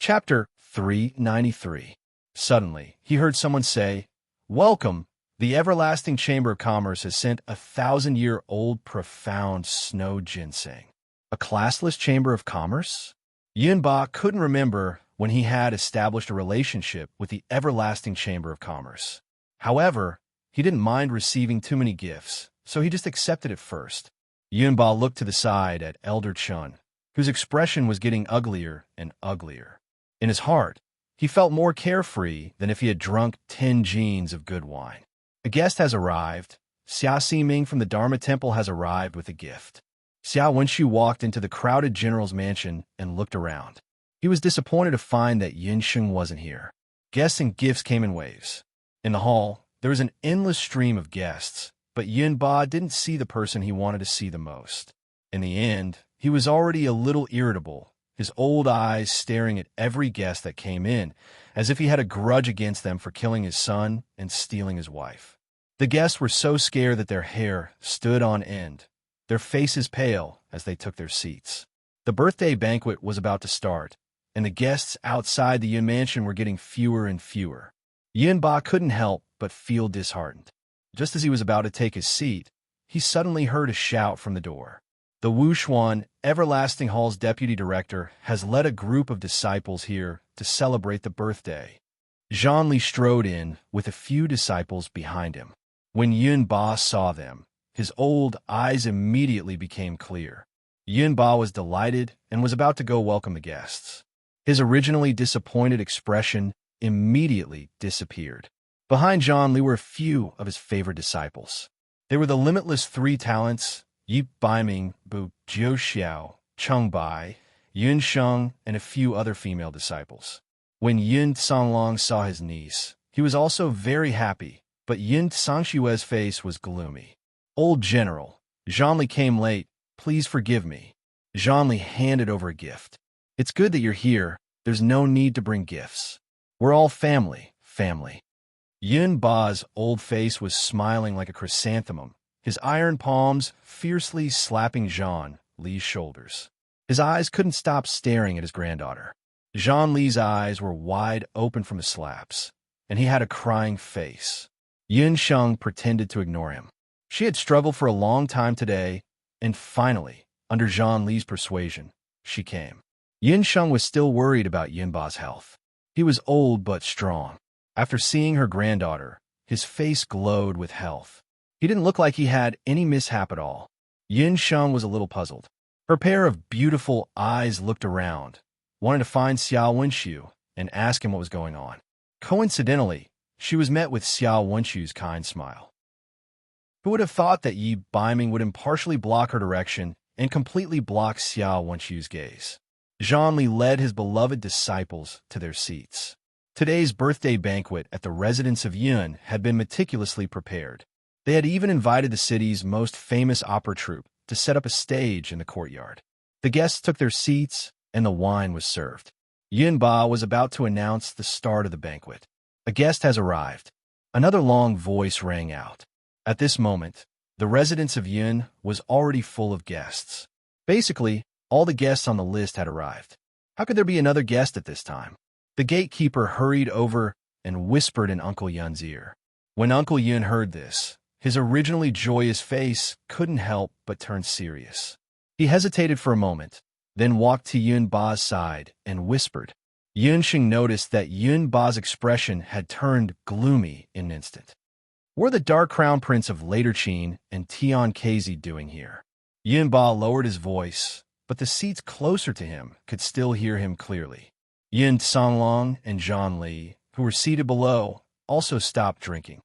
Chapter 393. Suddenly, he heard someone say, "Welcome! The everlasting Chamber of Commerce has sent a 1,000-year-old profound snow ginseng." A classless Chamber of Commerce? Yunba couldn't remember when he had established a relationship with the everlasting Chamber of Commerce. However, he didn't mind receiving too many gifts, so he just accepted it first. Yunba looked to the side at Elder Chun, whose expression was getting uglier and uglier. In his heart, he felt more carefree than if he had drunk 10 jeans of good wine. A guest has arrived. Xia Ximing from the Dharma Temple has arrived with a gift. Xia Wenxu walked into the crowded general's mansion and looked around. He was disappointed to find that Yinsheng wasn't here. Guests and gifts came in waves. In the hall, there was an endless stream of guests, but Yunba didn't see the person he wanted to see the most. In the end, he was already a little irritable, his old eyes staring at every guest that came in, as if he had a grudge against them for killing his son and stealing his wife. The guests were so scared that their hair stood on end, their faces pale as they took their seats. The birthday banquet was about to start, and the guests outside the Yun mansion were getting fewer and fewer. Yunba couldn't help but feel disheartened. Just as he was about to take his seat, he suddenly heard a shout from the door. The Wuxuan Everlasting Hall's deputy director has led a group of disciples here to celebrate the birthday. Zhang Li strode in with a few disciples behind him. When Yunba saw them, his old eyes immediately became clear. Yunba was delighted and was about to go welcome the guests. His originally disappointed expression immediately disappeared. Behind Zhang Li were a few of his favorite disciples. They were the limitless 3 talents, Yi Baiming, Bu Jiuxiao, Cheng Bai, Yun Sheng, and a few other female disciples. When Yun Sanglong saw his niece, he was also very happy, but Yun Sangshue's face was gloomy. "Old General, Zhang Li came late. Please forgive me." Zhang Li handed over a gift. "It's good that you're here. There's no need to bring gifts. We're all family. Yun Ba's old face was smiling like a chrysanthemum, his iron palms fiercely slapping Zhang Li's shoulders. His eyes couldn't stop staring at his granddaughter. Zhang Li's eyes were wide open from the slaps, and he had a crying face. Yun Sheng pretended to ignore him. She had struggled for a long time today, and finally, under Zhang Li's persuasion, she came. Yun Sheng was still worried about Yunba's health. He was old but strong. After seeing her granddaughter, his face glowed with health. He didn't look like he had any mishap at all. Yun Sheng was a little puzzled. Her pair of beautiful eyes looked around, wanted to find Xia Wenxu and ask him what was going on. Coincidentally, she was met with Xia Wenxu's kind smile. Who would have thought that Yi Baiming would impartially block her direction and completely block Xia Wenxu's gaze? Zhang Li led his beloved disciples to their seats. Today's birthday banquet at the residence of Yun had been meticulously prepared. They had even invited the city's most famous opera troupe to set up a stage in the courtyard. The guests took their seats, and the wine was served. Yunba was about to announce the start of the banquet. "A guest has arrived." Another long voice rang out. At this moment, the residence of Yun was already full of guests. Basically, all the guests on the list had arrived. How could there be another guest at this time? The gatekeeper hurried over and whispered in Uncle Yun's ear. When Uncle Yun heard this, his originally joyous face couldn't help but turn serious. He hesitated for a moment, then walked to Yunba's side and whispered. Yunsheng noticed that Yunba's expression had turned gloomy in an instant. "What are the Dark Crown Prince of Later Qin and Tian Kezi doing here?" Yunba lowered his voice, but the seats closer to him could still hear him clearly. Yun Sanglong and Zhang Li, who were seated below, also stopped drinking.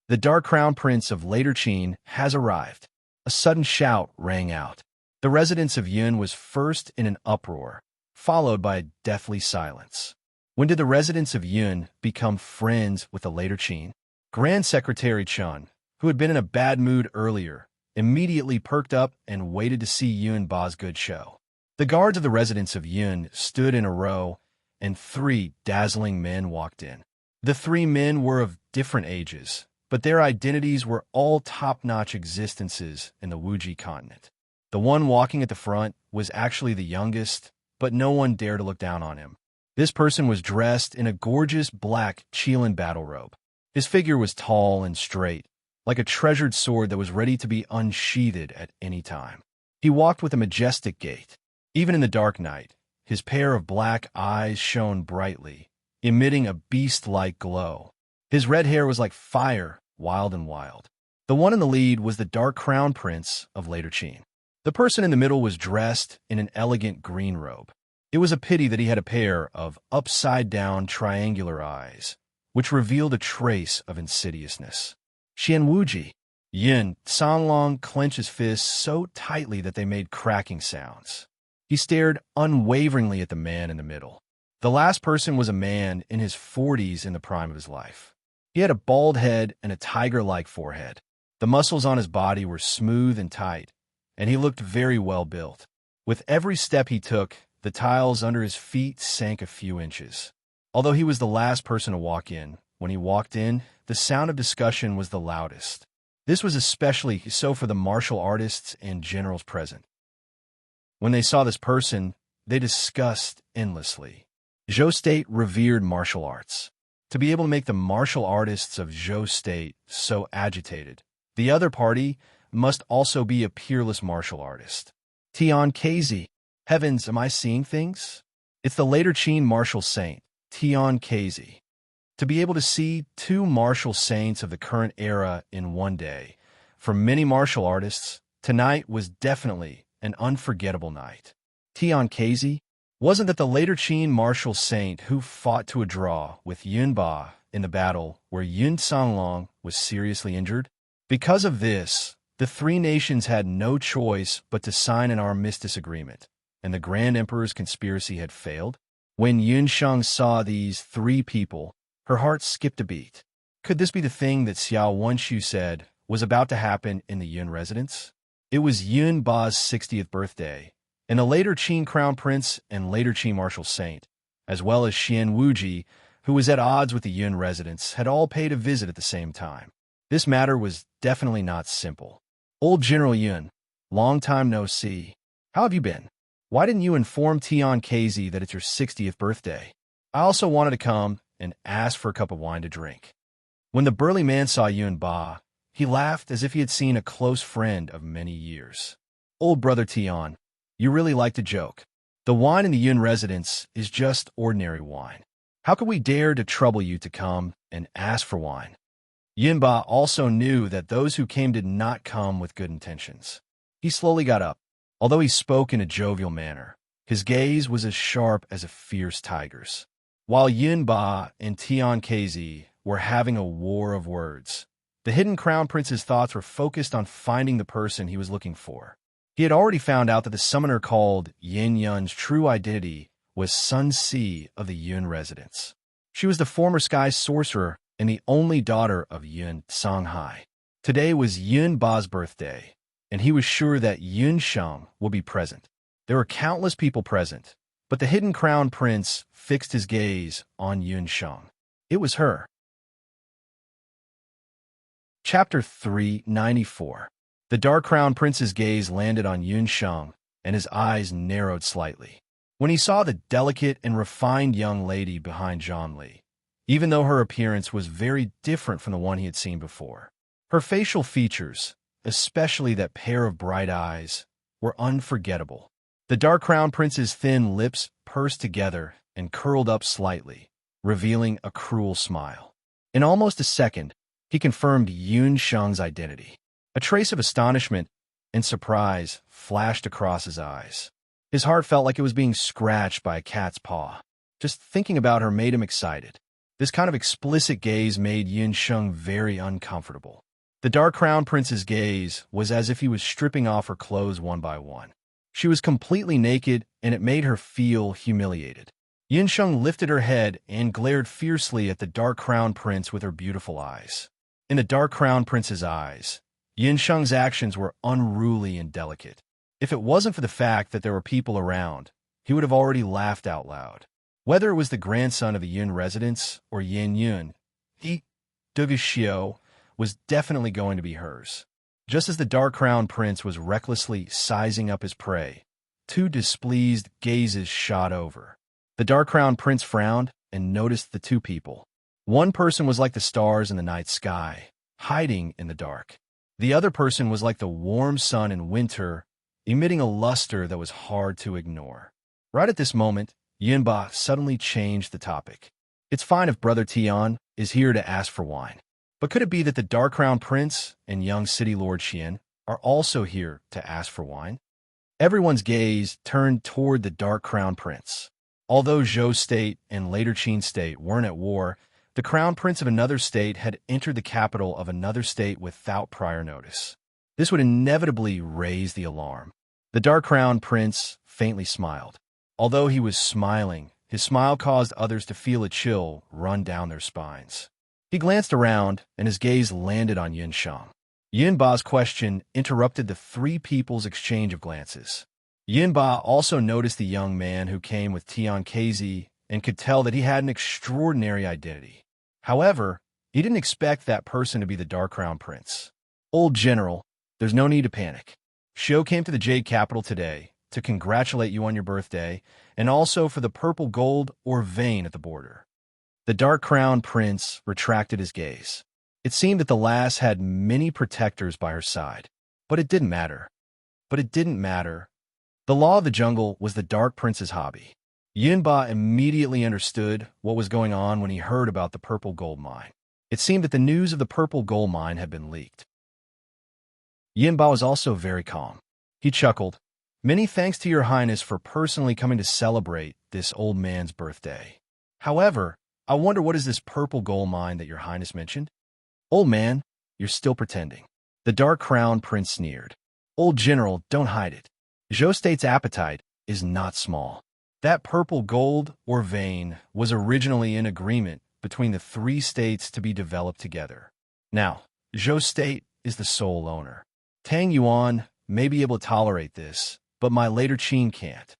"The Dark Crown Prince of Later Qin has arrived." A sudden shout rang out. The residence of Yun was first in an uproar, followed by a deathly silence. When did the residents of Yun become friends with the Later Qin? Grand Secretary Chun, who had been in a bad mood earlier, immediately perked up and waited to see Yunba's good show. The guards of the residence of Yun stood in a row, and 3 dazzling men walked in. The 3 men were of different ages, but their identities were all top-notch existences in the Wuji continent. The one walking at the front was actually the youngest, but no one dared to look down on him. This person was dressed in a gorgeous black Qilin battle robe. His figure was tall and straight, like a treasured sword that was ready to be unsheathed at any time. He walked with a majestic gait. Even in the dark night, his pair of black eyes shone brightly, emitting a beast-like glow. His red hair was like fire, wild and wild. The one in the lead was the Dark Crown Prince of later Qin. The person in the middle was dressed in an elegant green robe. It was a pity that he had a pair of upside-down triangular eyes, which revealed a trace of insidiousness. Xian Wuji. Yun Sanlong clenched his fists so tightly that they made cracking sounds. He stared unwaveringly at the man in the middle. The last person was a man in his 40s in the prime of his life. He had a bald head and a tiger-like forehead. The muscles on his body were smooth and tight, and he looked very well built. With every step he took, the tiles under his feet sank a few inches. Although he was the last person to walk in, when he walked in, the sound of discussion was the loudest. This was especially so for the martial artists and generals present. When they saw this person, they discussed endlessly. Zhou State revered martial arts. To be able to make the martial artists of Zhou State so agitated, the other party must also be a peerless martial artist. Tian Kezi. Heavens, am I seeing things? It's the later Qin martial saint, Tian Kezi. To be able to see two martial saints of the current era in one day, for many martial artists, tonight was definitely an unforgettable night. Tian Kezi? Wasn't that the later Qin martial saint who fought to a draw with Yun Ba in the battle where Yun Sanlong was seriously injured? Because of this, the three nations had no choice but to sign an armistice agreement, and the Grand Emperor's conspiracy had failed? When Yun Sheng saw these three people, her heart skipped a beat. Could this be the thing that Xiao Wenshu said was about to happen in the Yun residence? It was Yun Ba's 60th birthday, and the later Qin Crown Prince and later Qin Martial Saint, as well as Xian Wuji, who was at odds with the Yun residence, had all paid a visit at the same time. This matter was definitely not simple. Old General Yun, long time no see. How have you been? Why didn't you inform Tian Kezi that it's your 60th birthday? I also wanted to come and ask for a cup of wine to drink. When the burly man saw Yun Ba, he laughed as if he had seen a close friend of many years. Old brother Tian, you really like to joke. The wine in the Yun residence is just ordinary wine. How could we dare to trouble you to come and ask for wine? Yun Ba also knew that those who came did not come with good intentions. He slowly got up. Although he spoke in a jovial manner, his gaze was as sharp as a fierce tiger's. While Yun Ba and Tian Kezi were having a war of words, the hidden crown prince's thoughts were focused on finding the person he was looking for. He had already found out that the summoner called Yin Yun's true identity was Sun Si of the Yun residence. She was the former sky sorcerer and the only daughter of Yun Songhai. Today was Yun Ba's birthday, and he was sure that Yun Sheng will be present. There were countless people present, but the hidden crown prince fixed his gaze on Yun Sheng. It was her. Chapter 394. The Dark Crown Prince's gaze landed on Yun Sheng, and his eyes narrowed slightly. When he saw the delicate and refined young lady behind Zhang Li, even though her appearance was very different from the one he had seen before, her facial features, especially that pair of bright eyes, were unforgettable. The Dark Crown Prince's thin lips pursed together and curled up slightly, revealing a cruel smile. In almost a second, he confirmed Yun Sheng's identity. A trace of astonishment and surprise flashed across his eyes. His heart felt like it was being scratched by a cat's paw. Just thinking about her made him excited. This kind of explicit gaze made Yun Sheng very uncomfortable. The Dark Crown Prince's gaze was as if he was stripping off her clothes one by one. She was completely naked, and it made her feel humiliated. Yun Sheng lifted her head and glared fiercely at the Dark Crown Prince with her beautiful eyes. In the Dark Crown Prince's eyes, Yun Sheng's actions were unruly and delicate. If it wasn't for the fact that there were people around, he would have already laughed out loud. Whether it was the grandson of the Yun residence or Yin Yun, Xiao was definitely going to be hers. Just as the Dark Crown Prince was recklessly sizing up his prey, two displeased gazes shot over. The Dark Crown Prince frowned and noticed the two people. One person was like the stars in the night sky, hiding in the dark. The other person was like the warm sun in winter, emitting a luster that was hard to ignore. Right at this moment, Yinba suddenly changed the topic. It's fine if Brother Tian is here to ask for wine. But could it be that the Dark Crown Prince and young City Lord Qian are also here to ask for wine? Everyone's gaze turned toward the Dark Crown Prince. Although Zhou State and later Qin State weren't at war, the Crown Prince of another state had entered the capital of another state without prior notice. This would inevitably raise the alarm. The Dark Crown Prince faintly smiled. Although he was smiling, his smile caused others to feel a chill run down their spines. He glanced around, and his gaze landed on Yin Shang. Yin Ba's question interrupted the three people's exchange of glances. Yin Ba also noticed the young man who came with Tian Kezi and could tell that he had an extraordinary identity. However, he didn't expect that person to be the Dark Crown Prince. Old General, there's no need to panic. Shou came to the Jade Capital today to congratulate you on your birthday and also for the purple gold or vein at the border. The Dark Crown Prince retracted his gaze. It seemed that the lass had many protectors by her side, but it didn't matter. The law of the jungle was the Dark Prince's hobby. Yinba immediately understood what was going on when he heard about the purple gold mine. It seemed that the news of the purple gold mine had been leaked. Yinba was also very calm. He chuckled. Many thanks to your highness for personally coming to celebrate this old man's birthday. However, I wonder what is this purple gold mine that your highness mentioned? Old man, you're still pretending. The Dark Crown Prince sneered. Old General, don't hide it. Zhou State's appetite is not small. That purple gold or vein was originally in agreement between the three states to be developed together. Now, Zhou State is the sole owner. Tang Yuan may be able to tolerate this, but my later Qin can't.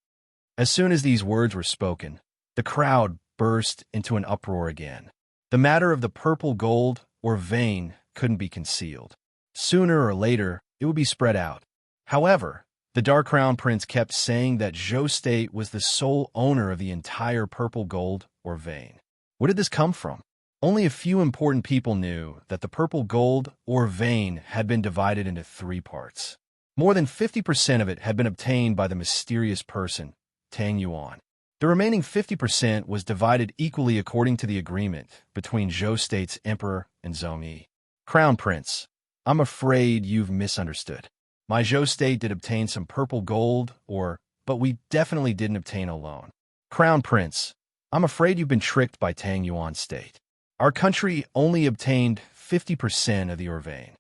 As soon as these words were spoken, the crowd burst into an uproar again. The matter of the purple gold or vein couldn't be concealed. Sooner or later, it would be spread out. However, the Dark Crown Prince kept saying that Zhou State was the sole owner of the entire purple gold or vein. Where did this come from? Only a few important people knew that the purple gold or vein had been divided into three parts. More than 50% of it had been obtained by the mysterious person, Tang Yuan. The remaining 50% was divided equally according to the agreement between Zhou State's emperor and Zhongyi. Crown Prince, I'm afraid you've misunderstood. My Zhou State did obtain some purple gold, but we definitely didn't obtain a loan. Crown Prince, I'm afraid you've been tricked by Tang Yuan State. Our country only obtained 50% of the vein.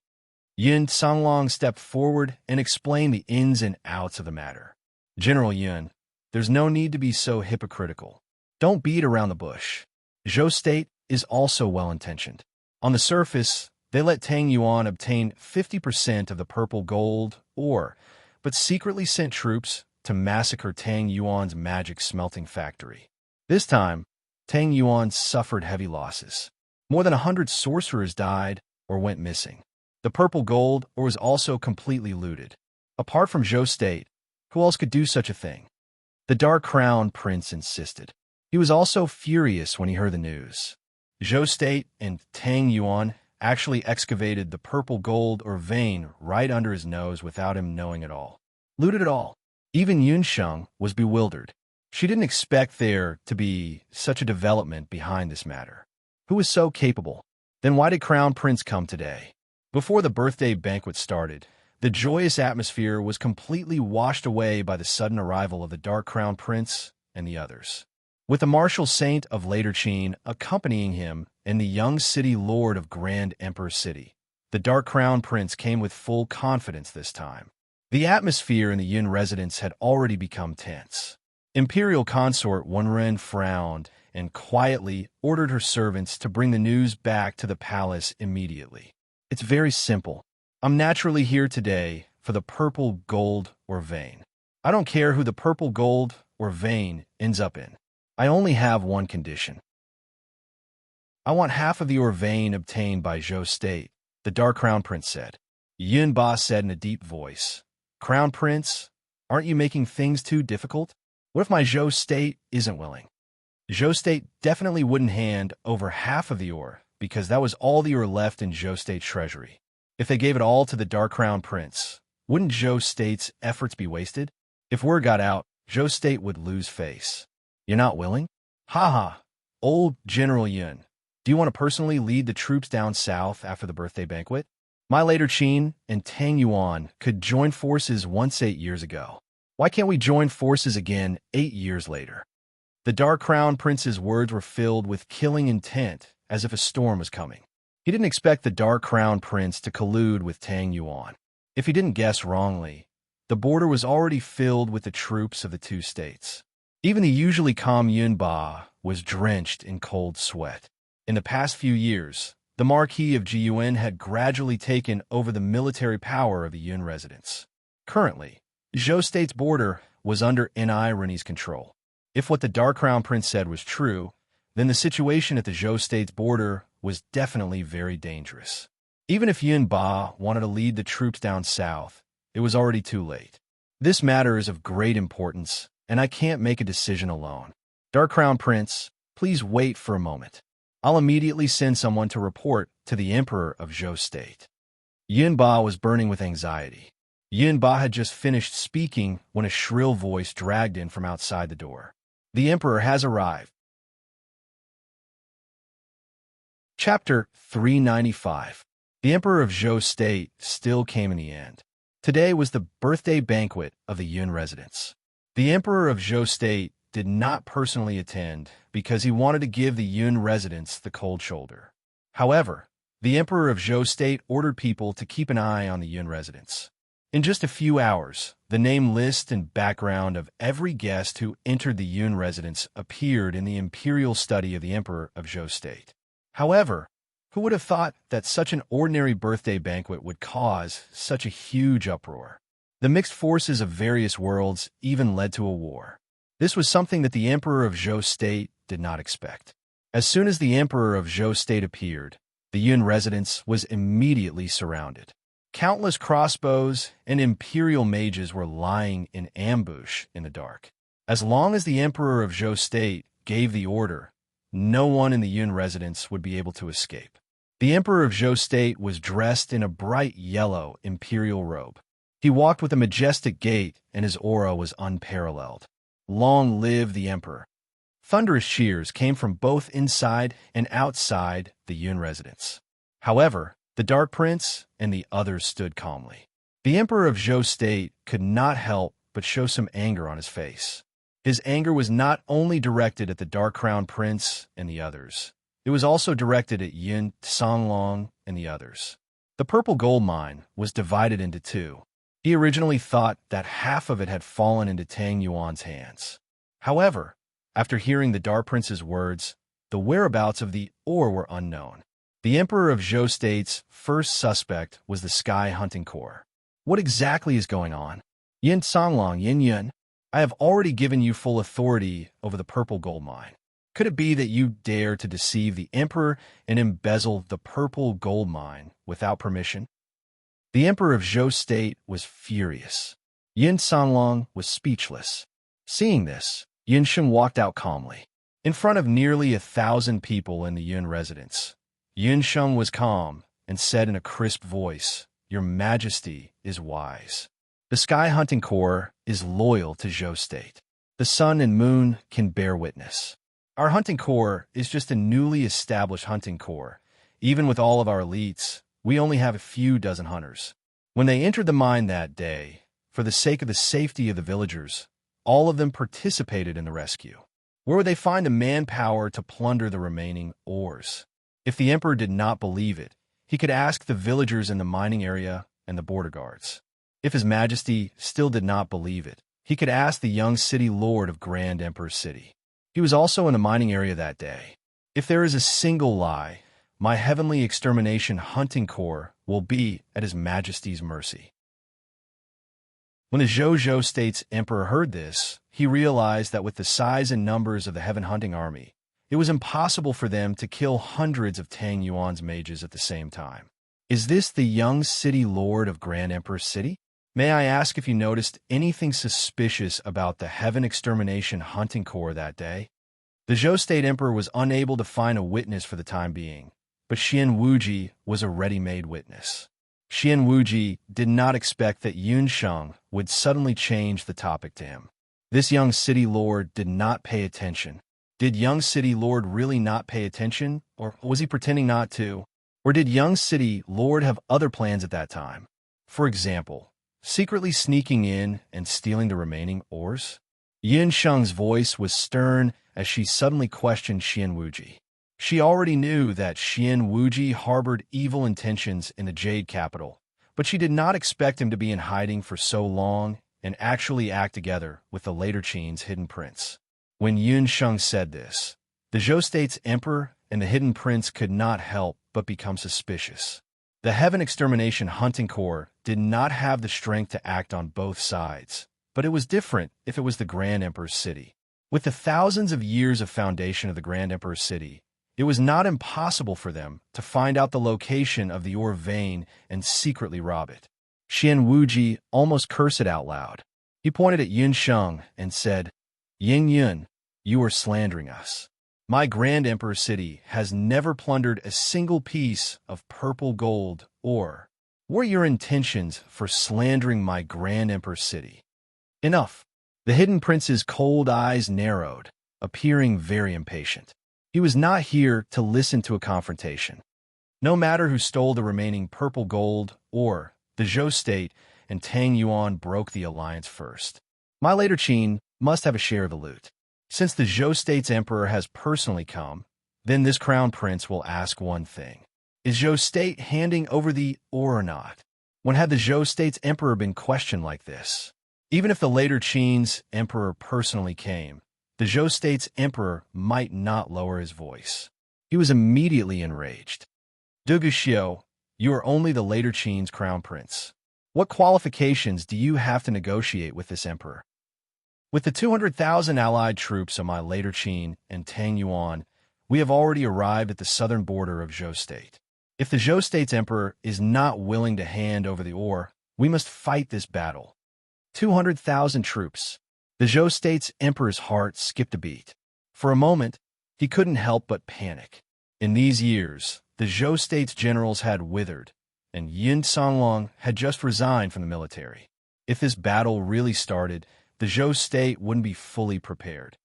Yin Songlong stepped forward and explained the ins and outs of the matter. General Yun, there's no need to be so hypocritical. Don't beat around the bush. Zhou State is also well-intentioned. On the surface, they let Tang Yuan obtain 50% of the purple gold but secretly sent troops to massacre Tang Yuan's magic smelting factory. This time, Tang Yuan suffered heavy losses. More than 100 sorcerers died or went missing. The purple gold was also completely looted. Apart from Zhou State, who else could do such a thing? The Dark Crown Prince insisted. He was also furious when he heard the news. Zhou State and Tang Yuan actually excavated the purple gold or vein right under his nose without him knowing at all. Looted it all. Even Yunsheng was bewildered. She didn't expect there to be such a development behind this matter. Who was so capable? Then why did Crown Prince come today? Before the birthday banquet started, the joyous atmosphere was completely washed away by the sudden arrival of the Dark Crown Prince and the others. With the martial saint of later Qin accompanying him and the young city lord of Grand Emperor City, the Dark Crown Prince came with full confidence this time. The atmosphere in the Yin residence had already become tense. Imperial Consort Wenren frowned and quietly ordered her servants to bring the news back to the palace immediately. It's very simple. I'm naturally here today for the purple gold or vein. I don't care who the purple gold or vein ends up in. I only have one condition. I want half of the vein obtained by Zhou State, the Dark Crown Prince said. Yun Ba said in a deep voice, Crown Prince, aren't you making things too difficult? What if my Zhou State isn't willing? Zhou State definitely wouldn't hand over half of the ore, because that was all the ore left in Zhou State's treasury. If they gave it all to the Dark Crown Prince, wouldn't Zhou State's efforts be wasted? If word got out, Zhou State would lose face. You're not willing? Ha. Old General Yun, do you want to personally lead the troops down south after the birthday banquet? My later Qin and Tang Yuan could join forces once 8 years ago. Why can't we join forces again 8 years later? The Dark Crown Prince's words were filled with killing intent, as if a storm was coming. He didn't expect the Dark Crown Prince to collude with Tang Yuan. If he didn't guess wrongly, the border was already filled with the troops of the two states. Even the usually calm Yun Ba was drenched in cold sweat. In the past few years, the Marquis of Jiyuan had gradually taken over the military power of the Yun residents. Currently, Zhou State's border was under enrich control. If what the Dark Crown Prince said was true, then the situation at the Zhou State's border was definitely very dangerous. Even if Yun Ba wanted to lead the troops down south, it was already too late. This matter is of great importance, and I can't make a decision alone. Dark Crown Prince, please wait for a moment. I'll immediately send someone to report to the Emperor of Zhou State. Yun Ba was burning with anxiety. Yun Ba had just finished speaking when a shrill voice dragged in from outside the door. The Emperor has arrived. Chapter 395. The Emperor of Zhou State still came in the end. Today was the birthday banquet of the Yun residents. The Emperor of Zhou State did not personally attend because he wanted to give the Yun residents the cold shoulder. However, the Emperor of Zhou State ordered people to keep an eye on the Yun residents. In just a few hours, the name list and background of every guest who entered the Yun residence appeared in the imperial study of the Emperor of Zhou State. However, who would have thought that such an ordinary birthday banquet would cause such a huge uproar? The mixed forces of various worlds even led to a war. This was something that the Emperor of Zhou State did not expect. As soon as the Emperor of Zhou State appeared, the Yun residence was immediately surrounded. Countless crossbows and imperial mages were lying in ambush in the dark. As long as the Emperor of Zhou State gave the order, no one in the Yun residence would be able to escape. The Emperor of Zhou State was dressed in a bright yellow imperial robe. He walked with a majestic gait, and his aura was unparalleled. Long live the Emperor! Thunderous cheers came from both inside and outside the Yun residence. However, the Dark Prince and the others stood calmly. The Emperor of Zhou State could not help but show some anger on his face. His anger was not only directed at the Dark Crown Prince and the others. It was also directed at Yin Songlong and the others. The purple gold mine was divided into two. He originally thought that half of it had fallen into Tang Yuan's hands. However, after hearing the Dark Prince's words, the whereabouts of the ore were unknown. The Emperor of Zhou State's first suspect was the Sky Hunting Corps. What exactly is going on? Yin Songlong, Yin Yun, I have already given you full authority over the purple gold mine. Could it be that you dare to deceive the Emperor and embezzle the purple gold mine without permission? The Emperor of Zhou State was furious. Yin Songlong was speechless. Seeing this, Yin Sheng walked out calmly. In front of nearly 1,000 people in the Yun residence, Yin Sheng was calm and said in a crisp voice, "Your Majesty is wise. The Sky Hunting Corps is loyal to Zhou State. The sun and moon can bear witness. Our hunting corps is just a newly established hunting corps. Even with all of our elites, we only have a few dozen hunters. When they entered the mine that day, for the sake of the safety of the villagers, all of them participated in the rescue. Where would they find the manpower to plunder the remaining ores? If the Emperor did not believe it, he could ask the villagers in the mining area and the border guards. If His Majesty still did not believe it, he could ask the young city lord of Grand Emperor City. He was also in the mining area that day. If there is a single lie, my heavenly extermination hunting corps will be at His Majesty's mercy." When the Zhou State's emperor heard this, he realized that with the size and numbers of the Heaven Hunting Army, it was impossible for them to kill hundreds of Tang Yuan's mages at the same time. Is this the young city lord of Grand Emperor City? May I ask if you noticed anything suspicious about the Heaven Extermination Hunting Corps that day? The Zhou State Emperor was unable to find a witness for the time being, but Xian Wuji was a ready-made witness. Xian Wuji did not expect that Yun Sheng would suddenly change the topic to him. This young city lord did not pay attention. Did young city lord really not pay attention, or was he pretending not to? Or did young city lord have other plans at that time? For example, secretly sneaking in and stealing the remaining ores? Yun Sheng's voice was stern as she suddenly questioned Xian Wuji. She already knew that Xian Wuji harbored evil intentions in the Jade capital, but she did not expect him to be in hiding for so long and actually act together with the later Qin's hidden prince. When Yun Sheng said this, the Zhou State's emperor and the hidden prince could not help but become suspicious. The Heaven Extermination Hunting Corps did not have the strength to act on both sides, but it was different if it was the Grand Emperor's city. With the thousands of years of foundation of the Grand Emperor's city, it was not impossible for them to find out the location of the ore vein and secretly rob it. Xian Wuji almost cursed it out loud. He pointed at Yun Sheng and said, "Ying Yun, you are slandering us. My Grand Emperor's city has never plundered a single piece of purple gold ore. What are your intentions for slandering my Grand Emperor's city?" Enough. The hidden prince's cold eyes narrowed, appearing very impatient. He was not here to listen to a confrontation. No matter who stole the remaining purple gold or the Zhou State and Tang Yuan broke the alliance first. My later Qin must have a share of the loot. Since the Zhou State's emperor has personally come, then this crown prince will ask one thing. Is Zhou State handing over the ore or not? When had the Zhou State's emperor been questioned like this? Even if the later Qin's emperor personally came, the Zhou State's emperor might not lower his voice. He was immediately enraged. Dugu Xiu, you are only the later Qin's crown prince. What qualifications do you have to negotiate with this emperor? With the 200,000 allied troops of my later Qin and Tang Yuan, we have already arrived at the southern border of Zhou State. If the Zhou State's emperor is not willing to hand over the ore, we must fight this battle. 200,000 troops. The Zhou State's emperor's heart skipped a beat. For a moment, he couldn't help but panic. In these years, the Zhou State's generals had withered, and Yin Songlong had just resigned from the military. If this battle really started, the Zhou State wouldn't be fully prepared.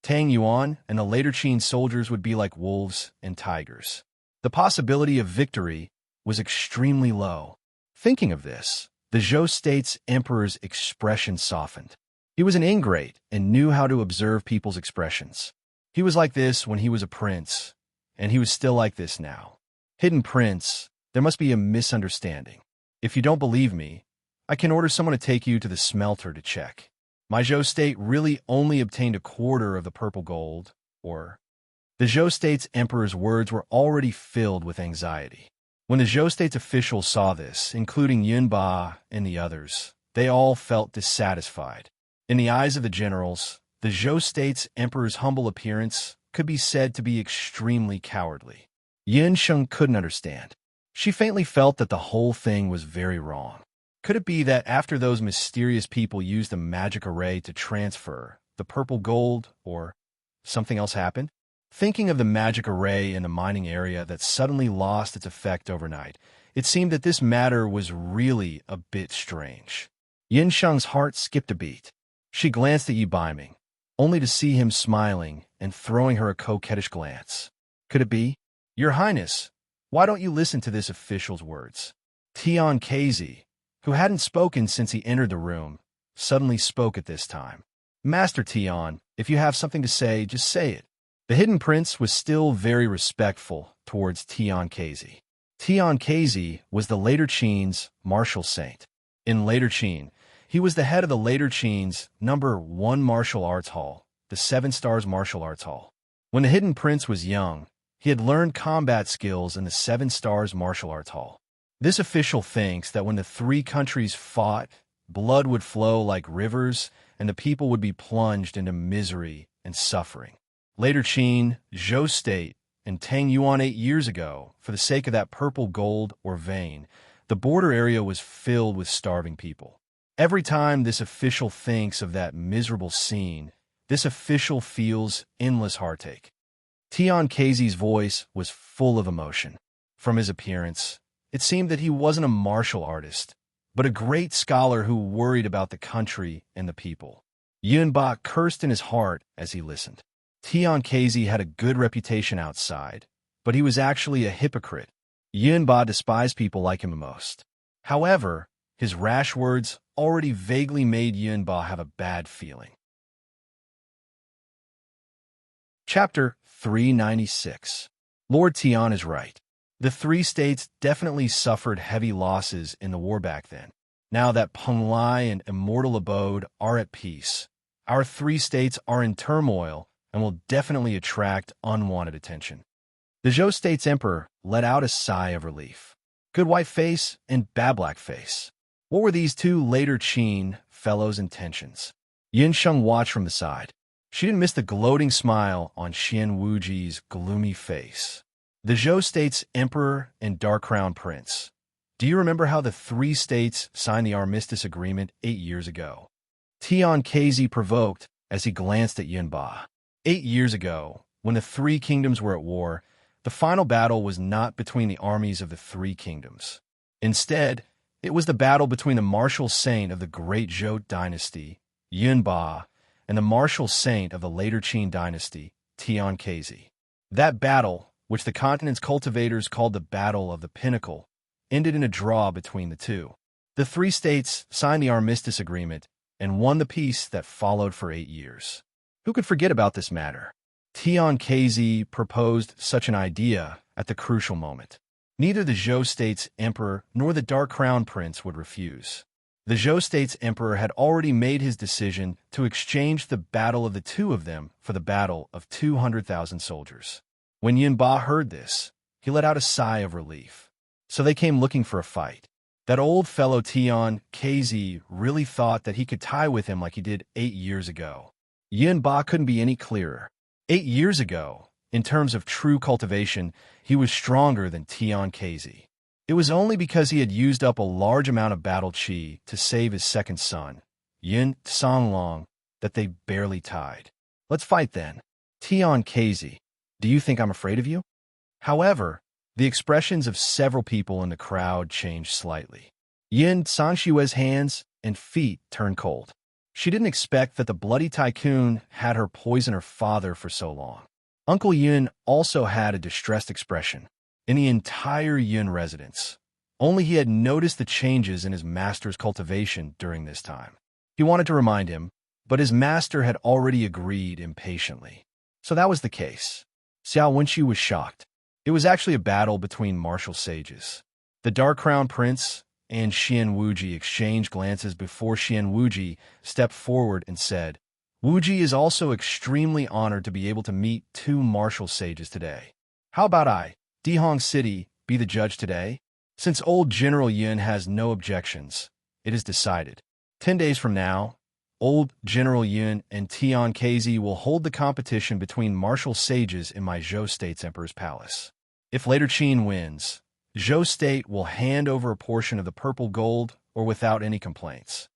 Tang Yuan and the later Qin soldiers would be like wolves and tigers. The possibility of victory was extremely low. Thinking of this, the Zhou State's emperor's expression softened. He was an ingrate and knew how to observe people's expressions. He was like this when he was a prince, and he was still like this now. Hidden prince, there must be a misunderstanding. If you don't believe me, I can order someone to take you to the smelter to check. My Zhou State really only obtained a quarter of the purple gold, or... The Zhou State's emperor's words were already filled with anxiety. When the Zhou State's officials saw this, including Yun Ba and the others, they all felt dissatisfied. In the eyes of the generals, the Zhou State's emperor's humble appearance could be said to be extremely cowardly. Yun Sheng couldn't understand. She faintly felt that the whole thing was very wrong. Could it be that after those mysterious people used a magic array to transfer the purple gold, or something else happened? Thinking of the magic array in the mining area that suddenly lost its effect overnight, it seemed that this matter was really a bit strange. Yin Sheng's heart skipped a beat. She glanced at Yi Baiming, only to see him smiling and throwing her a coquettish glance. Could it be? Your Highness, why don't you listen to this official's words? Tian Keizi, who hadn't spoken since he entered the room, suddenly spoke at this time. Master Tian, if you have something to say, just say it. The hidden prince was still very respectful towards Tian Keizi. Tian Keizi was the later Qin's martial saint. In later Qin, he was the head of the later Qin's #1 martial arts hall, the 7 Stars Martial Arts Hall. When the hidden prince was young, he had learned combat skills in the 7 Stars Martial Arts Hall. This official thinks that when the 3 countries fought, blood would flow like rivers and the people would be plunged into misery and suffering. Later Qin, Zhou State, and Tang Yuan 8 years ago, for the sake of that purple gold or vein, the border area was filled with starving people. Every time this official thinks of that miserable scene, this official feels endless heartache. Tian Keizi's voice was full of emotion. From his appearance, it seemed that he wasn't a martial artist, but a great scholar who worried about the country and the people. Yunba cursed in his heart as he listened. Tian Keizi had a good reputation outside, but he was actually a hypocrite. Yunba despised people like him the most. However, his rash words already vaguely made Yunba have a bad feeling. Chapter 396. Lord Tian is right. The three states definitely suffered heavy losses in the war back then. Now that Penglai and Immortal Abode are at peace, our three states are in turmoil and will definitely attract unwanted attention. The Zhou state's emperor let out a sigh of relief. Good White Face and Bad Black Face. What were these two later Qin fellows' intentions? Yin Sheng watched from the side. She didn't miss the gloating smile on Xian Wuji's gloomy face. The Zhou state's emperor and Dark Crown Prince. Do you remember how the three states signed the armistice agreement 8 years ago? Tian Keizi provoked as he glanced at Yunba. 8 years ago, when the three kingdoms were at war, the final battle was not between the armies of the three kingdoms. Instead, it was the battle between the martial saint of the great Zhou dynasty, Yunba, and the martial saint of the later Qin dynasty, Tian Keizi. That battle, which the continent's cultivators called the Battle of the Pinnacle, ended in a draw between the two. The three states signed the armistice agreement and won the peace that followed for 8 years. Who could forget about this matter? Tian Keizi proposed such an idea at the crucial moment. Neither the Zhou state's emperor nor the Dark Crown Prince would refuse. The Zhou state's emperor had already made his decision to exchange the battle of the two of them for the battle of 200,000 soldiers. When Yunba heard this, he let out a sigh of relief. So they came looking for a fight. That old fellow Tian Keizi really thought that he could tie with him like he did 8 years ago. Yunba couldn't be any clearer. 8 years ago, in terms of true cultivation, he was stronger than Tian Keizi. It was only because he had used up a large amount of battle qi to save his second son, Yin Songlong, that they barely tied. Let's fight then. Tian Keizi, do you think I'm afraid of you? However, the expressions of several people in the crowd changed slightly. Yin Sangshue's hands and feet turned cold. She didn't expect that the bloody tycoon had her poison her father for so long. Uncle Yun also had a distressed expression. In the entire Yun residence, only he had noticed the changes in his master's cultivation during this time. He wanted to remind him, but his master had already agreed impatiently. So that was the case. Xiao Wenqi was shocked. It was actually a battle between martial sages. The Dark Crown Prince and Xian Wuji exchanged glances before Xian Wuji stepped forward and said, Wuji is also extremely honored to be able to meet two martial sages today. How about I, Dihong City, be the judge today? Since old General Yun has no objections, it is decided. 10 days from now, old General Yun and Tian Keizi will hold the competition between martial sages in my Zhou State's Emperor's Palace. If later Qin wins, Zhou State will hand over a portion of the purple gold or without any complaints.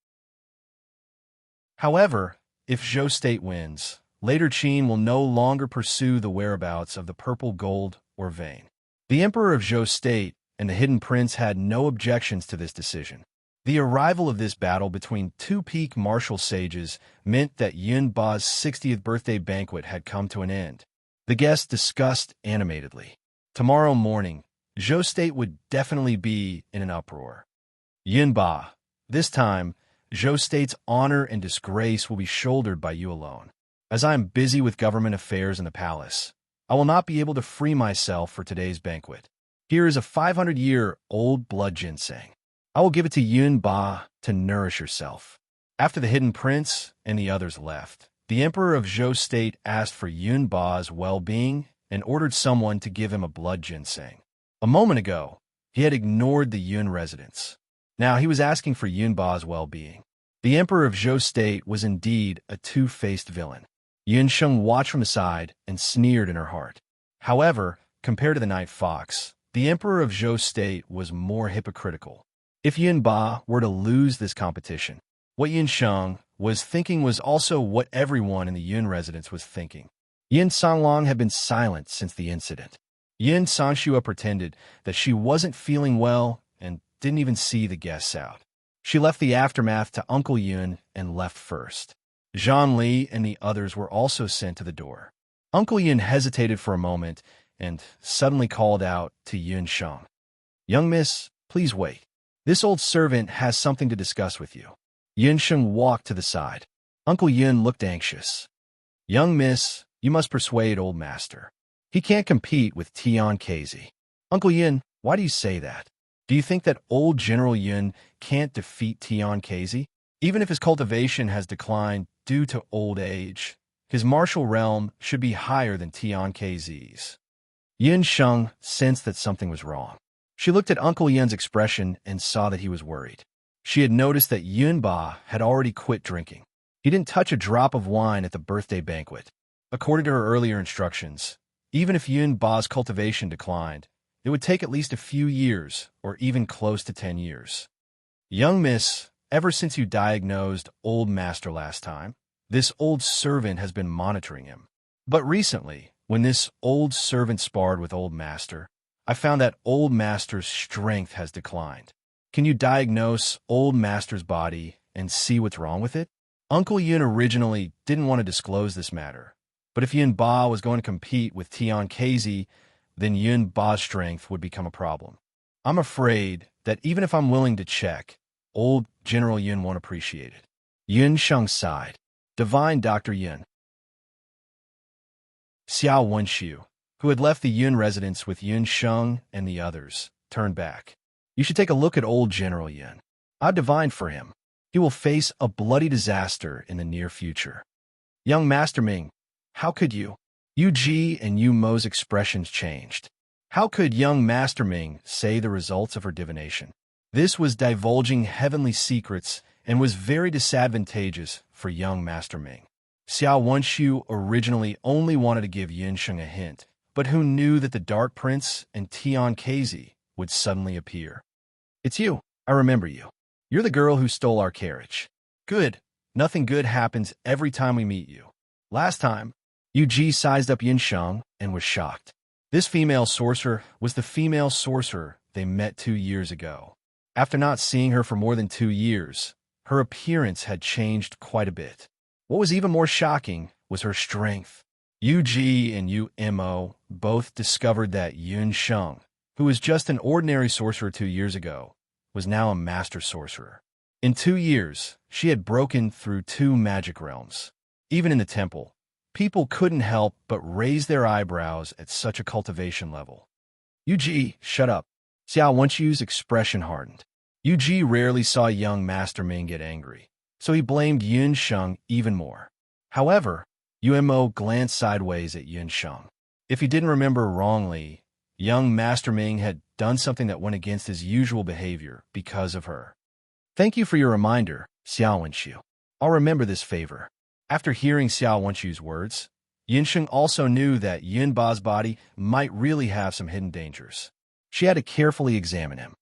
However, if Zhou State wins, later Qin will no longer pursue the whereabouts of the purple gold or vein. The Emperor of Zhou State and the Hidden Prince had no objections to this decision. The arrival of this battle between two peak martial sages meant that Yunba's 60th birthday banquet had come to an end. The guests discussed animatedly. Tomorrow morning, Zhou State would definitely be in an uproar. Yunba, this time, Zhou State's honor and disgrace will be shouldered by you alone. As I am busy with government affairs in the palace, I will not be able to free myself for today's banquet. Here is a 500-year-old blood ginseng. I will give it to Yunba to nourish yourself. After the Hidden Prince and the others left, the Emperor of Zhou State asked for Yunba's well-being and ordered someone to give him a blood ginseng. A moment ago, he had ignored the Yun residents. Now he was asking for Yunba's well-being. The Emperor of Zhou State was indeed a two-faced villain. Yun Sheng watched from the side and sneered in her heart. However, compared to the Night Fox, the Emperor of Zhou State was more hypocritical. If Yunba were to lose this competition, what Yun Sheng was thinking was also what everyone in the Yun residence was thinking. Yin Songlong had been silent since the incident. Yin Sanshua pretended that she wasn't feeling well and didn't even see the guests out. She left the aftermath to Uncle Yun and left first. Zhang Li and the others were also sent to the door. Uncle Yun hesitated for a moment and suddenly called out to Yun Sheng. "Young miss, please wait. This old servant has something to discuss with you." Yun Sheng walked to the side. Uncle Yun looked anxious. "Young miss, you must persuade old master. He can't compete with Tian Kezi." "Uncle Yun, why do you say that? Do you think that old General Yun can't defeat Tian Kezi? Even if his cultivation has declined due to old age, his martial realm should be higher than Tian Kezi's." Yun Sheng sensed that something was wrong. She looked at Uncle Yun's expression and saw that he was worried. She had noticed that Yun Ba had already quit drinking. He didn't touch a drop of wine at the birthday banquet. According to her earlier instructions, even if Yun Ba's cultivation declined, it would take at least a few years, or even close to 10 years. "Young miss, ever since you diagnosed old master last time, this old servant has been monitoring him. But recently, when this old servant sparred with old master, I found that old master's strength has declined. Can you diagnose old master's body and see what's wrong with it?" Uncle Yun originally didn't want to disclose this matter, but if Yun Ba was going to compete with Tian Kezi, then Yun Ba's strength would become a problem. "I'm afraid that even if I'm willing to check, old General Yun won't appreciate it." Yun Sheng sighed. "Divine Dr. Yun." Xiao Wenxiu, who had left the Yun residence with Yun Sheng and the others, turned back. "You should take a look at old General Yun. I've divined for him. He will face a bloody disaster in the near future." "Young Master Ming, how could you?" Yu Ji and Yu Mo's expressions changed. How could young Master Ming say the results of her divination? This was divulging heavenly secrets and was very disadvantageous for young Master Ming. Xiao Wenxiu originally only wanted to give Yin Sheng a hint, but who knew that the Dark Prince and Tian Kezi would suddenly appear? "It's you. I remember you. You're the girl who stole our carriage." "Good. Nothing good happens every time we meet you. Last time," Yu Ji sized up Yin Sheng and was shocked. This female sorcerer was the female sorcerer they met 2 years ago. After not seeing her for more than 2 years, her appearance had changed quite a bit. What was even more shocking was her strength. Yu Ji and Yu Mo both discovered that Yun Sheng, who was just an ordinary sorcerer 2 years ago, was now a master sorcerer. In 2 years, she had broken through 2 magic realms. Even in the temple, people couldn't help but raise their eyebrows at such a cultivation level. "Yu Ji, shut up." Xiao Wenxiu's expression hardened. Yu Ji rarely saw young Master Ming get angry, so he blamed Yun Sheng even more. However, Yu Mo glanced sideways at Yun Sheng. If he didn't remember wrongly, young Master Ming had done something that went against his usual behavior because of her. "Thank you for your reminder, Xiao Wenxiu. I'll remember this favor." After hearing Xiao Wenxiu's words, Yin Sheng also knew that Yun Ba's body might really have some hidden dangers. She had to carefully examine him.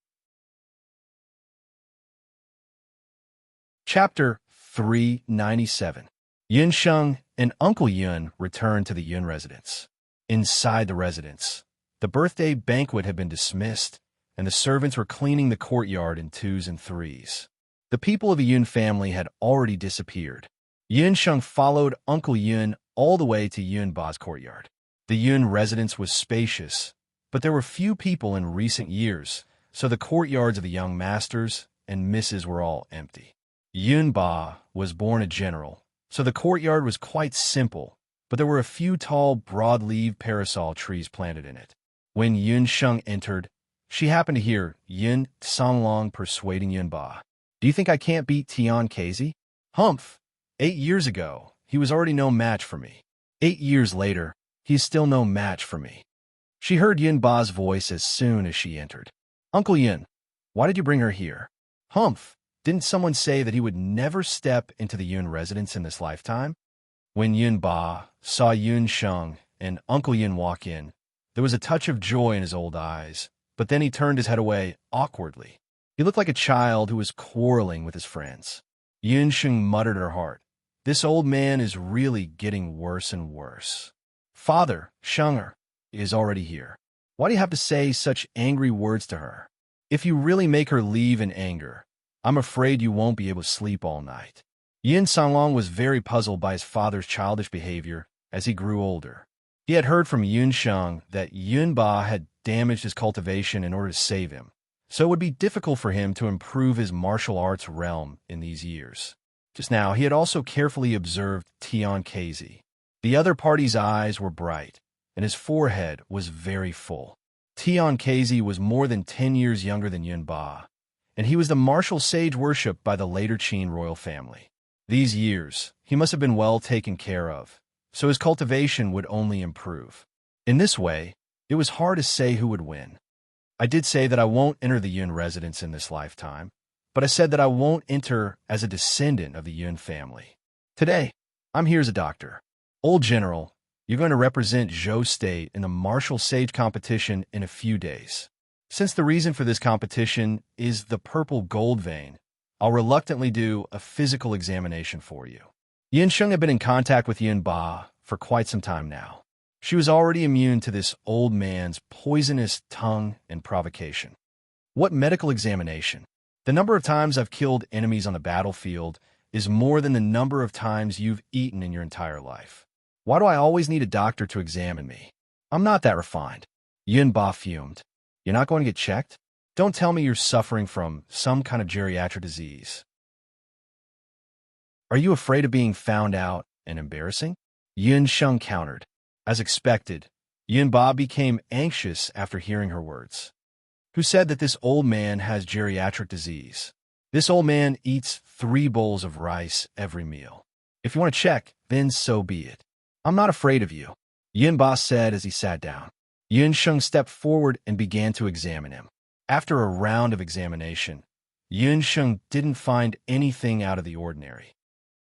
Chapter 397. Yin Sheng and Uncle Yun returned to the Yun residence. Inside the residence, the birthday banquet had been dismissed, and the servants were cleaning the courtyard in 2s and 3s. The people of the Yun family had already disappeared. Yin Sheng followed Uncle Yun all the way to Yun Ba's courtyard. The Yun residence was spacious, but there were few people in recent years, so the courtyards of the young masters and misses were all empty. Yun Ba was born a general, so the courtyard was quite simple, but there were a few tall, broad-leaved parasol trees planted in it. When Yun Sheng entered, she happened to hear Yin Songlong persuading Yun Ba. "Do you think I can't beat Tian Kezi? Humph! 8 years ago, he was already no match for me. 8 years later, he's still no match for me." She heard Yun Ba's voice as soon as she entered. "Uncle Yun, why did you bring her here?" "Humph! Didn't someone say that he would never step into the Yun residence in this lifetime?" When Yun Ba saw Yun Sheng and Uncle Yun walk in, there was a touch of joy in his old eyes, but then he turned his head away awkwardly. He looked like a child who was quarreling with his friends. Yun Sheng muttered in her heart. This old man is really getting worse and worse. Father, Shenger, is already here. Why do you have to say such angry words to her? If you really make her leave in anger, I'm afraid you won't be able to sleep all night. Yin Sanglong was very puzzled by his father's childish behavior as he grew older. He had heard from Yun Sheng that Yun Ba had damaged his cultivation in order to save him, so it would be difficult for him to improve his martial arts realm in these years. Just now, he had also carefully observed Tian Kezi. The other party's eyes were bright, and his forehead was very full. Tian Kezi was more than 10 years younger than Yun Ba, and he was the martial sage worshipped by the later Qin royal family. These years, he must have been well taken care of, so his cultivation would only improve. In this way, it was hard to say who would win. I did say that I won't enter the Yun residence in this lifetime, but I said that I won't enter as a descendant of the Yun family. Today, I'm here as a doctor. Old General, you're going to represent Zhou State in the martial sage competition in a few days. Since the reason for this competition is the purple gold vein, I'll reluctantly do a physical examination for you. Yin Sheng had been in contact with Yun Ba for quite some time now. She was already immune to this old man's poisonous tongue and provocation. What medical examination? The number of times I've killed enemies on the battlefield is more than the number of times you've eaten in your entire life. Why do I always need a doctor to examine me? I'm not that refined. Yun Ba fumed. You're not going to get checked? Don't tell me you're suffering from some kind of geriatric disease. Are you afraid of being found out and embarrassing? Yun Sheng countered. As expected, Yun Ba became anxious after hearing her words. Who said that this old man has geriatric disease? This old man eats 3 bowls of rice every meal. If you want to check, then so be it. I'm not afraid of you, Yun Ba said as he sat down. Yun Sheng stepped forward and began to examine him. After a round of examination, Yun Sheng didn't find anything out of the ordinary.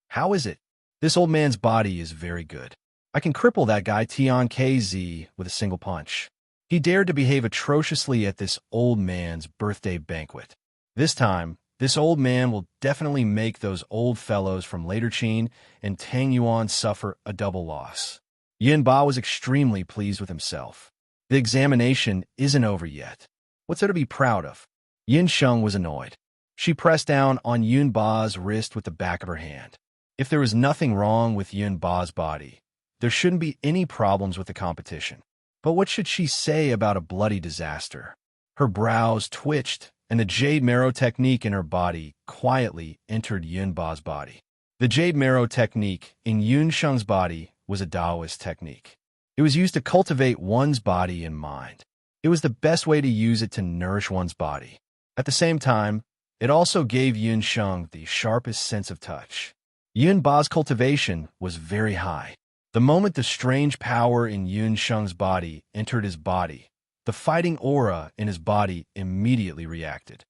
How is it? This old man's body is very good. I can cripple that guy Tian KZ with a single punch. He dared to behave atrociously at this old man's birthday banquet. This time, this old man will definitely make those old fellows from later Qin and Tang Yuan suffer a double loss. Yin Ba was extremely pleased with himself. The examination isn't over yet. What's there to be proud of? Yin Sheng was annoyed. She pressed down on Yun Ba's wrist with the back of her hand. If there was nothing wrong with Yun Ba's body, there shouldn't be any problems with the competition. But what should she say about a bloody disaster? Her brows twitched, and the jade marrow technique in her body quietly entered Yun Ba's body. The jade marrow technique in Yun Sheng's body was a Taoist technique. It was used to cultivate one's body and mind. It was the best way to use it to nourish one's body. At the same time, it also gave Yun Sheng the sharpest sense of touch. Yun Ba's cultivation was very high. The moment the strange power in Yun Sheng's body entered his body, the fighting aura in his body immediately reacted.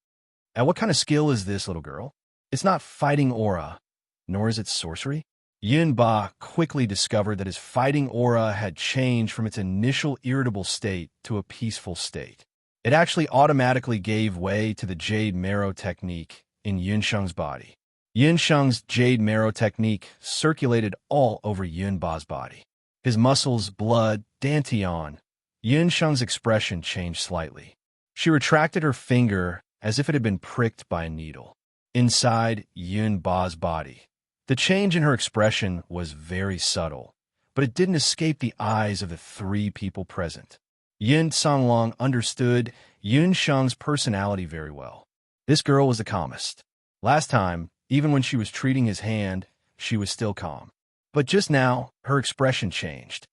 And what kind of skill is this, little girl? It's not fighting aura, nor is it sorcery. Yun Ba quickly discovered that his fighting aura had changed from its initial irritable state to a peaceful state. It actually automatically gave way to the jade marrow technique in Yun Sheng's body. Yun Sheng's jade marrow technique circulated all over Yun Ba's body. His muscles, blood, dantian. Yun Sheng's expression changed slightly. She retracted her finger as if it had been pricked by a needle. Inside Yun Ba's body, the change in her expression was very subtle, but it didn't escape the eyes of the 3 people present. Yin Sanglong understood Yun Sheng's personality very well. This girl was the calmest. Last time, even when she was treating his hand, she was still calm. But just now, her expression changed.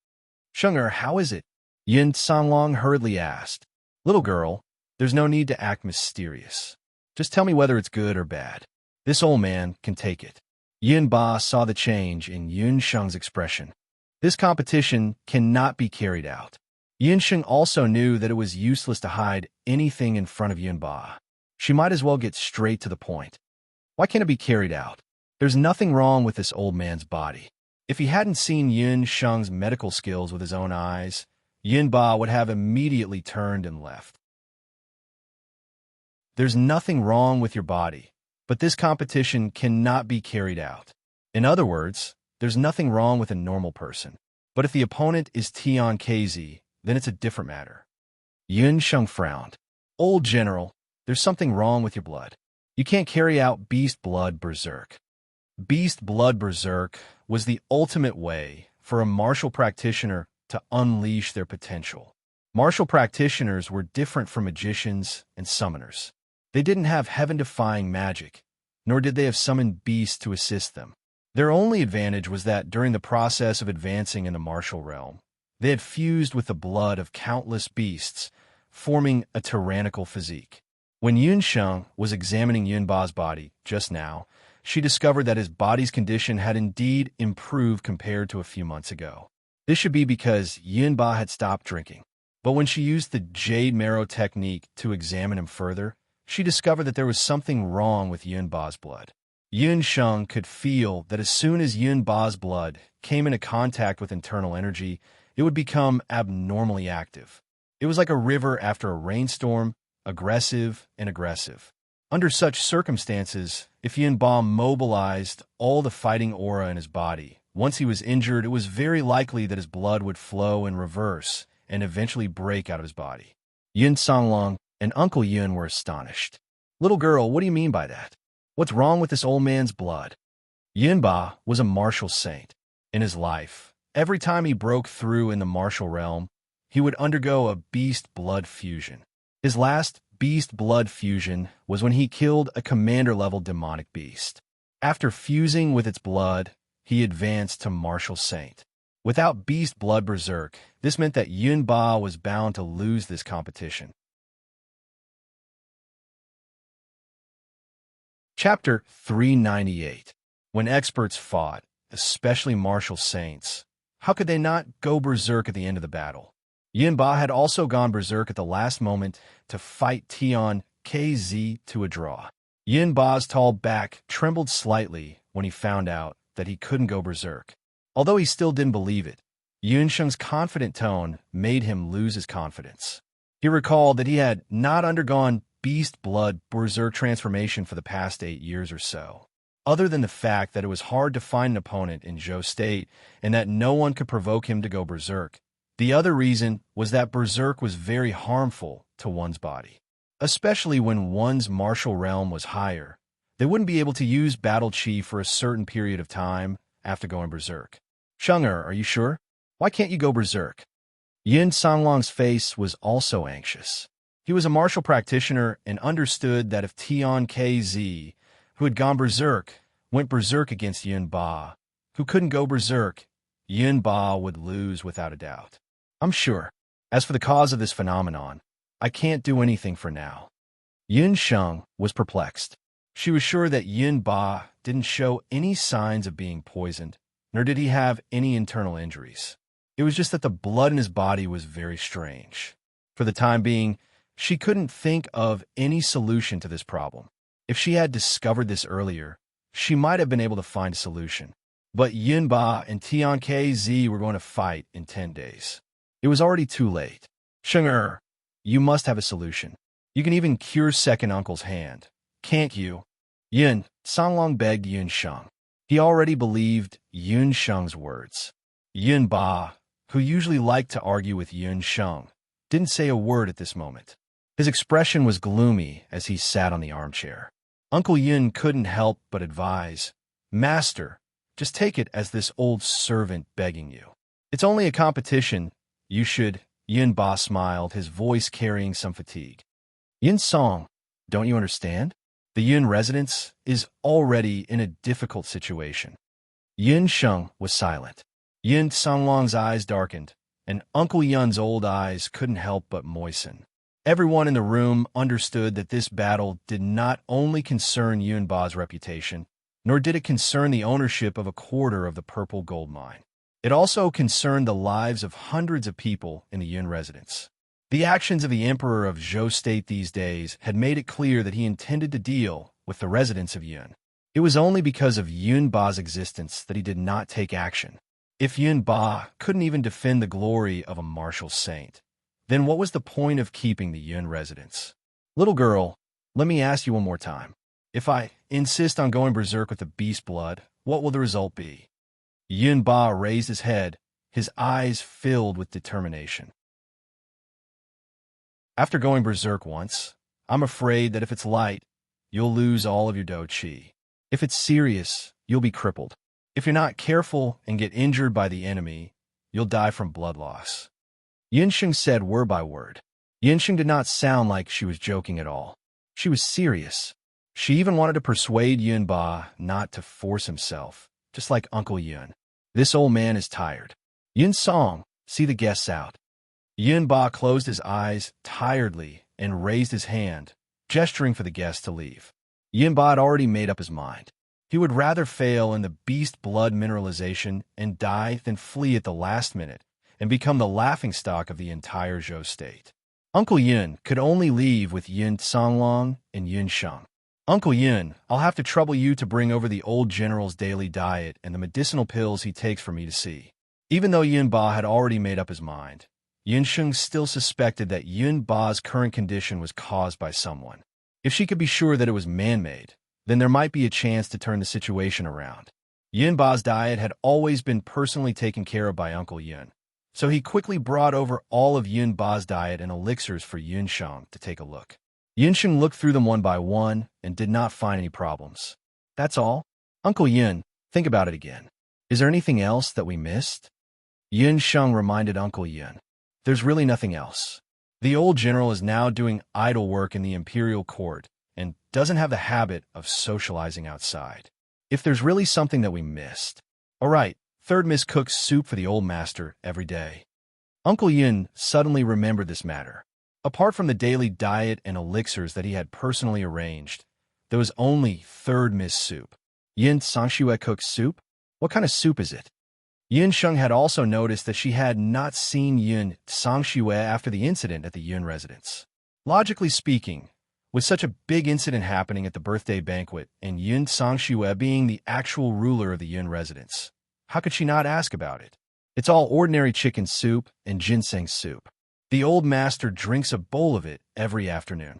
Shenger, how is it? Yin Sanglong hurriedly asked. Little girl, there's no need to act mysterious. Just tell me whether it's good or bad. This old man can take it. Yun Ba saw the change in Yun Sheng's expression. This competition cannot be carried out. Yun Sheng also knew that it was useless to hide anything in front of Yun Ba. She might as well get straight to the point. Why can't it be carried out? There's nothing wrong with this old man's body. If he hadn't seen Yun Sheng's medical skills with his own eyes, Yun Ba would have immediately turned and left. There's nothing wrong with your body, but this competition cannot be carried out. In other words, there's nothing wrong with a normal person. But if the opponent is Tian KZ, then it's a different matter. Yun Sheng frowned. Old general, there's something wrong with your blood. You can't carry out Beast Blood Berserk. Beast Blood Berserk was the ultimate way for a martial practitioner to unleash their potential. Martial practitioners were different from magicians and summoners. They didn't have heaven-defying magic, nor did they have summoned beasts to assist them. Their only advantage was that during the process of advancing in the martial realm, they had fused with the blood of countless beasts, forming a tyrannical physique. When Yun Sheng was examining Yun Ba's body just now, she discovered that his body's condition had indeed improved compared to a few months ago. This should be because Yun Ba had stopped drinking. But when she used the Jade Marrow technique to examine him further, she discovered that there was something wrong with Yun Ba's blood. Yun Sheng could feel that as soon as Yun Ba's blood came into contact with internal energy, it would become abnormally active. It was like a river after a rainstorm, aggressive and aggressive. Under such circumstances, if Yun Ba mobilized all the fighting aura in his body, once he was injured, it was very likely that his blood would flow in reverse and eventually break out of his body. Yun Songlong and Uncle Yun were astonished. "Little girl, what do you mean by that? What's wrong with this old man's blood?" Yun Ba was a martial saint. In his life, every time he broke through in the martial realm, he would undergo a beast blood fusion. His last beast blood fusion was when he killed a commander-level demonic beast. After fusing with its blood, he advanced to martial saint. Without Beast Blood Berserk, this meant that Yun Ba was bound to lose this competition. Chapter 398. When experts fought, especially martial saints, how could they not go berserk at the end of the battle? Yun Ba had also gone berserk at the last moment to fight Tian KZ to a draw. Yun Ba's tall back trembled slightly when he found out that he couldn't go berserk. Although he still didn't believe it, Yun Sheng's confident tone made him lose his confidence. He recalled that he had not undergone Beast Blood Berserk transformation for the past 8 years or so. Other than the fact that it was hard to find an opponent in Zhou State and that no one could provoke him to go berserk, the other reason was that berserk was very harmful to one's body. Especially when one's martial realm was higher, they wouldn't be able to use battle chi for a certain period of time after going berserk. "Shenger, are you sure? Why can't you go berserk?" Yin Songlong's face was also anxious. He was a martial practitioner and understood that if Tian KZ, who had gone berserk, went berserk against Yun Ba, who couldn't go berserk, Yun Ba would lose without a doubt. "I'm sure. As for the cause of this phenomenon, I can't do anything for now." Yun Sheng was perplexed. She was sure that Yun Ba didn't show any signs of being poisoned, nor did he have any internal injuries. It was just that the blood in his body was very strange. For the time being, she couldn't think of any solution to this problem. If she had discovered this earlier, she might have been able to find a solution. But Yun Ba and Tian KZ were going to fight in 10 days. It was already too late. "Shenger, you must have a solution. You can even cure second uncle's hand, can't you?" Yun Songlong begged Yun Sheng. He already believed Yun Sheng's words. Yun Ba, who usually liked to argue with Yun Sheng, didn't say a word at this moment. His expression was gloomy as he sat on the armchair. Uncle Yun couldn't help but advise, "Master, just take it as this old servant begging you. It's only a competition. You should." Yun Ba smiled, his voice carrying some fatigue. "Yun Song, don't you understand? The Yun residence is already in a difficult situation." Yun Sheng was silent. Yun Songlong's eyes darkened, and Uncle Yun's old eyes couldn't help but moisten. Everyone in the room understood that this battle did not only concern Yun Ba's reputation, nor did it concern the ownership of a quarter of the purple gold mine. It also concerned the lives of hundreds of people in the Yun residence. The actions of the Emperor of Zhou State these days had made it clear that he intended to deal with the residents of Yun. It was only because of Yun Ba's existence that he did not take action. If Yun Ba couldn't even defend the glory of a martial saint, then what was the point of keeping the Yun residence? "Little girl, let me ask you one more time. If I insist on going berserk with the beast blood, what will the result be? Yun Ba raised his head, his eyes filled with determination. After going berserk once, I'm afraid that if it's light, you'll lose all of your do qi. If it's serious, you'll be crippled. If you're not careful and get injured by the enemy, you'll die from blood loss. Yinsheng said word by word. Yinsheng did not sound like she was joking at all. She was serious. She even wanted to persuade Yun Ba not to force himself, just like Uncle Yun. This old man is tired. Yun Song, see the guests out. Yun Ba closed his eyes tiredly and raised his hand, gesturing for the guests to leave. Yun Ba had already made up his mind. He would rather fail in the beast blood mineralization and die than flee at the last minute and become the laughingstock of the entire Zhou state. Uncle Yun could only leave with Yun Songlong and Yun Sheng. Uncle Yun, I'll have to trouble you to bring over the old general's daily diet and the medicinal pills he takes for me to see. Even though Yun Ba had already made up his mind, Yun Sheng still suspected that Yun Ba's current condition was caused by someone. If she could be sure that it was man-made, then there might be a chance to turn the situation around. Yun Ba's diet had always been personally taken care of by Uncle Yun, so he quickly brought over all of Yun Ba's diet and elixirs for Yun Sheng to take a look. Yun Sheng looked through them one by one and did not find any problems. That's all? Uncle Yun, think about it again. Is there anything else that we missed? Yun Sheng reminded Uncle Yun. There's really nothing else. The old general is now doing idle work in the imperial court and doesn't have the habit of socializing outside. If there's really something that we missed. All right, third miss cooks soup for the old master every day. Uncle Yun suddenly remembered this matter. Apart from the daily diet and elixirs that he had personally arranged, there was only third miss soup. Yin Sangxue cooks soup? What kind of soup is it? Yun Sheng had also noticed that she had not seen Yun Sangxue after the incident at the Yun residence. Logically speaking, with such a big incident happening at the birthday banquet and Yun Sangxue being the actual ruler of the Yun residence, how could she not ask about it? It's all ordinary chicken soup and ginseng soup. The old master drinks a bowl of it every afternoon.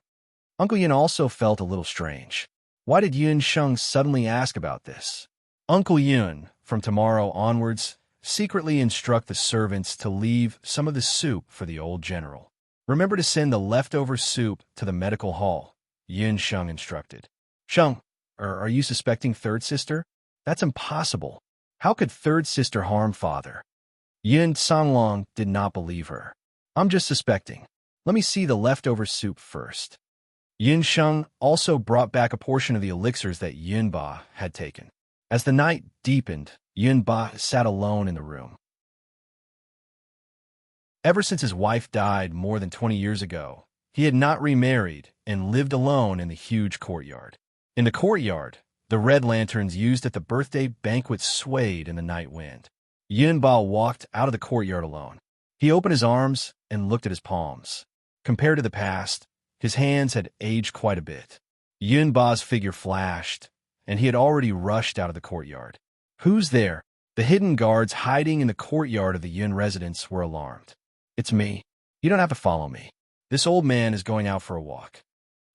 Uncle Yun also felt a little strange. Why did Yun Sheng suddenly ask about this? Uncle Yun, from tomorrow onwards, secretly instruct the servants to leave some of the soup for the old general. Remember to send the leftover soup to the medical hall, Yun Sheng instructed. Sheng, are you suspecting third sister? That's impossible. How could third sister harm father? Yun Songlong did not believe her. I'm just suspecting. Let me see the leftover soup first. Yun Sheng also brought back a portion of the elixirs that Yun Ba had taken. As the night deepened, Yun Ba sat alone in the room. Ever since his wife died more than 20 years ago, he had not remarried and lived alone in the huge courtyard. In the courtyard, the red lanterns used at the birthday banquet swayed in the night wind. Yun Ba walked out of the courtyard alone. He opened his arms and looked at his palms. Compared to the past, his hands had aged quite a bit. Yun Ba's figure flashed, and he had already rushed out of the courtyard. Who's there? The hidden guards hiding in the courtyard of the Yun residence were alarmed. It's me. You don't have to follow me. This old man is going out for a walk.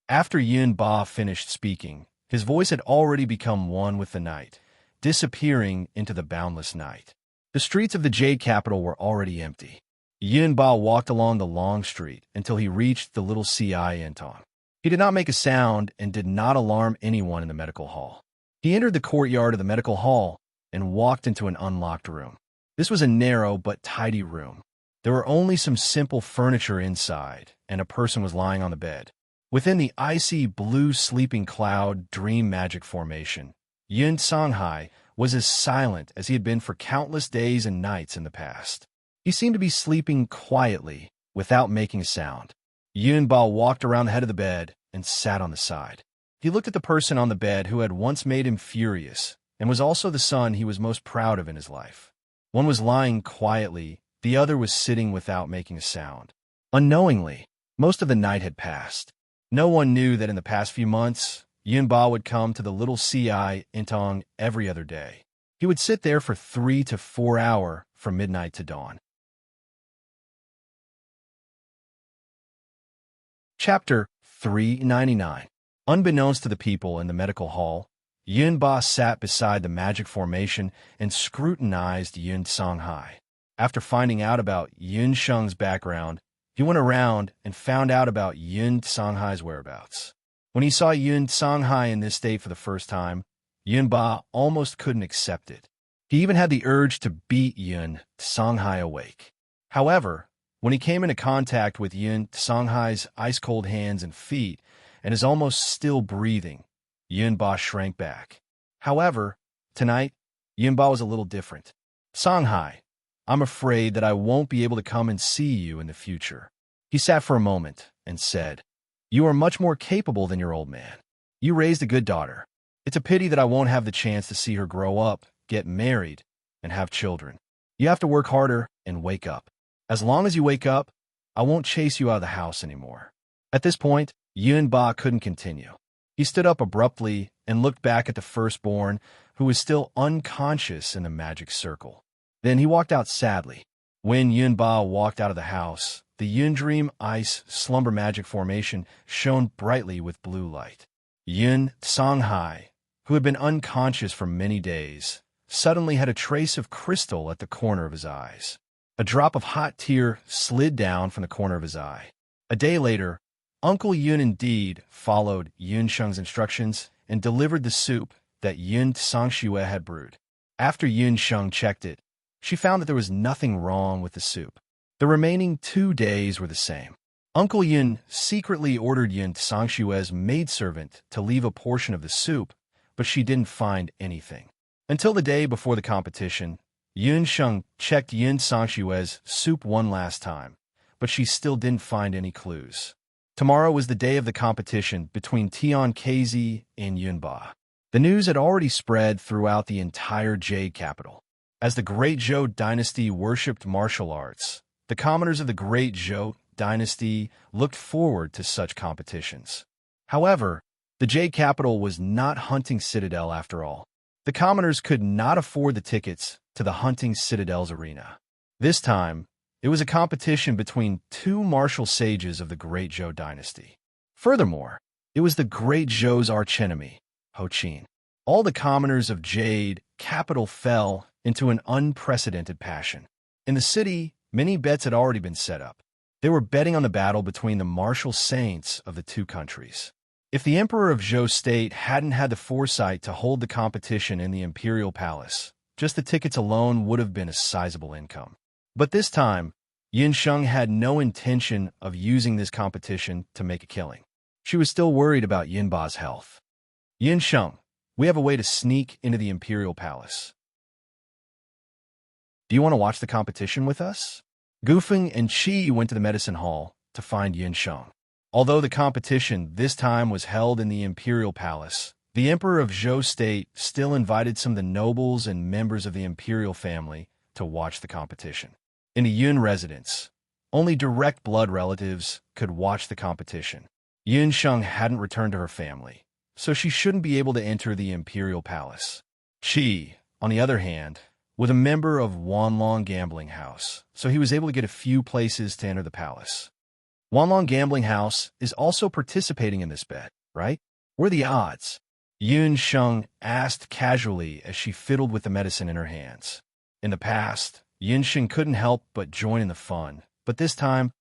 After Yun Ba finished speaking, his voice had already become one with the night, disappearing into the boundless night. The streets of the Jade capital were already empty. Yun Ba walked along the long street until he reached the little CI Entong. He did not make a sound and did not alarm anyone in the medical hall. He entered the courtyard of the medical hall and walked into an unlocked room. This was a narrow but tidy room. There were only some simple furniture inside, and a person was lying on the bed. Within the icy blue sleeping cloud dream magic formation, Yun Songhai was as silent as he had been for countless days and nights in the past. He seemed to be sleeping quietly, without making a sound. Yun Ba walked around the head of the bed and sat on the side. He looked at the person on the bed who had once made him furious and was also the son he was most proud of in his life. One was lying quietly, the other was sitting without making a sound. Unknowingly, most of the night had passed. No one knew that in the past few months, Yun Ba would come to the little CI Intong every other day. He would sit there for 3 to 4 hours from midnight to dawn. Chapter 399. Unbeknownst to the people in the medical hall, Yun Ba sat beside the magic formation and scrutinized Yun Songhai. After finding out about Yun Sheng's background, he went around and found out about Yun Songhai's whereabouts. When he saw Yun Songhai in this state for the first time, Yun Ba almost couldn't accept it. He even had the urge to beat Yun Songhai awake. However, when he came into contact with Yun Songhai's ice-cold hands and feet and is almost still breathing, Yun Ba shrank back. However, tonight, Yun Ba was a little different. "Songhai, I'm afraid that I won't be able to come and see you in the future." He sat for a moment and said, "You are much more capable than your old man. You raised a good daughter. It's a pity that I won't have the chance to see her grow up, get married, and have children. You have to work harder and wake up. As long as you wake up, I won't chase you out of the house anymore." At this point, Yun Ba couldn't continue. He stood up abruptly and looked back at the firstborn, who was still unconscious in the magic circle. Then he walked out sadly. When Yun Ba walked out of the house, the Yun Dream Ice Slumber Magic Formation shone brightly with blue light. Yun Songhai, who had been unconscious for many days, suddenly had a trace of crystal at the corner of his eyes. A drop of hot tear slid down from the corner of his eye. A day later, Uncle Yun indeed followed Yun Sheng's instructions and delivered the soup that Yun Songshue had brewed. After Yun Sheng checked it, she found that there was nothing wrong with the soup. The remaining 2 days were the same. Uncle Yun secretly ordered Yun Songshue's maidservant to leave a portion of the soup, but she didn't find anything. Until the day before the competition, Yun Sheng checked Yun Songshue's soup one last time, but she still didn't find any clues. Tomorrow was the day of the competition between Tian Kezi and Yun Ba. The news had already spread throughout the entire Jade capital. As the Great Zhou dynasty worshipped martial arts, the commoners of the Great Zhou dynasty looked forward to such competitions. However, the Jade capital was not Hunting Citadel after all. The commoners could not afford the tickets to the Hunting Citadel's arena. This time, it was a competition between 2 martial sages of the Great Zhou dynasty. Furthermore, it was the Great Zhou's archenemy, Ho Qin. All the commoners of Jade capital fell into an unprecedented passion. In the city, many bets had already been set up. They were betting on the battle between the martial saints of the 2 countries. If the Emperor of Zhou State hadn't had the foresight to hold the competition in the Imperial Palace, just the tickets alone would have been a sizable income. But this time, Yun Sheng had no intention of using this competition to make a killing. She was still worried about Yun Ba's health. "Yun Sheng, we have a way to sneak into the Imperial Palace. Do you want to watch the competition with us?" Gufeng and Qi went to the medicine hall to find Yun Sheng. Although the competition this time was held in the Imperial Palace, the Emperor of Zhou State still invited some of the nobles and members of the imperial family to watch the competition. In a Yun residence, only direct blood relatives could watch the competition. Yun Sheng hadn't returned to her family, so she shouldn't be able to enter the Imperial Palace. Qi, on the other hand, was a member of Wanlong Gambling House, so he was able to get a few places to enter the palace. Wanlong Gambling House is also participating in this bet, right? What are the odds? Yun Sheng asked casually as she fiddled with the medicine in her hands. In the past, Yun Sheng couldn't help but join in the fun, but this time,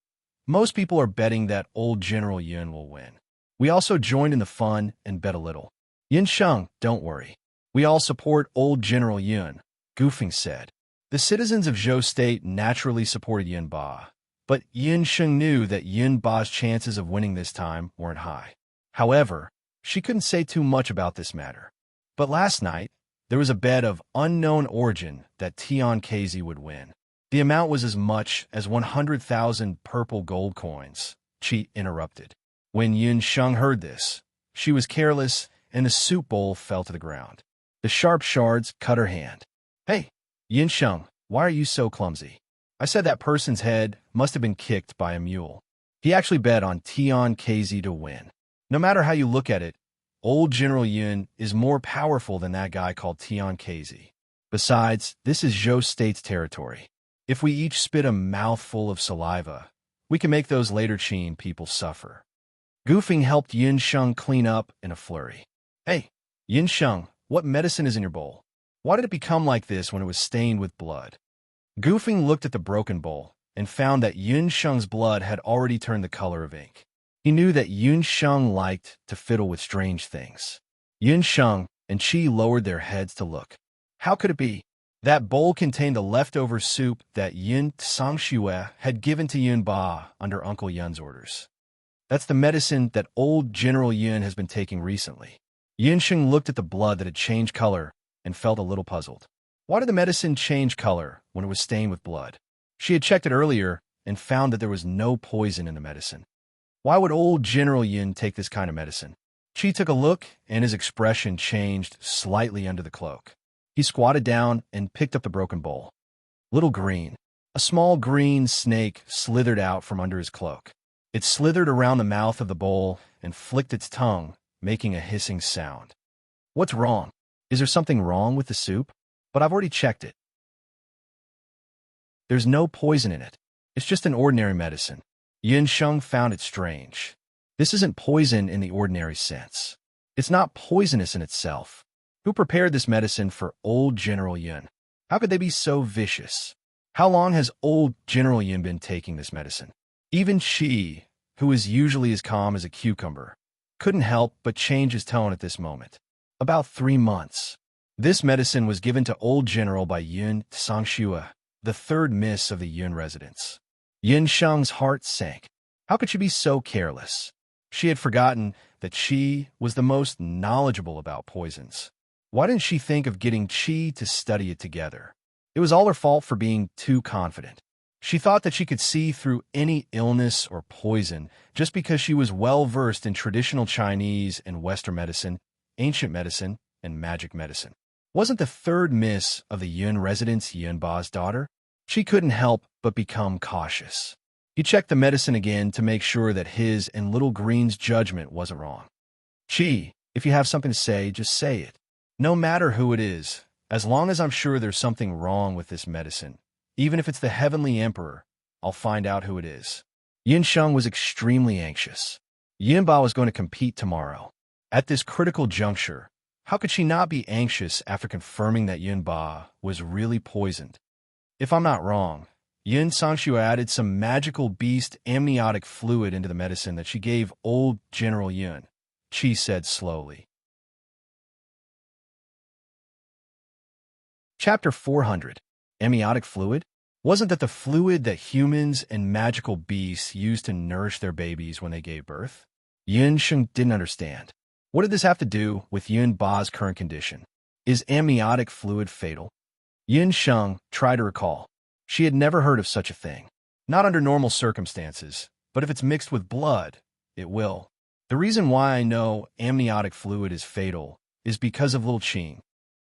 most people are betting that old General Yun will win. We also joined in the fun and bet a little. "Yun Sheng, don't worry. We all support old General Yun," Gufeng said. The citizens of Zhou State naturally supported Yun Ba, but Yun Sheng knew that Yun Ba's chances of winning this time weren't high. However, she couldn't say too much about this matter. But last night, there was a bet of unknown origin that Tian Kezi would win. The amount was as much as 100,000 purple gold coins, Qi interrupted. When Yun Sheng heard this, she was careless and the soup bowl fell to the ground. The sharp shards cut her hand. "Hey, Yun Sheng, why are you so clumsy? I said that person's head must have been kicked by a mule. He actually bet on Tian Kezi to win. No matter how you look at it, old General Yun is more powerful than that guy called Tian Kezi. Besides, this is Zhou State's territory. If we each spit a mouthful of saliva, we can make those later Qin people suffer." Goofing helped Yin Sheng clean up in a flurry. Hey, Yin Sheng, what medicine is in your bowl? Why did it become like this when it was stained with blood? Goofing looked at the broken bowl and found that Yin Sheng's blood had already turned the color of ink. He knew that Yin Sheng liked to fiddle with strange things. Yin Sheng and Qi lowered their heads to look. How could it be? That bowl contained the leftover soup that Yin Sangxue had given to Yun Ba under Uncle Yun's orders. That's the medicine that old General Yun has been taking recently. Yin Sheng looked at the blood that had changed color and felt a little puzzled. Why did the medicine change color when it was stained with blood? She had checked it earlier and found that there was no poison in the medicine. Why would old General Yun take this kind of medicine? Qi took a look, and his expression changed slightly under the cloak. He squatted down and picked up the broken bowl. Little green. A small green snake slithered out from under his cloak. It slithered around the mouth of the bowl and flicked its tongue, making a hissing sound. What's wrong? Is there something wrong with the soup? But I've already checked it. There's no poison in it. It's just an ordinary medicine. Yin Sheng found it strange. This isn't poison in the ordinary sense. It's not poisonous in itself. Who prepared this medicine for old General Yun? How could they be so vicious? How long has old General Yun been taking this medicine? Even Qi, who is usually as calm as a cucumber, couldn't help but change his tone at this moment. About 3 months. This medicine was given to old General by Yun Sangxue, the third miss of the Yun residence. Yin Sheng's heart sank. How could she be so careless? She had forgotten that Qi was the most knowledgeable about poisons. Why didn't she think of getting Qi to study it together? It was all her fault for being too confident. She thought that she could see through any illness or poison just because she was well-versed in traditional Chinese and Western medicine, ancient medicine, and magic medicine. Wasn't the third miss of the Yun residence Yun Ba's daughter? She couldn't help but become cautious. He checked the medicine again to make sure that his and Little Green's judgment wasn't wrong. Qi, if you have something to say, just say it. No matter who it is, as long as I'm sure there's something wrong with this medicine, even if it's the Heavenly Emperor, I'll find out who it is. Yin Sheng was extremely anxious. Yun Ba was going to compete tomorrow. At this critical juncture, how could she not be anxious after confirming that Yun Ba was really poisoned? If I'm not wrong, Yun Sangxue added some magical beast amniotic fluid into the medicine that she gave old General Yun, Qi said slowly. Chapter 400. Amniotic fluid? Wasn't that the fluid that humans and magical beasts used to nourish their babies when they gave birth? Yin Sheng didn't understand. What did this have to do with Yun Ba's current condition? Is amniotic fluid fatal? Yin Sheng tried to recall. She had never heard of such a thing. Not under normal circumstances, but if it's mixed with blood, it will. The reason why I know amniotic fluid is fatal is because of Little Qing.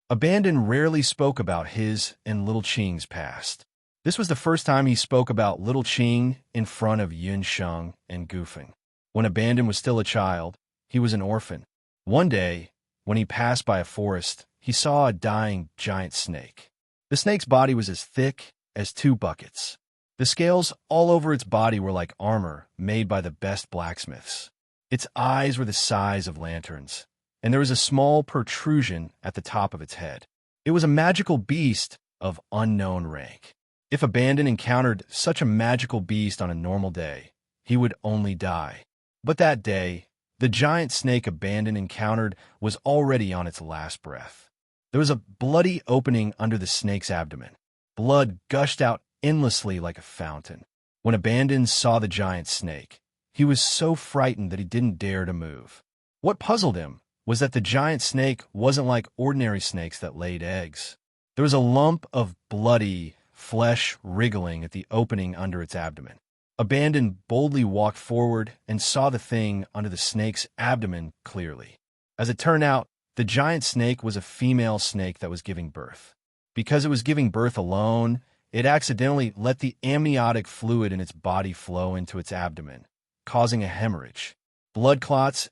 Abandon rarely spoke about his and Little Qing's past. This was the first time he spoke about Little Qing in front of Yin Sheng and Goofing. When Abandon was still a child, he was an orphan. One day, when he passed by a forest, he saw a dying giant snake. The snake's body was as thick as 2 buckets. The scales all over its body were like armor made by the best blacksmiths. Its eyes were the size of lanterns, and there was a small protrusion at the top of its head. It was a magical beast of unknown rank. If Abandon encountered such a magical beast on a normal day, he would only die. But that day, the giant snake Abandon encountered was already on its last breath. There was a bloody opening under the snake's abdomen. Blood gushed out endlessly like a fountain. When Abandon saw the giant snake, he was so frightened that he didn't dare to move. What puzzled him was that the giant snake wasn't like ordinary snakes that laid eggs. There was a lump of bloody flesh wriggling at the opening under its abdomen. Abandon boldly walked forward and saw the thing under the snake's abdomen clearly. As it turned out, the giant snake was a female snake that was giving birth. Because it was giving birth alone, it accidentally let the amniotic fluid in its body flow into its abdomen, causing a hemorrhage. Blood clots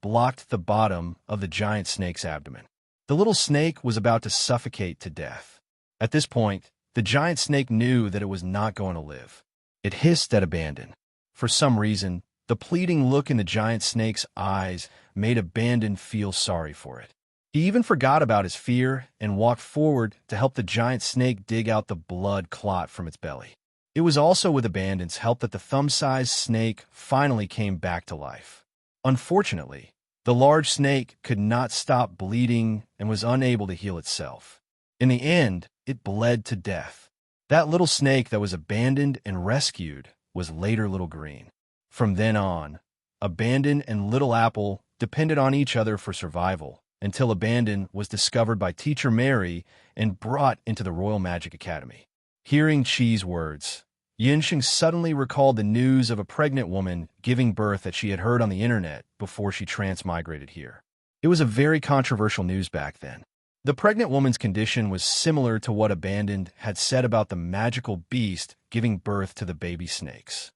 blocked the bottom of the giant snake's abdomen. The little snake was about to suffocate to death. At this point, the giant snake knew that it was not going to live. It hissed at Abandon. For some reason, The pleading look in the giant snake's eyes made Abandon feel sorry for it. He even forgot about his fear and walked forward to help the giant snake dig out the blood clot from its belly. It was also with Abandon's help that the thumb-sized snake finally came back to life. Unfortunately, the large snake could not stop bleeding and was unable to heal itself. In the end, it bled to death. That little snake that was abandoned and rescued was later Little Green. From then on, Abandon and Little Apple depended on each other for survival until Abandon was discovered by Teacher Mary and brought into the Royal Magic Academy. Hearing Chi's words, Yinsheng suddenly recalled the news of a pregnant woman giving birth that she had heard on the internet before she transmigrated here. It was a very controversial news back then. The pregnant woman's condition was similar to what Abandon had said about the magical beast giving birth to the baby snakes.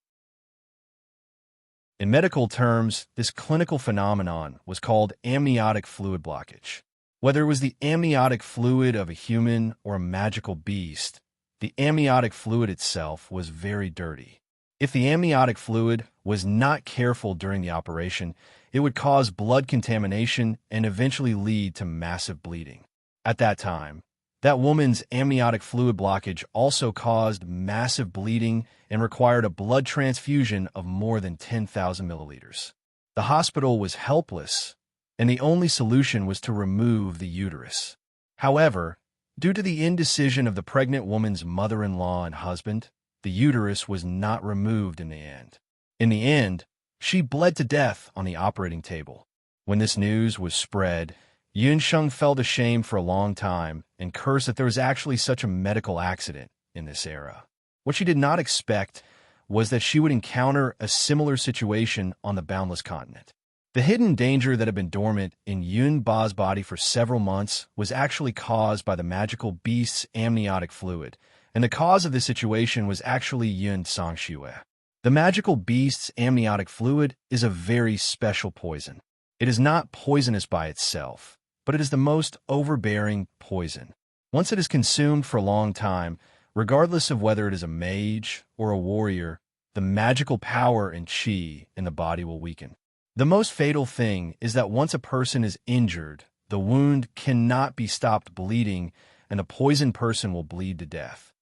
In medical terms, this clinical phenomenon was called amniotic fluid blockage. Whether it was the amniotic fluid of a human or a magical beast, the amniotic fluid itself was very dirty. If the amniotic fluid was not careful during the operation, it would cause blood contamination and eventually lead to massive bleeding. At that time, that woman's amniotic fluid blockage also caused massive bleeding and required a blood transfusion of more than 10,000 milliliters. The hospital was helpless, and the only solution was to remove the uterus. However, due to the indecision of the pregnant woman's mother-in-law and husband, the uterus was not removed in the end. In the end, she bled to death on the operating table. When this news was spread, Yunsheng felt ashamed for a long time and cursed that there was actually such a medical accident in this era. What she did not expect was that she would encounter a similar situation on the Boundless Continent. The hidden danger that had been dormant in Yun Ba's body for several months was actually caused by the magical beast's amniotic fluid, and the cause of this situation was actually Yun Sangxue. The magical beast's amniotic fluid is a very special poison. It is not poisonous by itself, but it is the most overbearing poison. Once it is consumed for a long time, regardless of whether it is a mage or a warrior, the magical power and chi in the body will weaken. The most fatal thing is that once a person is injured, the wound cannot be stopped bleeding and the poisoned person will bleed to death.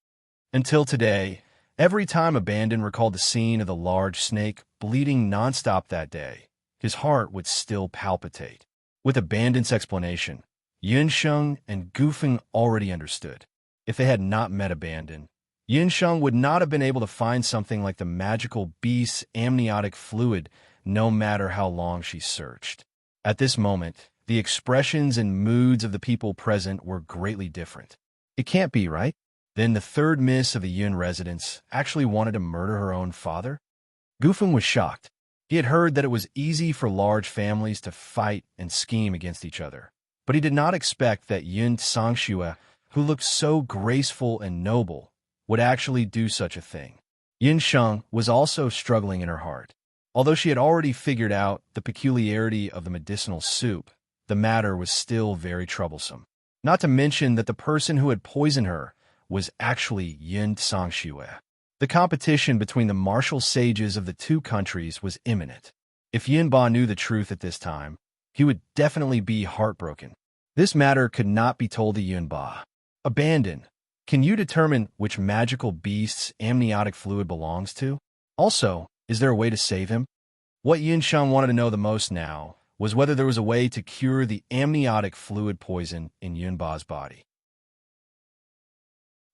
Until today, every time Abandon recalled the scene of the large snake bleeding nonstop that day, his heart would still palpitate. With Abandon's explanation, Yunsheng and Gufeng already understood. If they had not met Abandon, Yunsheng would not have been able to find something like the magical beast's amniotic fluid no matter how long she searched. At this moment, the expressions and moods of the people present were greatly different. It can't be, right? Then the third miss of the Yun residence actually wanted to murder her own father? Gufeng was shocked. He had heard that it was easy for large families to fight and scheme against each other, but he did not expect that Yun Sangxue, who looked so graceful and noble, would actually do such a thing. Yunsheng was also struggling in her heart. Although she had already figured out the peculiarity of the medicinal soup, the matter was still very troublesome. Not to mention that the person who had poisoned her was actually Yun Sangxue. The competition between the martial sages of the two countries was imminent. If Yunba knew the truth at this time, he would definitely be heartbroken. This matter could not be told to Yunba. Abandon. Can you determine which magical beast's amniotic fluid belongs to? Also, is there a way to save him? What Yunsheng wanted to know the most now was whether there was a way to cure the amniotic fluid poison in Yunba's body.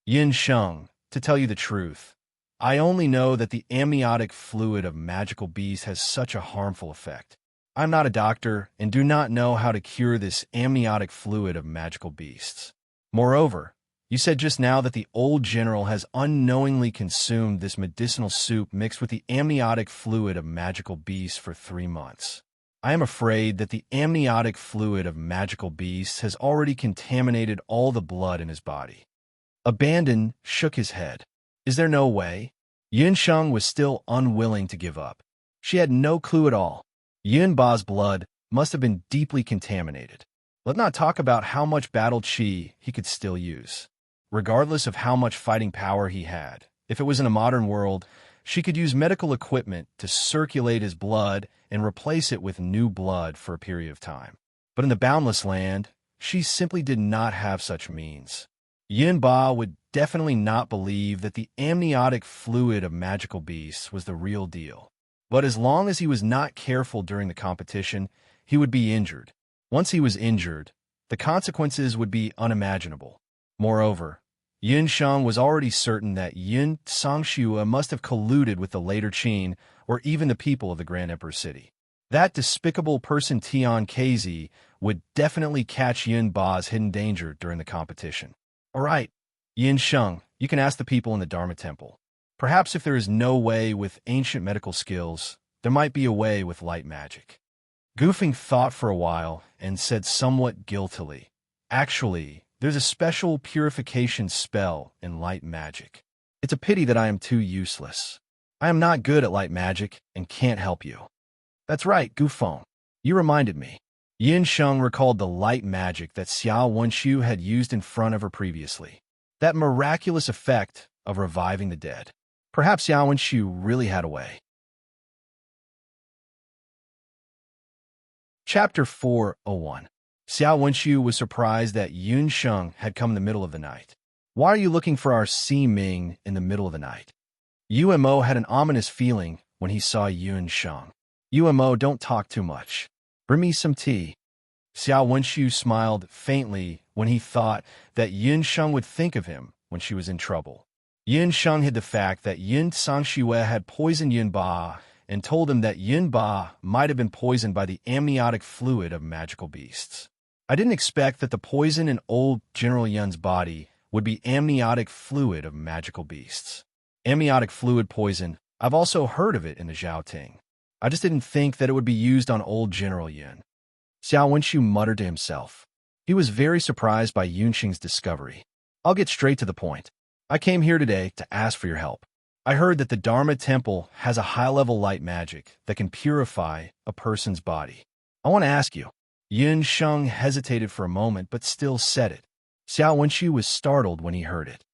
Yunsheng, to tell you the truth, I only know that the amniotic fluid of magical beasts has such a harmful effect. I'm not a doctor and do not know how to cure this amniotic fluid of magical beasts. Moreover, you said just now that the old general has unknowingly consumed this medicinal soup mixed with the amniotic fluid of magical beasts for 3 months. I am afraid that the amniotic fluid of magical beasts has already contaminated all the blood in his body. Abandon shook his head. Is there no way? Yunsheng was still unwilling to give up. She had no clue at all. Yunba's blood must have been deeply contaminated. Let's not talk about how much battle chi he could still use. Regardless of how much fighting power he had, if it was in a modern world, she could use medical equipment to circulate his blood and replace it with new blood for a period of time. But in the Boundless Land, she simply did not have such means. Yin Ba would definitely not believe that the amniotic fluid of magical beasts was the real deal. But as long as he was not careful during the competition, he would be injured. Once he was injured, the consequences would be unimaginable. Moreover, Yin Sheng was already certain that Yin Sangshua must have colluded with the later Qin or even the people of the Grand Emperor City. That despicable person Tian Kezi would definitely catch Yin Ba's hidden danger during the competition. All right, Yin Sheng, you can ask the people in the Dharma Temple. Perhaps if there is no way with ancient medical skills, there might be a way with light magic. Goofing thought for a while and said somewhat guiltily, "Actually, there's a special purification spell in light magic. It's a pity that I am too useless. I am not good at light magic and can't help you." That's right, Gufeng. You reminded me. Yin Sheng recalled the light magic that Xiao Wenxiu had used in front of her previously. That miraculous effect of reviving the dead. Perhaps Xiao Wenxiu really had a way. Chapter 401. Xiao Wenxiu was surprised that Yun Sheng had come in the middle of the night. "Why are you looking for our Si Ming in the middle of the night?" Umo had an ominous feeling when he saw Yun Sheng. "Umo, don't talk too much. Bring me some tea." Xiao Wenxiu smiled faintly when he thought that Yun Sheng would think of him when she was in trouble. Yun Sheng hid the fact that Yin Sangshue had poisoned Yin Ba and told him that Yin Ba might have been poisoned by the amniotic fluid of magical beasts. "I didn't expect that the poison in old General Yun's body would be amniotic fluid of magical beasts. Amniotic fluid poison, I've also heard of it in the Zhaoting. I just didn't think that it would be used on old General Yun." Xiao Wenxiu muttered to himself. He was very surprised by Yun Sheng's discovery. "I'll get straight to the point. I came here today to ask for your help. I heard that the Dharma Temple has a high-level light magic that can purify a person's body. I want to ask you." Yun Sheng hesitated for a moment but still said it. Xiao Wenxiu was startled when he heard it.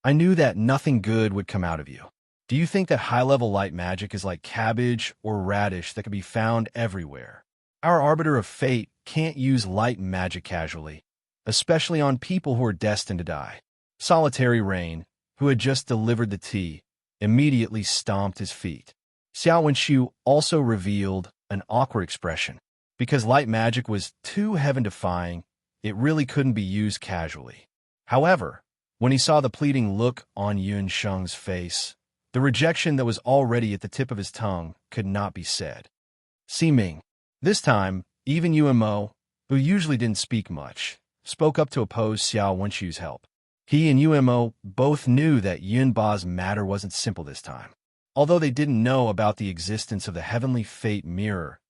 "I knew that nothing good would come out of you. Do you think that high-level light magic is like cabbage or radish that can be found everywhere? Our Arbiter of Fate can't use light magic casually, especially on people who are destined to die." Solitary Rain, who had just delivered the tea, immediately stomped his feet. Xiao Wenxiu also revealed an awkward expression. Because light magic was too heaven-defying, it really couldn't be used casually. However, when he saw the pleading look on Yun Sheng's face, the rejection that was already at the tip of his tongue could not be said. Si Ming. This time, even Umo, who usually didn't speak much, spoke up to oppose Xiao Wenxiu's help. He and Umo both knew that Yun Ba's matter wasn't simple this time. Although they didn't know about the existence of the Heavenly Fate Mirror,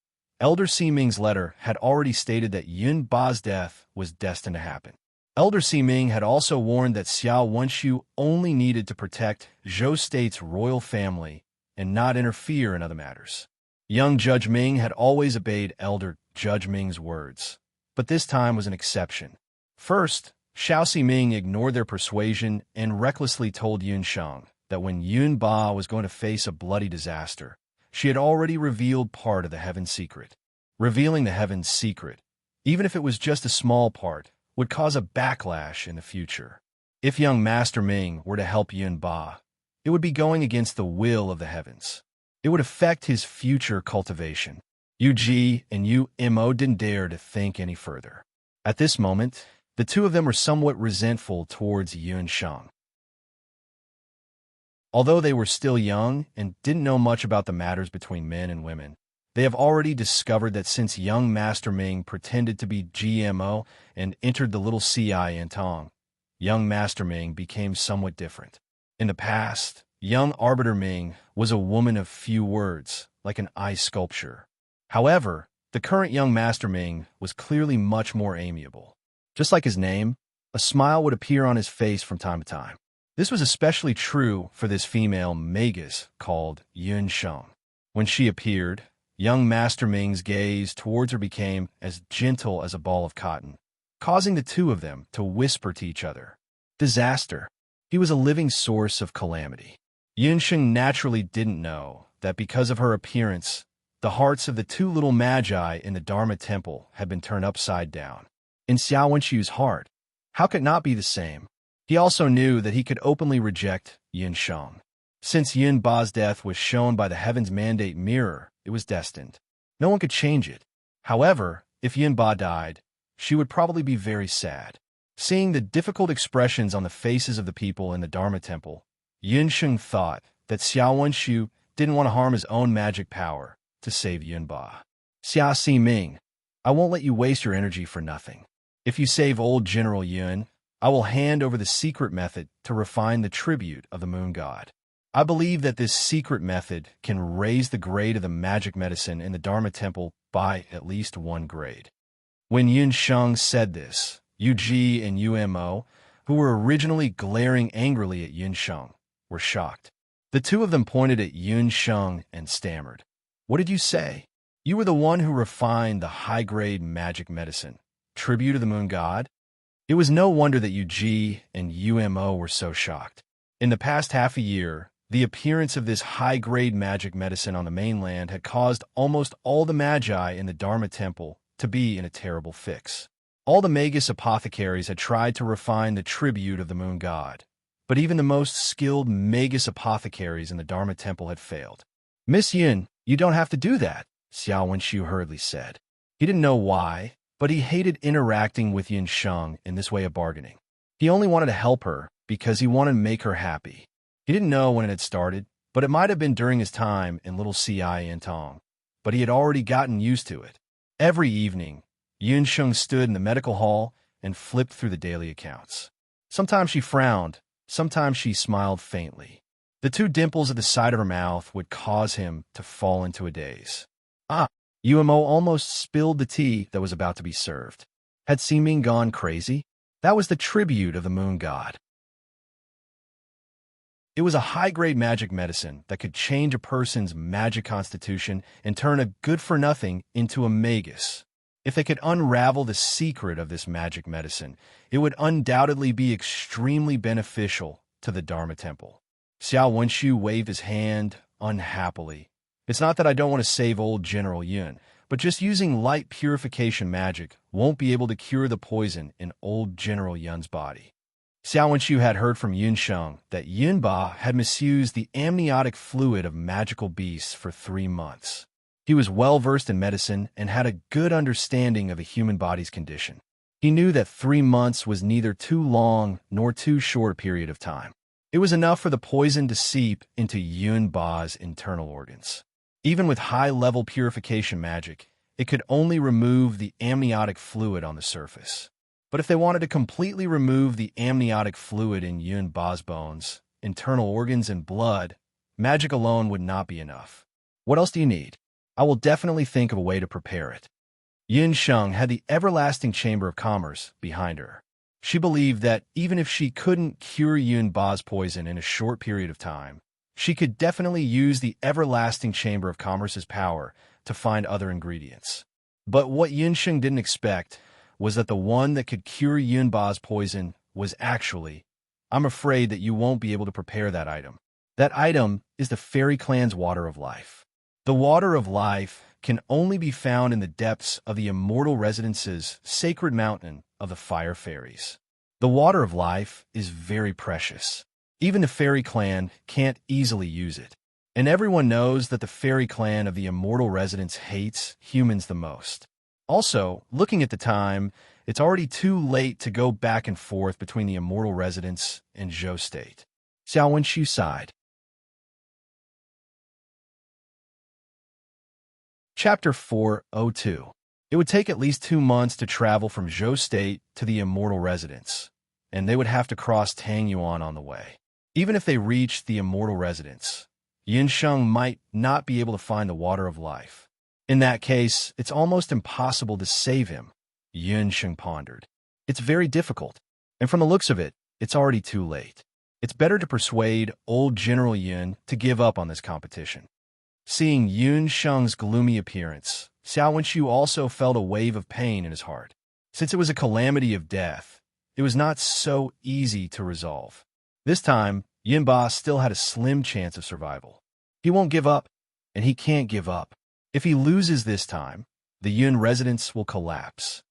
Elder Si Ming's letter had already stated that Yun Ba's death was destined to happen. Elder Si Ming had also warned that Xiao Wenxiu only needed to protect Zhou State's royal family and not interfere in other matters. Young Judge Ming had always obeyed Elder Judge Ming's words, but this time was an exception. First, Xiao Si Ming ignored their persuasion and recklessly told Yun Sheng that when Yun Ba was going to face a bloody disaster, she had already revealed part of the Heaven's secret. Revealing the Heaven's secret, even if it was just a small part, would cause a backlash in the future. If young Master Ming were to help Yun Ba, it would be going against the will of the heavens. It would affect his future cultivation. Yu Ji and Yu Mo didn't dare to think any further. At this moment, the two of them were somewhat resentful towards Yun Sheng. Although they were still young and didn't know much about the matters between men and women, they have already discovered that since young Master Ming pretended to be GMO and entered the little Ci Antong, young Master Ming became somewhat different. In the past, young Arbiter Ming was a woman of few words, like an ice sculpture. However, the current young Master Ming was clearly much more amiable. Just like his name, a smile would appear on his face from time to time. This was especially true for this female magus called Yun Sheng. When she appeared, young Master Ming's gaze towards her became as gentle as a ball of cotton, causing the two of them to whisper to each other. Disaster. He was a living source of calamity. Yunsheng naturally didn't know that because of her appearance, the hearts of the two little magi in the Dharma temple had been turned upside down. In Xiao Wenshu's heart, how could it not be the same? He also knew that he could openly reject Yunsheng. Since Yun Ba's death was shown by the Heaven's Mandate mirror, it was destined. No one could change it. However, if Yun Ba died, she would probably be very sad. Seeing the difficult expressions on the faces of the people in the Dharma temple, Yunsheng thought that Xiao Wenshu didn't want to harm his own magic power to save Yun Ba. Xia Ximing, I won't let you waste your energy for nothing. If you save old General Yun, I will hand over the secret method to refine the tribute of the moon god. I believe that this secret method can raise the grade of the magic medicine in the Dharma temple by at least 1 grade. When Yunsheng said this, Yu Ji and Umo, who were originally glaring angrily at Yunsheng, were shocked. The two of them pointed at Yunsheng and stammered. What did you say? You were the one who refined the high-grade magic medicine, tribute of the moon god? It was no wonder that Yu Ji and Umo were so shocked. In the past half a year, the appearance of this high-grade magic medicine on the mainland had caused almost all the magi in the Dharma temple to be in a terrible fix. All the Magus apothecaries had tried to refine the tribute of the moon god, but even the most skilled Magus apothecaries in the Dharma temple had failed. Miss Yun, you don't have to do that, Xiao Wenshu hurriedly said. He didn't know why, but he hated interacting with Yunsheng in this way of bargaining. He only wanted to help her because he wanted to make her happy. He didn't know when it had started, but it might have been during his time in Little Ci Antong, but he had already gotten used to it. Every evening, Yunsheng stood in the medical hall and flipped through the daily accounts. Sometimes she frowned, sometimes she smiled faintly. The 2 dimples at the side of her mouth would cause him to fall into a daze. Umo almost spilled the tea that was about to be served. Had Ximing gone crazy? That was the tribute of the moon god. It was a high-grade magic medicine that could change a person's magic constitution and turn a good-for-nothing into a magus. If they could unravel the secret of this magic medicine, it would undoubtedly be extremely beneficial to the Dharma temple. Xiao Wenshu waved his hand unhappily. It's not that I don't want to save old General Yun, but just using light purification magic won't be able to cure the poison in old General Yun's body. Xiao Wenshu had heard from Yunsheng that Yun Ba had misused the amniotic fluid of magical beasts for 3 months. He was well-versed in medicine and had a good understanding of a human body's condition. He knew that 3 months was neither too long nor too short a period of time. It was enough for the poison to seep into Yun Ba's internal organs. Even with high-level purification magic, it could only remove the amniotic fluid on the surface. But if they wanted to completely remove the amniotic fluid in Yun Ba's bones, internal organs, and blood, magic alone would not be enough. What else do you need? I will definitely think of a way to prepare it. Yunsheng had the everlasting Chamber of Commerce behind her. She believed that even if she couldn't cure Yun Ba's poison in a short period of time, she could definitely use the everlasting Chamber of Commerce's power to find other ingredients. But what Yunsheng didn't expect was that the one that could cure Yun Ba's poison was actually, I'm afraid that you won't be able to prepare that item. That item is the Fairy Clan's Water of Life. The Water of Life can only be found in the depths of the Immortal Residence's sacred mountain of the Fire Fairies. The Water of Life is very precious. Even the Fairy Clan can't easily use it. And everyone knows that the Fairy Clan of the Immortal Residence hates humans the most. Also, looking at the time, it's already too late to go back and forth between the Immortal Residence and Zhou State. Xiao Wenshu sighed. Chapter 402. It would take at least 2 months to travel from Zhou State to the Immortal Residence, and they would have to cross Tangyuan on the way. Even if they reached the Immortal Residence, Yunsheng might not be able to find the Water of Life. In that case, it's almost impossible to save him, Yunsheng pondered. It's very difficult, and from the looks of it, it's already too late. It's better to persuade old General Yun to give up on this competition. Seeing Yunsheng's gloomy appearance, Xiao Wenshu also felt a wave of pain in his heart. Since it was a calamity of death, it was not so easy to resolve. This time, Yunba still had a slim chance of survival. He won't give up, and he can't give up. If he loses this time, the Yun residence will collapse.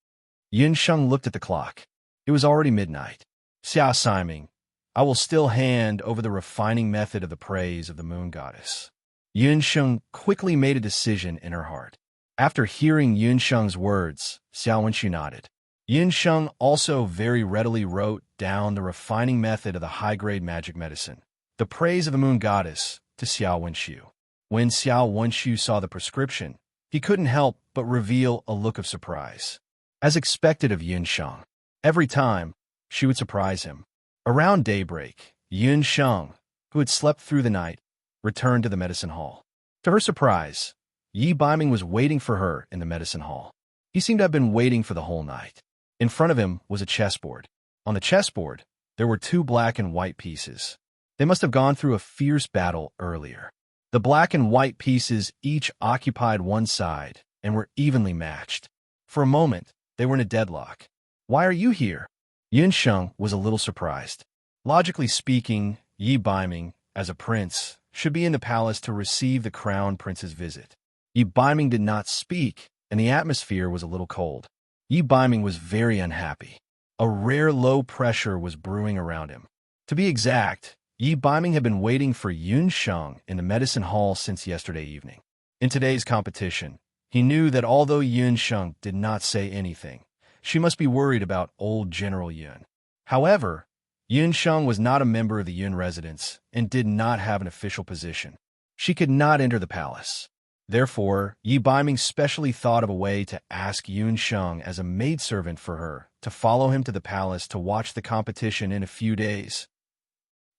Yun Sheng looked at the clock. It was already midnight. Xia Siming, I will still hand over the refining method of the praise of the moon goddess. Yun Sheng quickly made a decision in her heart. After hearing Yun Sheng's words, Xiao Wenxu nodded. Yun Sheng also very readily wrote down the refining method of the high-grade magic medicine, the praise of the moon goddess, to Xiao Wenxu. When Xiao Wenxu saw the prescription, he couldn't help but reveal a look of surprise. As expected of Yun Sheng, every time, she would surprise him. Around daybreak, Yun Sheng, who had slept through the night, returned to the medicine hall. To her surprise, Yi Baiming was waiting for her in the medicine hall. He seemed to have been waiting for the whole night. In front of him was a chessboard. On the chessboard, there were 2 black and white pieces. They must have gone through a fierce battle earlier. The black and white pieces each occupied one side and were evenly matched. For a moment, they were in a deadlock. Why are you here? Yun Sheng was a little surprised. Logically speaking, Yi Baiming, as a prince, should be in the palace to receive the crown prince's visit. Yi Baiming did not speak, and the atmosphere was a little cold. Yi Baiming was very unhappy. A rare low pressure was brewing around him. To be exact, Yi Baiming had been waiting for Yun Sheng in the medicine hall since yesterday evening. In today's competition, he knew that although Yun Sheng did not say anything, she must be worried about old General Yun. However, Yun Sheng was not a member of the Yun residence and did not have an official position. She could not enter the palace. Therefore, Yi Baiming specially thought of a way to ask Yun Sheng as a maidservant for her to follow him to the palace to watch the competition in a few days.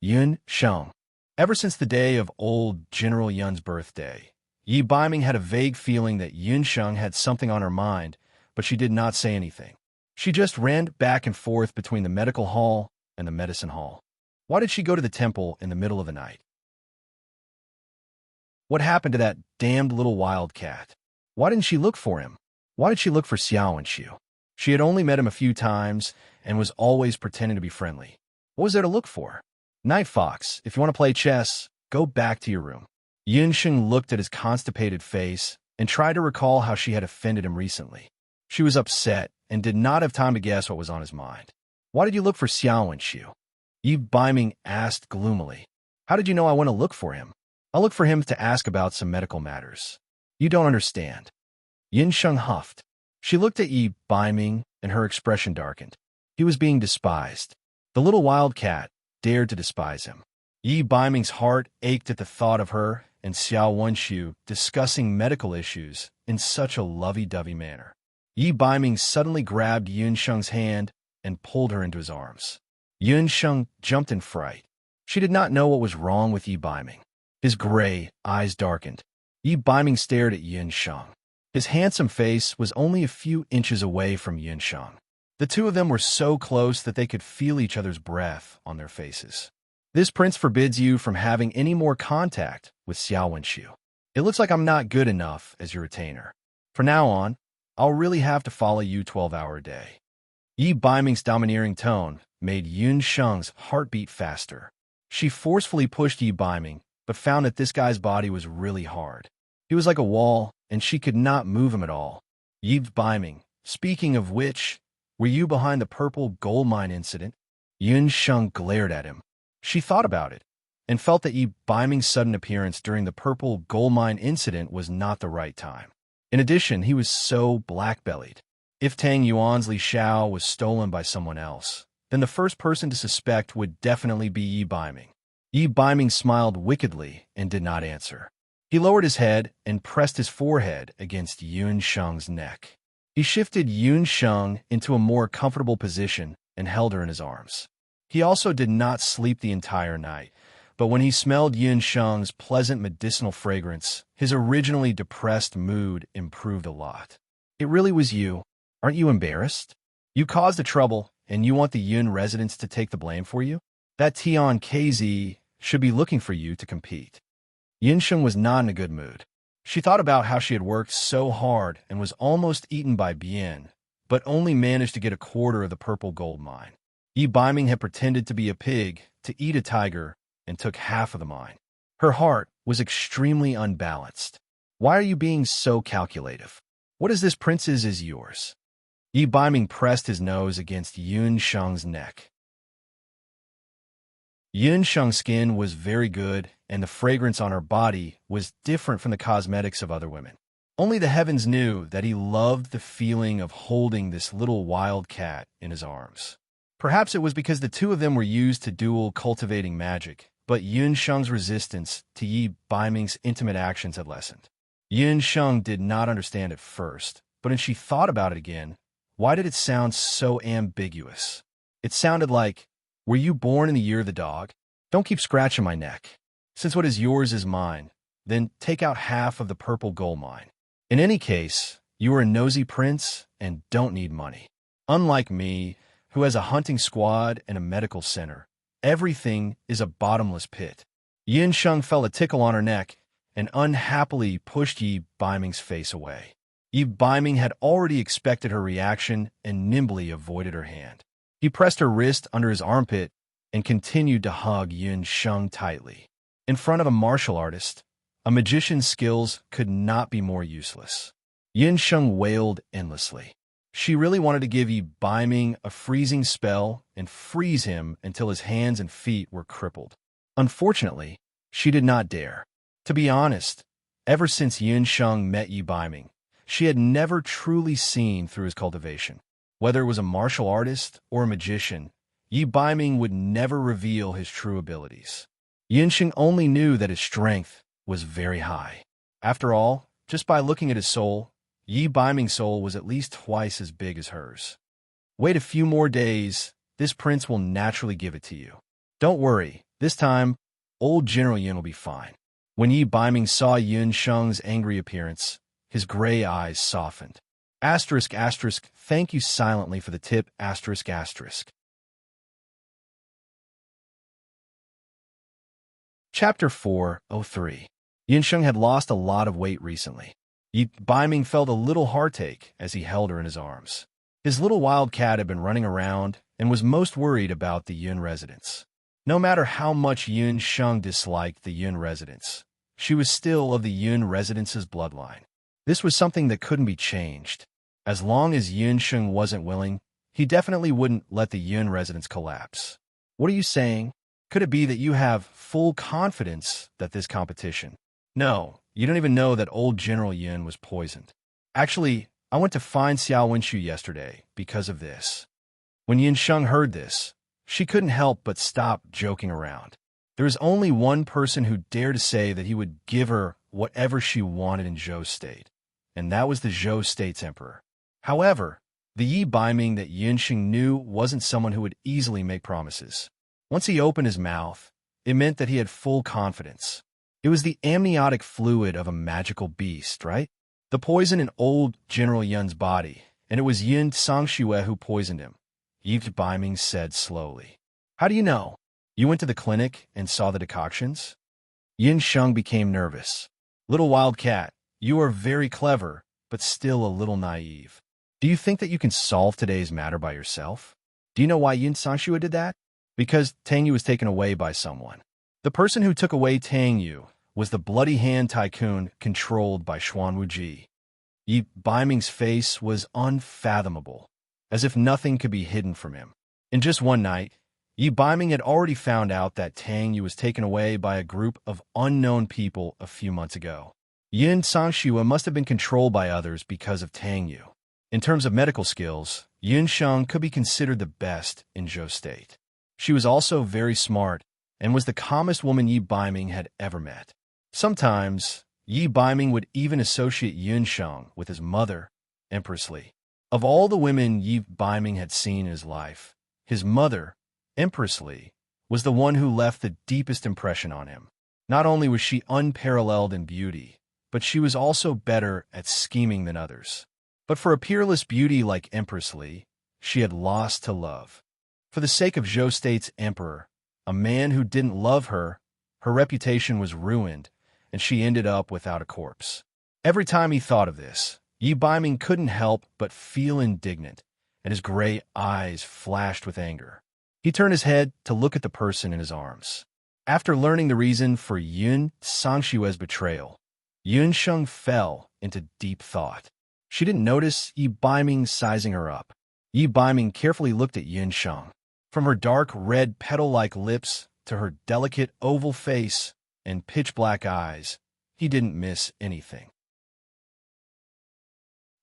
Yun Sheng. Ever since the day of old General Yun's birthday, Yi Baiming had a vague feeling that Yun Sheng had something on her mind, but she did not say anything. She just ran back and forth between the medical hall and the medicine hall. Why did she go to the temple in the middle of the night? What happened to that damned little wildcat? Why didn't she look for him? Why did she look for Xiao Wenxu? She had only met him a few times and was always pretending to be friendly. What was there to look for? Night Fox, if you want to play chess, go back to your room. Yun Sheng looked at his constipated face and tried to recall how she had offended him recently. She was upset and did not have time to guess what was on his mind. Why did you look for Xiao Wenxu? Yi Baiming asked gloomily. How did you know I went to look for him? I'll look for him to ask about some medical matters. You don't understand. Yun Sheng huffed. She looked at Yi Baiming and her expression darkened. He was being despised. The little wildcat dared to despise him. Yi Baiming's heart ached at the thought of her and Xiao Wenxu discussing medical issues in such a lovey-dovey manner. Yi Baiming suddenly grabbed Yun Sheng's hand and pulled her into his arms. Yun Sheng jumped in fright. She did not know what was wrong with Yi Baiming. His gray eyes darkened. Yi Baiming stared at Yun Sheng. His handsome face was only a few inches away from Yun Sheng. The two of them were so close that they could feel each other's breath on their faces. This prince forbids you from having any more contact with Xiao Wenxu. It looks like I'm not good enough as your retainer. From now on, I'll really have to follow you 12-hour a day. Yi Baiming's domineering tone made Yun Sheng's heartbeat faster. She forcefully pushed Yi Baiming, but found that this guy's body was really hard. He was like a wall, and she could not move him at all. Yi Baiming, speaking of which, were you behind the purple gold mine incident? Yun Sheng glared at him. She thought about it, and felt that Yi Baiming's sudden appearance during the purple gold mine incident was not the right time. In addition, he was so black-bellied. If Tang Yuan's Li Xiao was stolen by someone else, then the first person to suspect would definitely be Yi Baiming. Yi Baiming smiled wickedly and did not answer. He lowered his head and pressed his forehead against Yun Sheng's neck. He shifted Yun Sheng into a more comfortable position and held her in his arms. He also did not sleep the entire night, but when he smelled Yun Sheng's pleasant medicinal fragrance, his originally depressed mood improved a lot. It really was you. Aren't you embarrassed? You caused the trouble, and you want the Yun residents to take the blame for you? That Tian KZ should be looking for you to compete. Yun Sheng was not in a good mood. She thought about how she had worked so hard and was almost eaten by Bien, but only managed to get a quarter of the purple gold mine. Yi Baiming had pretended to be a pig to eat a tiger and took half of the mine. Her heart was extremely unbalanced. Why are you being so calculative? What is this prince's is yours? Yi Baiming pressed his nose against Yun Sheng's neck. Yun Sheng's skin was very good, and the fragrance on her body was different from the cosmetics of other women. Only the heavens knew that he loved the feeling of holding this little wild cat in his arms. Perhaps it was because the two of them were used to dual cultivating magic, but Yun Sheng's resistance to Yi Baiming's intimate actions had lessened. Yun Sheng did not understand at first, but when she thought about it again, why did it sound so ambiguous? It sounded like, were you born in the year of the dog? Don't keep scratching my neck. Since what is yours is mine, then take out half of the purple gold mine. In any case, you are a nosy prince and don't need money. Unlike me, who has a hunting squad and a medical center, everything is a bottomless pit. Yin Sheng felt a tickle on her neck and unhappily pushed Yi Baiming's face away. Yi Baiming had already expected her reaction and nimbly avoided her hand. He pressed her wrist under his armpit and continued to hug Yun Sheng tightly. In front of a martial artist, a magician's skills could not be more useless. Yun Sheng wailed endlessly. She really wanted to give Yi Baiming a freezing spell and freeze him until his hands and feet were crippled. Unfortunately, she did not dare. To be honest, ever since Yun Sheng met Yi Baiming, she had never truly seen through his cultivation. Whether it was a martial artist or a magician, Yi Baiming would never reveal his true abilities. Yun Sheng only knew that his strength was very high. After all, just by looking at his soul, Yi Baiming's soul was at least twice as big as hers. Wait a few more days, this prince will naturally give it to you. Don't worry, this time, old General Yun will be fine. When Yi Baiming saw Yun Sheng's angry appearance, his gray eyes softened. Asterisk, asterisk, thank you silently for the tip, asterisk, asterisk. Chapter 4:03. Yun Sheng had lost a lot of weight recently. Yi Baiming felt a little heartache as he held her in his arms. His little wild cat had been running around and was most worried about the Yun residence. No matter how much Yun Sheng disliked the Yun residence, she was still of the Yun residence's bloodline. This was something that couldn't be changed. As long as Yun Sheng wasn't willing, he definitely wouldn't let the Yun residence collapse. What are you saying? Could it be that you have full confidence that this competition? No, you don't even know that old General Yun was poisoned. Actually, I went to find Xiao Wenshu yesterday because of this. When Yun Sheng heard this, she couldn't help but stop joking around. There was only one person who dared to say that he would give her whatever she wanted in Zhou State, and that was the Zhou State's emperor. However, the Yi Baiming that Yun Sheng knew wasn't someone who would easily make promises. Once he opened his mouth, it meant that he had full confidence. It was the amniotic fluid of a magical beast, right? The poison in old General Yun's body, and it was Yin Sangxue who poisoned him, Yi Baiming said slowly. How do you know? You went to the clinic and saw the decoctions? Yin Sheng became nervous. Little wild cat, you are very clever, but still a little naive. Do you think that you can solve today's matter by yourself? Do you know why Yin Sangxue did that? Because Tang Yu was taken away by someone. The person who took away Tang Yu was the Bloody Hand Tycoon controlled by Xuan Wuji. Yi Baiming's face was unfathomable, as if nothing could be hidden from him. In just one night, Yi Baiming had already found out that Tang Yu was taken away by a group of unknown people a few months ago. Yin Sangxue must have been controlled by others because of Tang Yu. In terms of medical skills, Yun Sheng could be considered the best in Zhou State. She was also very smart and was the calmest woman Yi Baiming had ever met. Sometimes, Yi Baiming would even associate Yun Sheng with his mother, Empress Li. Of all the women Yi Baiming had seen in his life, his mother, Empress Li, was the one who left the deepest impression on him. Not only was she unparalleled in beauty, but she was also better at scheming than others. But for a peerless beauty like Empress Li, she had lost to love. For the sake of Zhou State's emperor, a man who didn't love her, her reputation was ruined, and she ended up without a corpse. Every time he thought of this, Yi Baiming couldn't help but feel indignant, and his gray eyes flashed with anger. He turned his head to look at the person in his arms. After learning the reason for Yun Sangshue's betrayal, Yun Sheng fell into deep thought. She didn't notice Yi Baiming sizing her up. Yi Baiming carefully looked at Yun Sheng. From her dark red petal-like lips to her delicate oval face and pitch-black eyes, he didn't miss anything.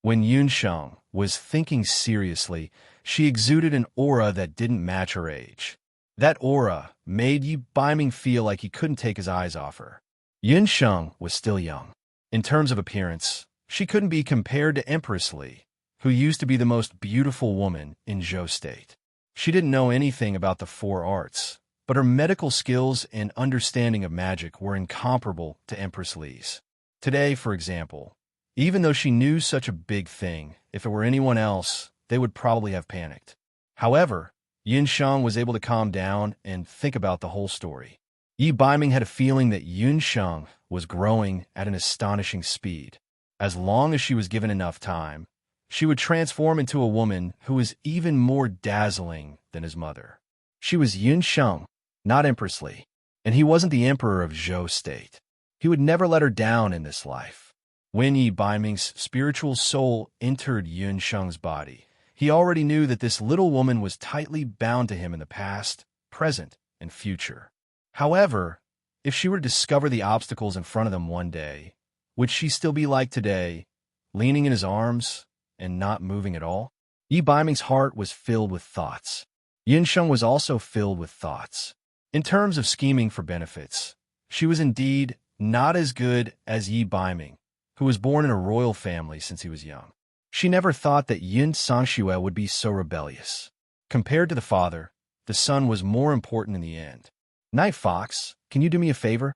When Yun Sheng was thinking seriously, she exuded an aura that didn't match her age. That aura made Yi Baiming feel like he couldn't take his eyes off her. Yun Sheng was still young. In terms of appearance, she couldn't be compared to Empress Li, who used to be the most beautiful woman in Zhou State. She didn't know anything about the four arts, but her medical skills and understanding of magic were incomparable to Empress Li's. Today, for example, even though she knew such a big thing, if it were anyone else, they would probably have panicked. However, Yun Sheng was able to calm down and think about the whole story. Yi Baiming had a feeling that Yun Sheng was growing at an astonishing speed. As long as she was given enough time, she would transform into a woman who was even more dazzling than his mother. She was Yun Sheng, not Empress Li, and he wasn't the emperor of Zhou State. He would never let her down in this life. When Yi Baiming's spiritual soul entered Yun Sheng's body, he already knew that this little woman was tightly bound to him in the past, present, and future. However, if she were to discover the obstacles in front of them one day, would she still be like today, leaning in his arms and not moving at all? Yi Baiming's heart was filled with thoughts. Yun Sheng was also filled with thoughts. In terms of scheming for benefits, she was indeed not as good as Yi Baiming, who was born in a royal family since he was young. She never thought that Yun Sangxue would be so rebellious. Compared to the father, the son was more important in the end. "Night Fox, can you do me a favor?"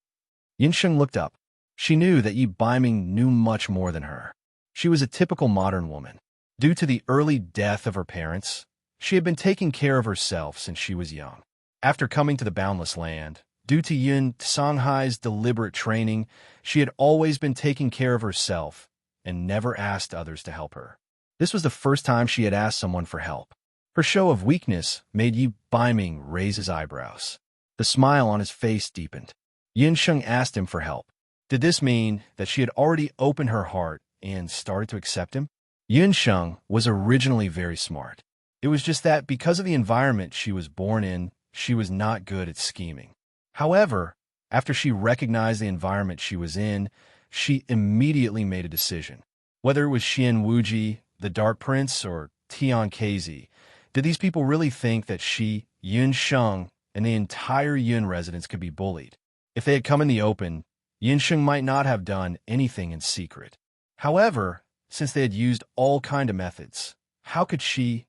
Yun Sheng looked up. She knew that Yi Baiming knew much more than her. She was a typical modern woman. Due to the early death of her parents, she had been taking care of herself since she was young. After coming to the Boundless Land, due to Yun Songhai's deliberate training, she had always been taking care of herself and never asked others to help her. This was the first time she had asked someone for help. Her show of weakness made Yi Baiming raise his eyebrows. The smile on his face deepened. Yun Sheng asked him for help. Did this mean that she had already opened her heart and started to accept him? Yun Sheng was originally very smart. It was just that because of the environment she was born in, she was not good at scheming. However, after she recognized the environment she was in, she immediately made a decision. Whether it was Xian Wuji, the Dark Prince, or Tian Kezi, did these people really think that she, Yun Sheng, and the entire Yun residence could be bullied? If they had come in the open, Yun Sheng might not have done anything in secret. However, since they had used all kind of methods, how could she,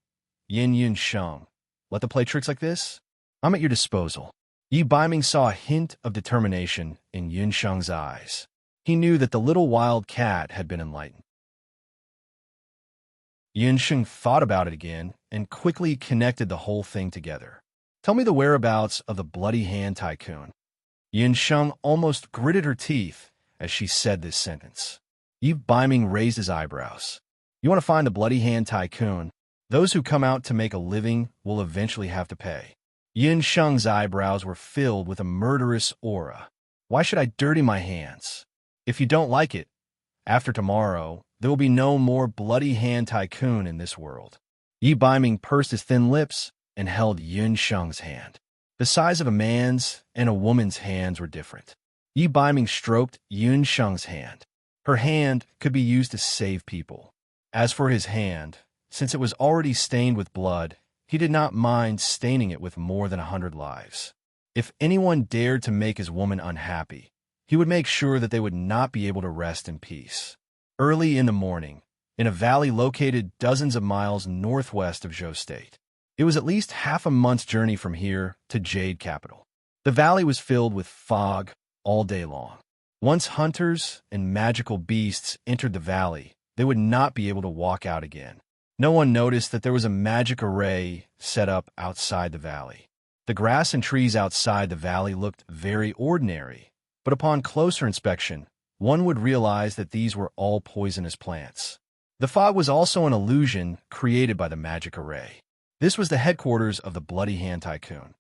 Yun Sheng, let them play tricks like this? "I'm at your disposal." Yi Baiming saw a hint of determination in Yun Sheng's eyes. He knew that the little wild cat had been enlightened. Yun Sheng thought about it again and quickly connected the whole thing together. "Tell me the whereabouts of the Bloody Hand Tycoon." Yun Sheng almost gritted her teeth as she said this sentence. Yi Baiming raised his eyebrows. "You want to find the Bloody Hand Tycoon? Those who come out to make a living will eventually have to pay." Yun Sheng's eyebrows were filled with a murderous aura. "Why should I dirty my hands? If you don't like it, after tomorrow, there will be no more Bloody Hand Tycoon in this world." Yi Baiming pursed his thin lips and held Yun Sheng's hand. The size of a man's and a woman's hands were different. Yi Baiming stroked Yun Sheng's hand. Her hand could be used to save people. As for his hand, since it was already stained with blood, he did not mind staining it with more than 100 lives. If anyone dared to make his woman unhappy, he would make sure that they would not be able to rest in peace. Early in the morning, in a valley located dozens of miles northwest of Zhou State. It was at least half a month's journey from here to Jade Capital. The valley was filled with fog all day long. Once hunters and magical beasts entered the valley, they would not be able to walk out again. No one noticed that there was a magic array set up outside the valley. The grass and trees outside the valley looked very ordinary, but upon closer inspection, one would realize that these were all poisonous plants. The fog was also an illusion created by the magic array. This was the headquarters of the Bloody Hand Tycoon.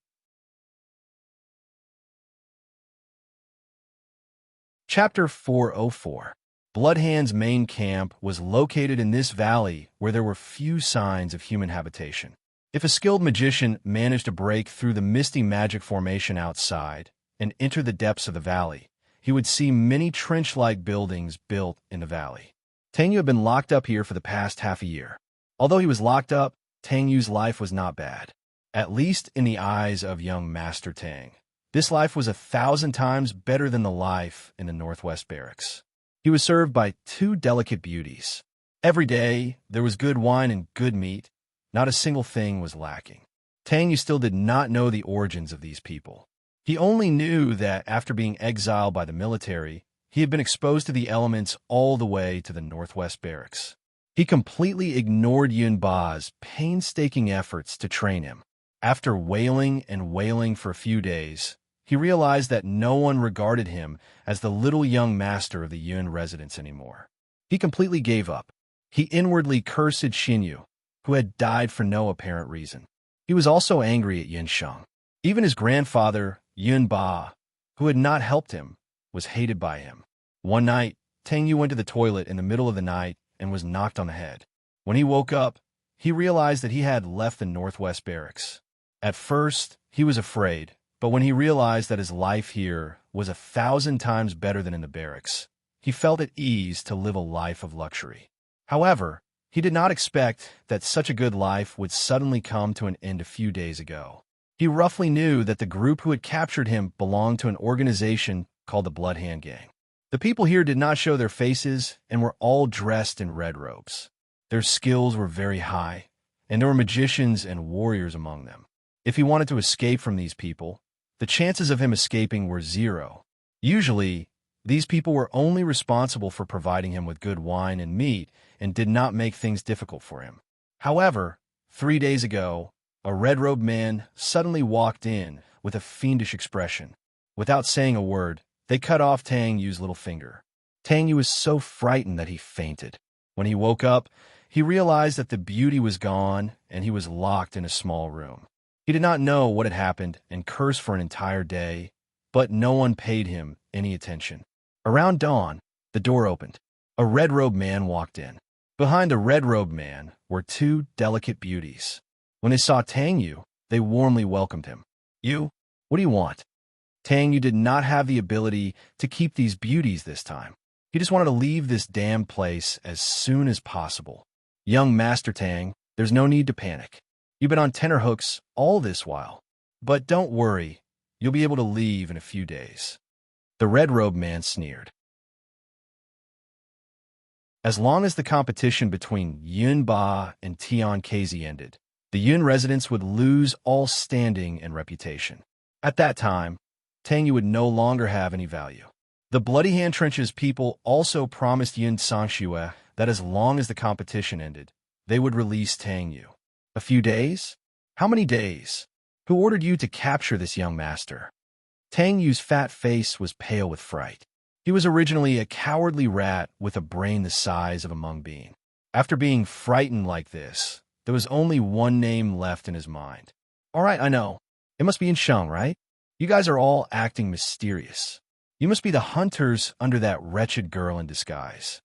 Chapter 404. Bloodhand's main camp was located in this valley where there were few signs of human habitation. If a skilled magician managed to break through the misty magic formation outside and enter the depths of the valley, he would see many trench-like buildings built in the valley. Tang Yu had been locked up here for the past half a year. Although he was locked up, Tang Yu's life was not bad, at least in the eyes of young Master Tang. This life was 1,000 times better than the life in the Northwest Barracks. He was served by 2 delicate beauties. Every day, there was good wine and good meat. Not a single thing was lacking. Tang Yu still did not know the origins of these people. He only knew that after being exiled by the military, he had been exposed to the elements all the way to the Northwest Barracks. He completely ignored Yun Ba's painstaking efforts to train him. After wailing and wailing for a few days, he realized that no one regarded him as the little young master of the Yun residence anymore. He completely gave up. He inwardly cursed Xinyu, who had died for no apparent reason. He was also angry at Yun Sheng. Even his grandfather, Yun Ba, who had not helped him, was hated by him. One night, Tang Yu went to the toilet in the middle of the night and was knocked on the head. When he woke up, he realized that he had left the Northwest Barracks. At first, he was afraid, but when he realized that his life here was 1,000 times better than in the barracks, he felt at ease to live a life of luxury. However, he did not expect that such a good life would suddenly come to an end a few days ago. He roughly knew that the group who had captured him belonged to an organization called the Bloodhand Gang. The people here did not show their faces and were all dressed in red robes. Their skills were very high, and there were magicians and warriors among them. If he wanted to escape from these people, the chances of him escaping were 0. Usually, these people were only responsible for providing him with good wine and meat and did not make things difficult for him. However, 3 days ago, a red-robed man suddenly walked in with a fiendish expression. Without saying a word, they cut off Tang Yu's little finger. Tang Yu was so frightened that he fainted. When he woke up, he realized that the beauty was gone and he was locked in a small room. He did not know what had happened and cursed for an entire day, but no one paid him any attention. Around dawn, the door opened. A red-robed man walked in. Behind the red-robed man were 2 delicate beauties. When they saw Tang Yu, they warmly welcomed him. "You? What do you want?" Tang Yu did not have the ability to keep these beauties this time. He just wanted to leave this damned place as soon as possible. "Young Master Tang, there's no need to panic. You've been on tenterhooks all this while. But don't worry, you'll be able to leave in a few days." The red-robed man sneered. As long as the competition between Yun Ba and Tian Kezi ended, the Yun residents would lose all standing and reputation. At that time, Tang Yu would no longer have any value. The Bloody Hand Trench's people also promised Yun Sangxue that as long as the competition ended, they would release Tang Yu. A few days? How many days? Who ordered you to capture this young master? Tang Yu's fat face was pale with fright. He was originally a cowardly rat with a brain the size of a mung bean. After being frightened like this, there was only one name left in his mind. "All right, I know. It must be in Sheng, right? You guys are all acting mysterious. You must be the hunters under that wretched girl in disguise."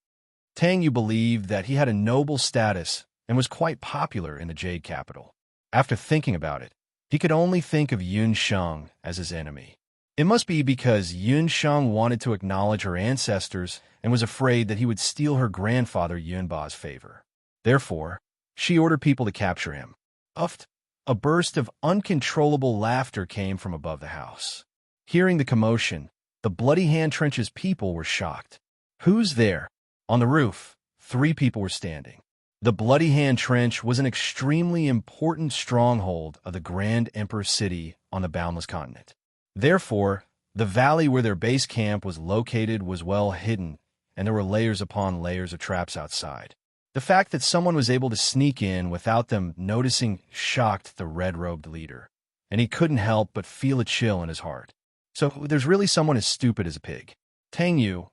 Tang Yu believed that he had a noble status and was quite popular in the Jade Capital. After thinking about it, he could only think of Yun Sheng as his enemy. It must be because Yun Sheng wanted to acknowledge her ancestors and was afraid that he would steal her grandfather Yun Ba's favor. Therefore, she ordered people to capture him. A burst of uncontrollable laughter came from above the house. Hearing the commotion, the Bloody Hand Trench's people were shocked. "Who's there?" On the roof, 3 people were standing. The Bloody Hand Trench was an extremely important stronghold of the Grand Empress city on the Boundless Continent. Therefore, the valley where their base camp was located was well hidden, and there were layers upon layers of traps outside. The fact that someone was able to sneak in without them noticing shocked the red-robed leader, and he couldn't help but feel a chill in his heart. So there's really someone as stupid as a pig. Tang Yu,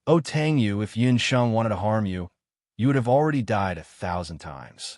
oh Tang Yu, if Yun Sheng wanted to harm you, you would have already died 1,000 times.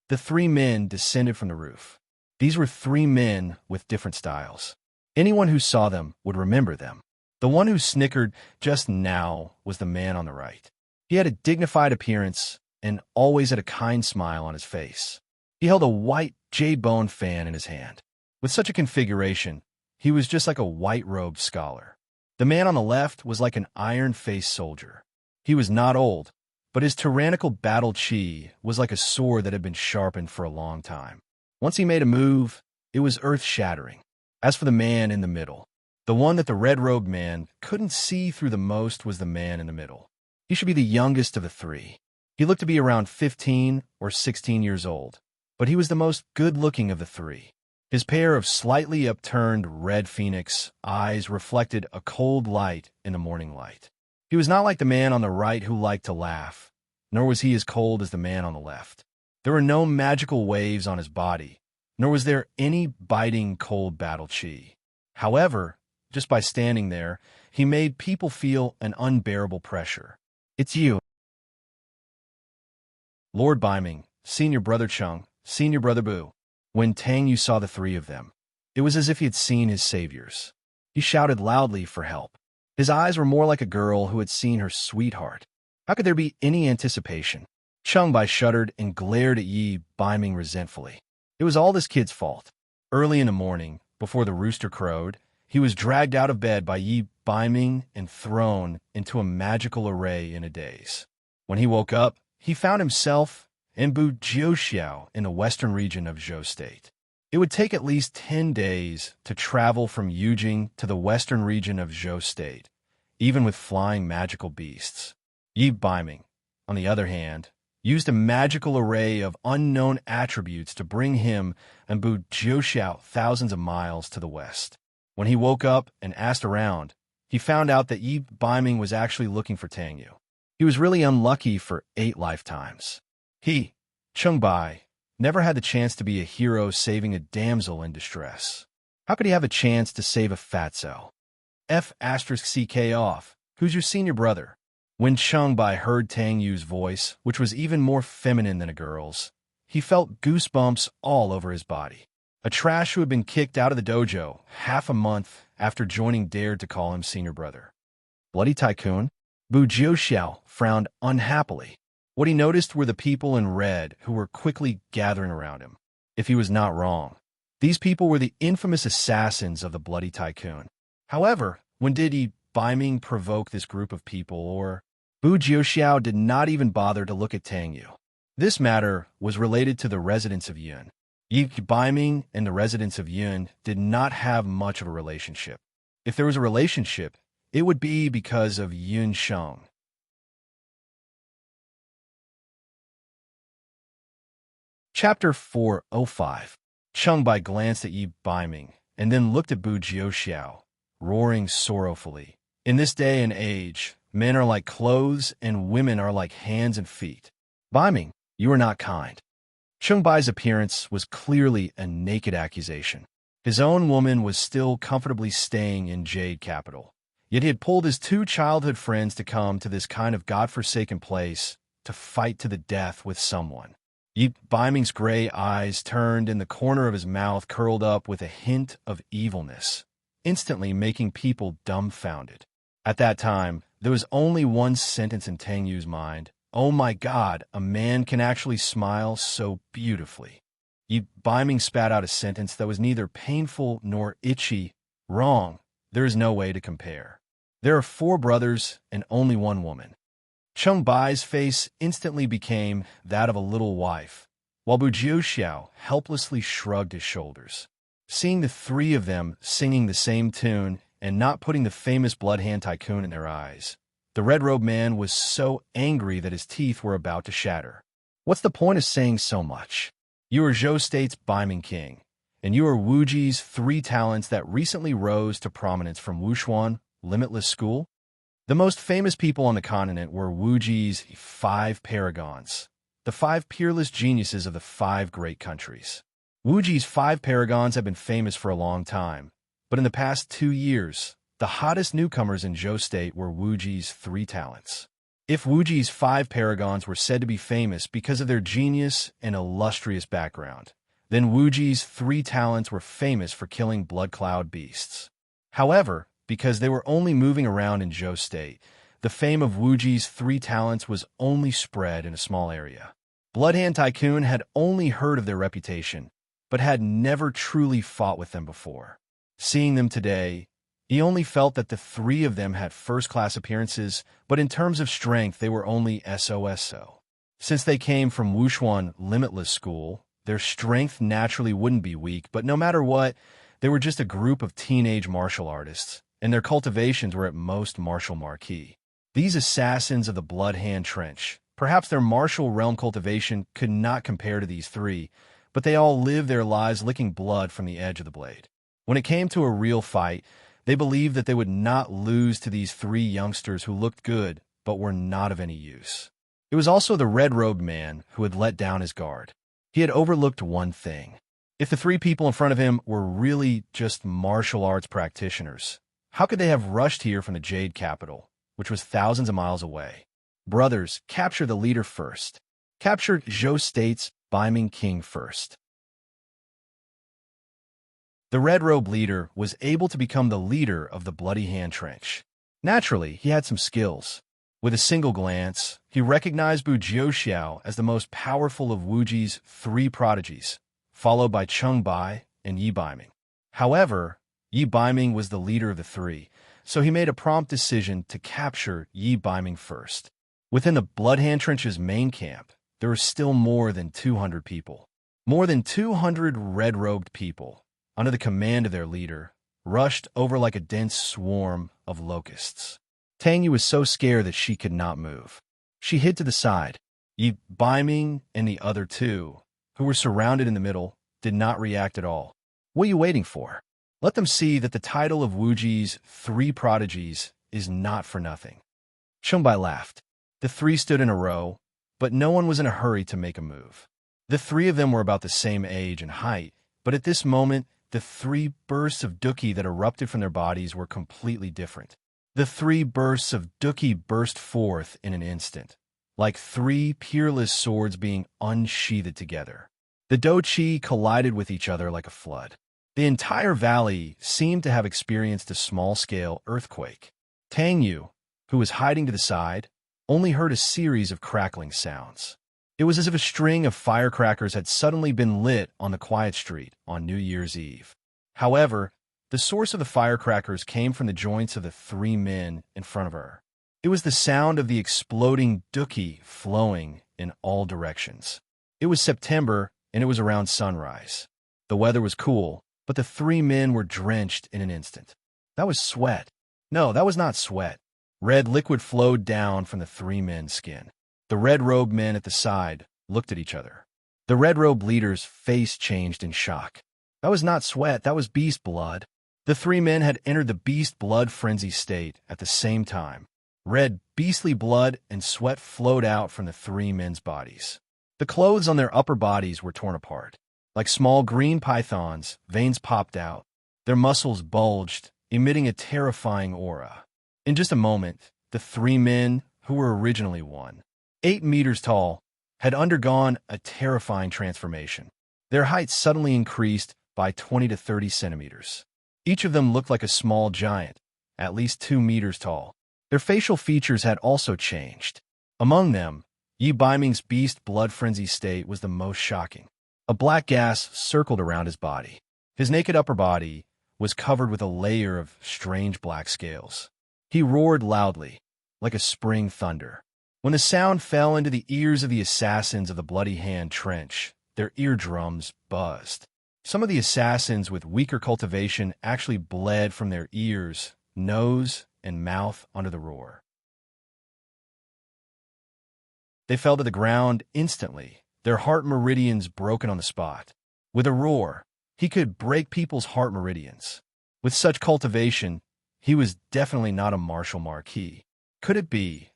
The 3 men descended from the roof. These were 3 men with different styles. Anyone who saw them would remember them. The one who snickered just now was the man on the right. He had a dignified appearance and always had a kind smile on his face. He held a white jade-bone fan in his hand. With such a configuration, he was just like a white-robed scholar. The man on the left was like an iron-faced soldier. He was not old, but his tyrannical battle chi was like a sword that had been sharpened for a long time. Once he made a move, it was earth-shattering. As for the man in the middle, the one that the red-robed man couldn't see through the most was the man in the middle. He should be the youngest of the three. He looked to be around 15 or 16 years old, but he was the most good-looking of the three. His pair of slightly upturned red phoenix eyes reflected a cold light in the morning light. He was not like the man on the right who liked to laugh, nor was he as cold as the man on the left. There were no magical waves on his body, nor was there any biting cold battle chi. However, just by standing there, he made people feel an unbearable pressure. "It's you, Lord Biming, Senior Brother Chung, Senior Brother Bu." When Tang Yu saw the three of them, it was as if he had seen his saviors. He shouted loudly for help. His eyes were more like a girl who had seen her sweetheart. How could there be any anticipation? Chung Bai shuddered and glared at Yi Biming resentfully. It was all this kid's fault. Early in the morning, before the rooster crowed, he was dragged out of bed by Yi Biming and thrown into a magical array in a daze. When he woke up, he found himself in Bu Jiuxiao in the western region of Zhou State. It would take at least 10 days to travel from Yujing to the western region of Zhou State, even with flying magical beasts. Yi Biming, on the other hand, used a magical array of unknown attributes to bring him and Bu Jiuxiao thousands of miles to the west. When he woke up and asked around, he found out that Yi Biming was actually looking for Tang Yu. He was really unlucky for 8 lifetimes. He, Chung Bai, never had the chance to be a hero saving a damsel in distress. How could he have a chance to save a fatso? F*CK off. Who's your senior brother? When Chung Bai heard Tang Yu's voice, which was even more feminine than a girl's, he felt goosebumps all over his body. A trash who had been kicked out of the dojo half a month after joining dared to call him senior brother. Bloody tycoon? Bu Jiuxiao frowned unhappily. What he noticed were the people in red who were quickly gathering around him. If he was not wrong, these people were the infamous assassins of the Bloody Tycoon. However, when did Yi Biming provoke this group of people, or Bu Jiuxiao did not even bother to look at Tang Yu. This matter was related to the residents of Yun. Yi Biming and the residents of Yun did not have much of a relationship. If there was a relationship, it would be because of Yun Sheng. Chapter 405. Chung Bai glanced at Yi Biming and then looked at Bu Jiuxiao, roaring sorrowfully. In this day and age, men are like clothes and women are like hands and feet. Biming, you are not kind. Chung Bai's appearance was clearly a naked accusation. His own woman was still comfortably staying in Jade Capital, yet he had pulled his 2 childhood friends to come to this kind of godforsaken place to fight to the death with someone. Yi Biming's gray eyes turned and the corner of his mouth curled up with a hint of evilness, instantly making people dumbfounded. At that time, there was only one sentence in Tang Yu's mind. Oh my God, a man can actually smile so beautifully. Yi Biming spat out a sentence that was neither painful nor itchy. Wrong. There is no way to compare. There are 4 brothers and only 1 woman. Chung Bai's face instantly became that of a little wife, while Bu Jiuxiao helplessly shrugged his shoulders. Seeing the 3 of them singing the same tune and not putting the famous Bloodhand Tycoon in their eyes, the red-robed man was so angry that his teeth were about to shatter. What's the point of saying so much? You are Zhou State's Biming King, and you are Wuji's 3 talents that recently rose to prominence from Wushuan Limitless School? The most famous people on the continent were Wuji's 5 paragons, the 5 peerless geniuses of the 5 great countries. Wuji's 5 paragons have been famous for a long time, but in the past 2 years, the hottest newcomers in Zhou State were Wuji's 3 talents. If Wuji's 5 paragons were said to be famous because of their genius and illustrious background, then Wuji's 3 talents were famous for killing blood cloud beasts. However, because they were only moving around in Zhou State. The fame of Wuji's 3 talents was only spread in a small area. Bloodhand Tycoon had only heard of their reputation, but had never truly fought with them before. Seeing them today, he only felt that the 3 of them had first-class appearances, but in terms of strength they were only SOSO. Since they came from Wushuan Limitless School, their strength naturally wouldn't be weak, but no matter what, they were just a group of teenage martial artists, and their cultivations were at most martial marquee. These assassins of the Bloodhand Trench, perhaps their martial realm cultivation could not compare to these 3, but they all lived their lives licking blood from the edge of the blade. When it came to a real fight, they believed that they would not lose to these 3 youngsters who looked good, but were not of any use. It was also the red-robed man who had let down his guard. He had overlooked one thing. If the 3 people in front of him were really just martial arts practitioners, how could they have rushed here from the Jade Capital, which was thousands of miles away? Brothers, capture the leader first. Capture Zhou State's Biming King first. The red-robe leader was able to become the leader of the Bloody Hand Trench. Naturally, he had some skills. With a single glance, he recognized Bu Jiuxiao as the most powerful of Wuji's 3 prodigies, followed by Cheng Bai and Yi Biming. However, Yi Biming was the leader of the 3, so he made a prompt decision to capture Yi Biming first. Within the Bloodhand Trench's main camp, there were still more than 200 people. More than 200 red-robed people, under the command of their leader, rushed over like a dense swarm of locusts. Tang Yu was so scared that she could not move. She hid to the side. Yi Biming and the other 2, who were surrounded in the middle, did not react at all. What are you waiting for? Let them see that the title of Wuji's 3 prodigies is not for nothing. Chengbai laughed. The 3 stood in a row, but no one was in a hurry to make a move. The 3 of them were about the same age and height, but at this moment, the 3 bursts of Duki that erupted from their bodies were completely different. The 3 bursts of Duki burst forth in an instant, like 3 peerless swords being unsheathed together. The Douqi collided with each other like a flood. The entire valley seemed to have experienced a small-scale earthquake. Tang Yu, who was hiding to the side, only heard a series of crackling sounds. It was as if a string of firecrackers had suddenly been lit on the quiet street on New Year's Eve. However, the source of the firecrackers came from the joints of the 3 men in front of her. It was the sound of the exploding Duki flowing in all directions. It was September, and it was around sunrise. The weather was cool, but the 3 men were drenched in an instant. That was sweat. No, that was not sweat. Red liquid flowed down from the 3 men's skin. The red-robed men at the side looked at each other. The red-robed leader's face changed in shock. That was not sweat, that was beast blood. The 3 men had entered the beast blood frenzy state at the same time. Red, beastly blood and sweat flowed out from the 3 men's bodies. The clothes on their upper bodies were torn apart. Like small green pythons, veins popped out. Their muscles bulged, emitting a terrifying aura. In just a moment, the 3 men, who were originally 8 meters tall, had undergone a terrifying transformation. Their height suddenly increased by 20 to 30 centimeters. Each of them looked like a small giant, at least 2 meters tall. Their facial features had also changed. Among them, Yi Biming's beast blood frenzy state was the most shocking. A black gas circled around his body. His naked upper body was covered with a layer of strange black scales. He roared loudly, like a spring thunder. When the sound fell into the ears of the assassins of the Bloody Hand Trench, their eardrums buzzed. Some of the assassins with weaker cultivation actually bled from their ears, nose, and mouth under the roar. They fell to the ground instantly, their heart meridians broken on the spot. With a roar, he could break people's heart meridians. With such cultivation, he was definitely not a martial marquis. Could it be?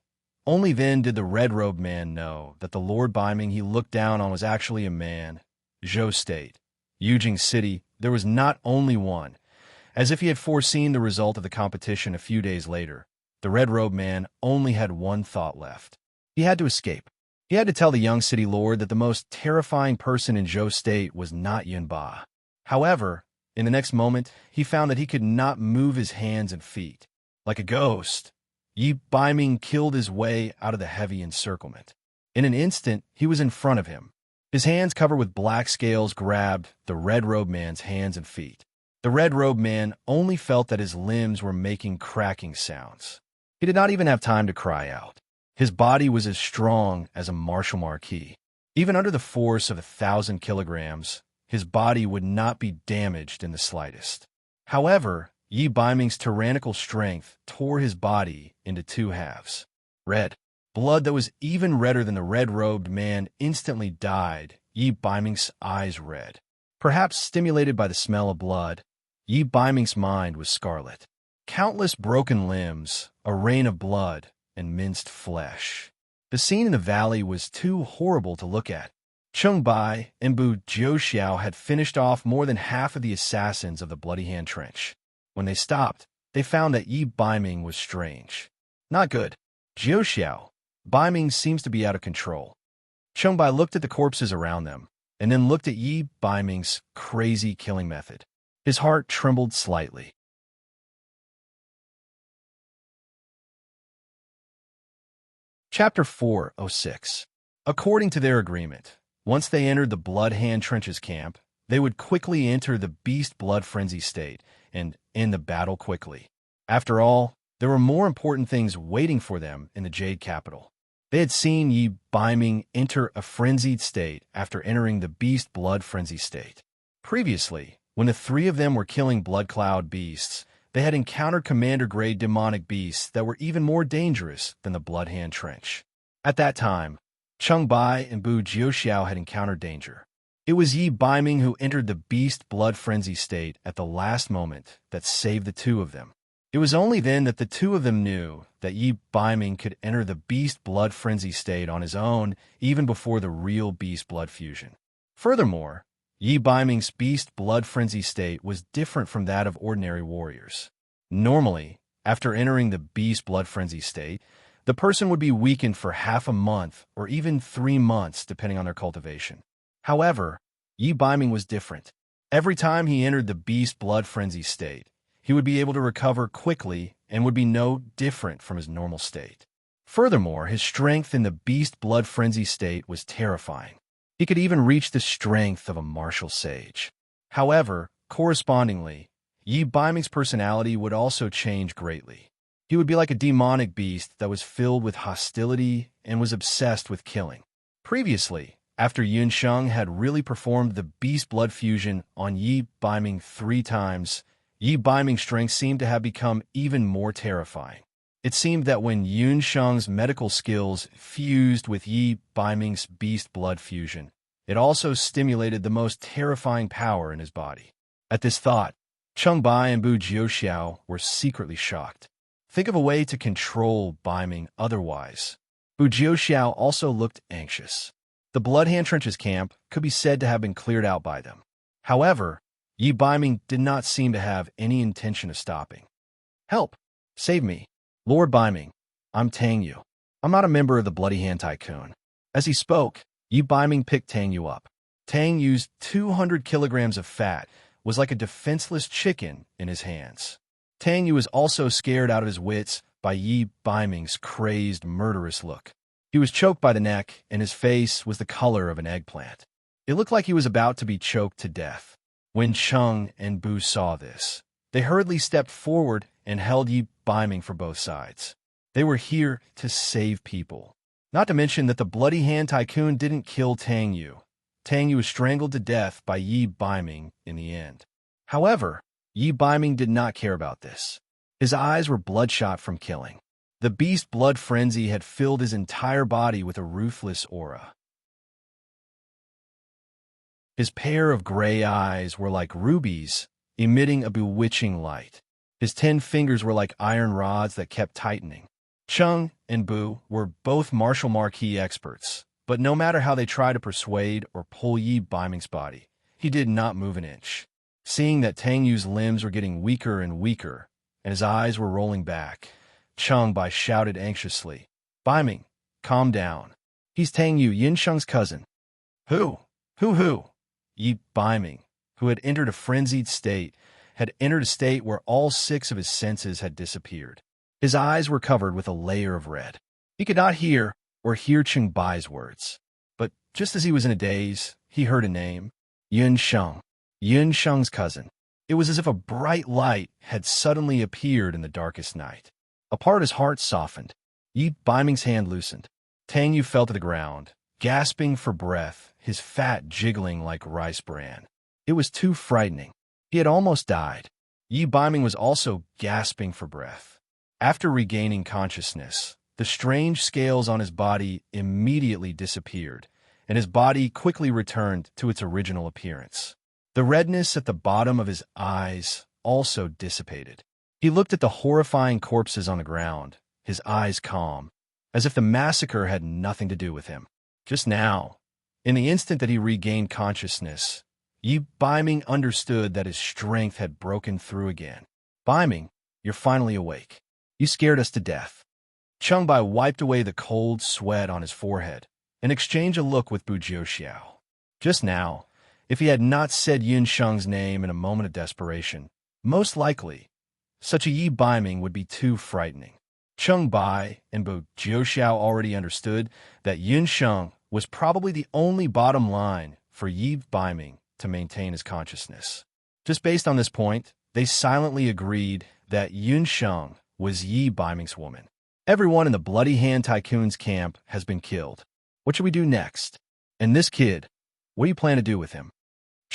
Only then did the red-robed man know that the Lord Biming he looked down on was actually a man. Zhou State, Yujing City, there was not only one. As if he had foreseen the result of the competition a few days later, the red-robed man only had one thought left. He had to escape. He had to tell the young city lord that the most terrifying person in Zhou State was not Yunba. However, In the next moment, he found that he could not move his hands and feet. Like a ghost, Yi Baiming killed his way out of the heavy encirclement. In an instant, he was in front of him. His hands covered with black scales grabbed the red-robed man's hands and feet. The red-robed man only felt that his limbs were making cracking sounds. He did not even have time to cry out. His body was as strong as a martial marquis. Even under the force of 1,000 kilograms, his body would not be damaged in the slightest. However, Yi Baiming's tyrannical strength tore his body into two halves. Red. Blood that was even redder than the red-robed man instantly dyed Yi Baiming's eyes red. Perhaps stimulated by the smell of blood, Yi Baiming's mind was scarlet. Countless broken limbs, a rain of blood, and minced flesh. The scene in the valley was too horrible to look at. Cheng Bai and Bu Jiuxiao had finished off more than half of the assassins of the Bloody Hand Trench. When they stopped, they found that Yi Baiming was strange. Not good. Jiuxiao, Baiming seems to be out of control. Cheng Bai looked at the corpses around them, and then looked at Yi Baiming's crazy killing method. His heart trembled slightly. Chapter 406. According to their agreement, once they entered the Blood Hand Trenches camp, they would quickly enter the Beast Blood Frenzy state and end the battle quickly. After all, there were more important things waiting for them in the Jade Capital. They had seen Yi Baiming enter a frenzied state after entering the Beast Blood Frenzy state. Previously, when the three of them were killing Blood Cloud beasts, they had encountered commander-grade demonic beasts that were even more dangerous than the Blood Hand Trench. At that time, Cheng Bai and Bu Jiuxiao had encountered danger. It was Yi Baiming who entered the Beast Blood Frenzy state at the last moment that saved the two of them. It was only then that the two of them knew that Yi Baiming could enter the Beast Blood Frenzy state on his own even before the real Beast Blood fusion. Furthermore, Yi Baiming's Beast Blood Frenzy state was different from that of ordinary warriors. Normally, after entering the Beast Blood Frenzy state, the person would be weakened for half a month or even 3 months depending on their cultivation. However, Yi Baiming was different. Every time he entered the Beast Blood Frenzy state, he would be able to recover quickly and would be no different from his normal state. Furthermore, his strength in the Beast Blood Frenzy state was terrifying. He could even reach the strength of a martial sage. However, correspondingly, Yi Baiming's personality would also change greatly. He would be like a demonic beast that was filled with hostility and was obsessed with killing. Previously, after Yun Sheng had really performed the Beast Blood fusion on Yi Baiming 3 times, Yi Baiming's strength seemed to have become even more terrifying. It seemed that when Yun Sheng's medical skills fused with Yi Baiming's Beast Blood fusion, it also stimulated the most terrifying power in his body. At this thought, Cheng Bai and Bu Jiuxiao were secretly shocked. Think of a way to control Baiming otherwise. Bu Jiuxiao also looked anxious. The Blood Hand Trenches camp could be said to have been cleared out by them. However, Yi Baiming did not seem to have any intention of stopping. Help! Save me! Lord Baiming, I'm Tang Yu. I'm not a member of the Bloody Hand Tycoon. As he spoke, Yi Baiming picked Tang Yu up. Tang Yu's 200 kilograms of fat was like a defenseless chicken in his hands. Tang Yu was also scared out of his wits by Yi Baiming's crazed, murderous look. He was choked by the neck, and his face was the color of an eggplant. It looked like he was about to be choked to death. When Cheng and Bu saw this, they hurriedly stepped forward and held Yi Baiming for both sides. They were here to save people. Not to mention that the Bloody Hand Tycoon didn't kill Tang Yu. Tang Yu was strangled to death by Yi Baiming in the end. However, Yi Baiming did not care about this. His eyes were bloodshot from killing. The Beast Blood Frenzy had filled his entire body with a ruthless aura. His pair of gray eyes were like rubies, emitting a bewitching light. His 10 fingers were like iron rods that kept tightening. Cheng and Bu were both martial marquis experts, but no matter how they tried to persuade or pull Yi Baiming's body, he did not move an inch. Seeing that Tang Yu's limbs were getting weaker and weaker, and his eyes were rolling back, Cheng Bai shouted anxiously, "Baiming, calm down. He's Tang Yu, Yin Sheng's cousin." Who? Who? Yi Baiming. who had entered a frenzied state, had entered a state where all 6 of his senses had disappeared. His eyes were covered with a layer of red. He could not hear or hear Bai's words. But just as he was in a daze, he heard a name, Yun Sheng's cousin. It was as if a bright light had suddenly appeared in the darkest night. A part of his heart softened. Yi Baiming's hand loosened. Tang Yu fell to the ground, gasping for breath, his fat jiggling like rice bran. It was too frightening. He had almost died. Yi Baiming was also gasping for breath. After regaining consciousness, the strange scales on his body immediately disappeared, and his body quickly returned to its original appearance. The redness at the bottom of his eyes also dissipated. He looked at the horrifying corpses on the ground, his eyes calm, as if the massacre had nothing to do with him. Just now, in the instant that he regained consciousness, Yi Baiming understood that his strength had broken through again. Baiming, you're finally awake. You scared us to death. Bai wiped away the cold sweat on his forehead and exchanged a look with Bu Jiuxiao. Just now, if he had not said Yun Sheng's name in a moment of desperation, most likely, such a Yi Baiming would be too frightening. Bai and Bu Jiuxiao already understood that Yun Sheng was probably the only bottom line for Yi Baiming to maintain his consciousness. Just based on this point, they silently agreed that Yun Sheng was Yi Baiming's woman. Everyone in the Bloody Hand Tycoon's camp has been killed. What should we do next? And this kid, what do you plan to do with him?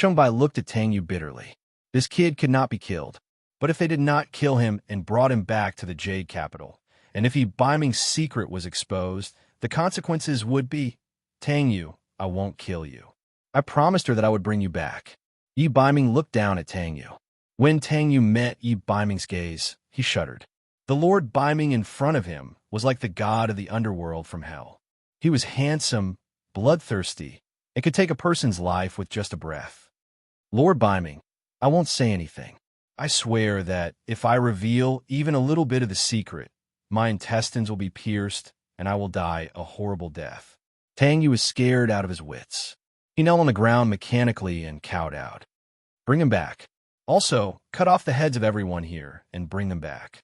Bai looked at Tang Yu bitterly. This kid could not be killed. But if they did not kill him and brought him back to the Jade Capital, and if Yi Baiming's secret was exposed, the consequences would be, Tang Yu, I won't kill you. I promised her that I would bring you back. Yi Baiming looked down at Tang Yu. When Tang Yu met Yi Baiming's gaze, he shuddered. The Lord Baiming in front of him was like the god of the underworld from hell. He was handsome, bloodthirsty, and could take a person's life with just a breath. Lord Baiming, I won't say anything. I swear that if I reveal even a little bit of the secret, my intestines will be pierced and I will die a horrible death. Tang Yu was scared out of his wits. He knelt on the ground mechanically and cowed out. Bring him back. Also, cut off the heads of everyone here and bring them back.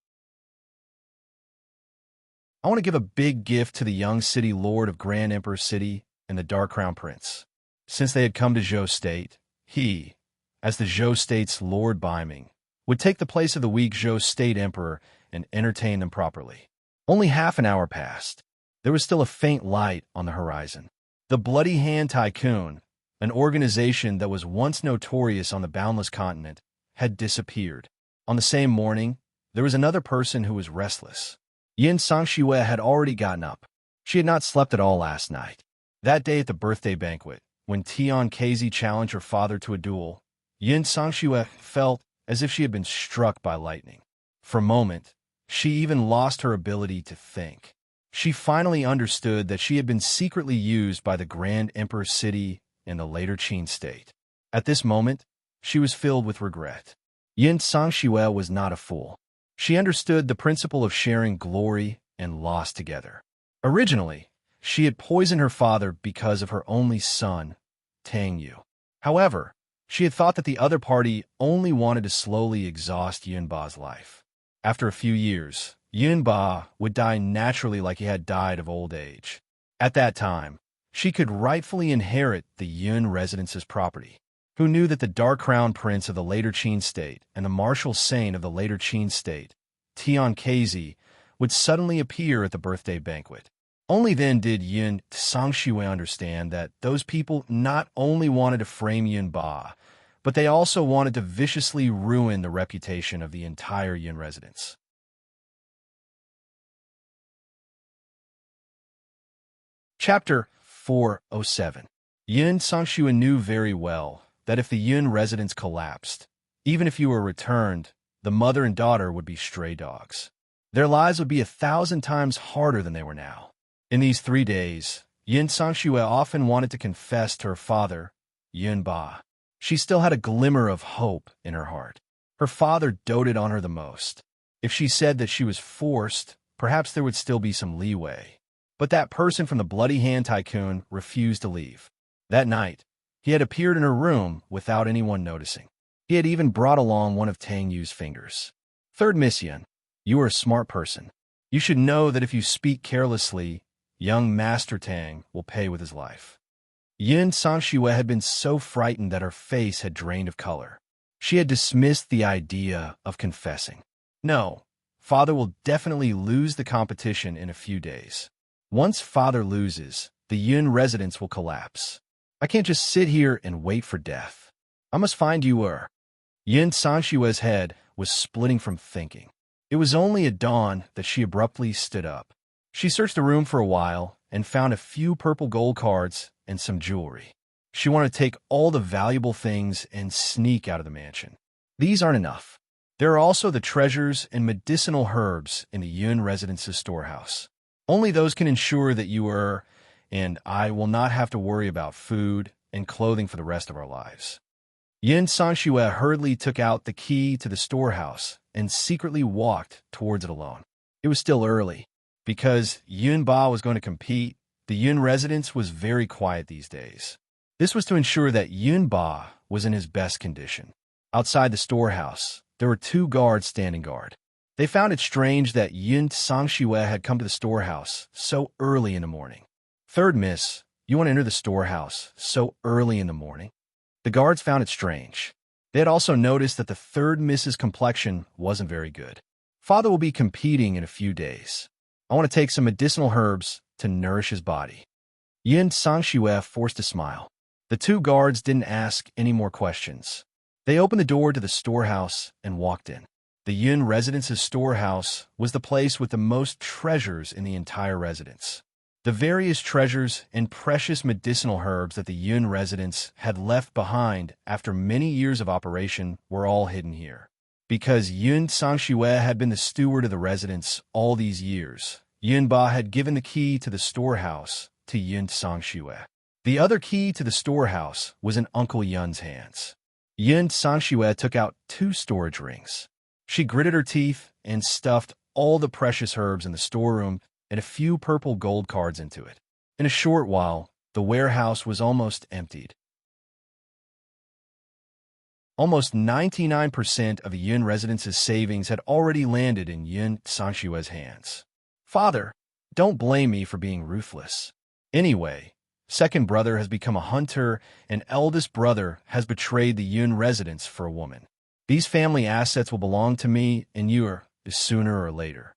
I want to give a big gift to the young city lord of Grand Emperor City and the Dark Crown Prince. Since they had come to Zhou State, he, as the Zhou State's Lord Baiming, would take the place of the weak Zhou State Emperor and entertain them properly. Only half an hour passed. There was still a faint light on the horizon. The Bloody Hand Tycoon, an organization that was once notorious on the Boundless Continent, had disappeared. On the same morning, there was another person who was restless. Yin Sangxue had already gotten up. She had not slept at all last night. That day at the birthday banquet, when Tian Kazi challenged her father to a duel, Yin Sangxue felt as if she had been struck by lightning. For a moment, she even lost her ability to think. She finally understood that she had been secretly used by the Grand Emperor City in the later Qin state. At this moment, she was filled with regret. Yin Sangxue was not a fool. She understood the principle of sharing glory and loss together. Originally, she had poisoned her father because of her only son, Tang Yu. However, she had thought that the other party only wanted to slowly exhaust Yunba's life. After a few years, Yunba would die naturally like he had died of old age. At that time, she could rightfully inherit the Yun residence's property. Who knew that the Dark Crown Prince of the later Qin state and the martial saint of the later Qin state, Tian Kazi, would suddenly appear at the birthday banquet. Only then did Yin Sangxue understand that those people not only wanted to frame Yunba, but they also wanted to viciously ruin the reputation of the entire Yun residence. Chapter 407. Yin Sangxue knew very well that if the Yun residence collapsed, even if you were returned, the mother and daughter would be stray dogs. Their lives would be 1,000 times harder than they were now. In these 3 days, Yin Sangxue often wanted to confess to her father, Yunba. She still had a glimmer of hope in her heart. Her father doted on her the most. If she said that she was forced, perhaps there would still be some leeway. But that person from the Bloody Hand Tycoon refused to leave. That night, He had appeared in her room without anyone noticing. He had even brought along one of Tang Yu's fingers. Third Miss Yun, you are a smart person. You should know that if you speak carelessly, young Master Tang will pay with his life. Yun Sangxue had been so frightened that her face had drained of color. She had dismissed the idea of confessing. No, father will definitely lose the competition in a few days. Once father loses, the Yun residence will collapse. I can't just sit here and wait for death. I must find you. Yun Sangxue's head was splitting from thinking. It was only at dawn that she abruptly stood up. She searched the room for a while and found a few purple gold cards and some jewelry. She wanted to take all the valuable things and sneak out of the mansion. These aren't enough. There are also the treasures and medicinal herbs in the Yun residence's storehouse. Only those can ensure that you and I will not have to worry about food and clothing for the rest of our lives. Yun Sangxue hurriedly took out the key to the storehouse and secretly walked towards it alone. It was still early. Because Yun Ba was going to compete, the Yun residence was very quiet these days. This was to ensure that Yun Ba was in his best condition. Outside the storehouse, there were 2 guards standing guard. They found it strange that Yun Sangxue had come to the storehouse so early in the morning. Third Miss, you want to enter the storehouse so early in the morning? The guards found it strange. They had also noticed that the third Miss's complexion wasn't very good. Father will be competing in a few days. I want to take some medicinal herbs to nourish his body. Yun Sangxue forced a smile. The 2 guards didn't ask any more questions. They opened the door to the storehouse and walked in. The Yun residence's storehouse was the place with the most treasures in the entire residence. The various treasures and precious medicinal herbs that the Yun residence had left behind after many years of operation were all hidden here. Because Yun Sangxue had been the steward of the residence all these years, Yun Ba had given the key to the storehouse to Yun Sangxue. The other key to the storehouse was in Uncle Yun's hands. Yun Sangxue took out 2 storage rings. She gritted her teeth and stuffed all the precious herbs in the storeroom and a few purple gold cards into it. In a short while, the warehouse was almost emptied. Almost 99% of the Yun residence's savings had already landed in Yun Sangxue's hands. Father, don't blame me for being ruthless. Anyway, second brother has become a hunter and eldest brother has betrayed the Yun residence for a woman. These family assets will belong to me and you sooner or later.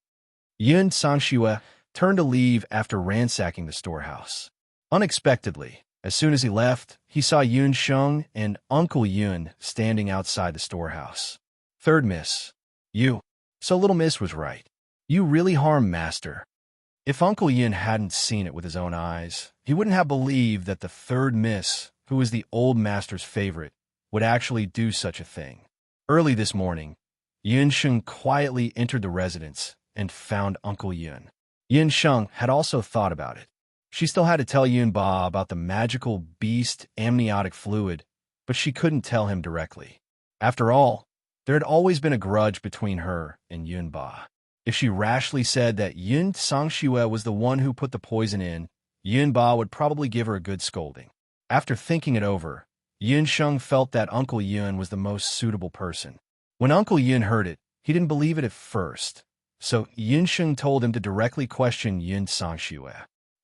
Yun Sangxue turned to leave after ransacking the storehouse. Unexpectedly, as soon as he left, he saw Yun Sheng and Uncle Yun standing outside the storehouse. Third Miss, you. So little Miss was right. You really harmed Master. If Uncle Yun hadn't seen it with his own eyes, he wouldn't have believed that the third Miss, who was the old Master's favorite, would actually do such a thing. Early this morning, Yun Sheng quietly entered the residence and found Uncle Yun. Yun Sheng had also thought about it. She still had to tell Yun Ba about the magical beast amniotic fluid, but she couldn't tell him directly. After all, there had always been a grudge between her and Yun Ba. If she rashly said that Yun Sangxue was the one who put the poison in, Yun Ba would probably give her a good scolding. After thinking it over, Yun Sheng felt that Uncle Yun was the most suitable person. When Uncle Yun heard it, he didn't believe it at first, so Yun Sheng told him to directly question Yun Sangxue.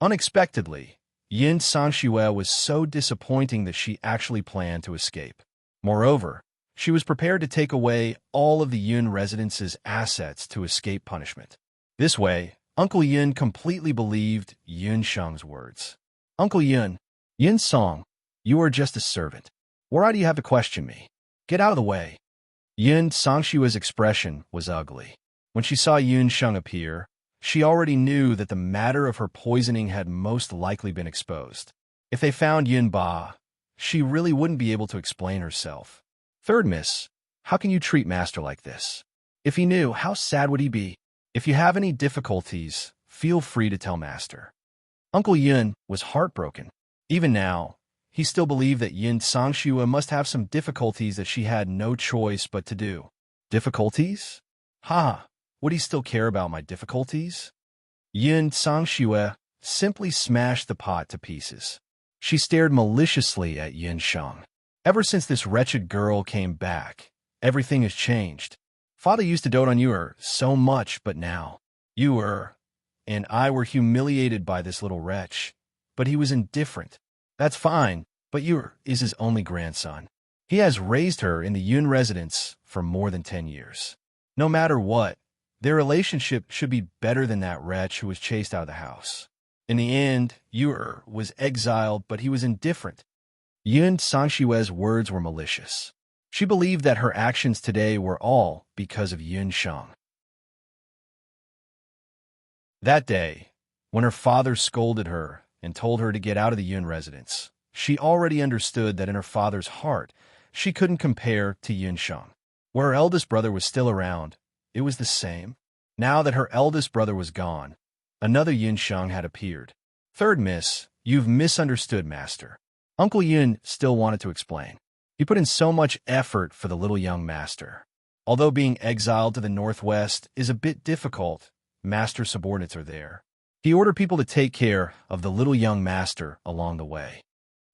Unexpectedly, Yun Sangxue was so disappointing that she actually planned to escape. Moreover, she was prepared to take away all of the Yun residence's assets to escape punishment. This way, Uncle Yun completely believed Yun Sheng's words. Uncle Yun, Yun Song, you are just a servant. Why do you have to question me? Get out of the way. Yun Sangxue's expression was ugly. When she saw Yun Sheng appear, she already knew that the matter of her poisoning had most likely been exposed. If they found Yun Ba, she really wouldn't be able to explain herself. Third Miss, how can you treat Master like this? If he knew, how sad would he be? If you have any difficulties, feel free to tell Master. Uncle Yun was heartbroken. Even now, he still believed that Yun Sangxue must have some difficulties that she had no choice but to do. Difficulties? Ha! Would he still care about my difficulties? Yun Sangxue simply smashed the pot to pieces. She stared maliciously at Yin Sheng. Ever since this wretched girl came back, everything has changed. Father used to dote on you so much, but now, you and I were humiliated by this little wretch. But he was indifferent. That's fine, but you is his only grandson. He has raised her in the Yun residence for more than 10 years. No matter what, their relationship should be better than that wretch who was chased out of the house. In the end, Yu was exiled, but he was indifferent. Yun Sangshue's words were malicious. She believed that her actions today were all because of Yun Sheng. That day, when her father scolded her and told her to get out of the Yun residence, she already understood that in her father's heart, she couldn't compare to Yun Sheng. Where her eldest brother was still around, it was the same. Now that her eldest brother was gone, another Yun Sheng had appeared. Third miss, you've misunderstood, master. Uncle Yun still wanted to explain. He put in so much effort for the little young master. Although being exiled to the northwest is a bit difficult, master subordinates are there. He ordered people to take care of the little young master along the way.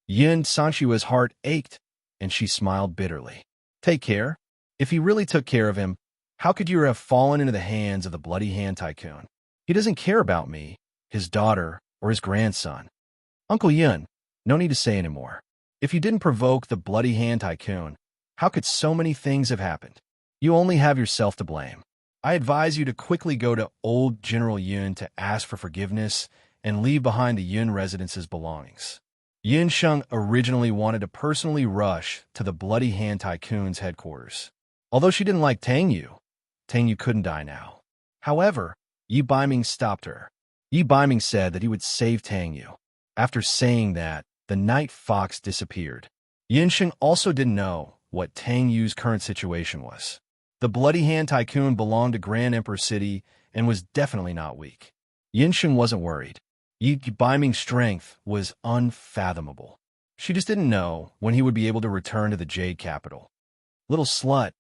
Yun Sangshue's heart ached, and she smiled bitterly. Take care? If he really took care of him, how could you have fallen into the hands of the Bloody Hand Tycoon? He doesn't care about me, his daughter, or his grandson. Uncle Yun, no need to say anymore. If you didn't provoke the Bloody Hand Tycoon, how could so many things have happened? You only have yourself to blame. I advise you to quickly go to old General Yun to ask for forgiveness and leave behind the Yun residence's belongings. Yin Sheng originally wanted to personally rush to the Bloody Hand Tycoon's headquarters. Although she didn't like Tang Yu couldn't die now. However, Yi Baiming stopped her. Yi Baiming said that he would save Tang Yu. After saying that, the night fox disappeared. Yin Sheng also didn't know what Tang Yu's current situation was. The Bloody Hand Tycoon belonged to Grand Emperor City and was definitely not weak. Yin Sheng wasn't worried. Yi Baiming's strength was unfathomable. She just didn't know when he would be able to return to the Jade Capital. Little slut,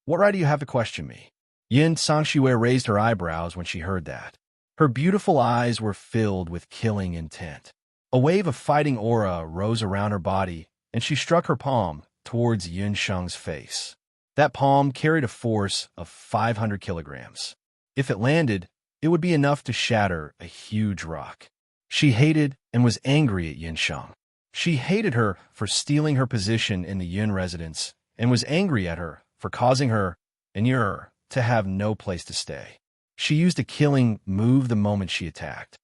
what right do you have to question me? Yin Sangshue raised her eyebrows when she heard that. Her beautiful eyes were filled with killing intent. A wave of fighting aura rose around her body, and she struck her palm towards Yun Sheng's face. That palm carried a force of 500 kilograms. If it landed, it would be enough to shatter a huge rock. She hated and was angry at Yin Sheng. She hated her for stealing her position in the Yun residence and was angry at her for causing her and Yer to have no place to stay. She used a killing move the moment she attacked.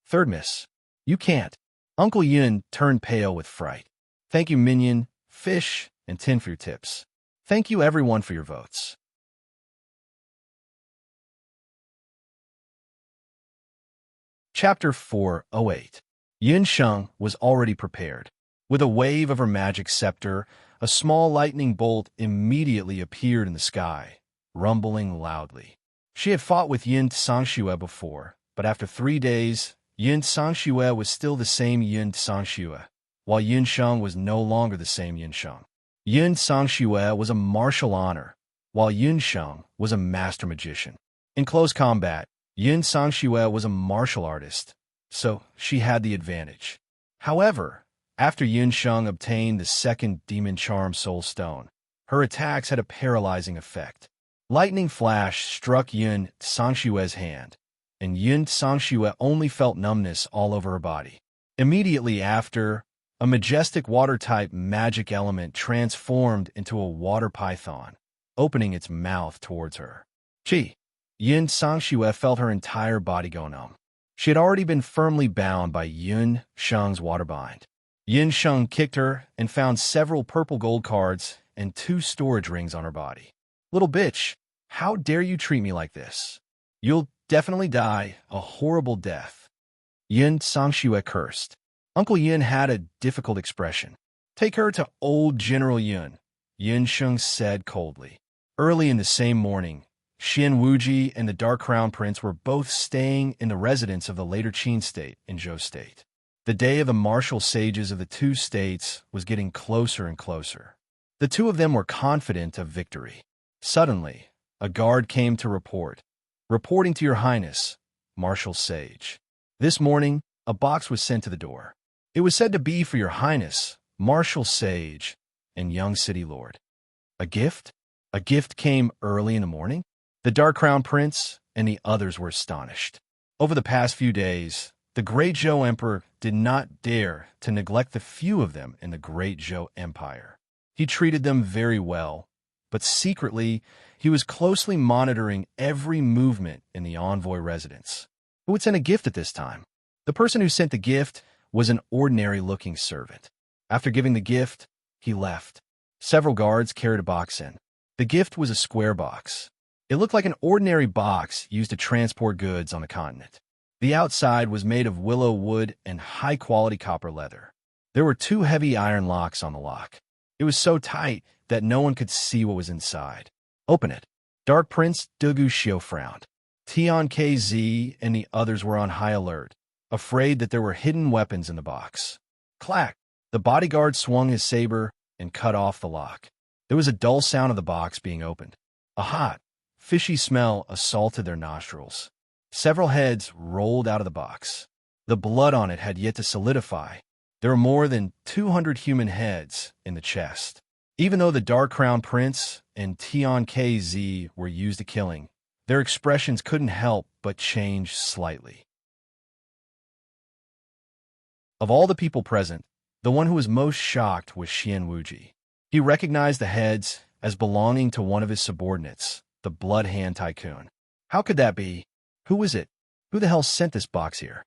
Third miss. You can't. Uncle Yun turned pale with fright. Thank you, Minion, Fish, and Tin for your tips. Thank you everyone for your votes. Chapter 408. Yin Sheng was already prepared. With a wave of her magic scepter, a small lightning bolt immediately appeared in the sky, rumbling loudly. She had fought with Yin Sangshue before, but after 3 days, Yin Sangshue was still the same Yin Sangshue, while Yin Sheng was no longer the same Yin Sheng. Yin Sangshue was a martial honor, while Yin Sheng was a master magician. In close combat, Yin Sangshue was a martial artist, so she had the advantage. However, after Yin Sheng obtained the second Demon Charm Soul Stone, her attacks had a paralyzing effect. Lightning flash struck Yin Sangshue's hand, and Yin Sangshue only felt numbness all over her body. Immediately after, a majestic water-type magic element transformed into a water python, opening its mouth towards her. Yin Sangshue felt her entire body go numb. She had already been firmly bound by Yin Sheng's water bind. Yin Sheng kicked her and found several purple gold cards and 2 storage rings on her body. Little bitch, how dare you treat me like this? You'll definitely die a horrible death. Yin Sangshue cursed. Uncle Yin had a difficult expression. Take her to old General Yun, Yin Sheng said coldly. Early in the same morning, Xin Wuji and the Dark Crown Prince were both staying in the residence of the later Qin state in Zhou state. The day of the martial sages of the 2 states was getting closer and closer. The 2 of them were confident of victory. Suddenly, a guard came to report. Reporting to your highness, martial sage. This morning, a box was sent to the door. It was said to be for your highness, martial sage, and young city lord. A gift? A gift came early in the morning? The Dark Crown Prince and the others were astonished. Over the past few days, the Great Zhou Emperor did not dare to neglect the few of them in the Great Zhou Empire. He treated them very well, but secretly, he was closely monitoring every movement in the envoy residence. Who would send a gift at this time? The person who sent the gift was an ordinary-looking servant. After giving the gift, he left. Several guards carried a box in. The gift was a square box. It looked like an ordinary box used to transport goods on the continent. The outside was made of willow wood and high-quality copper leather. There were 2 heavy iron locks on the lock. It was so tight that no one could see what was inside. Open it. Dark Prince Dugu Xiu frowned. Tian KZ and the others were on high alert, afraid that there were hidden weapons in the box. Clack! The bodyguard swung his saber and cut off the lock. There was a dull sound of the box being opened. A hot, fishy smell assaulted their nostrils. Several heads rolled out of the box. The blood on it had yet to solidify. There were more than 200 human heads in the chest. Even though the Dark Crown Prince and Tian KZ were used to killing, their expressions couldn't help but change slightly. Of all the people present, the one who was most shocked was Xian Wuji. He recognized the heads as belonging to one of his subordinates, the Blood Hand Tycoon. How could that be? Who was it? Who the hell sent this box here?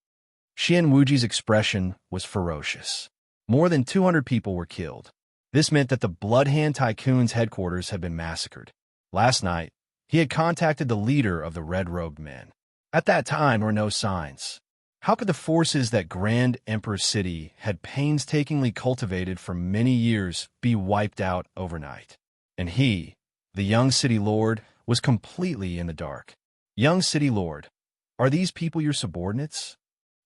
Xian Wuji's expression was ferocious. More than 200 people were killed. This meant that the Blood Hand Tycoon's headquarters had been massacred. Last night, he had contacted the leader of the red-robed men. At that time, there were no signs. How could the forces that Grand Empress City had painstakingly cultivated for many years be wiped out overnight? And he, the young city lord, was completely in the dark. Young city lord, are these people your subordinates?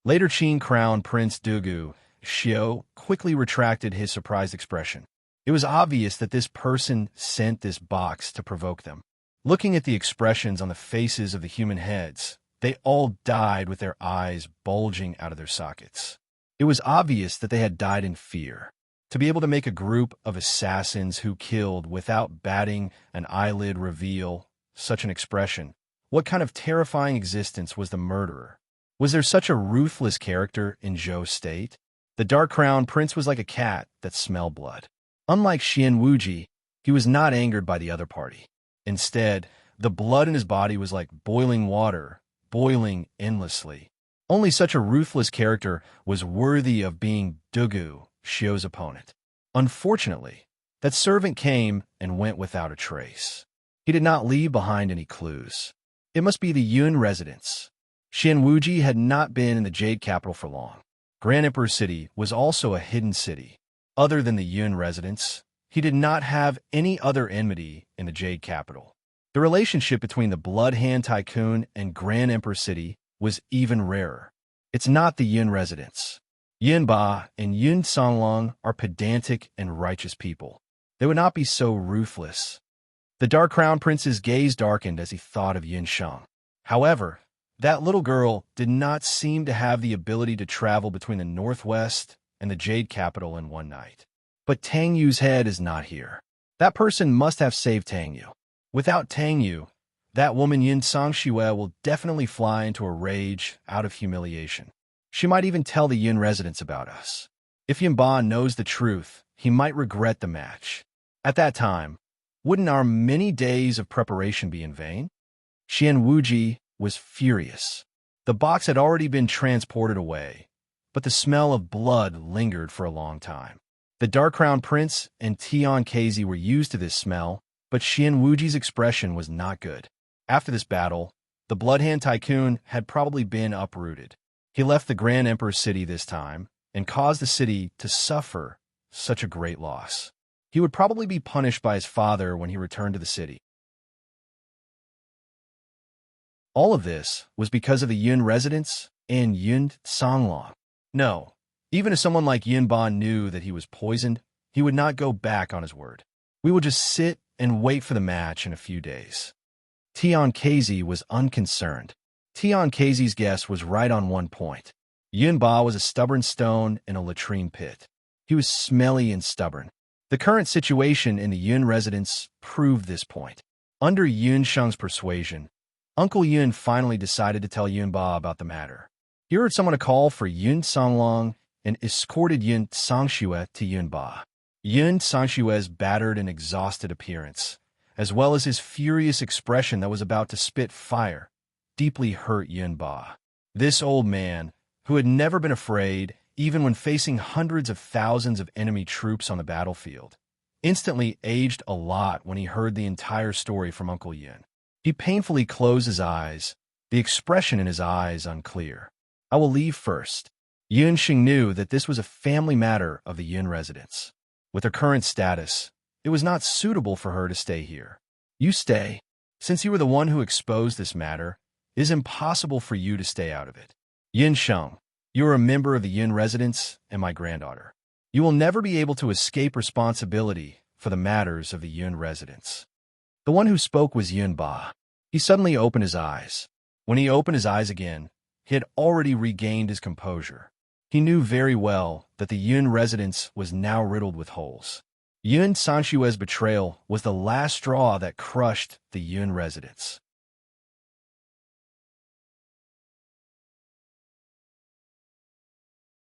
Later Qin Crown Prince Dugu Xiu quickly retracted his surprised expression. It was obvious that this person sent this box to provoke them. Looking at the expressions on the faces of the human heads, they all died with their eyes bulging out of their sockets. It was obvious that they had died in fear. To be able to make a group of assassins who killed without batting an eyelid reveal such an expression, what kind of terrifying existence was the murderer? Was there such a ruthless character in Zhou State? The Dark Crown Prince was like a cat that smelled blood. Unlike Xian Wuji, he was not angered by the other party. Instead, the blood in his body was like boiling water, boiling endlessly. Only such a ruthless character was worthy of being Dugu Xiu's opponent. Unfortunately, that servant came and went without a trace. He did not leave behind any clues. It must be the Yun residence. Xian Wuji had not been in the Jade capital for long. Grand Emperor City was also a hidden city. Other than the Yun residence, he did not have any other enmity in the Jade capital. The relationship between the Blood Hand Tycoon and Grand Emperor City was even rarer. It's not the Yun residence. Yun Ba and Yun Songlong are pedantic and righteous people. They would not be so ruthless. The Dark Crown Prince's gaze darkened as he thought of Yun Sheng. However, that little girl did not seem to have the ability to travel between the Northwest and the Jade capital in one night. But Tang Yu's head is not here. That person must have saved Tang Yu. Without Tang Yu, that woman Yin Songxue will definitely fly into a rage out of humiliation. She might even tell the Yun residents about us. If Yin Ba knows the truth, he might regret the match. At that time, wouldn't our many days of preparation be in vain? Xian Wuji was furious. The box had already been transported away, but the smell of blood lingered for a long time. The Dark Crown Prince and Tian KZ were used to this smell, but Xian Wuji's expression was not good. After this battle, the Blood Hand Tycoon had probably been uprooted. He left the Grand Emperor City this time and caused the city to suffer such a great loss. He would probably be punished by his father when he returned to the city. All of this was because of the Yun residents and Yun Songlong. No, even if someone like Yin Ba knew that he was poisoned, he would not go back on his word. We will just sit and wait for the match in a few days. Tian KZ was unconcerned. Tian KZ's guess was right on one point. Yun Ba was a stubborn stone in a latrine pit. He was smelly and stubborn. The current situation in the Yun residence proved this point. Under Yun Sheng's persuasion, Uncle Yun finally decided to tell Yun Ba about the matter. He heard someone call for Yun Songlong and escorted Yun Songxue to Yun Ba. Yun Songshue's battered and exhausted appearance, as well as his furious expression that was about to spit fire, deeply hurt Yun Ba. This old man, who had never been afraid, even when facing hundreds of thousands of enemy troops on the battlefield, instantly aged a lot when he heard the entire story from Uncle Yun. He painfully closed his eyes, the expression in his eyes unclear. I will leave first. Yun Sheng knew that this was a family matter of the Yun residence. With her current status, it was not suitable for her to stay here. You stay. Since you were the one who exposed this matter, it is impossible for you to stay out of it. Yun Sheng, you are a member of the Yun residence and my granddaughter. You will never be able to escape responsibility for the matters of the Yun residence. The one who spoke was Yun Ba. He suddenly opened his eyes. When he opened his eyes again, he had already regained his composure. He knew very well that the Yun residence was now riddled with holes. Yun Sangshue's betrayal was the last straw that crushed the Yun residence.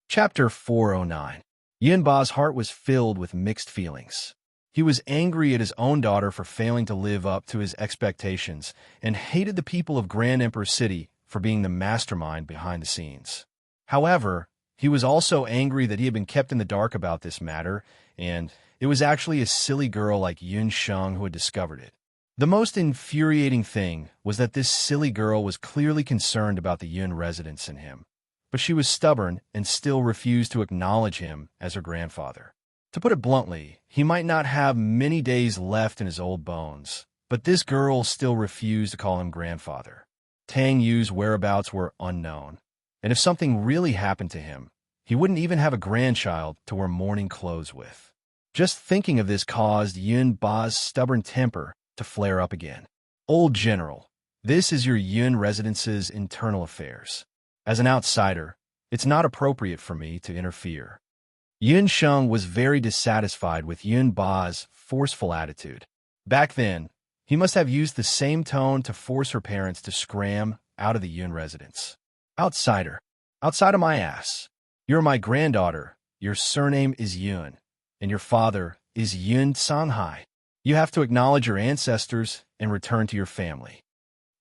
Chapter 409. Yun Ba's heart was filled with mixed feelings. He was angry at his own daughter for failing to live up to his expectations and hated the people of Grand Emperor City for being the mastermind behind the scenes. However, he was also angry that he had been kept in the dark about this matter, and it was actually a silly girl like Yun Sheng who had discovered it. The most infuriating thing was that this silly girl was clearly concerned about the Yun residence and him, but she was stubborn and still refused to acknowledge him as her grandfather. To put it bluntly, he might not have many days left in his old bones, but this girl still refused to call him grandfather. Tang Yu's whereabouts were unknown, and if something really happened to him, he wouldn't even have a grandchild to wear mourning clothes with. Just thinking of this caused Yun Ba's stubborn temper to flare up again. Old General, this is your Yun residence's internal affairs. As an outsider, it's not appropriate for me to interfere. Yun Sheng was very dissatisfied with Yun Ba's forceful attitude. Back then, he must have used the same tone to force her parents to scram out of the Yun residence. Outsider. Outside of my ass. You're my granddaughter, your surname is Yun, and your father is Yun Sanhai. You have to acknowledge your ancestors and return to your family.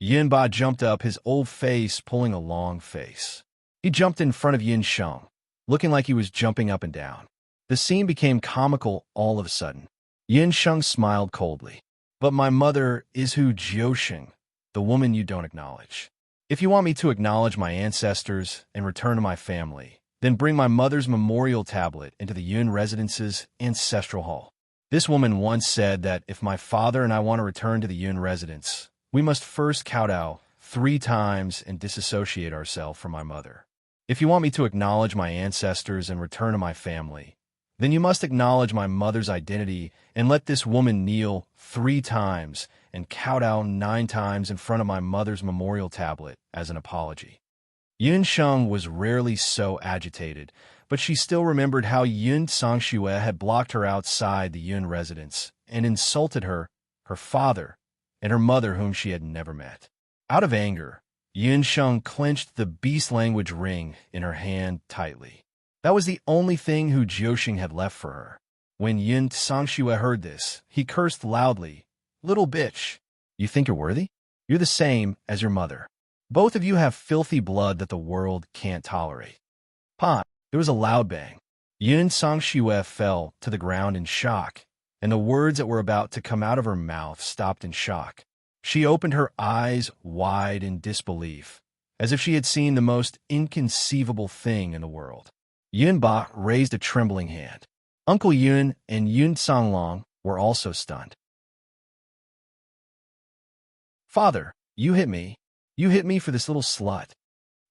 Yun Ba jumped up, his old face pulling a long face. He jumped in front of Yun Sheng, looking like he was jumping up and down. The scene became comical all of a sudden. Yun Sheng smiled coldly. But my mother is Hu Jiusheng, the woman you don't acknowledge. If you want me to acknowledge my ancestors and return to my family, then bring my mother's memorial tablet into the Yun residence's ancestral hall. This woman once said that if my father and I want to return to the Yun residence, we must first kowtow 3 times and disassociate ourselves from my mother. If you want me to acknowledge my ancestors and return to my family, then you must acknowledge my mother's identity and let this woman kneel 3 times and kowtow 9 times in front of my mother's memorial tablet as an apology. Yun Sheng was rarely so agitated, but she still remembered how Yun Songxue had blocked her outside the Yun residence and insulted her, her father, and her mother whom she had never met. Out of anger, Yun Sheng clenched the beast language ring in her hand tightly. That was the only thing Hu Jiusheng had left for her. When Yun Songxue heard this, he cursed loudly. Little bitch, you think you're worthy? You're the same as your mother. Both of you have filthy blood that the world can't tolerate. Pah! There was a loud bang. Yun Songxue fell to the ground in shock, and the words that were about to come out of her mouth stopped in shock. She opened her eyes wide in disbelief, as if she had seen the most inconceivable thing in the world. Yun Ba raised a trembling hand. Uncle Yun and Yun Songlong were also stunned. Father, you hit me. You hit me for this little slut.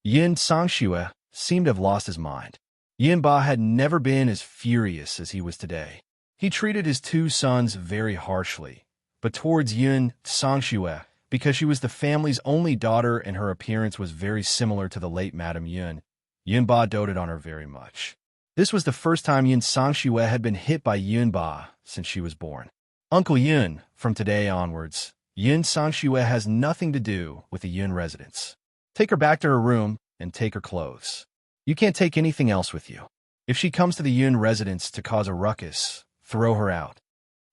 Yun Songxue seemed to have lost his mind. Yun Ba had never been as furious as he was today. He treated his 2 sons very harshly, but towards Yun Songxue, because she was the family's only daughter and her appearance was very similar to the late Madame Yun, Yunba doted on her very much. This was the first time Yun Sangxue had been hit by Yunba since she was born. Uncle Yun, from today onwards, Yun Sangxue has nothing to do with the Yun residence. Take her back to her room and take her clothes. You can't take anything else with you. If she comes to the Yun residence to cause a ruckus, throw her out.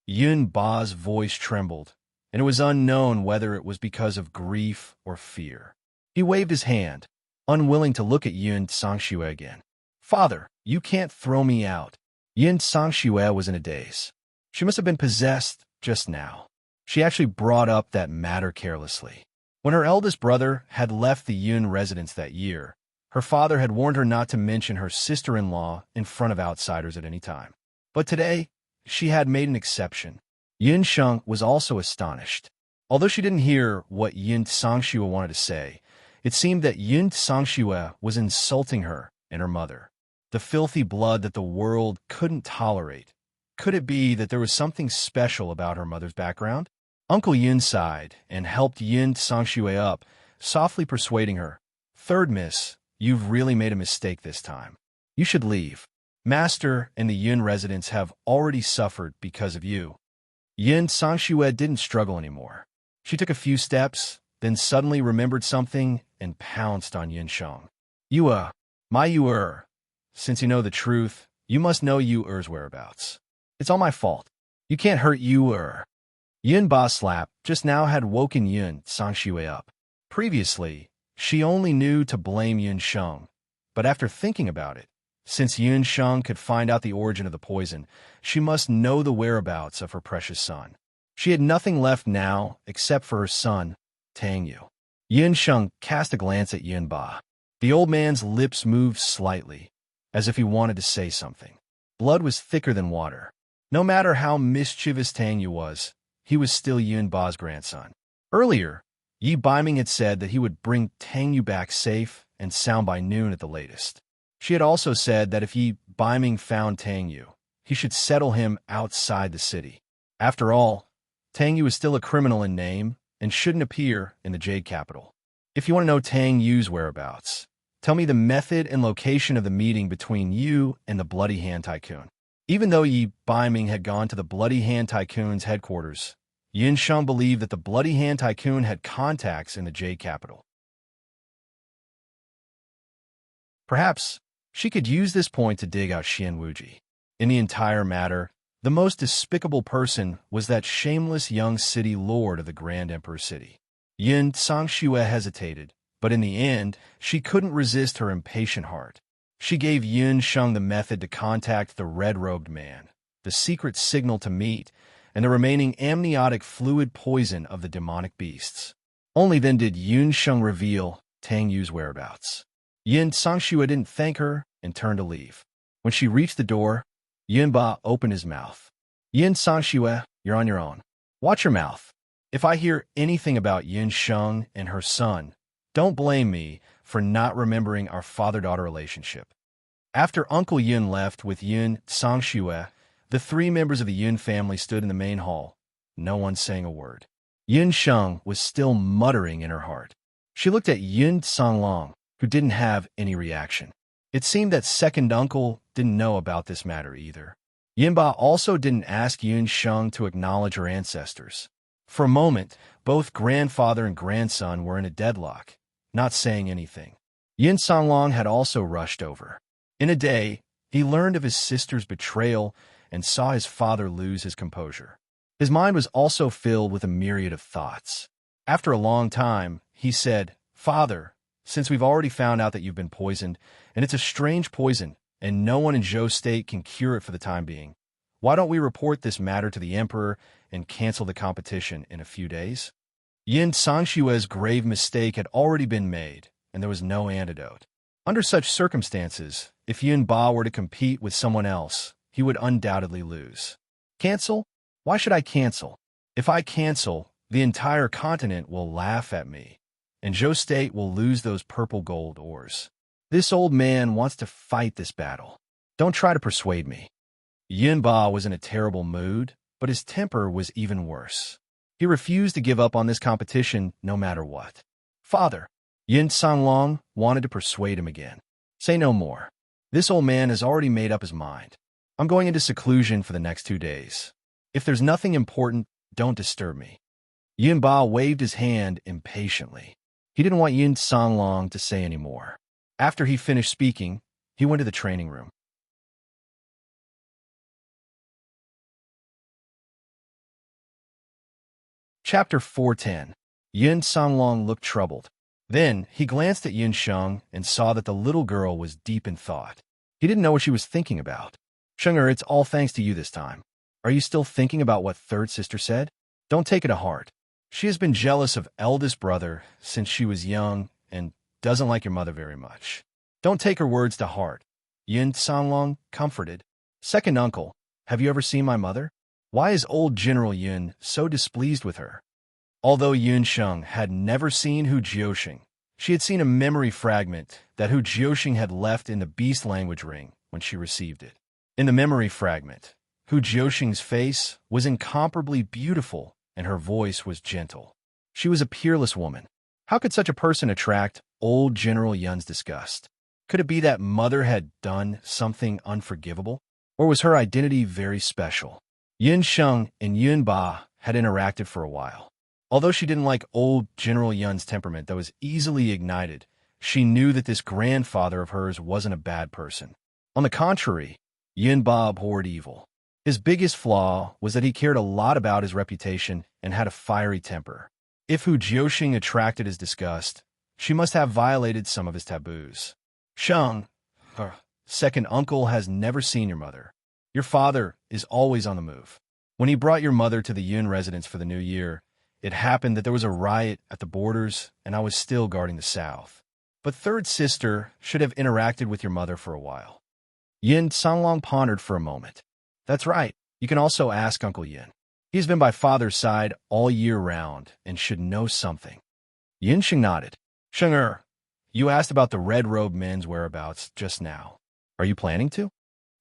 Yun Ba's voice trembled, and it was unknown whether it was because of grief or fear. He waved his hand, unwilling to look at Yun Sangxue again. Father, you can't throw me out. Yun Sangxue was in a daze. She must have been possessed just now. She actually brought up that matter carelessly. When her eldest brother had left the Yun residence that year, her father had warned her not to mention her sister-in-law in front of outsiders at any time. But today, she had made an exception. Yun Sheng was also astonished. Although she didn't hear what Yun Sangxue wanted to say, it seemed that Yun Sangxue was insulting her and her mother. The filthy blood that the world couldn't tolerate. Could it be that there was something special about her mother's background? Uncle Yun sighed and helped Yun Sangxue up, softly persuading her. Third miss, you've really made a mistake this time. You should leave. Master and the Yun residents have already suffered because of you. Yun Sangxue didn't struggle anymore. She took a few steps, then suddenly remembered something and pounced on Yun Sheng. My since you know the truth, you must know Yu's whereabouts. It's all my fault. You can't hurt Yun Ba's slap just now had woken Yun Sangxue up. Previously, she only knew to blame Yun Sheng, but after thinking about it, since Yun Sheng could find out the origin of the poison, she must know the whereabouts of her precious son. She had nothing left now except for her son, Tang Yu. Yun Sheng cast a glance at Yun Ba. The old man's lips moved slightly, as if he wanted to say something. Blood was thicker than water. No matter how mischievous Tang Yu was, he was still Yun Ba's grandson. Earlier, Yi Baiming had said that he would bring Tang Yu back safe and sound by noon at the latest. She had also said that if Yi Baiming found Tang Yu, he should settle him outside the city. After all, Tang Yu is still a criminal in name and shouldn't appear in the Jade Capital. If you want to know Tang Yu's whereabouts, tell me the method and location of the meeting between you and the Bloody Hand Tycoon. Even though Yi Baiming had gone to the Bloody Hand Tycoon's headquarters, Yun Sheng believed that the Bloody Hand Tycoon had contacts in the Jade Capital. Perhaps she could use this point to dig out Xian Wuji. In the entire matter, the most despicable person was that shameless young city lord of the Grand Emperor City. Yun Sangxue hesitated, but in the end, she couldn't resist her impatient heart. She gave Yun Sheng the method to contact the red-robed man, the secret signal to meet, and the remaining amniotic fluid poison of the demonic beasts. Only then did Yun Sheng reveal Tang Yu's whereabouts. Yun Sangxue didn't thank her and turned to leave. When she reached the door, Yun Ba opened his mouth. Yun Sangxue, you're on your own. Watch your mouth. If I hear anything about Yun Sheng and her son, don't blame me for not remembering our father-daughter relationship. After Uncle Yun left with Yun Sangxue, the three members of the Yun family stood in the main hall, no one saying a word. Yun Sheng was still muttering in her heart. She looked at Yun Songlong, who didn't have any reaction. It seemed that second uncle didn't know about this matter either. Yunba also didn't ask Yun Sheng to acknowledge her ancestors. For a moment, both grandfather and grandson were in a deadlock, not saying anything. Yun Songlong had also rushed over. In a day, he learned of his sister's betrayal and saw his father lose his composure. His mind was also filled with a myriad of thoughts. After a long time, he said, "Father, since we've already found out that you've been poisoned, and it's a strange poison, and no one in Zhou State can cure it for the time being, why don't we report this matter to the Emperor and cancel the competition in a few days?" Yun Sangxue's grave mistake had already been made, and there was no antidote. Under such circumstances, if Yun Ba were to compete with someone else, he would undoubtedly lose. Cancel? Why should I cancel? If I cancel, the entire continent will laugh at me, and Zhou State will lose those purple gold ores. This old man wants to fight this battle. Don't try to persuade me. Yun Ba was in a terrible mood, but his temper was even worse. He refused to give up on this competition no matter what. Father, Yun Songlong wanted to persuade him again. Say no more. This old man has already made up his mind. I'm going into seclusion for the next 2 days. If there's nothing important, don't disturb me. Yun Ba waved his hand impatiently. He didn't want Yun Songlong to say any more. After he finished speaking, he went to the training room. Chapter 410. Yun Songlong looked troubled. Then he glanced at Yun Sheng and saw that the little girl was deep in thought. He didn't know what she was thinking about. Sheng, it's all thanks to you this time. Are you still thinking about what third sister said? Don't take it to heart. She has been jealous of eldest brother since she was young and doesn't like your mother very much. Don't take her words to heart. Yun Songlong comforted. Second uncle, have you ever seen my mother? Why is old General Yun so displeased with her? Although Yun Sheng had never seen Hu Jiuxing, she had seen a memory fragment that Hu Jiuxing had left in the beast language ring when she received it. In the memory fragment, Hu Jiuxing's face was incomparably beautiful and her voice was gentle. She was a peerless woman. How could such a person attract old General Yun's disgust? Could it be that mother had done something unforgivable? Or was her identity very special? Yun Sheng and Yun Ba had interacted for a while. Although she didn't like old General Yun's temperament that was easily ignited, she knew that this grandfather of hers wasn't a bad person. On the contrary, Yun Ba abhorred evil. His biggest flaw was that he cared a lot about his reputation and had a fiery temper. If Hu Jiuxing attracted his disgust, she must have violated some of his taboos. Sheng, her second uncle, has never seen your mother. Your father is always on the move. When he brought your mother to the Yun residence for the new year, it happened that there was a riot at the borders and I was still guarding the south. But third sister should have interacted with your mother for a while. Yun Songlong pondered for a moment. That's right. You can also ask Uncle Yun. He's been by father's side all year round and should know something. Yun Sheng nodded. Sheng, you asked about the red-robed men's whereabouts just now. Are you planning to?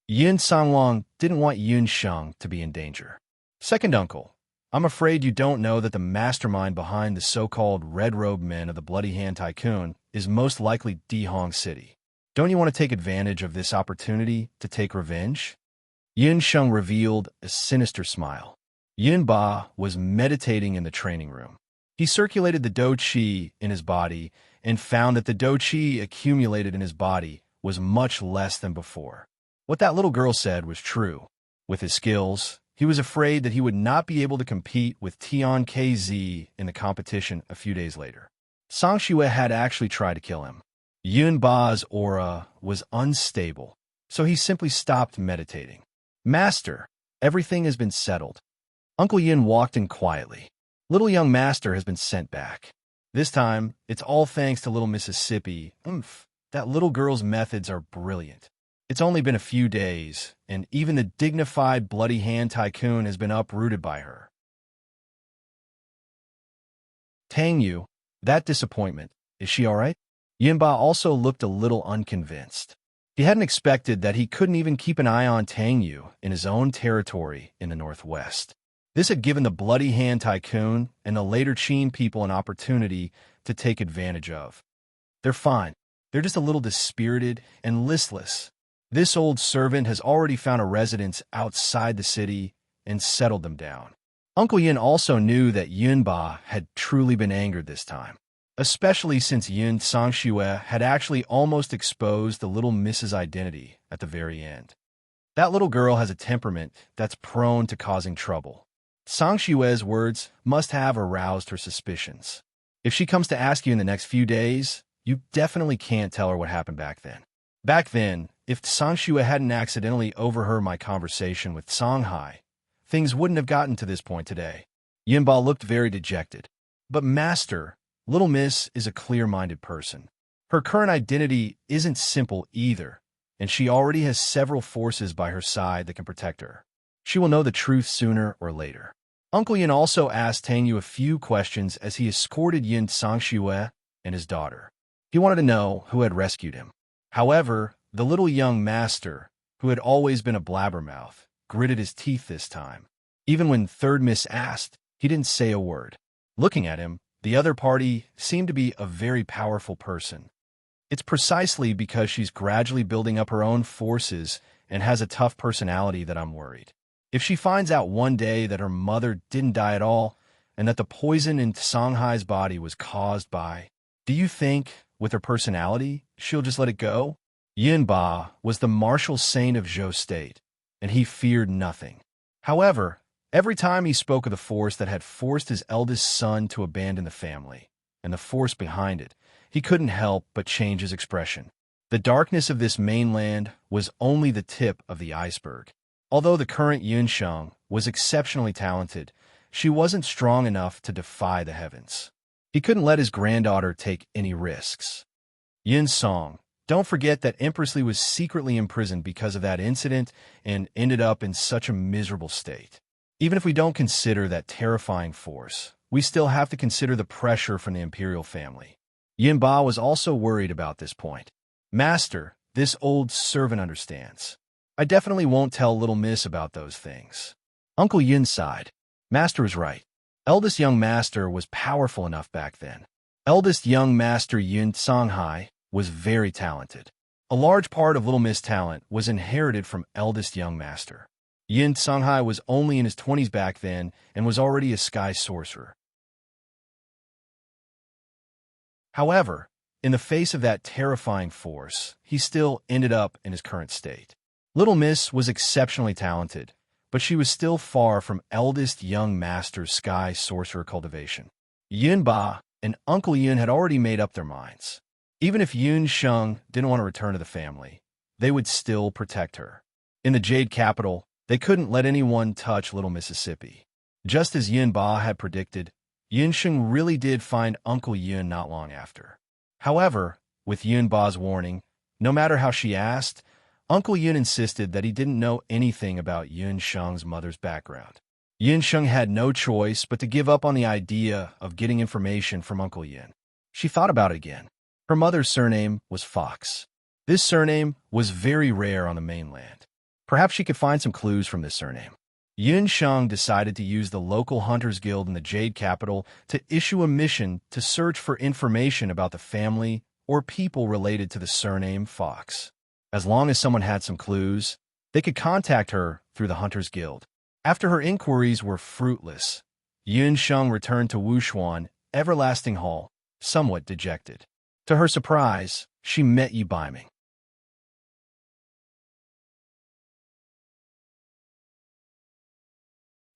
Yun Songlong didn't want Yun Sheng to be in danger. Second uncle, I'm afraid you don't know that the mastermind behind the so-called red-robed men of the Bloody Hand Tycoon is most likely Dihong City. Don't you want to take advantage of this opportunity to take revenge? Yun Sheng revealed a sinister smile. Yun Ba was meditating in the training room. He circulated the Do Qi in his body and found that the Do Qi accumulated in his body was much less than before. What that little girl said was true. With his skills, he was afraid that he would not be able to compete with Tian KZ in the competition a few days later. Song Shue had actually tried to kill him. Yun Ba's aura was unstable, so he simply stopped meditating. Master, everything has been settled. Uncle Yin walked in quietly. Little young master has been sent back. This time, it's all thanks to little Mississippi. That little girl's methods are brilliant. It's only been a few days, and even the dignified Bloody Hand Tycoon has been uprooted by her. Tang Yu, that disappointment, is she all right? Yinba also looked a little unconvinced. He hadn't expected that he couldn't even keep an eye on Tang Yu in his own territory in the northwest. This had given the Bloody Hand Tycoon and the later Qin people an opportunity to take advantage of. They're fine. They're just a little dispirited and listless. This old servant has already found a residence outside the city and settled them down. Uncle Yin also knew that Yunba had truly been angered this time, especially since Yun Sangxue had actually almost exposed the little Miss's identity at the very end. That little girl has a temperament that's prone to causing trouble. Sangshue's words must have aroused her suspicions. If she comes to ask you in the next few days, you definitely can't tell her what happened back then. Back then, if Sangshue hadn't accidentally overheard my conversation with Songhai, things wouldn't have gotten to this point today. Yinba looked very dejected. But Master, Little Miss is a clear-minded person. Her current identity isn't simple either, and she already has several forces by her side that can protect her. She will know the truth sooner or later. Uncle Yin also asked Tang Yu a few questions as he escorted Yin Sangshue and his daughter. He wanted to know who had rescued him. However, the little young master, who had always been a blabbermouth, gritted his teeth this time. Even when Third Miss asked, he didn't say a word. Looking at him, the other party seemed to be a very powerful person. It's precisely because she's gradually building up her own forces and has a tough personality that I'm worried. If she finds out one day that her mother didn't die at all and that the poison in Songhai's body was caused by, do you think, with her personality, she'll just let it go? Yunba was the martial saint of Zhou State, and he feared nothing. However, every time he spoke of the force that had forced his eldest son to abandon the family, and the force behind it, he couldn't help but change his expression. The darkness of this mainland was only the tip of the iceberg. Although the current Yunsheng was exceptionally talented, she wasn't strong enough to defy the heavens. He couldn't let his granddaughter take any risks. Yun Song, don't forget that Empress was secretly imprisoned because of that incident and ended up in such a miserable state. Even if we don't consider that terrifying force, we still have to consider the pressure from the imperial family. Yunba was also worried about this point. Master, this old servant understands. I definitely won't tell little miss about those things. Uncle Yun sighed. Master is right. Eldest young master was powerful enough back then. Eldest young master Yun Songhai was very talented. A large part of Little Miss' talent was inherited from eldest young master. Yun Songhai was only in his 20s back then and was already a sky sorcerer. However, in the face of that terrifying force, he still ended up in his current state. Little Miss was exceptionally talented, but she was still far from eldest young master's sky sorcerer cultivation. Yunba and Uncle Yun had already made up their minds. Even if Yun Sheng didn't want to return to the family, they would still protect her. In the Jade Capital, they couldn't let anyone touch Little Mississippi. Just as Yunba had predicted, Yun Sheng really did find Uncle Yun not long after. However, with Yunba's warning, no matter how she asked, Uncle Yun insisted that he didn't know anything about Yun Sheng's mother's background. Yun Sheng had no choice but to give up on the idea of getting information from Uncle Yun. She thought about it again. Her mother's surname was Fox. This surname was very rare on the mainland. Perhaps she could find some clues from this surname. Yun Sheng decided to use the local Hunters Guild in the Jade Capital to issue a mission to search for information about the family or people related to the surname Fox. As long as someone had some clues, they could contact her through the Hunters Guild. After her inquiries were fruitless, Yun Sheng returned to Wushuan Everlasting Hall, somewhat dejected. To her surprise, she met Yi Baiming.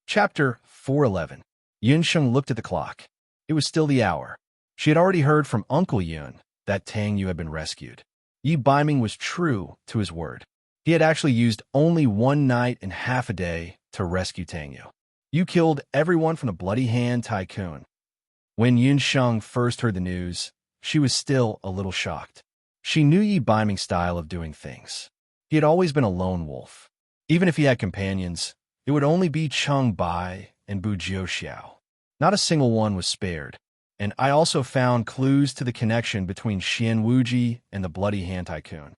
Chapter 411. Yun Sheng looked at the clock. It was still the hour. She had already heard from Uncle Yun that Tang Yu had been rescued. Yi Baiming was true to his word. He had actually used only one night and half a day to rescue Tang Yu. You killed everyone from the Bloody Hand Tycoon. When Yun Sheng first heard the news, she was still a little shocked. She knew Yi Baiming's style of doing things. He had always been a lone wolf. Even if he had companions, it would only be Cheng Bai and Bu Jiuxiao. Not a single one was spared. And I also found clues to the connection between Xian Wuji and the Bloody Hand Tycoon.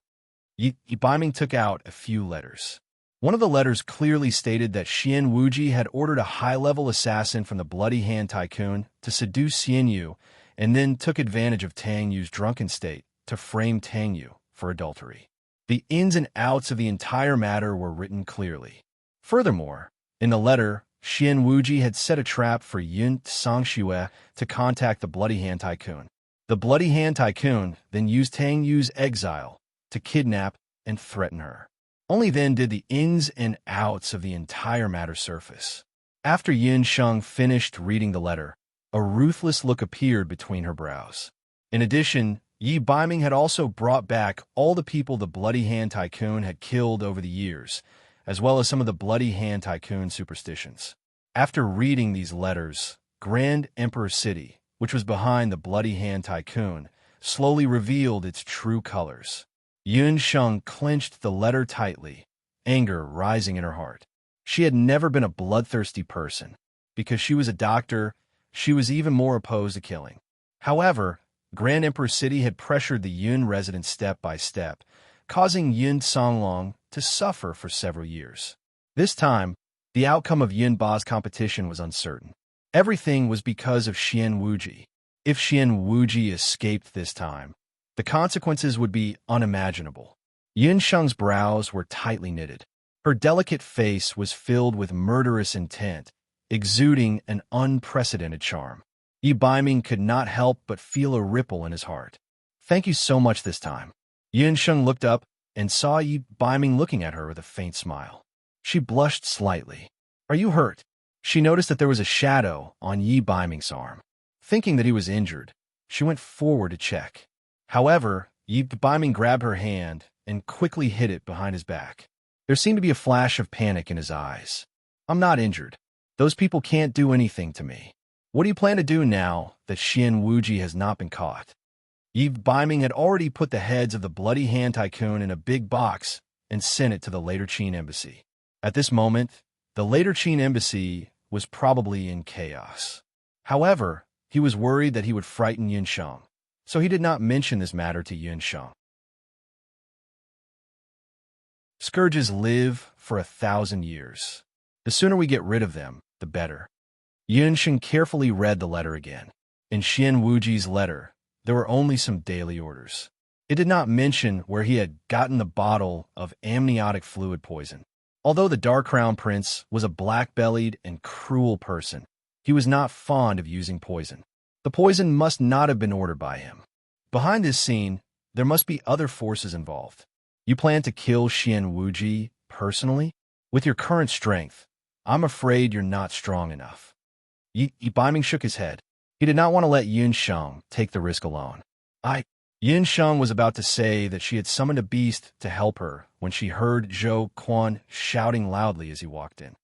Yi Baiming took out a few letters. One of the letters clearly stated that Xian Wuji had ordered a high-level assassin from the Bloody Hand Tycoon to seduce Xian Yu and then took advantage of Tang Yu's drunken state to frame Tang Yu for adultery. The ins and outs of the entire matter were written clearly. Furthermore, in the letter, Xian Wuji had set a trap for Yun Songxue to contact the Bloody Hand Tycoon. The Bloody Hand Tycoon then used Tang Yu's exile to kidnap and threaten her. Only then did the ins and outs of the entire matter surface. After Yun Sheng finished reading the letter, a ruthless look appeared between her brows. In addition, Yi Baiming had also brought back all the people the Bloody Hand Tycoon had killed over the years, as well as some of the Bloody Hand Tycoon superstitions. After reading these letters, Grand Emperor City, which was behind the Bloody Hand Tycoon, slowly revealed its true colors. Yun Sheng clenched the letter tightly, anger rising in her heart. She had never been a bloodthirsty person. Because she was a doctor, she was even more opposed to killing. However, Grand Emperor City had pressured the Yun residents step by step, causing Yun Songlong to suffer for several years. This time, the outcome of Yunba's competition was uncertain. Everything was because of Xian Wuji. If Xian Wuji escaped this time, The consequences would be unimaginable. Yin Sheng's brows were tightly knitted. Her delicate face was filled with murderous intent, exuding an unprecedented charm. Yi Baiming could not help but feel a ripple in his heart. "Thank you so much this time." Yin Sheng looked up and saw Yi Baiming looking at her with a faint smile. She blushed slightly. "Are you hurt?" She noticed that there was a shadow on Yi Baiming's arm. Thinking that he was injured, she went forward to check. However, Yi Baiming grabbed her hand and quickly hid it behind his back. There seemed to be a flash of panic in his eyes. "I'm not injured. Those people can't do anything to me. What do you plan to do now that Xian Wuji has not been caught?" Yi Baiming had already put the heads of the Bloody Hand Tycoon in a big box and sent it to the Later Qin Embassy. At this moment, the Later Qin Embassy was probably in chaos. However, he was worried that he would frighten Yin Sheng, so he did not mention this matter to Yin Sheng. Scourges live for 1,000 years. The sooner we get rid of them, the better. Yin Sheng carefully read the letter again. In Xian Wuji's letter, there were only some daily orders. It did not mention where he had gotten the bottle of amniotic fluid poison. Although the Dark Crown Prince was a black-bellied and cruel person, he was not fond of using poison. The poison must not have been ordered by him. Behind this scene, there must be other forces involved. You plan to kill Xian Wuji personally? With your current strength, I'm afraid you're not strong enough. Yi Baiming shook his head. He did not want to let Yin Sheng take the risk alone. Yin Sheng was about to say that she had summoned a beast to help her when she heard Zhou Quan shouting loudly as he walked in.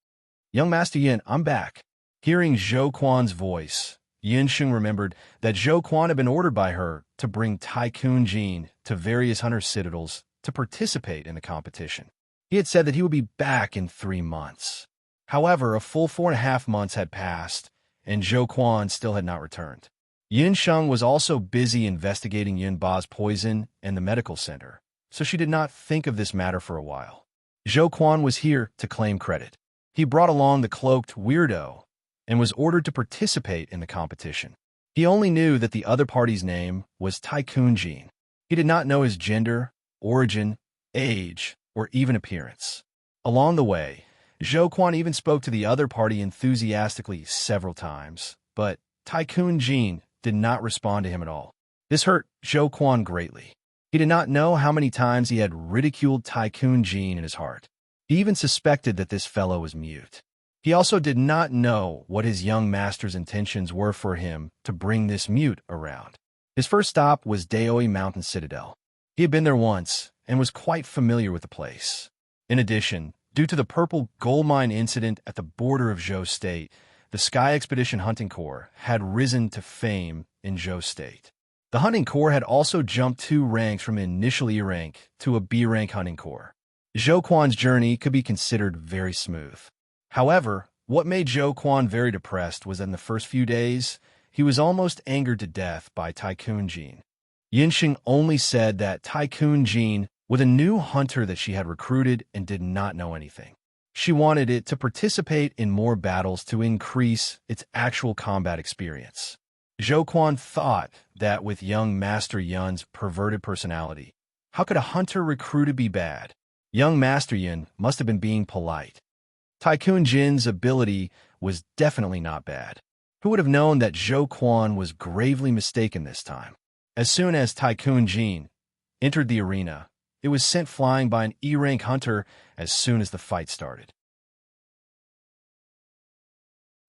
"Young Master Yin, I'm back." Hearing Zhou Quan's voice, Yin Sheng remembered that Zhou Quan had been ordered by her to bring Tycoon Jin to various hunter citadels to participate in the competition. He had said that he would be back in 3 months. However, a full 4.5 months had passed, and Zhou Quan still had not returned. Yin Sheng was also busy investigating Yin Ba's poison and the medical center, so she did not think of this matter for a while. Zhou Quan was here to claim credit. He brought along the cloaked weirdo and was ordered to participate in the competition. He only knew that the other party's name was Tycoon Jin. He did not know his gender, origin, age, or even appearance. Along the way, Zhou Quan even spoke to the other party enthusiastically several times, but Tycoon Jin did not respond to him at all. This hurt Zhou Quan greatly. He did not know how many times he had ridiculed Tycoon Jin in his heart. He even suspected that this fellow was mute. He also did not know what his young master's intentions were for him to bring this mute around. His first stop was Daoi Mountain Citadel. He had been there once and was quite familiar with the place. In addition, due to the purple gold mine incident at the border of Zhou State, the Sky Expedition Hunting Corps had risen to fame in Zhou State. The Hunting Corps had also jumped 2 ranks from an initial E rank to a B rank Hunting Corps. Zhou Quan's journey could be considered very smooth. However, what made Zhou Quan very depressed was that in the first few days, he was almost angered to death by Tycoon Jin. Yin Sheng only said that Tycoon Jin was a new hunter that she had recruited and did not know anything. She wanted it to participate in more battles to increase its actual combat experience. Zhou Quan thought that with young Master Yun's perverted personality, how could a hunter recruited be bad? Young Master Yun must have been being polite. Tycoon Jin's ability was definitely not bad. Who would have known that Zhou Quan was gravely mistaken this time? As soon as Tycoon Jin entered the arena, it was sent flying by an E-rank hunter as soon as the fight started.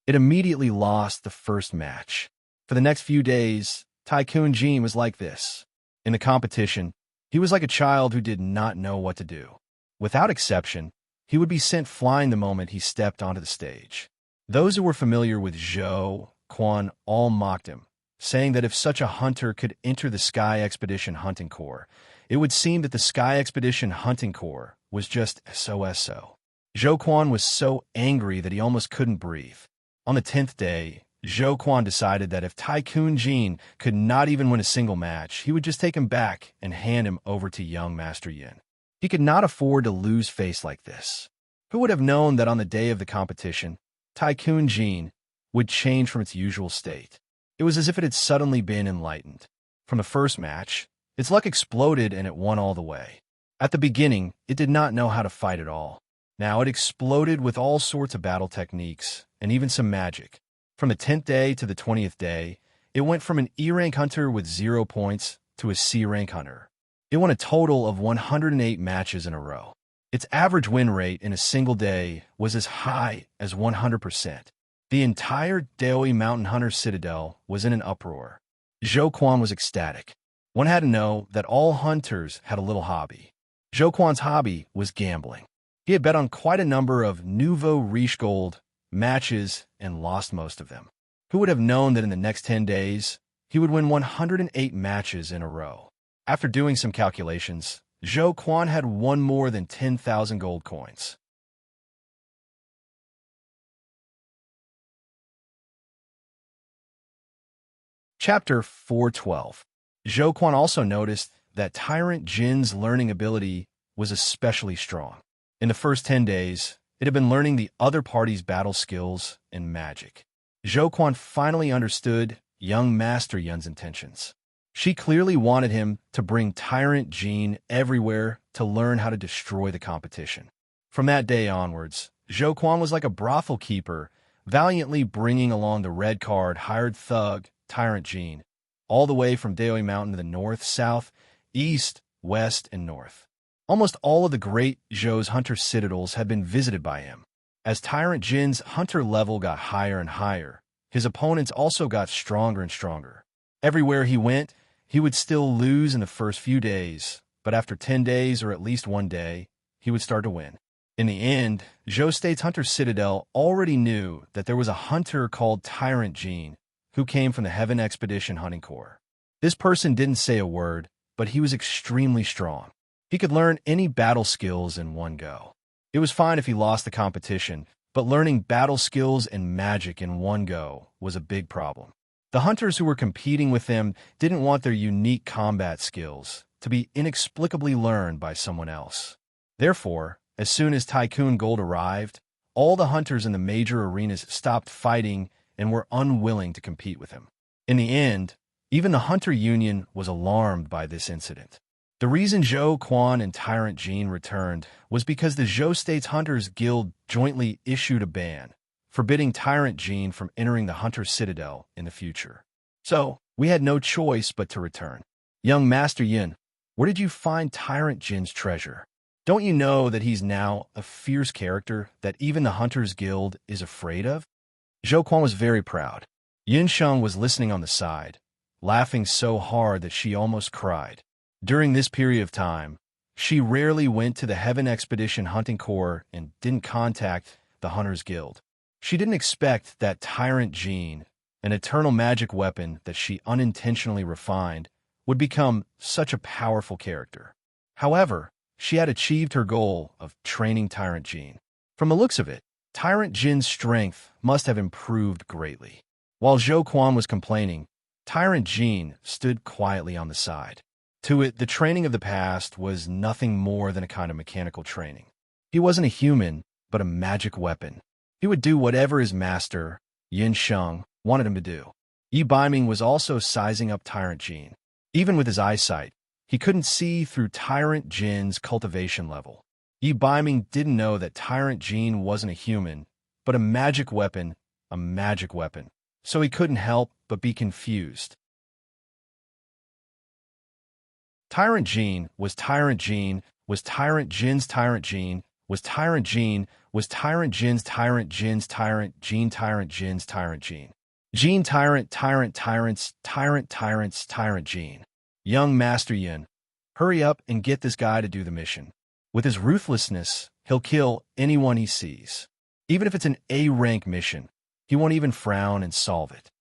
It immediately lost the first match. For the next few days, Tycoon Jin was like this. In the competition, he was like a child who did not know what to do. Without exception, he would be sent flying the moment he stepped onto the stage. Those who were familiar with Zhou Quan all mocked him, saying that if such a hunter could enter the Sky Expedition Hunting Corps, it would seem that the Sky Expedition Hunting Corps was just so. Zhou Quan was so angry that he almost couldn't breathe. On the 10th day, Zhou Quan decided that if Tycoon Jin could not even win a single match, he would just take him back and hand him over to young Master Yin. He could not afford to lose face like this. Who would have known that on the day of the competition, Tycoon Jin would change from its usual state? It was as if it had suddenly been enlightened. From the first match, Its luck exploded and it won all the way. At the beginning, it did not know how to fight at all. Now it exploded with all sorts of battle techniques and even some magic. From the 10th day to the 20th day, it went from an E-rank hunter with 0 points to a C-rank hunter. It won a total of 108 matches in a row. Its average win rate in a single day was as high as 100%. The entire Daoi Mountain Hunter Citadel was in an uproar. Zhou Quan was ecstatic. One had to know that all hunters had a little hobby. Zhou Quan's hobby was gambling. He had bet on quite a number of nouveau riche gold matches and lost most of them. Who would have known that in the next 10 days, he would win 108 matches in a row? After doing some calculations, Zhou Quan had won more than 10,000 gold coins. Chapter 412. Zhou Quan also noticed that Tyrant Jin's learning ability was especially strong. In the first 10 days, it had been learning the other party's battle skills and magic. Zhou Quan finally understood young Master Yun's intentions. She clearly wanted him to bring Tyrant Jin everywhere to learn how to destroy the competition. From that day onwards, Zhou Quan was like a brothel keeper, valiantly bringing along the red card hired thug Tyrant Jin, all the way from Daoi Mountain to the north, south, east, west, and north. Almost all of the great Zhou's hunter citadels had been visited by him. As Tyrant Jin's hunter level got higher and higher, his opponents also got stronger and stronger. Everywhere he went, he would still lose in the first few days, but after 10 days or at least one day, he would start to win. In the end, Zhou State's hunter citadel already knew that there was a hunter called Tyrant Jin who came from the Heaven Expedition Hunting Corps. This person didn't say a word, but he was extremely strong. He could learn any battle skills in one go. It was fine if he lost the competition, but learning battle skills and magic in one go was a big problem. The hunters who were competing with him didn't want their unique combat skills to be inexplicably learned by someone else. Therefore, as soon as Tycoon Gold arrived, all the hunters in the major arenas stopped fighting and were unwilling to compete with him. In the end, even the Hunter Union was alarmed by this incident. The reason Zhou Quan and Tyrant Jin returned was because the Zhou State's Hunters Guild jointly issued a ban, forbidding Tyrant Jin from entering the Hunter Citadel in the future. So, we had no choice but to return. Young Master Yin, where did you find Tyrant Jin's treasure? Don't you know that he's now a fierce character that even the Hunters Guild is afraid of? Zhou Quan was very proud. Yin Sheng was listening on the side, laughing so hard that she almost cried. During this period of time, she rarely went to the Heaven Expedition Hunting Corps and didn't contact the Hunters Guild. She didn't expect that Tyrant Jin, an eternal magic weapon that she unintentionally refined, would become such a powerful character. However, she had achieved her goal of training Tyrant Jin. From the looks of it, Tyrant Jin's strength must have improved greatly. While Zhou Quan was complaining, Tyrant Jin stood quietly on the side. To it, the training of the past was nothing more than a kind of mechanical training. He wasn't a human, but a magic weapon. He would do whatever his master, Yin Sheng, wanted him to do. Yi Baiming was also sizing up Tyrant Jin. Even with his eyesight, he couldn't see through Tyrant Jin's cultivation level. Yi Baiming didn't know that Tyrant Jin wasn't a human, but a magic weapon, so he couldn't help but be confused. Tyrant Jin was Tyrant Jin, was Tyrant Jin's Tyrant Jin, was Tyrant Jin, was Tyrant Jin's Tyrant Jin's Tyrant Jin Tyrant Jin's Tyrant Jin. Jin Tyrant Tyrant Tyrants Tyrant Tyrants Tyrant Jin. Young Master Yin, hurry up and get this guy to do the mission. With his ruthlessness, he'll kill anyone he sees. Even if it's an A-rank mission, he won't even frown and solve it.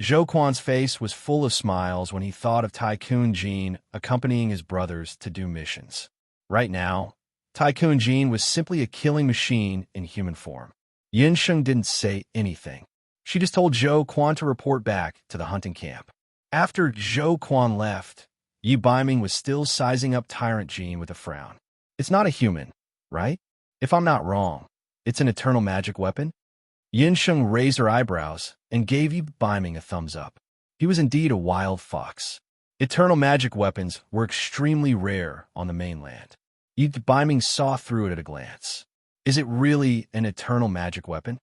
Zhou Quan's face was full of smiles when he thought of Tycoon Jin accompanying his brothers to do missions. Right now, Tycoon Jin was simply a killing machine in human form. Yin Sheng didn't say anything. She just told Zhou Quan to report back to the hunting camp. After Zhou Quan left, Yi Baiming was still sizing up Tyrant Jin with a frown. It's not a human, right? If I'm not wrong, it's an eternal magic weapon? Yin Sheng raised her eyebrows and gave Yi Baiming a thumbs up. He was indeed a wild fox. Eternal magic weapons were extremely rare on the mainland. Yi Biming saw through it at a glance. Is it really an eternal magic weapon?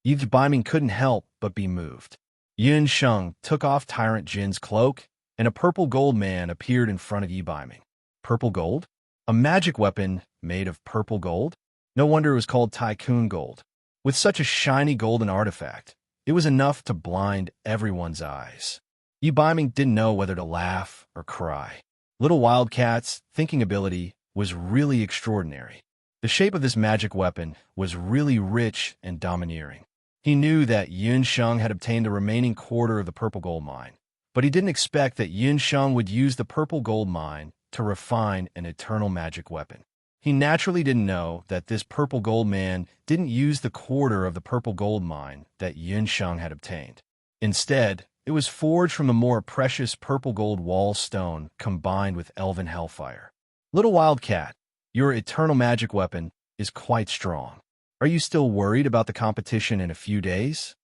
Yi Biming couldn't help but be moved. Yun Sheng took off Tyrant Jin's cloak, and a purple gold man appeared in front of Yi Biming. Purple gold? A magic weapon made of purple gold? No wonder it was called Tycoon Gold. With such a shiny golden artifact, it was enough to blind everyone's eyes. Yi Biming didn't know whether to laugh or cry. Little Wildcat's thinking ability was really extraordinary. The shape of this magic weapon was really rich and domineering. He knew that Yun Sheng had obtained the remaining quarter of the purple gold mine, but he didn't expect that Yun Sheng would use the purple gold mine to refine an eternal magic weapon. He naturally didn't know that this purple gold man didn't use the quarter of the purple gold mine that Yun Sheng had obtained. Instead, it was forged from the more precious purple gold wall stone combined with elven hellfire. Little Wildcat, your eternal magic weapon is quite strong. Are you still worried about the competition in a few days?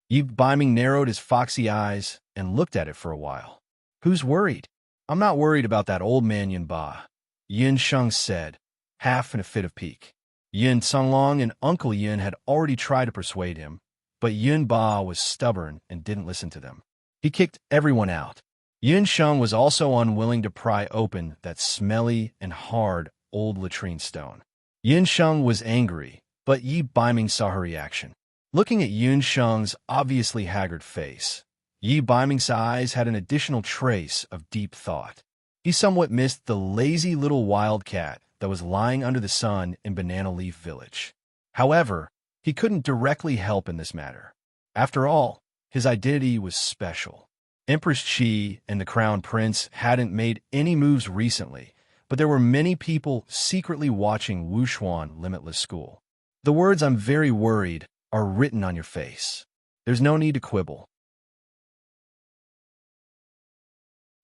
Yi Biming narrowed his foxy eyes and looked at it for a while. Who's worried? I'm not worried about that old man Yun Ba, Yun Sheng said, half in a fit of pique. Yun Songlong and Uncle Yun had already tried to persuade him, but Yun Ba was stubborn and didn't listen to them. He kicked everyone out. Yun Sheng was also unwilling to pry open that smelly and hard old latrine stone. Yun Sheng was angry, but Yi Biming saw her reaction. Looking at Yun Sheng's obviously haggard face, Yi Biming's eyes had an additional trace of deep thought. He somewhat missed the lazy little wildcat that was lying under the sun in Banana Leaf Village. However, he couldn't directly help in this matter. After all, his identity was special. Empress Qi and the Crown Prince hadn't made any moves recently, but there were many people secretly watching Wuxuan Limitless School. The words "I'm very worried" are written on your face. There's no need to quibble.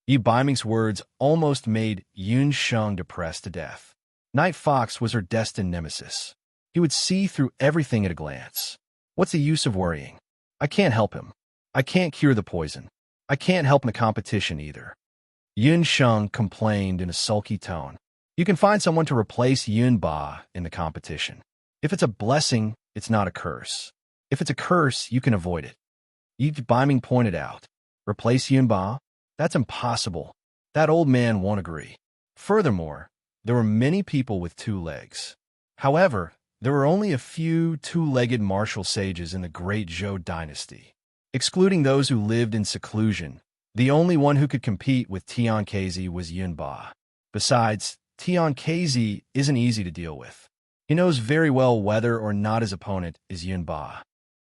Yi Biming's words almost made Yun Sheng depressed to death. Night Fox was her destined nemesis. He would see through everything at a glance. What's the use of worrying? I can't help him. I can't cure the poison. I can't help in the competition either. Yun Sheng complained in a sulky tone. You can find someone to replace Yun Ba in the competition. If it's a blessing, it's not a curse. If it's a curse, you can avoid it. Yi Biming pointed out. Replace Yun Ba? That's impossible. That old man won't agree. Furthermore, there were many people with 2 legs. However, there were only a few 2-legged martial sages in the Great Zhou dynasty. Excluding those who lived in seclusion, the only one who could compete with Tian Kezi was Yun Ba. Besides, Tian Kezi isn't easy to deal with. He knows very well whether or not his opponent is Yun Ba.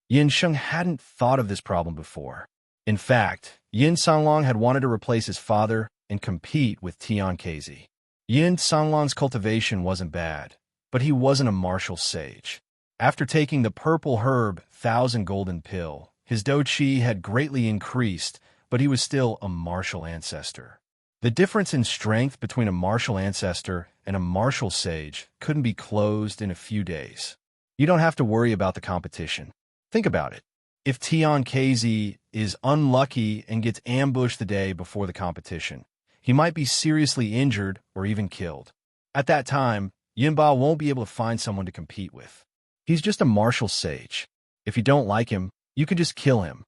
Yun Sheng hadn't thought of this problem before. In fact, Yin Songlong had wanted to replace his father and compete with Tian Kezi. Yin Songlong's cultivation wasn't bad, but he wasn't a martial sage. After taking the purple herb 1,000 golden pill, his Do Chi had greatly increased, but he was still a martial ancestor. The difference in strength between a martial ancestor and a martial sage couldn't be closed in a few days. You don't have to worry about the competition. Think about it. If Tian Kezi is unlucky and gets ambushed the day before the competition, he might be seriously injured or even killed. At that time, Yinba won't be able to find someone to compete with. He's just a martial sage. If you don't like him, you can just kill him.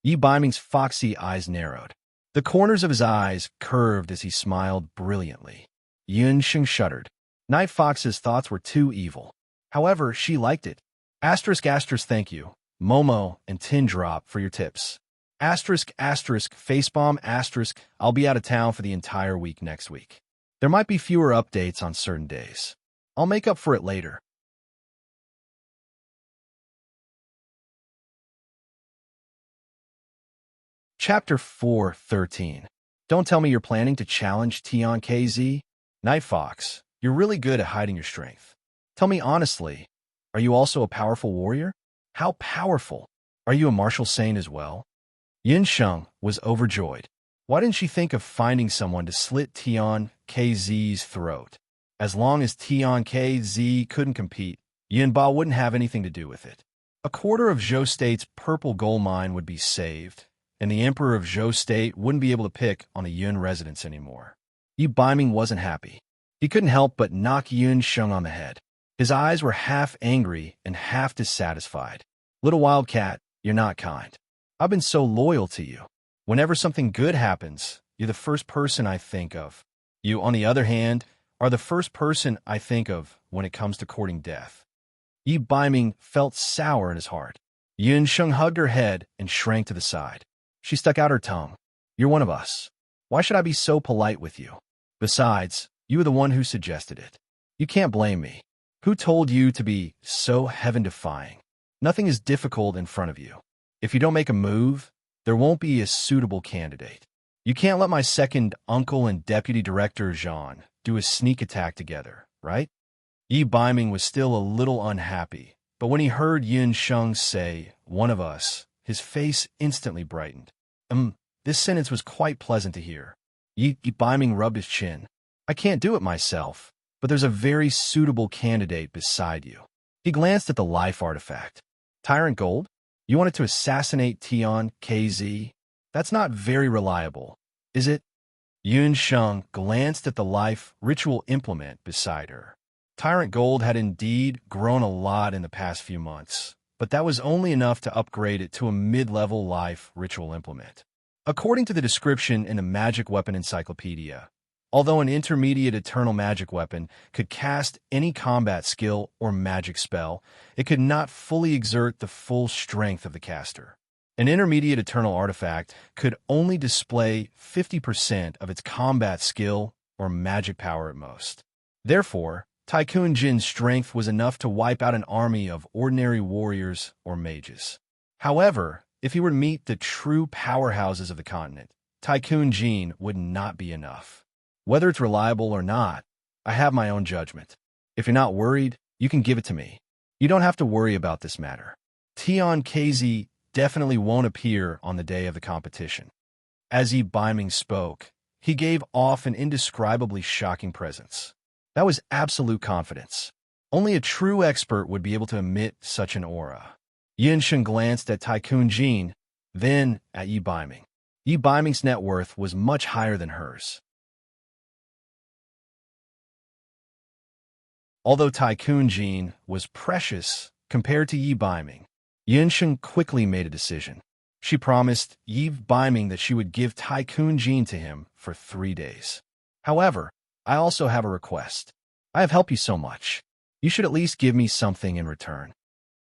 Yi Biming's foxy eyes narrowed. The corners of his eyes curved as he smiled brilliantly. Yun Sheng shuddered. Night Fox's thoughts were too evil. However, she liked it. Asterisk asterisk thank you, Momo and Tin Drop for your tips. Asterisk asterisk facepalm asterisk I'll be out of town for the entire week next week. There might be fewer updates on certain days. I'll make up for it later. Chapter 4:13. Don't tell me you're planning to challenge Tian KZ? Night Fox, you're really good at hiding your strength. Tell me honestly, are you also a powerful warrior? How powerful? Are you a martial saint as well? Yin Sheng was overjoyed. Why didn't she think of finding someone to slit Tian KZ's throat? As long as Tian KZ couldn't compete, Yin Ba wouldn't have anything to do with it. A quarter of Zhou State's purple gold mine would be saved, and the Emperor of Zhou State wouldn't be able to pick on a Yun residence anymore. Yi Biming wasn't happy. He couldn't help but knock Yun Sheng on the head. His eyes were half angry and half dissatisfied. "Little wildcat, you're not kind. I've been so loyal to you. Whenever something good happens, you're the first person I think of. You, on the other hand, are the first person I think of when it comes to courting death." Yi Biming felt sour in his heart. Yun Sheng hugged her head and shrank to the side. She stuck out her tongue. "You're one of us. Why should I be so polite with you? Besides, you were the one who suggested it. You can't blame me. Who told you to be so heaven-defying? Nothing is difficult in front of you. If you don't make a move, there won't be a suitable candidate. You can't let my second uncle and deputy director, Jean, do a sneak attack together, right?" Yi Biming was still a little unhappy, but when he heard Yun Sheng say, "one of us," his face instantly brightened. This sentence was quite pleasant to hear. Yi Biming rubbed his chin. "I can't do it myself, but there's a very suitable candidate beside you." He glanced at the life artifact. "Tyrant Gold? You wanted to assassinate Tian KZ? That's not very reliable, is it?" Yun Sheng glanced at the life ritual implement beside her. Tyrant Gold had indeed grown a lot in the past few months, but that was only enough to upgrade it to a mid-level life ritual implement. According to the description in the Magic Weapon Encyclopedia, although an intermediate eternal magic weapon could cast any combat skill or magic spell, it could not fully exert the full strength of the caster. An intermediate eternal artifact could only display 50% of its combat skill or magic power at most. Therefore, Tycoon Jin's strength was enough to wipe out an army of ordinary warriors or mages. However, if he were to meet the true powerhouses of the continent, Tycoon Jin would not be enough. Whether it's reliable or not, I have my own judgment. If you're not worried, you can give it to me. You don't have to worry about this matter. Tian KZ definitely won't appear on the day of the competition." As Yi Biming spoke, he gave off an indescribably shocking presence. That was absolute confidence. Only a true expert would be able to emit such an aura. Yun Sheng glanced at Tycoon Jin, then at Yi Biming. Yi Biming's net worth was much higher than hers. Although Tycoon Jin was precious compared to Yi Biming, Yun Sheng quickly made a decision. She promised Yi Biming that she would give Tycoon Jin to him for 3 days. "However, I also have a request. I have helped you so much. You should at least give me something in return."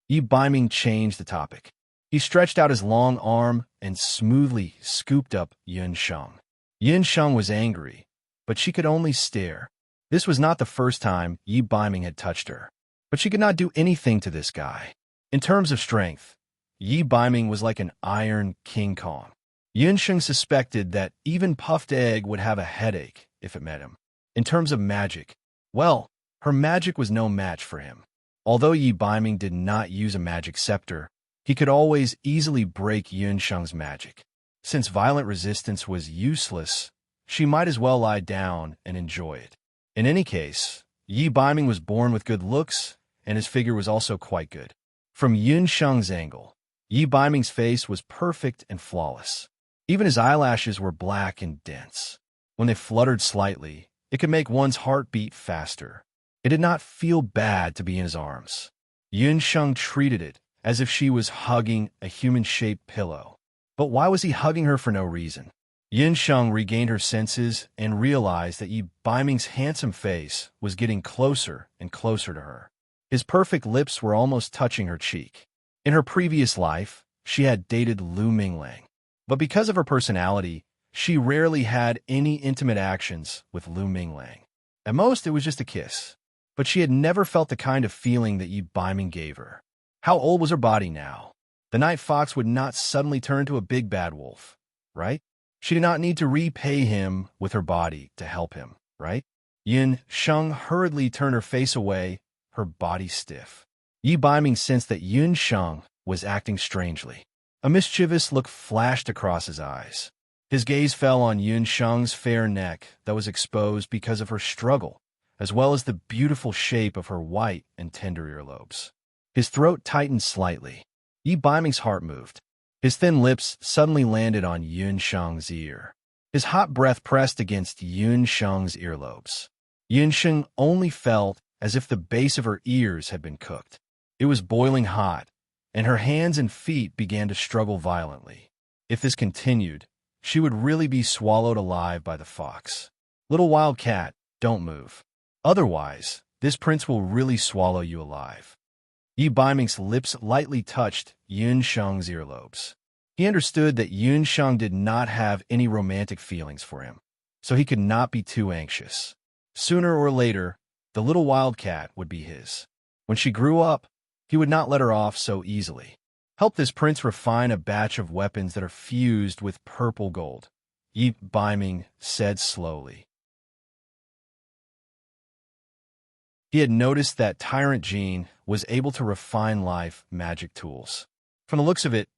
Yi Biming changed the topic. He stretched out his long arm and smoothly scooped up Yun Sheng. Yun Sheng was angry, but she could only stare. This was not the first time Yi Biming had touched her, but she could not do anything to this guy. In terms of strength, Yi Biming was like an iron King Kong. Yun Sheng suspected that even Puffed Egg would have a headache if it met him. In terms of magic, well, her magic was no match for him. Although Yi Biming did not use a magic scepter, he could always easily break Yun Sheng's magic. Since violent resistance was useless, she might as well lie down and enjoy it. In any case, Yi Biming was born with good looks, and his figure was also quite good. From Yun Sheng's angle, Yi Biming's face was perfect and flawless. Even his eyelashes were black and dense. When they fluttered slightly, it could make one's heart beat faster. It did not feel bad to be in his arms. Yun Sheng treated it as if she was hugging a human-shaped pillow. But why was he hugging her for no reason? Yun Sheng regained her senses and realized that Yi Biming's handsome face was getting closer and closer to her. His perfect lips were almost touching her cheek. In her previous life, she had dated Lu Minglang. But because of her personality, she rarely had any intimate actions with Lu Minglang. At most, it was just a kiss. But she had never felt the kind of feeling that Yi Biming gave her. How old was her body now? The night fox would not suddenly turn to a big bad wolf, right? She did not need to repay him with her body to help him, right? Yun Sheng hurriedly turned her face away, her body stiff. Yi Biming sensed that Yun Sheng was acting strangely. A mischievous look flashed across his eyes. His gaze fell on Yun Sheng's fair neck that was exposed because of her struggle, as well as the beautiful shape of her white and tender earlobes. His throat tightened slightly. Yi Biming's heart moved. His thin lips suddenly landed on Yun Sheng's ear. His hot breath pressed against Yun Sheng's earlobes. Yun Sheng only felt as if the base of her ears had been cooked. It was boiling hot, and her hands and feet began to struggle violently. If this continued, she would really be swallowed alive by the fox. Little wild cat, don't move. Otherwise, this prince will really swallow you alive. Yi Baiming's lips lightly touched Yun Sheng's earlobes. He understood that Yun Sheng did not have any romantic feelings for him, so he could not be too anxious. Sooner or later, the little wildcat would be his. When she grew up, he would not let her off so easily. Help this prince refine a batch of weapons that are fused with purple gold, Yi Baiming said slowly. He had noticed that Tyrant Jean was able to refine life magic tools. From the looks of it,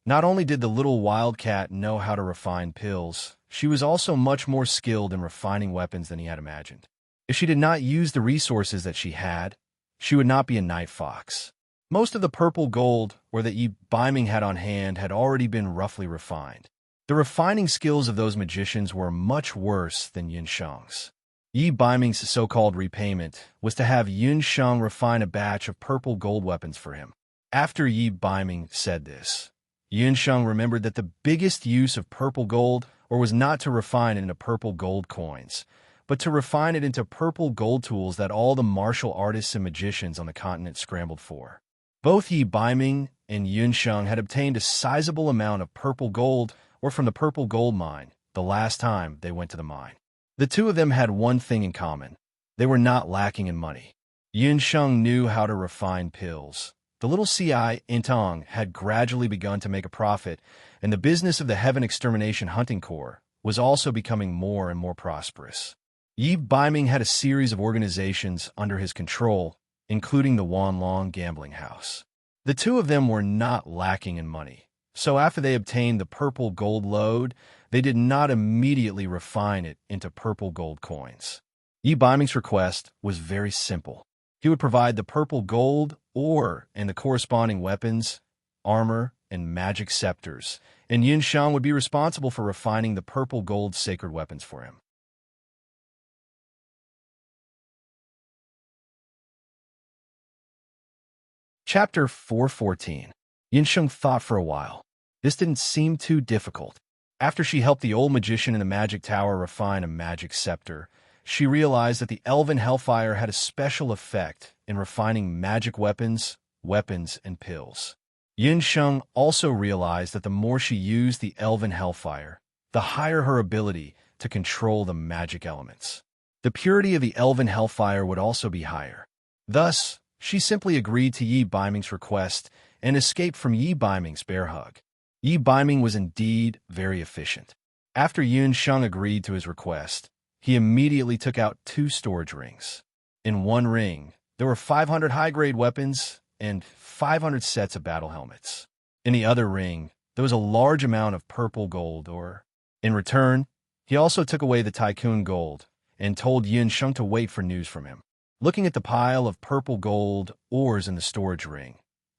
not only did the little wildcat know how to refine pills, she was also much more skilled in refining weapons than he had imagined. If she did not use the resources that she would not be a night fox. Most of the purple gold or that Yi Baiming had on hand had already been roughly refined. The refining skills of those magicians were much worse than Yun Sheng's. Yi Baiming's so-called repayment was to have Yun Sheng refine a batch of purple gold weapons for him. After Yi Baiming said this, Yun Sheng remembered that the biggest use of purple gold was not to refine it into purple gold coins, but to refine it into purple gold tools that all the martial artists and magicians on the continent scrambled for. Both Yi Baiming and Yun Sheng had obtained a sizable amount of purple gold from the purple gold mine the last time they went to the mine. The two of them had one thing in common. They were not lacking in money. Yun Sheng knew how to refine pills. The little enchanting had gradually begun to make a profit, and the business of the Heaven Extermination Hunting Corps was also becoming more and more prosperous. Yi Baiming had a series of organizations under his control, including the Wanlong gambling house. The two of them were not lacking in money, so after they obtained the purple gold lode, they did not immediately refine it into purple gold coins. Yi Baiming's request was very simple. He would provide the purple gold ore and the corresponding weapons, armor, and magic scepters, and Yun Sheng would be responsible for refining the purple gold sacred weapons for him. Chapter 414. Yun Sheng thought for a while. This didn't seem too difficult. After she helped the old magician in the magic tower refine a magic scepter, she realized that the elven hellfire had a special effect in refining magic weapons, and pills. Yun Sheng also realized that the more she used the elven hellfire, the higher her ability to control the magic elements. The purity of the elven hellfire would also be higher. Thus, she simply agreed to Yi Baiming's request and escaped from Yi Baiming's bear hug. Yi Baiming was indeed very efficient. After Yun Sheng agreed to his request, he immediately took out 2 storage rings. In one ring, there were 500 high-grade weapons and 500 sets of battle helmets. In the other ring, there was a large amount of purple gold ore. In return, he also took away the tycoon gold and told Yun Sheng to wait for news from him. Looking at the pile of purple gold ores in the storage ring,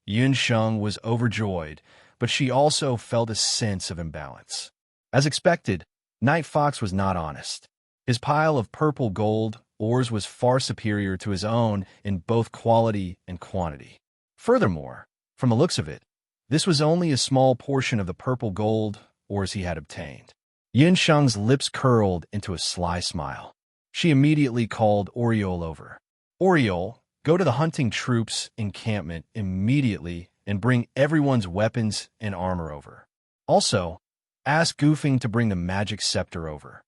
Yun Sheng was overjoyed, but she also felt a sense of imbalance. As expected, Night Fox was not honest. His pile of purple gold ores was far superior to his own in both quality and quantity. Furthermore, from the looks of it, this was only a small portion of the purple gold ores he had obtained. Yun Sheng's lips curled into a sly smile. She immediately called Oriole over. Oriole, go to the hunting troops' encampment immediately and bring everyone's weapons and armor over. Also, ask Goofing to bring the magic scepter over.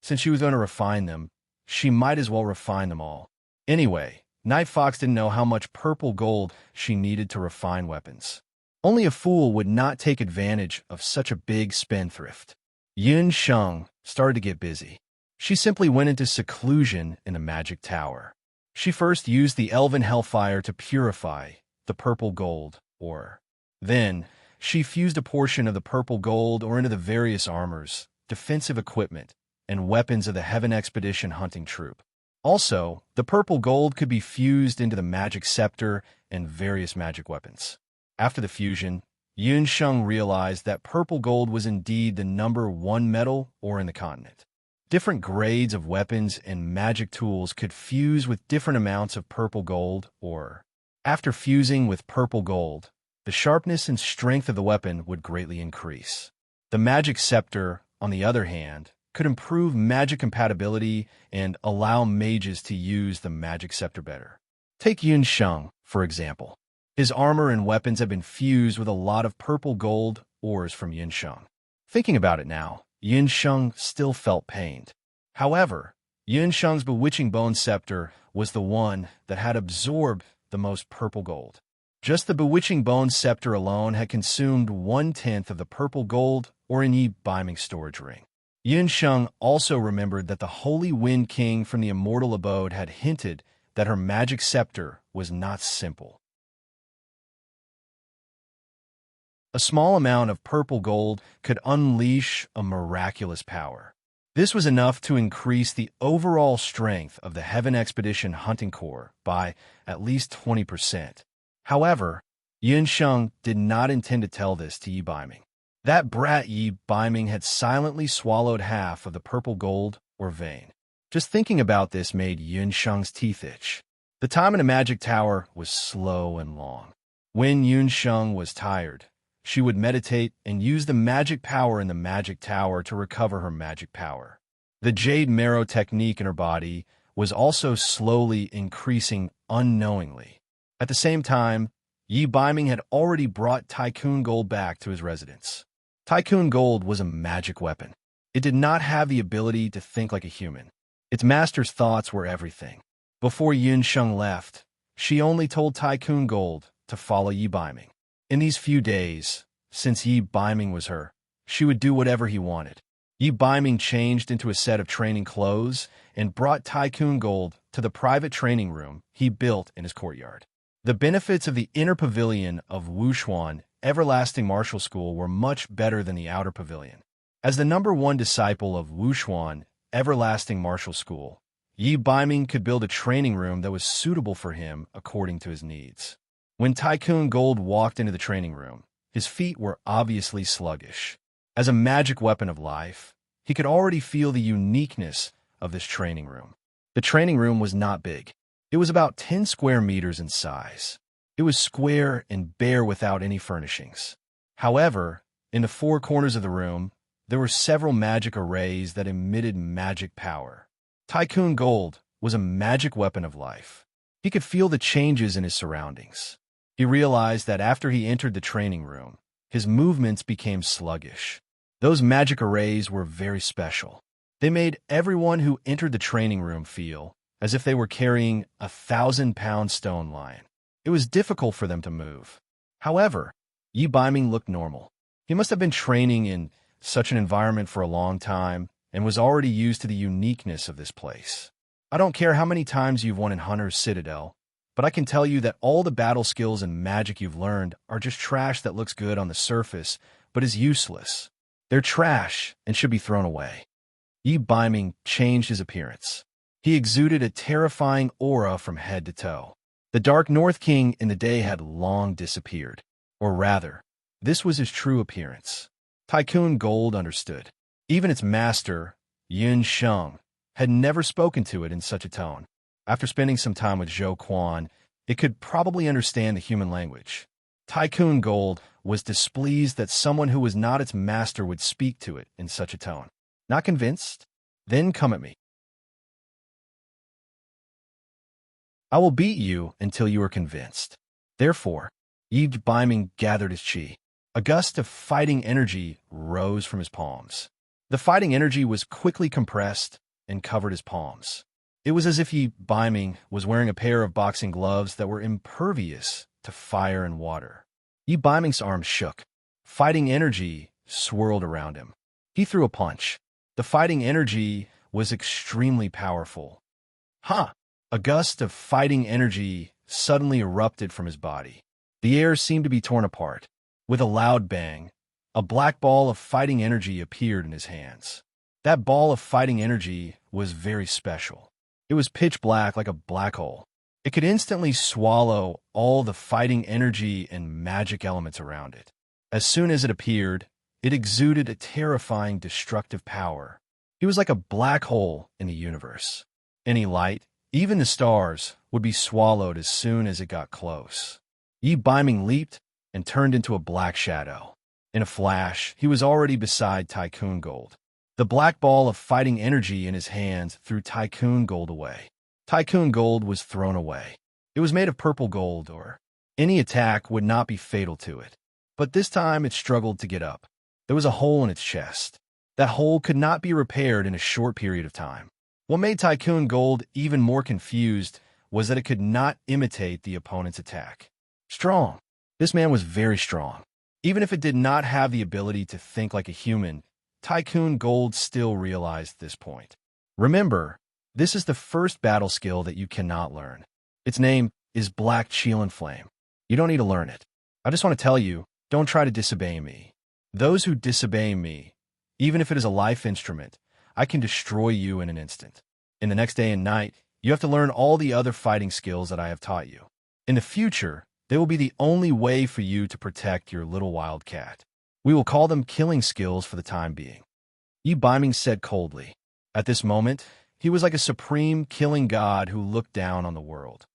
Since she was going to refine them, she might as well refine them all. Anyway, Night Fox didn't know how much purple gold she needed to refine weapons. Only a fool would not take advantage of such a big spendthrift. Yun Sheng started to get busy. She simply went into seclusion in the magic tower. She first used the elven hellfire to purify the purple gold ore. Then, she fused a portion of the purple gold ore into the various armors, defensive equipment, and weapons of the Heaven Expedition hunting troop. Also, the purple gold could be fused into the magic scepter and various magic weapons. After the fusion, Yun Sheng realized that purple gold was indeed the #1 metal ore in the continent. Different grades of weapons and magic tools could fuse with different amounts of purple gold ore. After fusing with purple gold, the sharpness and strength of the weapon would greatly increase. The magic scepter, on the other hand, could improve magic compatibility and allow mages to use the magic scepter better. Take Yun Sheng, for example. His armor and weapons have been fused with a lot of purple gold ores from Yun Sheng. Thinking about it now, Yun Sheng still felt pained. However, Yun Sheng's bewitching bone scepter was the one that had absorbed the most purple gold. Just the bewitching bone scepter alone had consumed 1/10 of the purple gold ore in Yi Baiming's storage ring. Yun Sheng also remembered that the Holy Wind King from the Immortal Abode had hinted that her magic scepter was not simple. A small amount of purple gold could unleash a miraculous power. This was enough to increase the overall strength of the Heaven Expedition Hunting Corps by at least 20%. However, Yun Sheng did not intend to tell this to Yi Baiming. That brat Yi Baiming had silently swallowed half of the purple gold or vein. Just thinking about this made Yun Sheng's teeth itch. The time in the magic tower was slow and long. When Yun Sheng was tired, she would meditate and use the magic power in the magic tower to recover her magic power. The jade marrow technique in her body was also slowly increasing unknowingly. At the same time, Yi Baiming had already brought Tycoon Gold back to his residence. Tycoon Gold was a magic weapon. It did not have the ability to think like a human. Its master's thoughts were everything. Before Yun Sheng left, she only told Tycoon Gold to follow Yi Baiming. In these few days, since Yi Baiming was her, she would do whatever he wanted. Yi Baiming changed into a set of training clothes and brought Tycoon Gold to the private training room he built in his courtyard. The benefits of the inner pavilion of Wuxuan Everlasting Martial School were much better than the outer pavilion. As the #1 disciple of Wuxuan Everlasting Martial School, Yi Baiming could build a training room that was suitable for him according to his needs. When Tycoon Gold walked into the training room, his feet were obviously sluggish. As a magic weapon of life, he could already feel the uniqueness of this training room. The training room was not big. It was about 10 square meters in size. It was square and bare without any furnishings. However, in the 4 corners of the room, there were several magic arrays that emitted magic power. Tycoon Gold was a magic weapon of life. He could feel the changes in his surroundings. He realized that after he entered the training room, his movements became sluggish. Those magic arrays were very special. They made everyone who entered the training room feel as if they were carrying a 1,000-pound stone lion. It was difficult for them to move. However, Yi Baiming looked normal. He must have been training in such an environment for a long time and was already used to the uniqueness of this place. I don't care how many times you've won in Hunter's Citadel, but I can tell you that all the battle skills and magic you've learned are just trash that looks good on the surface, but is useless. They're trash and should be thrown away. Yi Baiming changed his appearance. He exuded a terrifying aura from head to toe. The Dark North King in the day had long disappeared. Or rather, this was his true appearance. Tycoon Gold understood. Even its master, Yun Sheng, had never spoken to it in such a tone. After spending some time with Zhou Quan, it could probably understand the human language. Tycoon Gold was displeased that someone who was not its master would speak to it in such a tone. Not convinced? Then come at me. I will beat you until you are convinced. Therefore, Yi Baiming gathered his chi. A gust of fighting energy rose from his palms. The fighting energy was quickly compressed and covered his palms. It was as if Yi Baiming was wearing a pair of boxing gloves that were impervious to fire and water. Yi Baiming's arms shook. Fighting energy swirled around him. He threw a punch. The fighting energy was extremely powerful. Ha! A gust of fighting energy suddenly erupted from his body. The air seemed to be torn apart. With a loud bang, a black ball of fighting energy appeared in his hands. That ball of fighting energy was very special. It was pitch black like a black hole. It could instantly swallow all the fighting energy and magic elements around it. As soon as it appeared, it exuded a terrifying destructive power. It was like a black hole in the universe. Any light, even the stars, would be swallowed as soon as it got close. Yi Biming leaped and turned into a black shadow. In a flash, he was already beside Tycoon Gold. The black ball of fighting energy in his hands threw Tycoon Gold away. Tycoon Gold was thrown away. It was made of purple gold, or any attack would not be fatal to it. But this time it struggled to get up. There was a hole in its chest. That hole could not be repaired in a short period of time. What made Tycoon Gold even more confused was that it could not imitate the opponent's attack. Strong. This man was very strong. Even if it did not have the ability to think like a human, Tycoon Gold still realized this point. Remember, this is the first battle skill that you cannot learn. Its name is Black Chelan Flame. You don't need to learn it. I just want to tell you, don't try to disobey me. Those who disobey me, even if it is a life instrument, I can destroy you in an instant. In the next day and night, you have to learn all the other fighting skills that I have taught you. In the future, they will be the only way for you to protect your little wild cat. We will call them killing skills for the time being. Yi Biming said coldly. At this moment, he was like a supreme killing god who looked down on the world.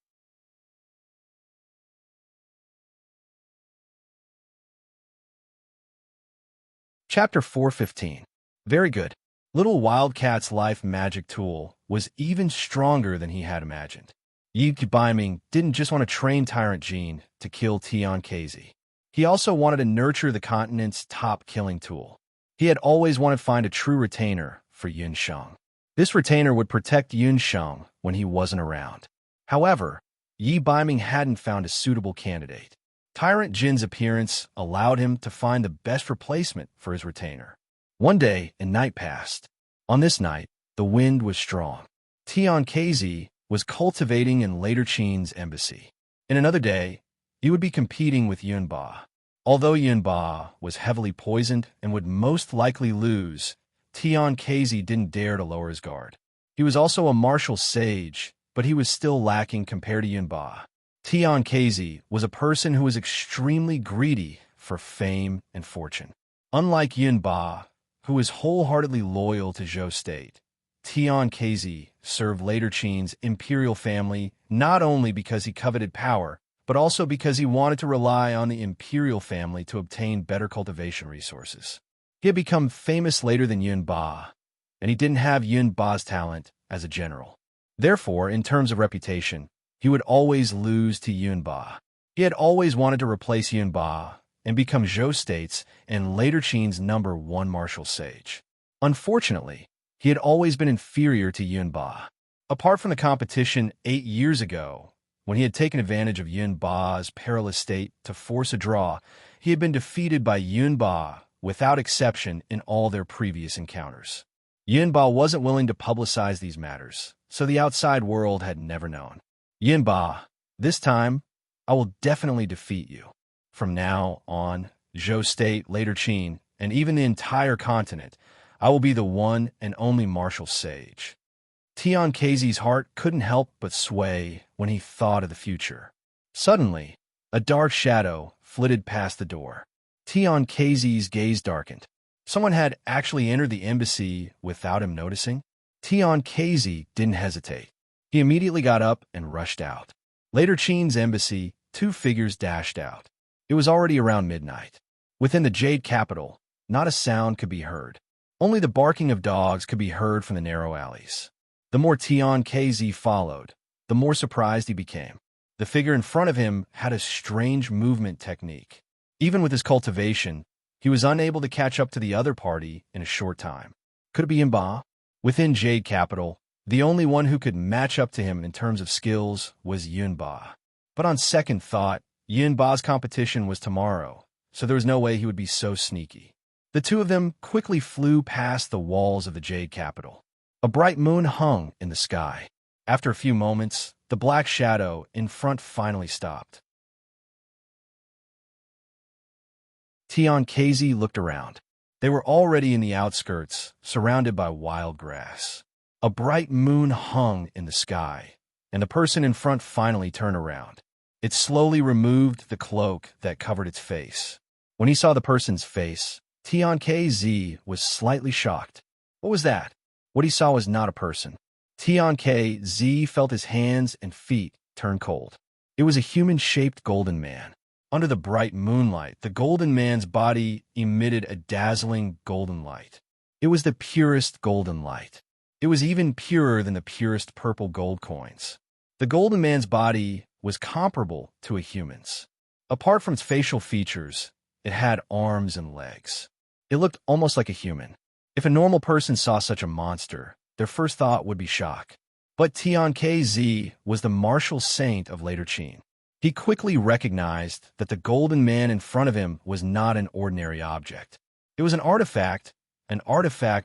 Chapter 415. Very good. Little Wildcat's life magic tool was even stronger than he had imagined. Yi Biming didn't just want to train Tyrant Jean to kill Tian Kezi. He also wanted to nurture the continent's top killing tool. He had always wanted to find a true retainer for Yun Sheng. This retainer would protect Yun Sheng when he wasn't around. However, Yi Biming hadn't found a suitable candidate. Tyrant Jin's appearance allowed him to find the best replacement for his retainer. One day, a night passed. On this night, the wind was strong. Tian Kezi was cultivating in Later Qin's embassy. In another day, he would be competing with Yun Ba. Although Yun Ba was heavily poisoned and would most likely lose, Tian Kezi didn't dare to lower his guard. He was also a martial sage, but he was still lacking compared to Yun Ba. Tian Kezi was a person who was extremely greedy for fame and fortune. Unlike Yun Ba, who was wholeheartedly loyal to Zhou State, Tian Kezi served Later Qin's imperial family not only because he coveted power, but also because he wanted to rely on the imperial family to obtain better cultivation resources. He had become famous later than Yun Ba, and he didn't have Yun Ba's talent as a general. Therefore, in terms of reputation, he would always lose to Yun Ba. He had always wanted to replace Yun Ba and become Zhou State's and Later Qin's #1 martial sage. Unfortunately, he had always been inferior to Yun Ba. Apart from the competition 8 years ago, when he had taken advantage of Yun Ba's perilous state to force a draw, he had been defeated by Yun Ba without exception in all their previous encounters. Yun Ba wasn't willing to publicize these matters, so the outside world had never known. Yun Ba, this time, I will definitely defeat you. From now on, Zhou State, Later Qin, and even the entire continent, I will be the one and only martial sage. Tian Kezi's heart couldn't help but sway when he thought of the future. Suddenly, a dark shadow flitted past the door. Tian Kezi's gaze darkened. Someone had actually entered the embassy without him noticing. Tian Kezi didn't hesitate. He immediately got up and rushed out. Later Qin's embassy, 2 figures dashed out. It was already around midnight. Within the Jade capital, not a sound could be heard. Only the barking of dogs could be heard from the narrow alleys. The more Tian Kezi followed, the more surprised he became. The figure in front of him had a strange movement technique. Even with his cultivation, he was unable to catch up to the other party in a short time. Could it be Yun Ba? Within Jade capital, the only one who could match up to him in terms of skills was Yun Ba. But on second thought, Yun Ba's competition was tomorrow, so there was no way he would be so sneaky. The two of them quickly flew past the walls of the Jade capital. A bright moon hung in the sky. After a few moments, the black shadow in front finally stopped. Tian Kezi looked around. They were already in the outskirts, surrounded by wild grass. A bright moon hung in the sky, and the person in front finally turned around. It slowly removed the cloak that covered its face. When he saw the person's face, Tian-Kz was slightly shocked. What was that? What he saw was not a person. Tian-Kz felt his hands and feet turn cold. It was a human-shaped golden man. Under the bright moonlight, the golden man's body emitted a dazzling golden light. It was the purest golden light. It was even purer than the purest purple gold coins. The golden man's body was comparable to a human's. Apart from its facial features, it had arms and legs. It looked almost like a human. If a normal person saw such a monster, their first thought would be shock. But Tian-Kz was the martial saint of later Qin. He quickly recognized that the golden man in front of him was not an ordinary object. It was an artifact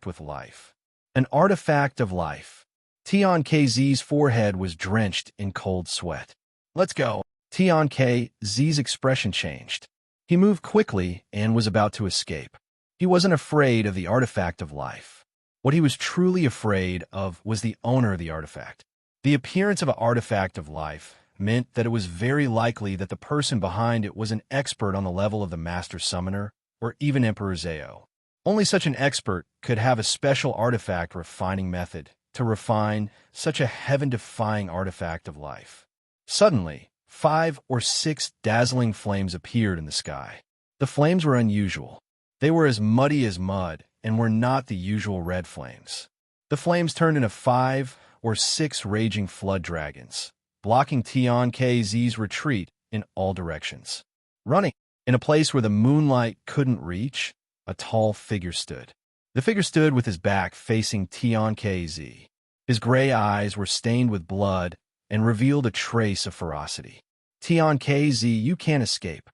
with life. An artifact of life. Tian-Kz's forehead was drenched in cold sweat. Let's go. Tian-Kz's expression changed. He moved quickly and was about to escape. He wasn't afraid of the artifact of life. What he was truly afraid of was the owner of the artifact. The appearance of an artifact of life meant that it was very likely that the person behind it was an expert on the level of the Master Summoner or even Emperor Zhao. Only such an expert could have a special artifact refining method to refine such a heaven-defying artifact of life. Suddenly, 5 or 6 dazzling flames appeared in the sky. The flames were unusual. They were as muddy as mud and were not the usual red flames. The flames turned into 5 or 6 raging flood dragons, blocking Tian-Kz's retreat in all directions. Running in a place where the moonlight couldn't reach, a tall figure stood. The figure stood with his back facing Tian-Kz. His gray eyes were stained with blood and revealed a trace of ferocity. Tian-Kz, you can't escape.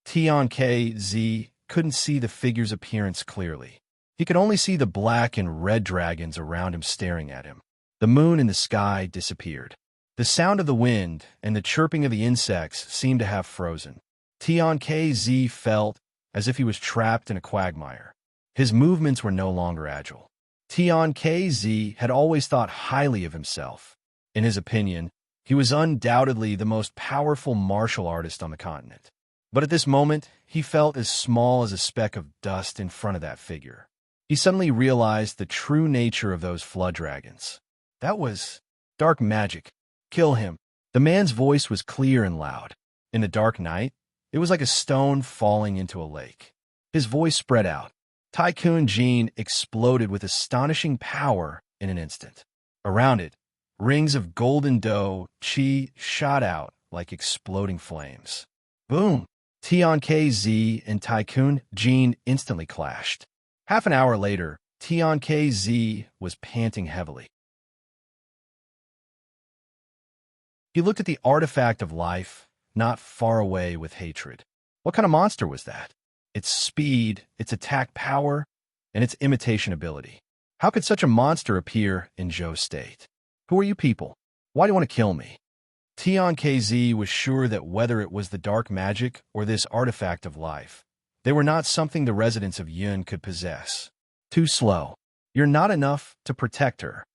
Tian-Kz couldn't see the figure's appearance clearly. He could only see the black and red dragons around him staring at him. The moon in the sky disappeared. The sound of the wind and the chirping of the insects seemed to have frozen. Tian-Kz felt as if he was trapped in a quagmire. His movements were no longer agile. Tian-Kz had always thought highly of himself. In his opinion, he was undoubtedly the most powerful martial artist on the continent. But at this moment, he felt as small as a speck of dust in front of that figure. He suddenly realized the true nature of those flood dragons. That was dark magic. Kill him. The man's voice was clear and loud. In the dark night, it was like a stone falling into a lake. His voice spread out. Tycoon Jean exploded with astonishing power in an instant. Around it, rings of golden dough chi shot out like exploding flames. Boom! Tian-Kz and Tycoon Jean instantly clashed. Half an hour later, Tian-Kz was panting heavily. He looked at the artifact of life, not far away with hatred. What kind of monster was that? Its speed, its attack power, and its imitation ability. How could such a monster appear in Zhou's state? Who are you people? Why do you want to kill me? Tian-Kz was sure that whether it was the dark magic or this artifact of life, they were not something the residents of Yun could possess. Too slow. You're not enough to protect her.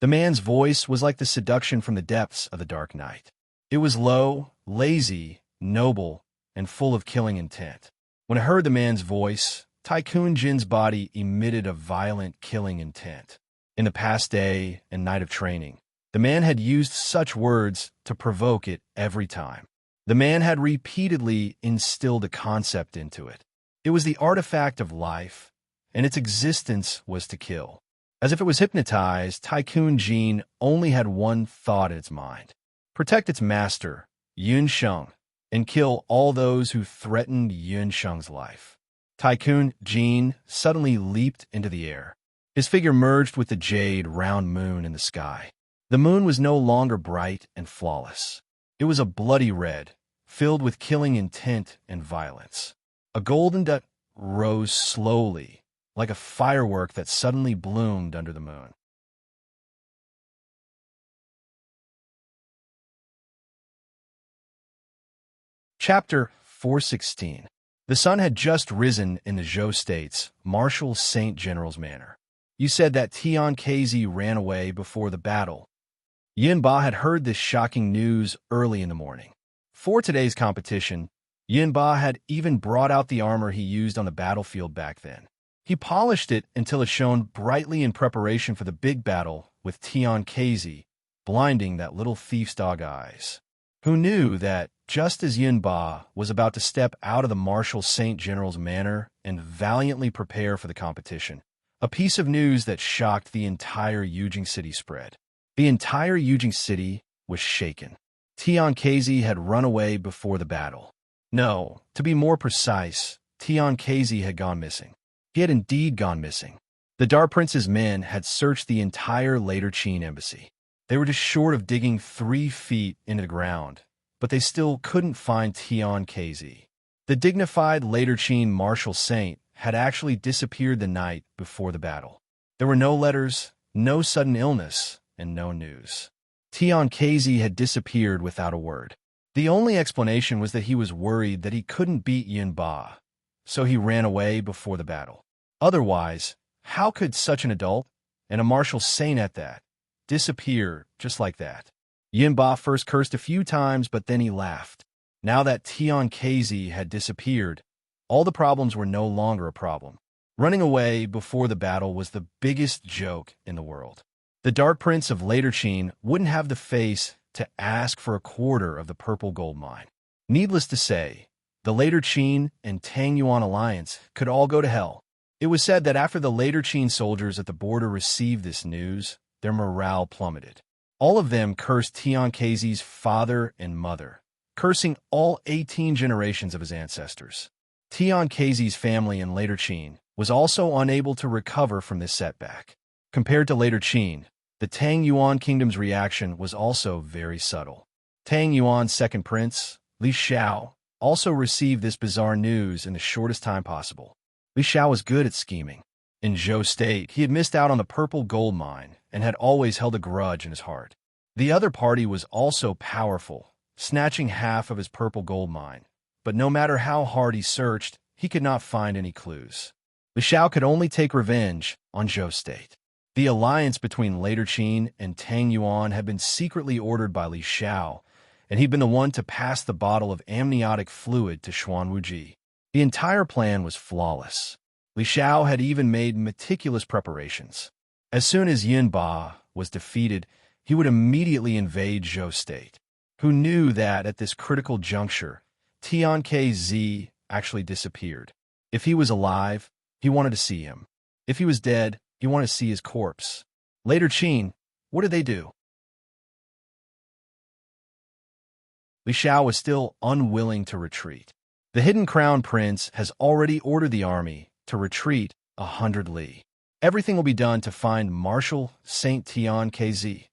The man's voice was like the seduction from the depths of the dark night. It was low, lazy, noble, and full of killing intent. When I heard the man's voice, Tycoon Jin's body emitted a violent killing intent. In the past day and night of training, the man had used such words to provoke it every time. The man had repeatedly instilled a concept into it. It was the artifact of life, and its existence was to kill. As if it was hypnotized, Tycoon Jin only had one thought in its mind. Protect its master, Yun Sheng, and kill all those who threatened Yun Sheng's life. Tycoon Jin suddenly leaped into the air. His figure merged with the jade round moon in the sky. The moon was no longer bright and flawless. It was a bloody red, filled with killing intent and violence. A golden dot rose slowly, like a firework that suddenly bloomed under the moon. Chapter 416. The sun had just risen in the Zhou State's Marshal Saint General's manor. You said that Tian-Kz ran away before the battle. Yin Ba had heard this shocking news early in the morning. For today's competition, Yinba had even brought out the armor he used on the battlefield back then. He polished it until it shone brightly in preparation for the big battle with Tian Kezi, blinding that little thief's dog eyes. Who knew that, just as Yinba was about to step out of the Martial Saint General's manor and valiantly prepare for the competition, a piece of news that shocked the entire Yujing city spread. The entire Yujing city was shaken. Tian Kezi had run away before the battle. No, to be more precise, Tian Kezi had gone missing. He had indeed gone missing. The Dark Prince's men had searched the entire Later Qin embassy. They were just short of digging 3 feet into the ground, but they still couldn't find Tian Kezi. The dignified Later Qin martial saint had actually disappeared the night before the battle. There were no letters, no sudden illness, and no news. Tian Kezi had disappeared without a word. The only explanation was that he was worried that he couldn't beat Yinba, so he ran away before the battle. Otherwise, how could such an adult, and a martial saint at that, disappear just like that? Yinba first cursed a few times, but then he laughed. Now that Tian Kezi had disappeared, all the problems were no longer a problem. Running away before the battle was the biggest joke in the world. The Dark Prince of Later Qin wouldn't have the face to ask for a quarter of the purple gold mine. Needless to say, the Later Qin and Tang Yuan alliance could all go to hell. It was said that after the Later Qin soldiers at the border received this news, their morale plummeted. All of them cursed Tian Kezi's father and mother, cursing all 18 generations of his ancestors. Tian Kezi's family in Later Qin was also unable to recover from this setback. Compared to Later Qin, the Tang Yuan kingdom's reaction was also very subtle. Tang Yuan's second prince, Li Xiao, also received this bizarre news in the shortest time possible. Li Xiao was good at scheming. In Zhou State, he had missed out on the purple gold mine and had always held a grudge in his heart. The other party was also powerful, snatching half of his purple gold mine. But no matter how hard he searched, he could not find any clues. Li Xiao could only take revenge on Zhou State. The alliance between Later Qin and Tang Yuan had been secretly ordered by Li Xiao, and he'd been the one to pass the bottle of amniotic fluid to Xuan Wuji. The entire plan was flawless. Li Xiao had even made meticulous preparations. As soon as Yinba was defeated, he would immediately invade Zhou State. Who knew that at this critical juncture, Tian Kezi actually disappeared? If he was alive, he wanted to see him. If he was dead, he wanted to see his corpse. Later Qin, what did they do? Li Xiao was still unwilling to retreat. The hidden crown prince has already ordered the army to retreat 100 li. Everything will be done to find Marshal Saint Tian Kezi,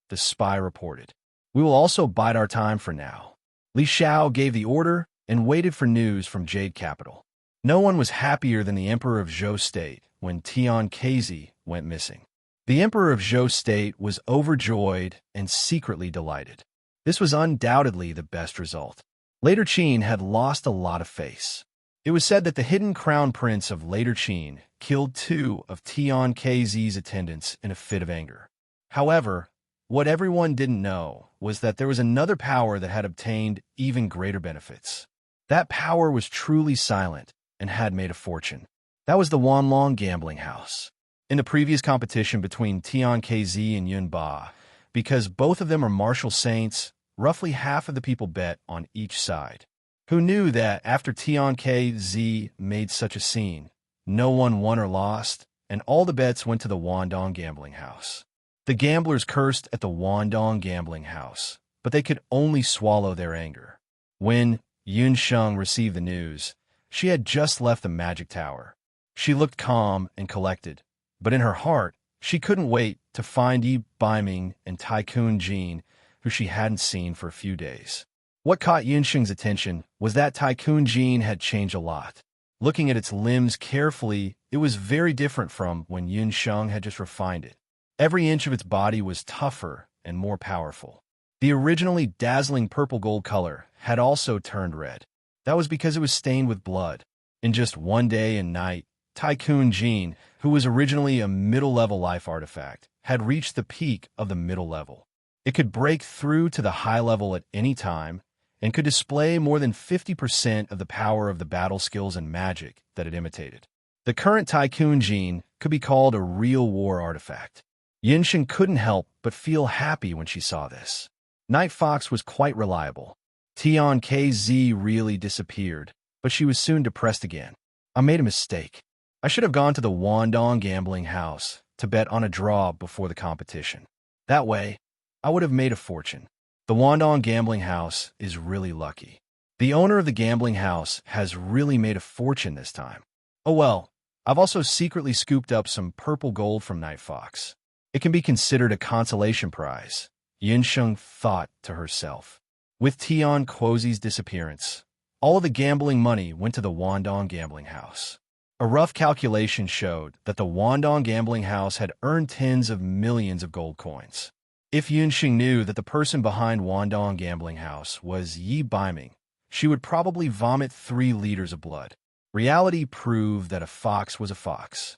the spy reported. We will also bide our time for now. Li Xiao gave the order and waited for news from Jade Capital. No one was happier than the Emperor of Zhou State when Tian Kezi went missing. The Emperor of Zhou State was overjoyed and secretly delighted. This was undoubtedly the best result. Later Qin had lost a lot of face. It was said that the hidden crown prince of Later Qin killed 2 of Tian Kezi's attendants in a fit of anger. However, what everyone didn't know was that there was another power that had obtained even greater benefits. That power was truly silent and had made a fortune. That was the Wanlong gambling house. In the previous competition between Tian Kezi and Yunba, because both of them are martial saints, roughly half of the people bet on each side. Who knew that after Tian Kezi made such a scene, no one won or lost, and all the bets went to the Wandong gambling house. The gamblers cursed at the Wandong gambling house, but they could only swallow their anger. When Yun Sheng received the news, she had just left the magic tower. She looked calm and collected, but in her heart, she couldn't wait to find Yi Baiming and Tycoon Jean, who she hadn't seen for a few days. What caught Yun Sheng's attention was that Tycoon Jean had changed a lot. Looking at its limbs carefully, it was very different from when Yun Sheng had just refined it. Every inch of its body was tougher and more powerful. The originally dazzling purple gold color had also turned red. That was because it was stained with blood. In just one day and night, Tycoon Jean, who was originally a middle-level life artifact, had reached the peak of the middle level. It could break through to the high level at any time, and could display more than 50% of the power of the battle skills and magic that it imitated. The current Tycoon gene could be called a real war artifact. Yinsheng couldn't help but feel happy when she saw this. Night Fox was quite reliable. Tian KZ really disappeared, but she was soon depressed again. I made a mistake. I should have gone to the Wandong gambling house to bet on a draw before the competition. That way, I would have made a fortune. The Wandong gambling house is really lucky. The owner of the gambling house has really made a fortune this time. Oh well, I've also secretly scooped up some purple gold from Night Fox. It can be considered a consolation prize, Yinsheng thought to herself. With Tian Quozi's disappearance, all of the gambling money went to the Wandong gambling house. A rough calculation showed that the Wandong gambling house had earned tens of millions of gold coins. If Yinsheng knew that the person behind Wandong gambling house was Yi Baiming, she would probably vomit 3 liters of blood. Reality proved that a fox was a fox.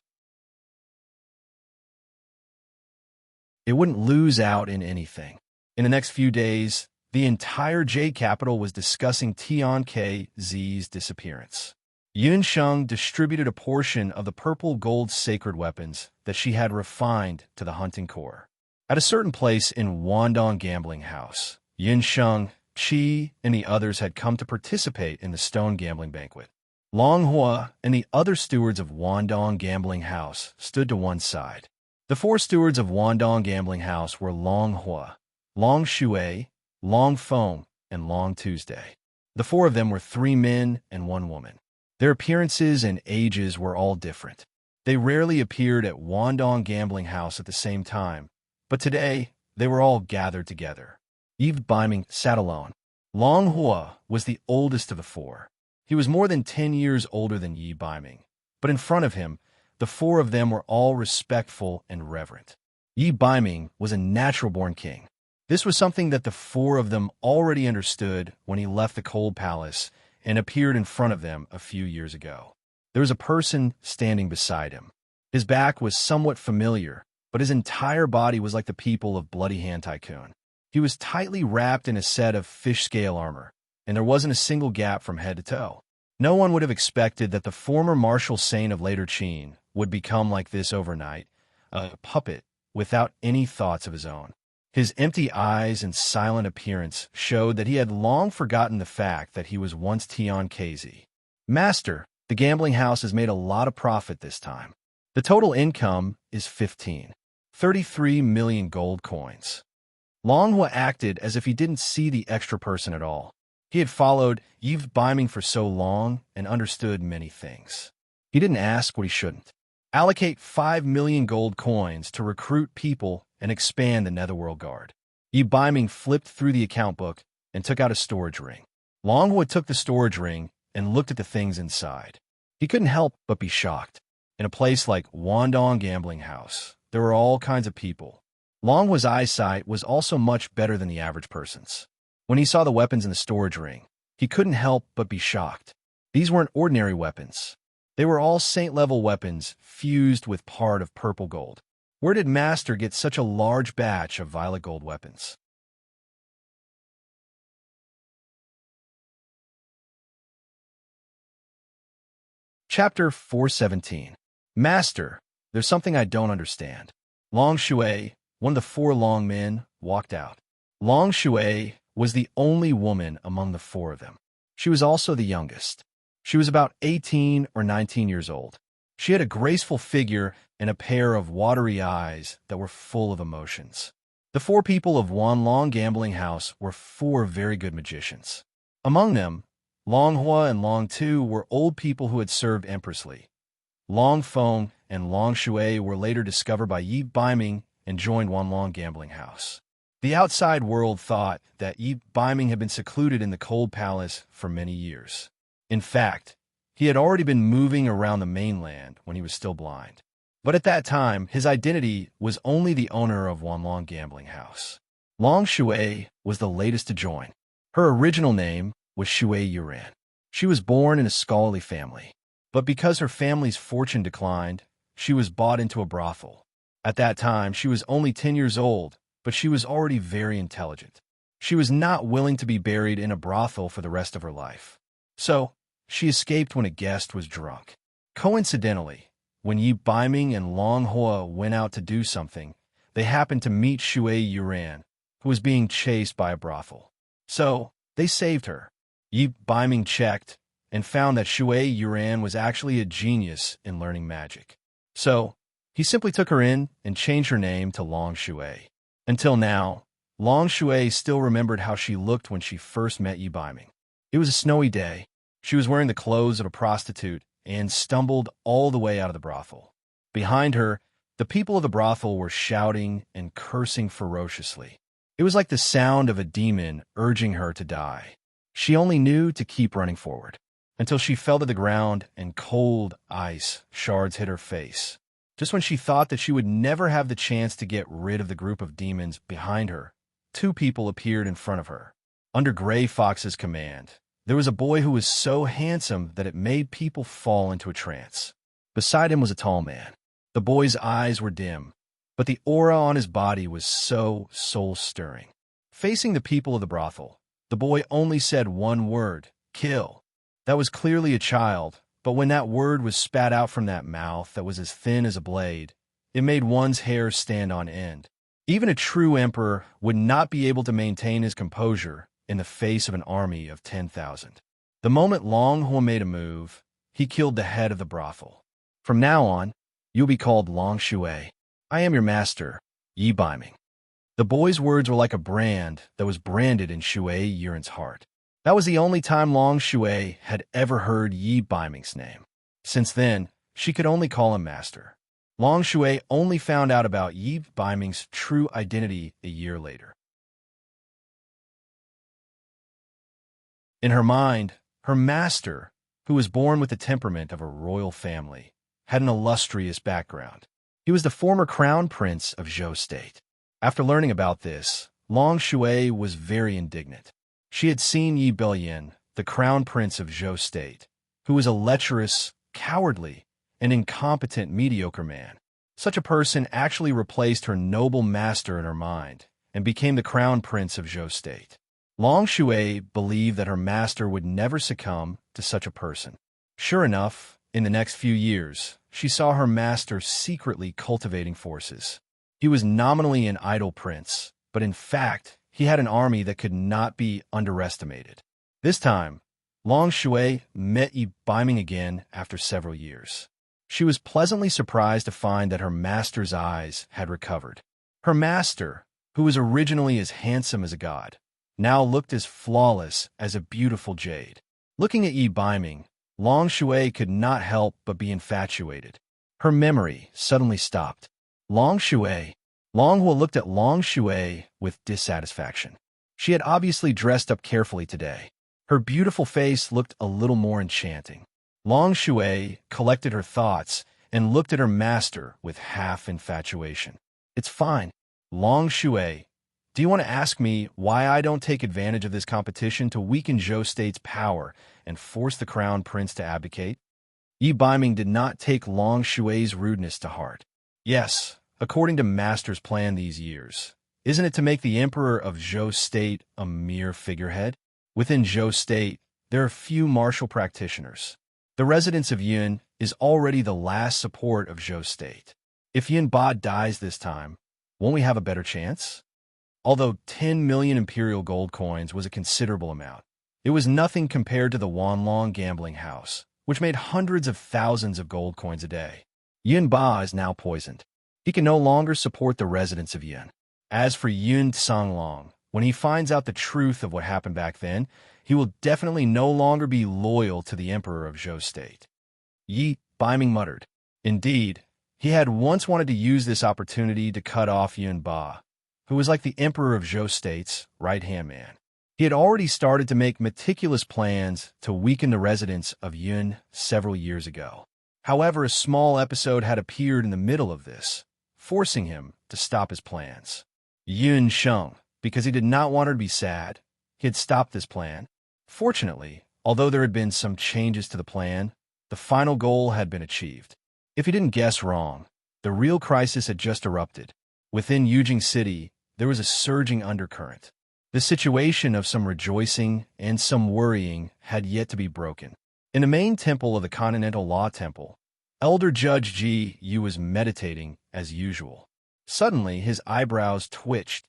It wouldn't lose out in anything. In the next few days, the entire Jade capital was discussing Tian KZ's disappearance. Yinsheng distributed a portion of the purple gold sacred weapons that she had refined to the hunting corps. At a certain place in Wandong gambling house, Yinsheng, Qi, and the others had come to participate in the stone gambling banquet. Long Hua and the other stewards of Wandong gambling house stood to one side. The 4 stewards of Wandong gambling house were Long Hua, Long Shui, Long Feng, and Long Tuesday. The 4 of them were 3 men and 1 woman. Their appearances and ages were all different. They rarely appeared at Wandong gambling house at the same time, but today they were all gathered together. Yi Baiming sat alone. Long Hua was the oldest of the 4. He was more than 10 years older than Yi Baiming, but in front of him, the 4 of them were all respectful and reverent. Yi Baiming was a natural-born king. This was something that the 4 of them already understood when he left the Cold Palace and appeared in front of them a few years ago. There was a person standing beside him. His back was somewhat familiar, but his entire body was like the people of Bloody Hand Tycoon. He was tightly wrapped in a set of fish-scale armor, and there wasn't a single gap from head to toe. No one would have expected that the former martial saint of later Qin would become like this overnight, a puppet without any thoughts of his own. His empty eyes and silent appearance showed that he had long forgotten the fact that he was once Tian KZ. Master, the gambling house has made a lot of profit this time. The total income is 33 million gold coins. Long Hua acted as if he didn't see the extra person at all. He had followed Yi Baiming for so long and understood many things. He didn't ask what he shouldn't. Allocate 5 million gold coins to recruit people and expand the Netherworld Guard. Yi Baiming flipped through the account book and took out a storage ring. Long Hua took the storage ring and looked at the things inside. He couldn't help but be shocked. In a place like Wandong Gambling House, there were all kinds of people. Long Hua's eyesight was also much better than the average person's. When he saw the weapons in the storage ring, he couldn't help but be shocked. These weren't ordinary weapons. They were all saint-level weapons fused with part of purple gold. Where did Master get such a large batch of violet gold weapons? Chapter 417. Master, there's something I don't understand. Long Shui, one of the 4 long men, walked out. Long Shui was the only woman among the 4 of them. She was also the youngest. She was about 18 or 19 years old. She had a graceful figure and a pair of watery eyes that were full of emotions. The 4 people of Wanlong Gambling House were 4 very good magicians. Among them, Long Hua and Long Tu were old people who had served Empress. Long Feng and Long Shui were later discovered by Yi Baiming and joined Wanlong Gambling House. The outside world thought that Yi Baiming had been secluded in the Cold Palace for many years. In fact, he had already been moving around the mainland when he was still blind. But at that time, his identity was only the owner of Wanlong Gambling House. Long Shui was the latest to join. Her original name was Shui Yuran. She was born in a scholarly family, but because her family's fortune declined, she was bought into a brothel. At that time, she was only 10 years old, but she was already very intelligent. She was not willing to be buried in a brothel for the rest of her life. So, she escaped when a guest was drunk. Coincidentally, when Yi Baiming and Long Hua went out to do something, they happened to meet Shui Yuran, who was being chased by a brothel. So, they saved her. Yi Baiming checked and found that Shui Yuran was actually a genius in learning magic. So, he simply took her in and changed her name to Long Shui. Until now, Long Shui still remembered how she looked when she first met Yi Baiming. It was a snowy day. She was wearing the clothes of a prostitute and stumbled all the way out of the brothel. Behind her, the people of the brothel were shouting and cursing ferociously. It was like the sound of a demon urging her to die. She only knew to keep running forward, until she fell to the ground and cold ice shards hit her face. Just when she thought that she would never have the chance to get rid of the group of demons behind her, two people appeared in front of her. Under Gray Fox's command, there was a boy who was so handsome that it made people fall into a trance. Beside him was a tall man. The boy's eyes were dim, but the aura on his body was so soul-stirring. Facing the people of the brothel, the boy only said one word, "Kill." That was clearly a child, but when that word was spat out from that mouth that was as thin as a blade, it made one's hair stand on end. Even a true emperor would not be able to maintain his composure in the face of an army of 10,000. The moment Long Hua made a move, he killed the head of the brothel. From now on, you'll be called Long Shui. I am your master, Yi Baiming. The boy's words were like a brand that was branded in Shui Yuran's heart. That was the only time Long Shui had ever heard Yi Baiming's name. Since then, she could only call him master. Long Shui only found out about Yi Baiming's true identity a year later. In her mind, her master, who was born with the temperament of a royal family, had an illustrious background. He was the former crown prince of Zhou State. After learning about this, Long Shui was very indignant. She had seen Yi Belyan, the crown prince of Zhou State, who was a lecherous, cowardly, and incompetent mediocre man. Such a person actually replaced her noble master in her mind and became the crown prince of Zhou State. Long Shui believed that her master would never succumb to such a person. Sure enough, in the next few years, she saw her master secretly cultivating forces. He was nominally an idle prince, but in fact, he had an army that could not be underestimated. This time, Long Shui met Yi Baiming again after several years. She was pleasantly surprised to find that her master's eyes had recovered. Her master, who was originally as handsome as a god, now looked as flawless as a beautiful jade. Looking at Yi Baiming, Long Shui could not help but be infatuated. Her memory suddenly stopped. Long Hua looked at Long Shui with dissatisfaction. She had obviously dressed up carefully today. Her beautiful face looked a little more enchanting. Long Shui collected her thoughts and looked at her master with half infatuation. It's fine. Long Shui, do you want to ask me why I don't take advantage of this competition to weaken Zhou State's power and force the crown prince to abdicate? Yi Baiming did not take Long Shui's rudeness to heart. Yes, according to Master's plan these years, isn't it to make the emperor of Zhou State a mere figurehead? Within Zhou State, there are few martial practitioners. The residence of Yun is already the last support of Zhou State. If Yun Ba dies this time, won't we have a better chance? Although 10 million imperial gold coins was a considerable amount, it was nothing compared to the Wanlong gambling house, which made hundreds of thousands of gold coins a day. Yun Ba is now poisoned. He can no longer support the residents of Yun. As for Yun Songlong, when he finds out the truth of what happened back then, he will definitely no longer be loyal to the emperor of Zhou State. Yi Baiming muttered. Indeed, he had once wanted to use this opportunity to cut off Yun Ba, who was like the emperor of Zhou State's right-hand man. He had already started to make meticulous plans to weaken the residents of Yun several years ago. However, a small episode had appeared in the middle of this, forcing him to stop his plans. Yun Sheng, because he did not want her to be sad, he had stopped this plan. Fortunately, although there had been some changes to the plan, the final goal had been achieved. If he didn't guess wrong, the real crisis had just erupted. Within Yujing City, there was a surging undercurrent. The situation of some rejoicing and some worrying had yet to be broken. In the main temple of the Continental Law Temple, Elder Judge Ji Yu was meditating as usual. Suddenly, his eyebrows twitched.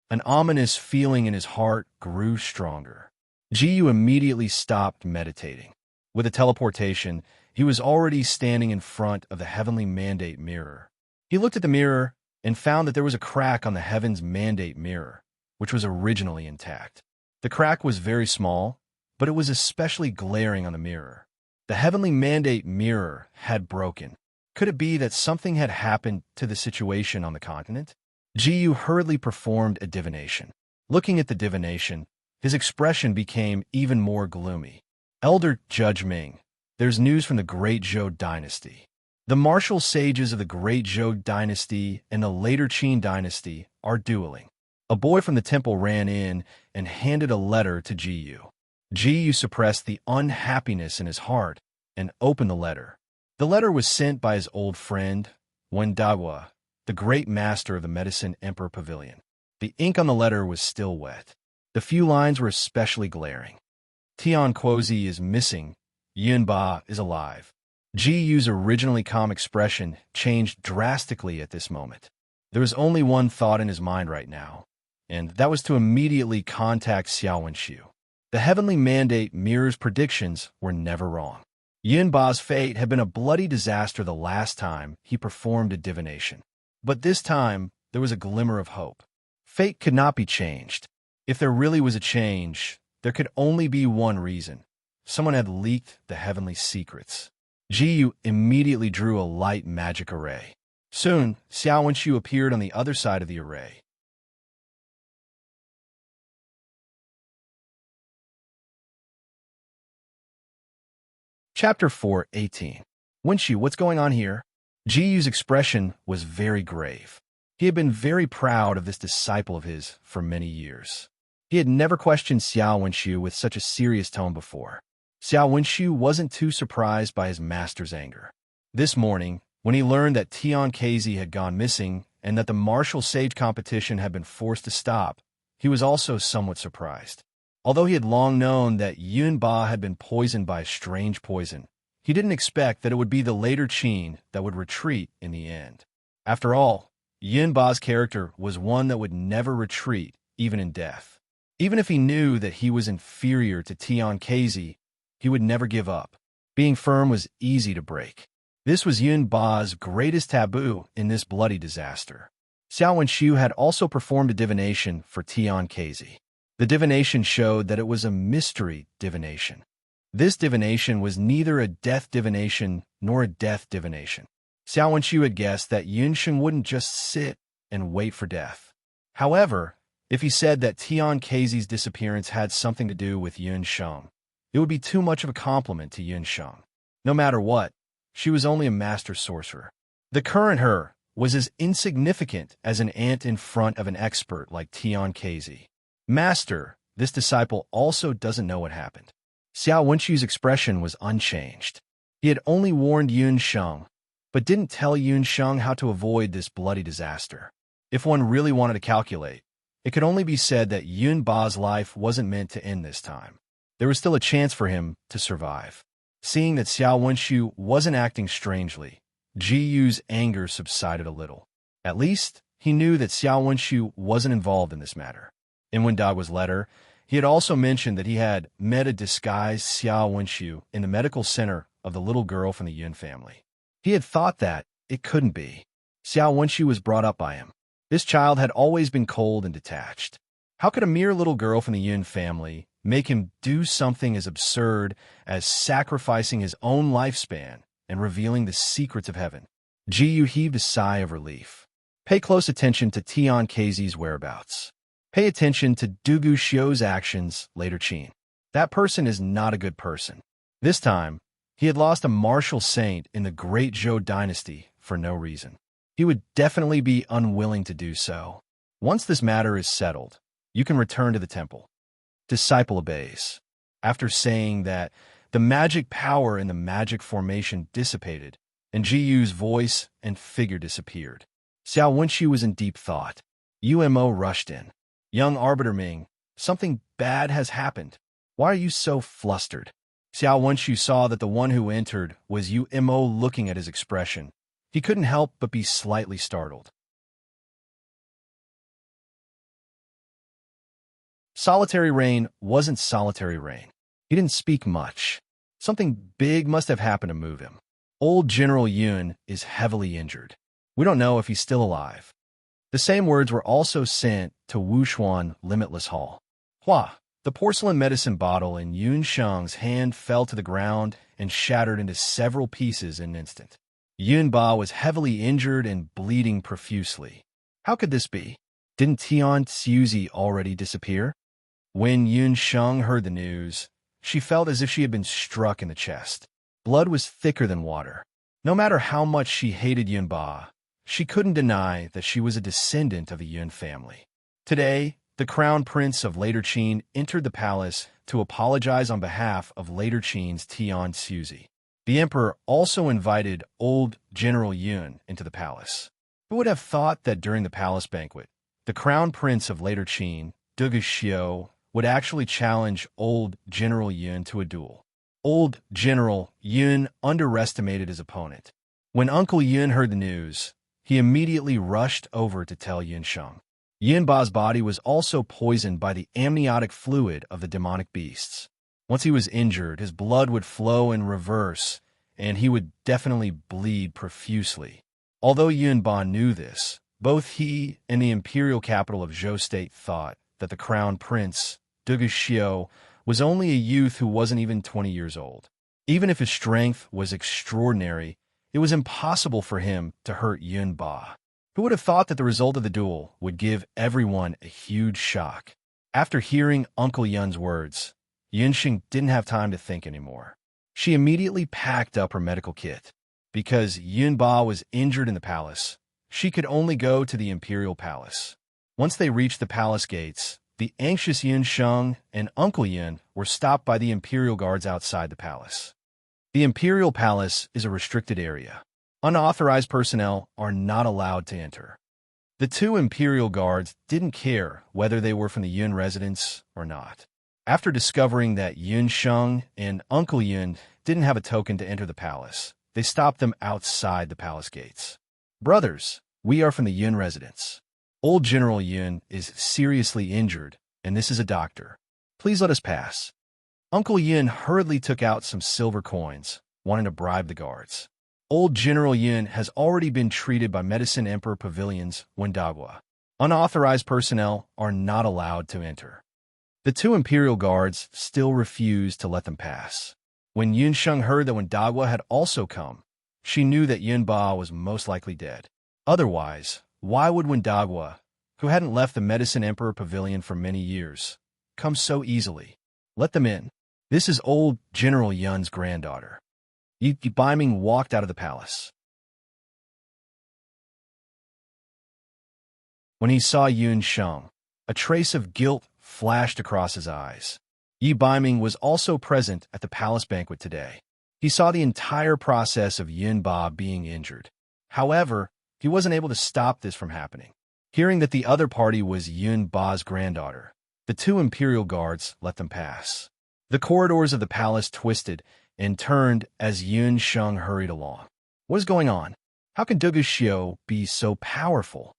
An ominous feeling in his heart grew stronger. Ji Yu immediately stopped meditating. With a teleportation, he was already standing in front of the heavenly mandate mirror. He looked at the mirror and found that there was a crack on the heaven's mandate mirror, which was originally intact. The crack was very small, but it was especially glaring on the mirror. The heavenly mandate mirror had broken. Could it be that something had happened to the situation on the continent? Ji Yu hurriedly performed a divination. Looking at the divination, his expression became even more gloomy. Elder Judge Ming, there's news from the Great Zhou dynasty. The martial sages of the Great Zhou dynasty and the later Qin dynasty are dueling. A boy from the temple ran in and handed a letter to Ji Yu. Ji Yu suppressed the unhappiness in his heart and opened the letter. The letter was sent by his old friend, Wen Dawa, the great master of the Medicine Emperor Pavilion. The ink on the letter was still wet. The few lines were especially glaring. Tian Quozi is missing. Yun Ba is alive. Ji Yu's originally calm expression changed drastically at this moment. There was only one thought in his mind right now, and that was to immediately contact Xiao Wenxiu. The heavenly mandate mirror's predictions were never wrong. Yun Ba's fate had been a bloody disaster the last time he performed a divination. But this time, there was a glimmer of hope. Fate could not be changed. If there really was a change, there could only be one reason. Someone had leaked the heavenly secrets. Ji Yu immediately drew a light magic array. Soon, Xiao Wenxiu appeared on the other side of the array. Chapter 4:18. Wenxiu, what's going on here? Ji Yu's expression was very grave. He had been very proud of this disciple of his for many years. He had never questioned Xiao Wenxiu with such a serious tone before. Xiao Wenxiu wasn't too surprised by his master's anger. This morning, when he learned that Tian Kazi had gone missing and that the martial sage competition had been forced to stop, he was also somewhat surprised. Although he had long known that Yun Ba had been poisoned by a strange poison, he didn't expect that it would be the later Qin that would retreat in the end. After all, Yun Ba's character was one that would never retreat, even in death. Even if he knew that he was inferior to Tian Kazi, he would never give up. Being firm was easy to break. This was Yun Ba's greatest taboo in this bloody disaster. Xiao Wenxiu had also performed a divination for Tian Kazi. The divination showed that it was a mystery divination. This divination was neither a death divination nor a death divination. Xiao Wenxiu had guessed that Yun Sheng wouldn't just sit and wait for death. However, if he said that Tian Kazi's disappearance had something to do with Yun Sheng, it would be too much of a compliment to Yun Sheng. No matter what, she was only a master sorcerer. The current her was as insignificant as an ant in front of an expert like Tian Kazi. Master, this disciple also doesn't know what happened. Xiao Wenxiu's expression was unchanged. He had only warned Yun Sheng, but didn't tell Yun Sheng how to avoid this bloody disaster. If one really wanted to calculate, it could only be said that Yun Ba's life wasn't meant to end this time. There was still a chance for him to survive. Seeing that Xiao Wenxiu wasn't acting strangely, Ji Yu's anger subsided a little. At least, he knew that Xiao Wenxiu wasn't involved in this matter. In Wendagua's letter, he had also mentioned that he had met a disguised Xiao Wenxiu in the medical center of the little girl from the Yun family. He had thought that it couldn't be. Xiao Wenxiu was brought up by him. This child had always been cold and detached. How could a mere little girl from the Yun family make him do something as absurd as sacrificing his own lifespan and revealing the secrets of heaven? Ji Yu heaved a sigh of relief. Pay close attention to Tian Kazi's whereabouts. Pay attention to Dugu Xiu's actions, later Qin. That person is not a good person. This time, he had lost a martial saint in the Great Zhou dynasty for no reason. He would definitely be unwilling to do so. Once this matter is settled, you can return to the temple. Disciple obeys. After saying that, the magic power in the magic formation dissipated, and Ji Yu's voice and figure disappeared. Xiao Wenxu was in deep thought. Umo rushed in. Young Arbiter Ming, something bad has happened. Why are you so flustered? Xiao Wenxu saw that the one who entered was Umo. Looking at his expression, he couldn't help but be slightly startled. Solitary Rain wasn't Solitary Rain. He didn't speak much. Something big must have happened to move him. Old General Yun is heavily injured. We don't know if he's still alive. The same words were also sent to Wushuan Limitless Hall. Hua, the porcelain medicine bottle in Yun Sheng's hand fell to the ground and shattered into several pieces in an instant. Yun Ba was heavily injured and bleeding profusely. How could this be? Didn't Tian Xiuzi already disappear? When Yun Sheng heard the news, she felt as if she had been struck in the chest. Blood was thicker than water. No matter how much she hated Yun Ba, she couldn't deny that she was a descendant of the Yun family. Today, the Crown Prince of Later Qin entered the palace to apologize on behalf of Later Qin's Tian Xiuzi. The emperor also invited old General Yun into the palace. Who would have thought that during the palace banquet, the Crown Prince of Later Qin, Dugu Xiu, would actually challenge old General Yun to a duel? Old General Yun underestimated his opponent. When Uncle Yun heard the news, he immediately rushed over to tell Yun Sheng. Yun Ba's body was also poisoned by the amniotic fluid of the demonic beasts. Once he was injured, his blood would flow in reverse, and he would definitely bleed profusely. Although Yun Ba knew this, both he and the imperial capital of Zhou State thought that the crown prince, Dugu Xiu, was only a youth who wasn't even 20 years old. Even if his strength was extraordinary, it was impossible for him to hurt Yun Ba. Who would have thought that the result of the duel would give everyone a huge shock? After hearing Uncle Yun's words, Yunxing didn't have time to think anymore. She immediately packed up her medical kit. Because Yun Ba was injured in the palace, she could only go to the imperial palace. Once they reached the palace gates, the anxious Yun Sheng and Uncle Yun were stopped by the imperial guards outside the palace. The imperial palace is a restricted area. Unauthorized personnel are not allowed to enter. The two imperial guards didn't care whether they were from the Yun residence or not. After discovering that Yun Sheng and Uncle Yun didn't have a token to enter the palace, they stopped them outside the palace gates. Brothers, we are from the Yun residence. Old General Yun is seriously injured, and this is a doctor. Please let us pass. Uncle Yun hurriedly took out some silver coins, wanting to bribe the guards. Old General Yun has already been treated by Medicine Emperor Pavilions Wendagua. Unauthorized personnel are not allowed to enter. The two imperial guards still refused to let them pass. When Yun Sheng heard that Wendagua had also come, she knew that Yun Ba was most likely dead. Otherwise, why would Wendagua, who hadn't left the Medicine Emperor Pavilion for many years, come so easily? Let them in. This is old General Yun's granddaughter. Yi Baiming walked out of the palace. When he saw Yun Sheng, a trace of guilt flashed across his eyes. Yi Baiming was also present at the palace banquet today. He saw the entire process of Yun Ba being injured. However, he wasn't able to stop this from happening. Hearing that the other party was Yun Ba's granddaughter, the two imperial guards let them pass. The corridors of the palace twisted and turned as Yun Sheng hurried along. What is going on? How can Dugu Xiu be so powerful?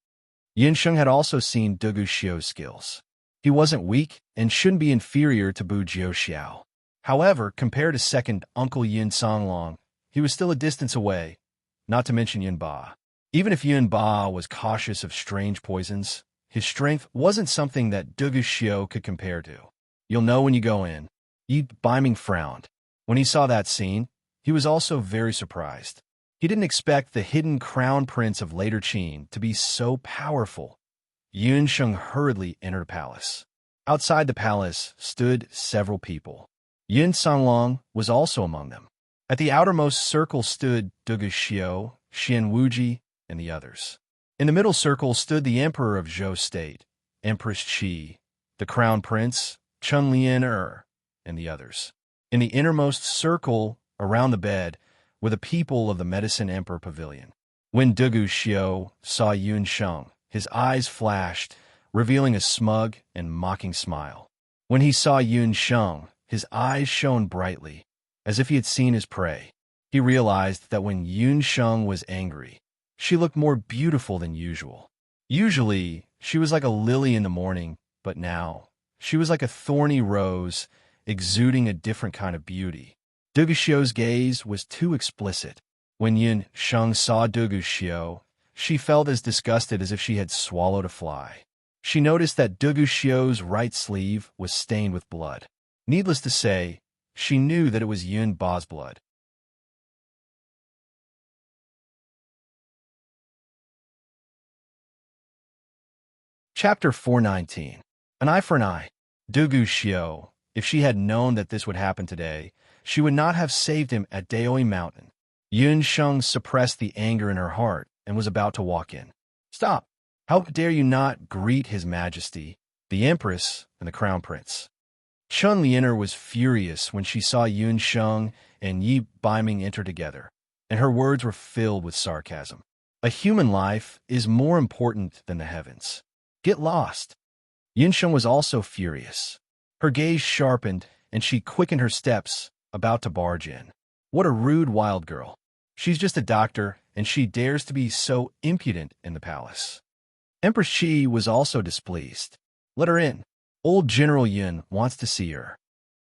Yun Sheng had also seen Dugu Xiu's skills. He wasn't weak and shouldn't be inferior to Bu Jiu Xiao. However, compared to second Uncle Yun Songlong, he was still a distance away, not to mention Yun Ba. Even if Yun Ba was cautious of strange poisons, his strength wasn't something that Dugu Xiu could compare to. You'll know when you go in. Yi Baiming frowned. When he saw that scene, he was also very surprised. He didn't expect the hidden crown prince of Later Qin to be so powerful. Yun Sheng hurriedly entered the palace. Outside the palace stood several people. Yun Songlong was also among them. At the outermost circle stood Dugu Xiu, Xian Wuji, and the others. In the middle circle stood the emperor of Zhou State, Empress Qi, the crown prince, Chun Lian and the others. In the innermost circle, around the bed, were the people of the Medicine Emperor Pavilion. When Dugu Xiu saw Yun Sheng, his eyes flashed, revealing a smug and mocking smile. When he saw Yun Sheng, his eyes shone brightly, as if he had seen his prey. He realized that when Yun Sheng was angry, she looked more beautiful than usual. Usually, she was like a lily in the morning, but now, she was like a thorny rose, exuding a different kind of beauty. Dugu Xiu's gaze was too explicit. When Yun Sheng saw Dugu Xiu, she felt as disgusted as if she had swallowed a fly. She noticed that Dugu Xiu's right sleeve was stained with blood. Needless to say, she knew that it was Yun Ba's blood. Chapter 419. An eye for an eye. Dugu Xiu, if she had known that this would happen today, she would not have saved him at Daoi Mountain. Yun Sheng suppressed the anger in her heart and was about to walk in. Stop! How dare you not greet His Majesty, the Empress, and the Crown Prince? Chun Lianer was furious when she saw Yun Sheng and Yi Baiming enter together, and her words were filled with sarcasm. A human life is more important than the heavens. Get lost. Yun Sheng was also furious. Her gaze sharpened, and she quickened her steps, about to barge in. What a rude wild girl. She's just a doctor, and she dares to be so impudent in the palace. Empress Qi was also displeased. Let her in. Old General Yun wants to see her.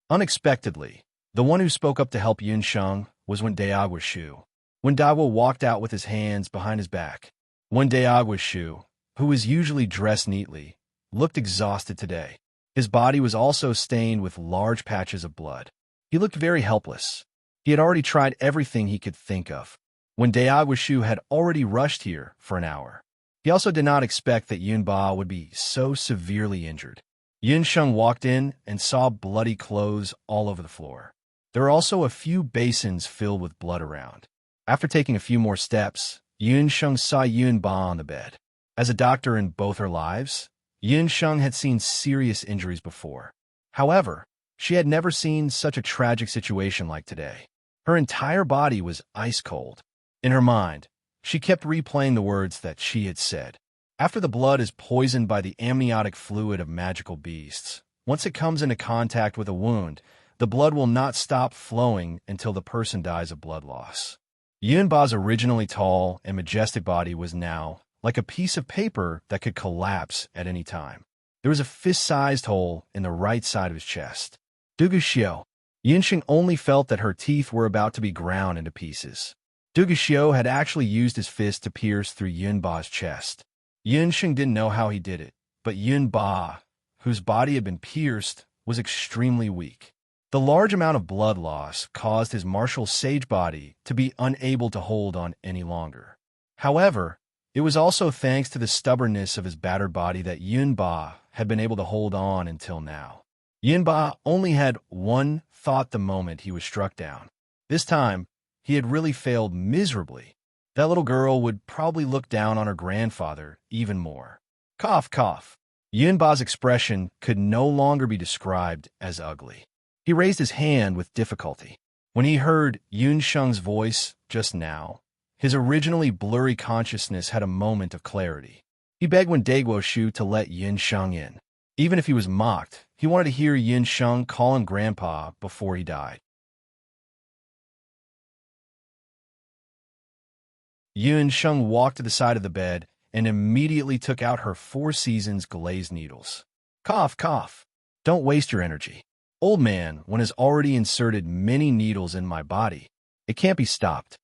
Unexpectedly, the one who spoke up to help Yun Sheng was Wen Daogwa Shu. Wen Daogwa walked out with his hands behind his back. Wen Daogwa Shu, who was usually dressed neatly, looked exhausted today. His body was also stained with large patches of blood. He looked very helpless. He had already tried everything he could think of. Wen Daogwa Shu had already rushed here for an hour. He also did not expect that Yun Ba would be so severely injured. Yun Sheng walked in and saw bloody clothes all over the floor. There were also a few basins filled with blood around. After taking a few more steps, Yun Sheng saw Yun Ba on the bed. As a doctor in both her lives, Yun Sheng had seen serious injuries before. However, she had never seen such a tragic situation like today. Her entire body was ice cold. In her mind, she kept replaying the words that she had said. After the blood is poisoned by the amniotic fluid of magical beasts, once it comes into contact with a wound, the blood will not stop flowing until the person dies of blood loss. Yun Ba's originally tall and majestic body was now like a piece of paper that could collapse at any time. There was a fist-sized hole in the right side of his chest. Dugu Xiu. Yun Sheng only felt that her teeth were about to be ground into pieces. Dugu Xiu had actually used his fist to pierce through Yun Ba's chest. Yun Sheng didn't know how he did it, but Yun Ba, whose body had been pierced, was extremely weak. The large amount of blood loss caused his martial sage body to be unable to hold on any longer. However, it was also thanks to the stubbornness of his battered body that Yun Ba had been able to hold on until now. Yun Ba only had one thought the moment he was struck down. This time, he had really failed miserably. That little girl would probably look down on her grandfather even more. Cough, cough. Yun Ba's expression could no longer be described as ugly. He raised his hand with difficulty. When he heard Yun Sheng's voice just now, his originally blurry consciousness had a moment of clarity. He begged Wen Daogwa Shu to let Yun Sheng in. Even if he was mocked, he wanted to hear Yun Sheng call him Grandpa before he died. Yun Sheng walked to the side of the bed and immediately took out her Four Seasons glazed needles. Cough, cough. Don't waste your energy. Old man, one has already inserted many needles in my body. It can't be stopped.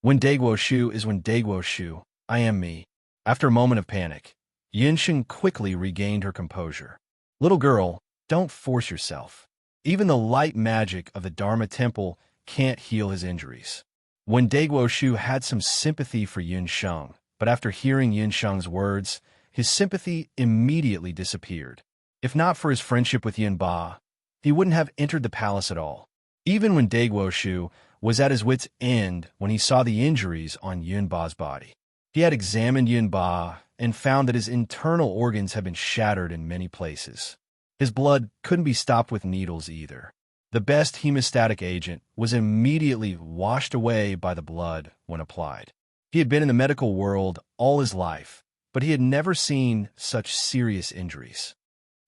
Wen Daogwa Shu is Wen Daogwa Shu. I am me. After a moment of panic, Yun Sheng quickly regained her composure. Little girl, don't force yourself. Even the light magic of the Dharma Temple can't heal his injuries. Wen Daogwa Shu had some sympathy for Yun Sheng, but after hearing Yun Sheng's words, his sympathy immediately disappeared. If not for his friendship with Yun Ba, he wouldn't have entered the palace at all. Even when Daogwa Shu was at his wit's end when he saw the injuries on Yun Ba's body. He had examined Yun Ba and found that his internal organs had been shattered in many places. His blood couldn't be stopped with needles either. The best hemostatic agent was immediately washed away by the blood when applied. He had been in the medical world all his life, but he had never seen such serious injuries.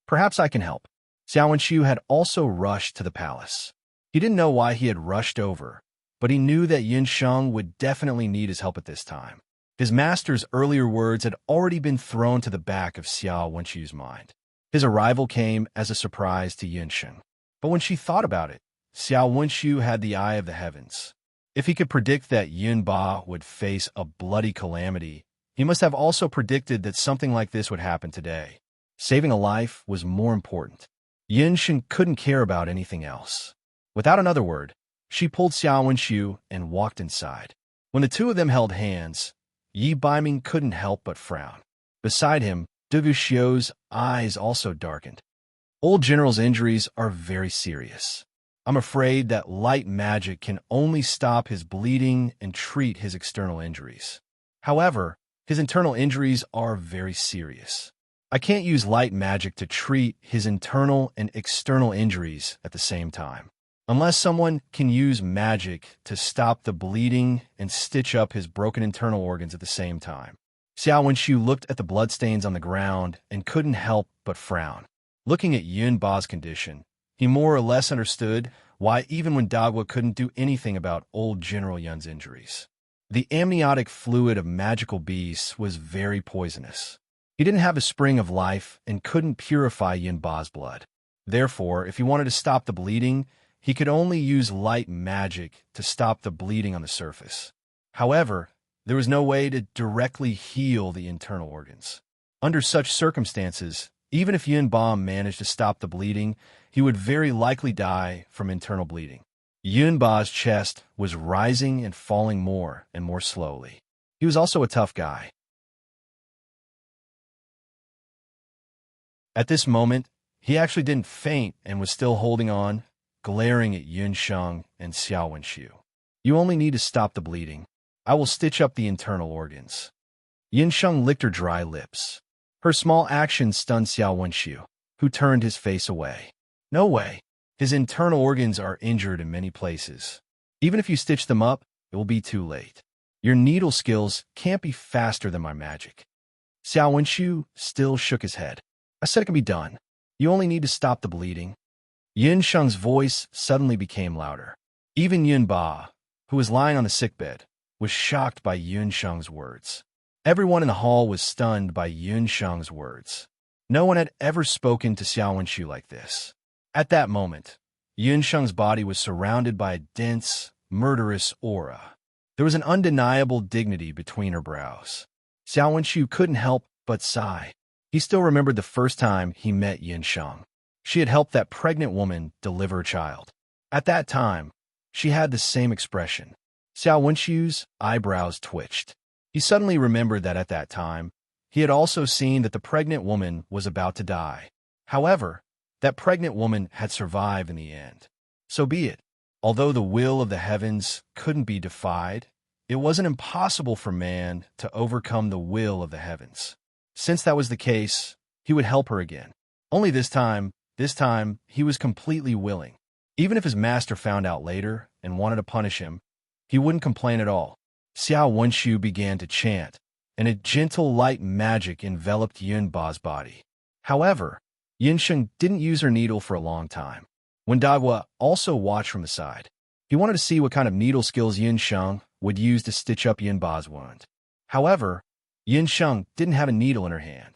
Perhaps I can help. Xiao Wenxiu had also rushed to the palace. He didn't know why he had rushed over, but he knew that Yin Sheng would definitely need his help at this time. His master's earlier words had already been thrown to the back of Xiao Wenxiu's mind. His arrival came as a surprise to Yin Sheng. But when she thought about it, Xiao Wenxiu had the eye of the heavens. If he could predict that Yun Ba would face a bloody calamity, he must have also predicted that something like this would happen today. Saving a life was more important. Yin Sheng couldn't care about anything else. Without another word, she pulled Xiao Wenxiu and walked inside. When the two of them held hands, Yi Baiming couldn't help but frown. Beside him, Du Wuxiu's eyes also darkened. Old General's injuries are very serious. I'm afraid that light magic can only stop his bleeding and treat his external injuries. However, his internal injuries are very serious. I can't use light magic to treat his internal and external injuries at the same time. Unless someone can use magic to stop the bleeding and stitch up his broken internal organs at the same time. Xiao Wenxiu looked at the bloodstains on the ground and couldn't help but frown. Looking at Yun Ba's condition, he more or less understood why even when Dagua couldn't do anything about old General Yun's injuries. The amniotic fluid of magical beasts was very poisonous. He didn't have a spring of life and couldn't purify Yun Ba's blood. Therefore, if he wanted to stop the bleeding, he could only use light magic to stop the bleeding on the surface. However, there was no way to directly heal the internal organs. Under such circumstances, even if Yun Ba managed to stop the bleeding, he would very likely die from internal bleeding. Yun Ba's chest was rising and falling more and more slowly. He was also a tough guy. At this moment, he actually didn't faint and was still holding on, glaring at Yun Sheng and Xiao Wenxiu. You only need to stop the bleeding. I will stitch up the internal organs. Yin Sheng licked her dry lips. Her small action stunned Xiao Wenxiu, who turned his face away. No way. His internal organs are injured in many places. Even if you stitch them up, it will be too late. Your needle skills can't be faster than my magic. Xiao Wenxiu still shook his head. I said it can be done. You only need to stop the bleeding. Yin Sheng's voice suddenly became louder. Even Yun Ba, who was lying on the sickbed, was shocked by Yun Sheng's words. Everyone in the hall was stunned by Yun Sheng's words. No one had ever spoken to Xiao Wenxiu like this. At that moment, Yun Sheng's body was surrounded by a dense, murderous aura. There was an undeniable dignity between her brows. Xiao Wenxiu couldn't help but sigh. He still remembered the first time he met Yin Sheng. She had helped that pregnant woman deliver a child. At that time, she had the same expression. Xiao Wenxiu's eyebrows twitched. He suddenly remembered that at that time, he had also seen that the pregnant woman was about to die. However, that pregnant woman had survived in the end. So be it. Although the will of the heavens couldn't be defied, it wasn't impossible for man to overcome the will of the heavens. Since that was the case, he would help her again. Only this time, he was completely willing. Even if his master found out later and wanted to punish him, he wouldn't complain at all. Xiao Wenxiu began to chant, and a gentle light magic enveloped Yun Ba's body. However, Yin Sheng didn't use her needle for a long time. When Dagua also watched from the side, he wanted to see what kind of needle skills Yin Sheng would use to stitch up Yun Ba's wound. However, Yin Sheng didn't have a needle in her hand.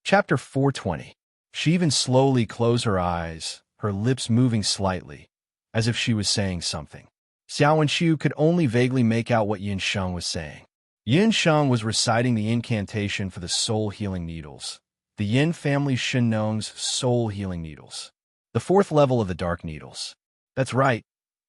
Chapter 420. She even slowly closed her eyes, her lips moving slightly, as if she was saying something. Xiao Wenxiu could only vaguely make out what Yin Sheng was saying. Yin Sheng was reciting the incantation for the soul-healing needles, the Yin family Shinnong's soul-healing needles, the fourth level of the dark needles. That's right,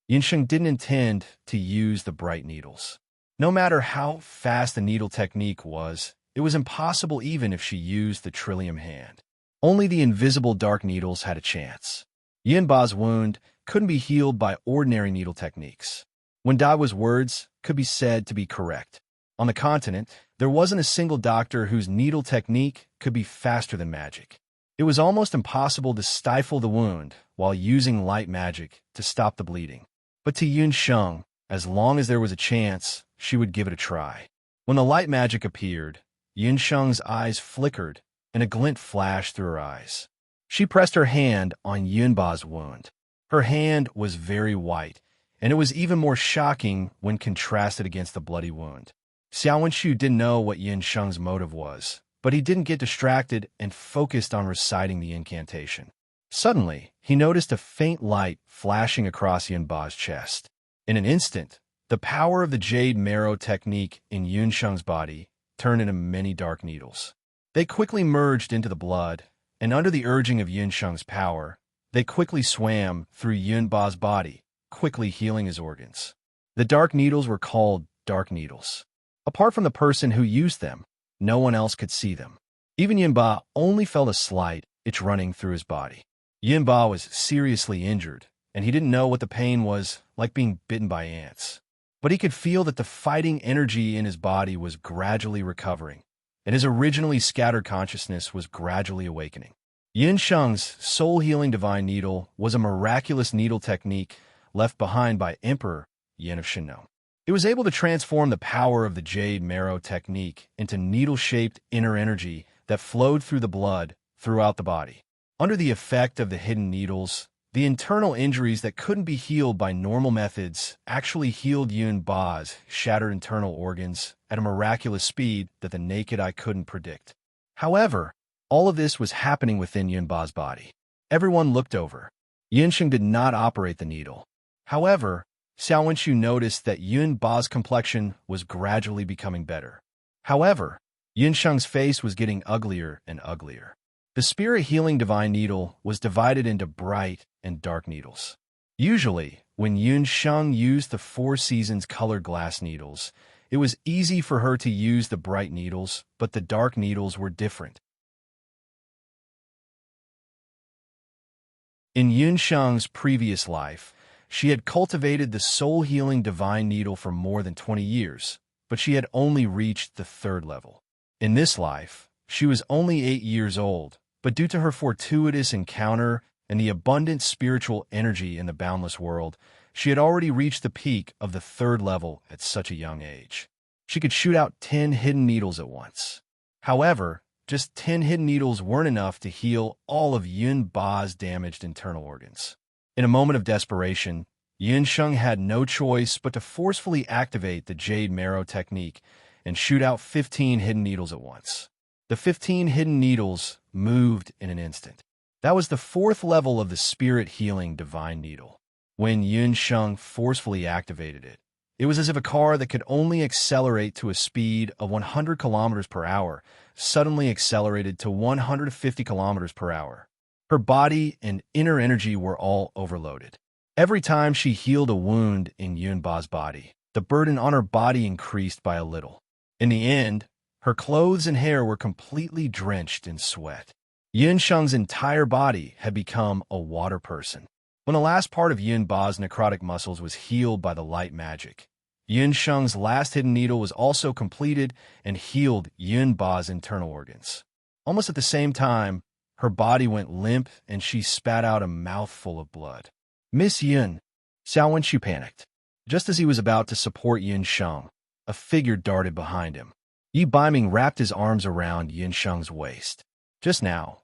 Yin Sheng didn't intend to use the bright needles. No matter how fast the needle technique was, it was impossible even if she used the trillium hand. Only the invisible dark needles had a chance. Yin Ba's wound couldn't be healed by ordinary needle techniques. When Dagua's words could be said to be correct. On the continent, there wasn't a single doctor whose needle technique could be faster than magic. It was almost impossible to stifle the wound while using light magic to stop the bleeding. But to Yun Sheng, as long as there was a chance, she would give it a try. When the light magic appeared, Yun Sheng's eyes flickered and a glint flashed through her eyes. She pressed her hand on Yunba's wound. Her hand was very white, and it was even more shocking when contrasted against the bloody wound. Xiao Wenshu didn't know what Yun Sheng's motive was, but he didn't get distracted and focused on reciting the incantation. Suddenly, he noticed a faint light flashing across Yunba's chest. In an instant, the power of the Jade Marrow technique in Yun Sheng's body turned into many dark needles. They quickly merged into the blood, and under the urging of Yun Sheng's power, they quickly swam through Yunba's body, quickly healing his organs. The dark needles were called dark needles. Apart from the person who used them, no one else could see them. Even Yunba only felt a slight itch running through his body. Yunba was seriously injured, and he didn't know what the pain was like being bitten by ants. But he could feel that the fighting energy in his body was gradually recovering, and his originally scattered consciousness was gradually awakening. Yun Sheng's soul-healing divine needle was a miraculous needle technique left behind by Emperor Yin of Shinnong. It was able to transform the power of the Jade Marrow technique into needle-shaped inner energy that flowed through the blood throughout the body. Under the effect of the hidden needles, the internal injuries that couldn't be healed by normal methods actually healed Yun Ba's shattered internal organs at a miraculous speed that the naked eye couldn't predict. However, all of this was happening within Yun Ba's body. Everyone looked over. Yun Sheng did not operate the needle. However, Xiao Wenshu noticed that Yun Ba's complexion was gradually becoming better. However, Yun Sheng's face was getting uglier and uglier. The spirit-healing divine needle was divided into bright and dark needles. Usually, when Yun Sheng used the Four Seasons colored glass needles, it was easy for her to use the bright needles, but the dark needles were different. In Yun Sheng's previous life, she had cultivated the soul-healing divine needle for more than 20 years, but she had only reached the 3rd level. In this life, she was only 8 years old, but due to her fortuitous encounter and the abundant spiritual energy in the boundless world, she had already reached the peak of the 3rd level at such a young age. She could shoot out 10 hidden needles at once. However, just 10 hidden needles weren't enough to heal all of Yun Ba's damaged internal organs. In a moment of desperation, Yun Sheng had no choice but to forcefully activate the Jade Marrow technique and shoot out 15 hidden needles at once. The 15 hidden needles moved in an instant. That was the 4th level of the spirit-healing divine needle. When Yun Sheng forcefully activated it, it was as if a car that could only accelerate to a speed of 100 kilometers per hour suddenly accelerated to 150 kilometers per hour. Her body and inner energy were all overloaded. Every time she healed a wound in Yun Ba's body, the burden on her body increased by a little. In the end, her clothes and hair were completely drenched in sweat. Yun Sheng's entire body had become a water person. When the last part of Yun Ba's necrotic muscles was healed by the light magic, Yun Sheng's last hidden needle was also completed and healed Yun Ba's internal organs. Almost at the same time, her body went limp and she spat out a mouthful of blood. "Miss Yun," Xiao Wenshu panicked. Just as he was about to support Yun Sheng, a figure darted behind him. Yi Baiming wrapped his arms around Yun Sheng's waist. Just now,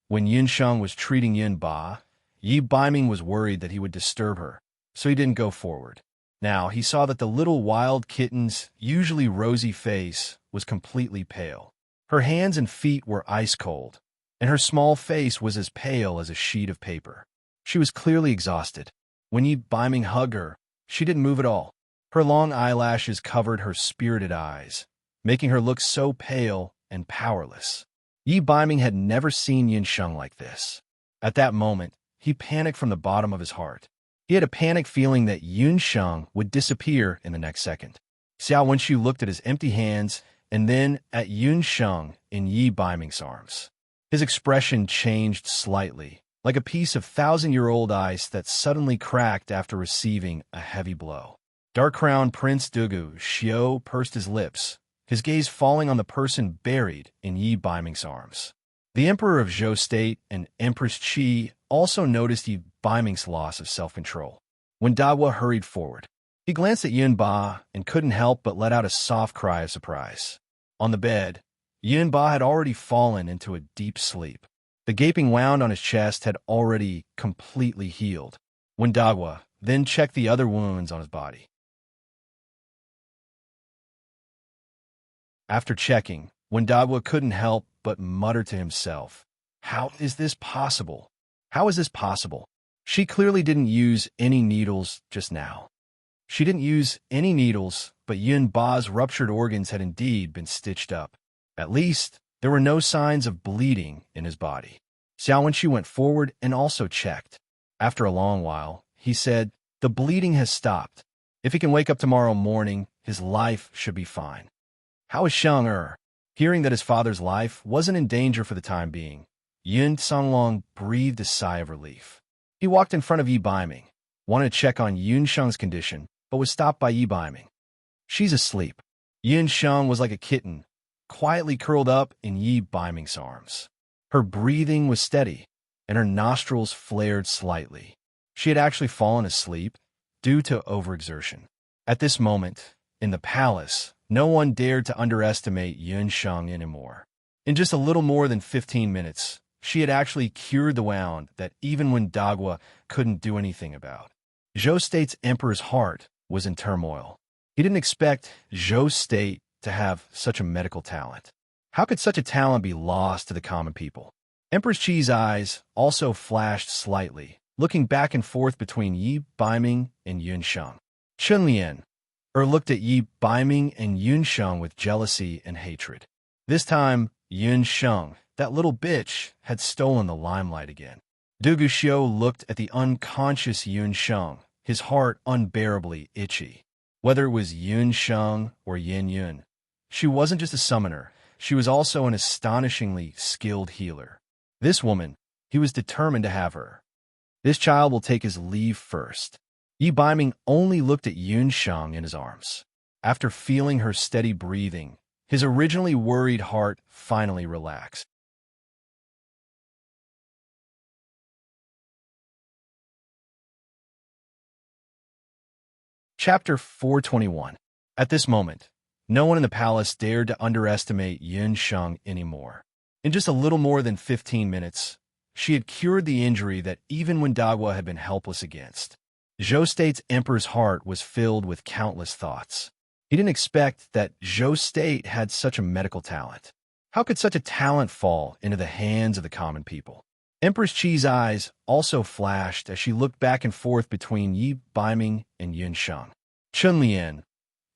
when Yun Sheng was treating Yun Ba, Yi Baiming was worried that he would disturb her, so he didn't go forward. Now he saw that the little wild kitten's usually rosy face was completely pale. Her hands and feet were ice cold, and her small face was as pale as a sheet of paper. She was clearly exhausted. When Yi Baiming hugged her, she didn't move at all. Her long eyelashes covered her spirited eyes, making her look so pale and powerless. Yi Baiming had never seen Yun Sheng like this. At that moment, he panicked from the bottom of his heart. He had a panic feeling that Yun Sheng would disappear in the next second. Xiao Wenshu looked at his empty hands and then at Yun Sheng in Yi Baiming's arms. His expression changed slightly, like a piece of 1,000-year-old ice that suddenly cracked after receiving a heavy blow. Dark-crowned Prince Dugu Xiao pursed his lips, his gaze falling on the person buried in Yi Baiming's arms. The Emperor of Zhou State and Empress Qi also noticed Yi Baiming's loss of self-control. When Dagua hurried forward, he glanced at Yun Ba and couldn't help but let out a soft cry of surprise. On the bed, Yun Ba had already fallen into a deep sleep. The gaping wound on his chest had already completely healed. When Dagua then checked the other wounds on his body. After checking, Dagua couldn't help but mutter to himself, "How is this possible? How is this possible?" She clearly didn't use any needles just now. She didn't use any needles, but Yun Ba's ruptured organs had indeed been stitched up. At least, there were no signs of bleeding in his body. Xiao Wenqi went forward and also checked. After a long while, he said, "The bleeding has stopped. If he can wake up tomorrow morning, his life should be fine." How is Shang-Er? Hearing that his father's life wasn't in danger for the time being, Yun Songlong breathed a sigh of relief. He walked in front of Yi Baiming, wanted to check on Yun Sheng's condition, but was stopped by Yi Baiming. "She's asleep." Yun Sheng was like a kitten, quietly curled up in Yi Baiming's arms. Her breathing was steady, and her nostrils flared slightly. She had actually fallen asleep due to overexertion. At this moment, in the palace, no one dared to underestimate Yun Sheng anymore. In just a little more than 15 minutes, she had actually cured the wound that even when Dagua couldn't do anything about. Zhou State's emperor's heart was in turmoil. He didn't expect Zhou State to have such a medical talent. How could such a talent be lost to the common people? Empress Qi's eyes also flashed slightly, looking back and forth between Yi Baiming and Yun Sheng. Chunlian looked at Yi Baiming and Yun Sheng with jealousy and hatred. This time, Yun Sheng, that little bitch, had stolen the limelight again. Du Guxiu looked at the unconscious Yun Sheng, his heart unbearably itchy. Whether it was Yun Sheng or Yin Yun, she wasn't just a summoner, she was also an astonishingly skilled healer. This woman, he was determined to have her. This child will take his leave first. Yi Baiming only looked at Yun Sheng in his arms. After feeling her steady breathing, his originally worried heart finally relaxed. Chapter 421. At this moment, no one in the palace dared to underestimate Yun Sheng anymore. In just a little more than 15 minutes, she had cured the injury that even when Dagua had been helpless against. Zhou State's emperor's heart was filled with countless thoughts. He didn't expect that Zhou State had such a medical talent. How could such a talent fall into the hands of the common people? Empress Qi's eyes also flashed as she looked back and forth between Yi Baiming and Yun Sheng. Chunlian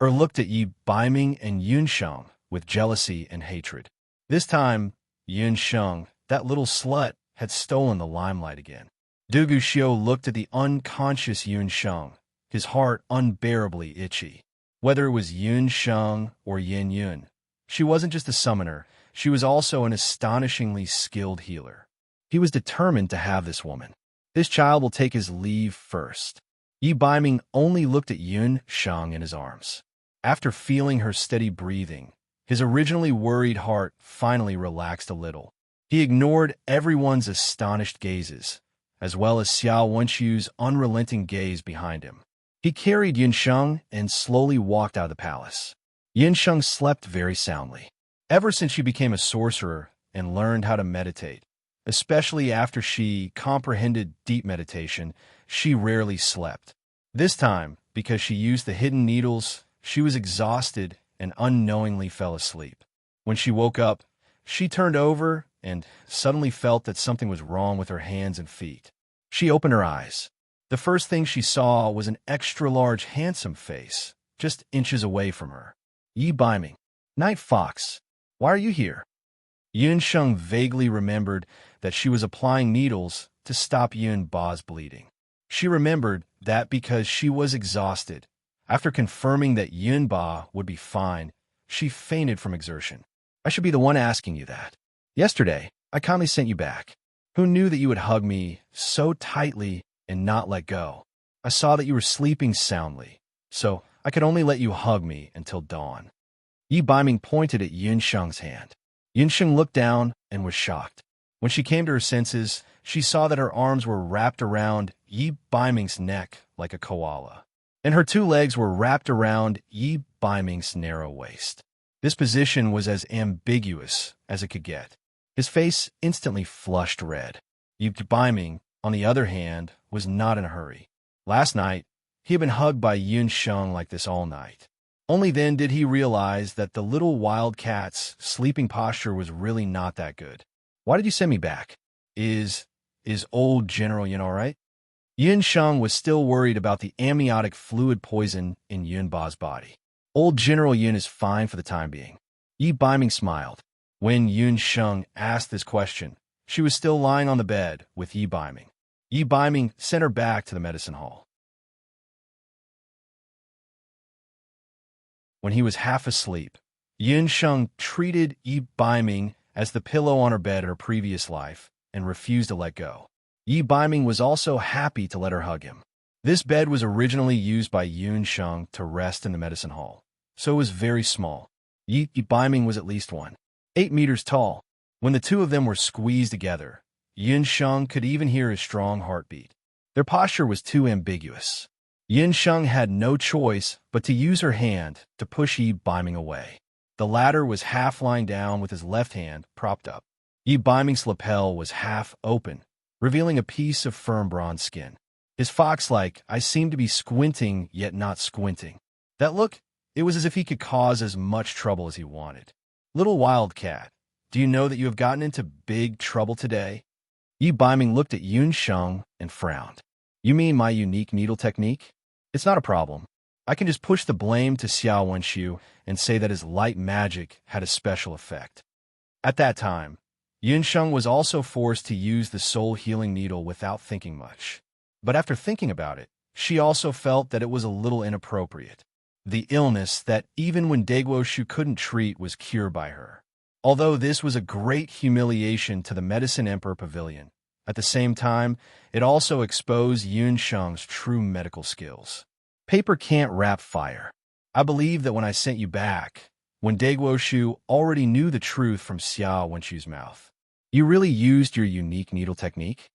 looked at Yi Baiming and Yun Sheng with jealousy and hatred. This time, Yun Sheng, that little slut, had stolen the limelight again. Du Guxiu looked at the unconscious Yun Sheng, his heart unbearably itchy. Whether it was Yun Sheng or Yin Yun, she wasn't just a summoner, she was also an astonishingly skilled healer. He was determined to have this woman. This child will take his leave first. Yi Baiming only looked at Yun Sheng in his arms. After feeling her steady breathing, his originally worried heart finally relaxed a little. He ignored everyone's astonished gazes, as well as Xiao Wenqiu's unrelenting gaze behind him. He carried Yun Sheng and slowly walked out of the palace. Yun Sheng slept very soundly. Ever since she became a sorcerer and learned how to meditate, especially after she comprehended deep meditation, she rarely slept. This time, because she used the hidden needles, she was exhausted and unknowingly fell asleep. When she woke up, she turned over and suddenly felt that something was wrong with her hands and feet. She opened her eyes. The first thing she saw was an extra-large handsome face, just inches away from her. Yi Baiming. Night Fox, why are you here? Yun Sheng vaguely remembered that she was applying needles to stop Yun Ba's bleeding. She remembered that because she was exhausted. After confirming that Yun Ba would be fine, she fainted from exertion. I should be the one asking you that. Yesterday, I kindly sent you back. Who knew that you would hug me so tightly and not let go? I saw that you were sleeping soundly, so I could only let you hug me until dawn. Yi Baiming pointed at Yun Sheng's hand. Yun Sheng looked down and was shocked. When she came to her senses, she saw that her arms were wrapped around Yi Baiming's neck like a koala, and her two legs were wrapped around Yi Baiming's narrow waist. This position was as ambiguous as it could get. His face instantly flushed red. Yi Baiming, on the other hand, was not in a hurry. Last night, he had been hugged by Yun Sheng like this all night. Only then did he realize that the little wild cat's sleeping posture was really not that good. Why did you send me back? Is old General Yun all right? Yun Sheng was still worried about the amniotic fluid poison in Yun Ba's body. Old General Yun is fine for the time being. Yi Baiming smiled. When Yun Sheng asked this question, she was still lying on the bed with Yi Baiming. Yi Baiming sent her back to the medicine hall. When he was half asleep, Yun Sheng treated Yi Baiming as the pillow on her bed in her previous life and refused to let go. Yi Baiming was also happy to let her hug him. This bed was originally used by Yun Sheng to rest in the medicine hall, so it was very small. Yi Baiming was at least 8 meters tall. When the two of them were squeezed together, Yun Sheng could even hear his strong heartbeat. Their posture was too ambiguous. Yun Sheng had no choice but to use her hand to push Yi Baiming away. The latter was half lying down with his left hand propped up. Yi Baiming's lapel was half open, revealing a piece of firm bronze skin. His fox-like eyes seemed to be squinting yet not squinting. That look, it was as if he could cause as much trouble as he wanted. Little wildcat, do you know that you have gotten into big trouble today? Yi Baiming looked at Yun Sheng and frowned. You mean my unique needle technique? It's not a problem. I can just push the blame to Xiao Wenxiu and say that his light magic had a special effect. At that time, Yun Sheng was also forced to use the soul healing needle without thinking much. But after thinking about it, she also felt that it was a little inappropriate. The illness that even when Daguoshu couldn't treat was cured by her. Although this was a great humiliation to the Medicine Emperor Pavilion, at the same time, it also exposed Yun Sheng's true medical skills. Paper can't wrap fire. I believe that when I sent you back, when Daguoshu already knew the truth from Xiao Wenxiu's mouth, you really used your unique needle technique?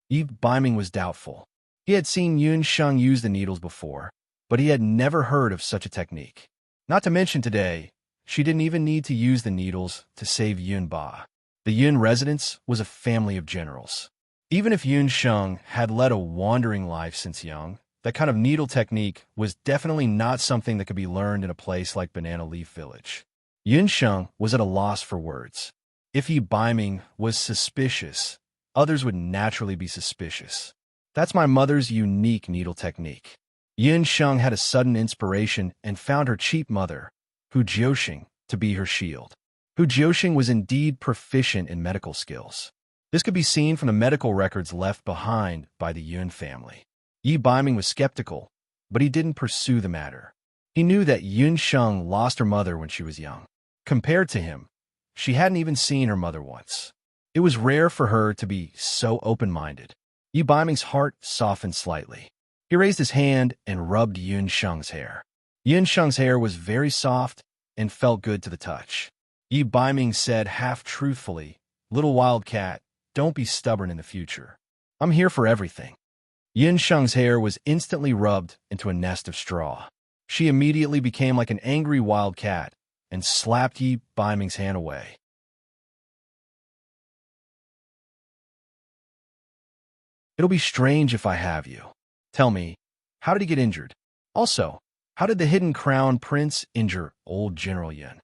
Yi Baiming was doubtful. He had seen Yun Sheng use the needles before, but he had never heard of such a technique. Not to mention today, she didn't even need to use the needles to save Yun Ba. The Yun residence was a family of generals. Even if Yun Sheng had led a wandering life since young, that kind of needle technique was definitely not something that could be learned in a place like Banana Leaf Village. Yun Sheng was at a loss for words. If Yi Baiming was suspicious, others would naturally be suspicious. That's my mother's unique needle technique. Yun Sheng had a sudden inspiration and found her cheap mother, Hu Jiuxing, to be her shield. Hu Jiuxing was indeed proficient in medical skills. This could be seen from the medical records left behind by the Yun family. Yi Baiming was skeptical, but he didn't pursue the matter. He knew that Yun Sheng lost her mother when she was young. Compared to him, she hadn't even seen her mother once. It was rare for her to be so open-minded. Yi Baiming's heart softened slightly. He raised his hand and rubbed Yun Sheng's hair. Yun Sheng's hair was very soft and felt good to the touch. Yi Baiming said half-truthfully, "Little wildcat, don't be stubborn in the future. I'm here for everything." Yun Sheng's hair was instantly rubbed into a nest of straw. She immediately became like an angry wildcat and slapped Yi Baiming's hand away. It'll be strange if I have you. Tell me, how did he get injured? Also, how did the hidden crown prince injure old General Yun?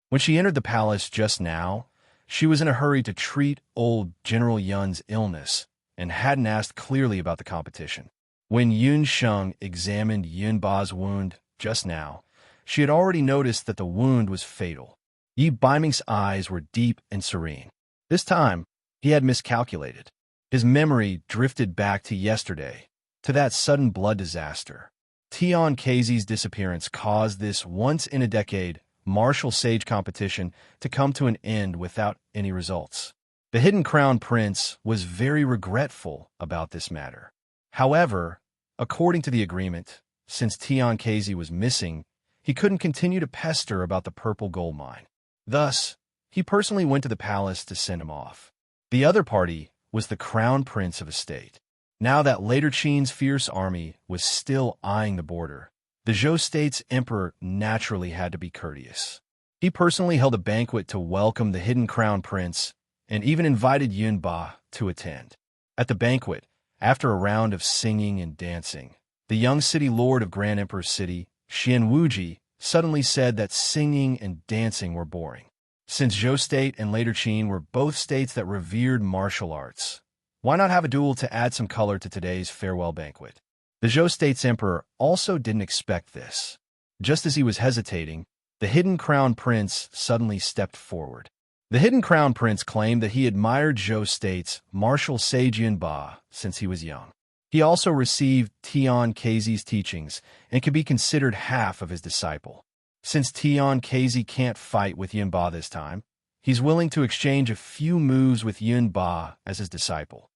When she entered the palace just now, she was in a hurry to treat old General Yun's illness and hadn't asked clearly about the competition. When Yun Sheng examined Yun Ba's wound just now, she had already noticed that the wound was fatal. Yi Baiming's eyes were deep and serene. This time, he had miscalculated. His memory drifted back to yesterday, to that sudden blood disaster. Tian Keizi's disappearance caused this once-in-a-decade martial sage competition to come to an end without any results. The Hidden Crown Prince was very regretful about this matter. However, according to the agreement, since Tian Keizi was missing, he couldn't continue to pester about the purple gold mine. Thus, he personally went to the palace to send him off. The other party was the crown prince of a state. Now that later Qin's fierce army was still eyeing the border, the Zhou state's emperor naturally had to be courteous. He personally held a banquet to welcome the hidden crown prince and even invited Yun Ba to attend. At the banquet, after a round of singing and dancing, the young city lord of Grand Emperor City, Xian Wuji, suddenly said that singing and dancing were boring. Since Zhou State and later Qin were both states that revered martial arts, why not have a duel to add some color to today's farewell banquet? The Zhou State's emperor also didn't expect this. Just as he was hesitating, the hidden crown prince suddenly stepped forward. The hidden crown prince claimed that he admired Zhou State's martial sage Yun Ba since he was young. He also received Tian Keizi's teachings and could be considered half of his disciple. Since Tian Keizi can't fight with Yun Ba this time, he's willing to exchange a few moves with Yun Ba as his disciple.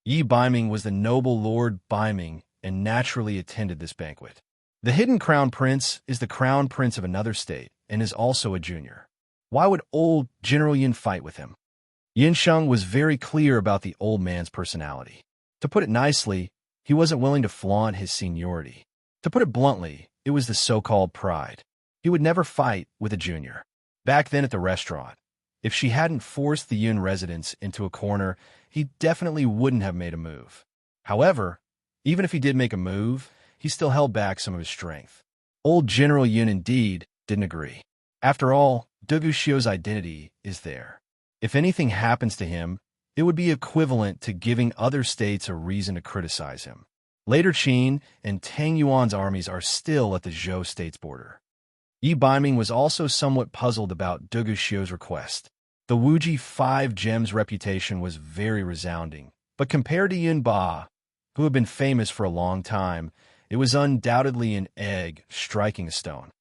Yi Baiming was the noble Lord Baiming and naturally attended this banquet. The hidden crown prince is the crown prince of another state and is also a junior. Why would old General Yin fight with him? Yin Sheng was very clear about the old man's personality. To put it nicely, he wasn't willing to flaunt his seniority. To put it bluntly, it was the so-called pride. He would never fight with a junior. Back then at the restaurant, if she hadn't forced the Yun residents into a corner, he definitely wouldn't have made a move. However, even if he did make a move, he still held back some of his strength. Old General Yun indeed didn't agree. After all, Dugu Xiu's identity is there. If anything happens to him, it would be equivalent to giving other states a reason to criticize him. Later Qin and Tang Yuan's armies are still at the Zhou state's border. Yi Baiming was also somewhat puzzled about Dugu Xiu's request. The Wuji 5 Gems reputation was very resounding, but compared to Yun Ba, who had been famous for a long time, it was undoubtedly an egg striking a stone.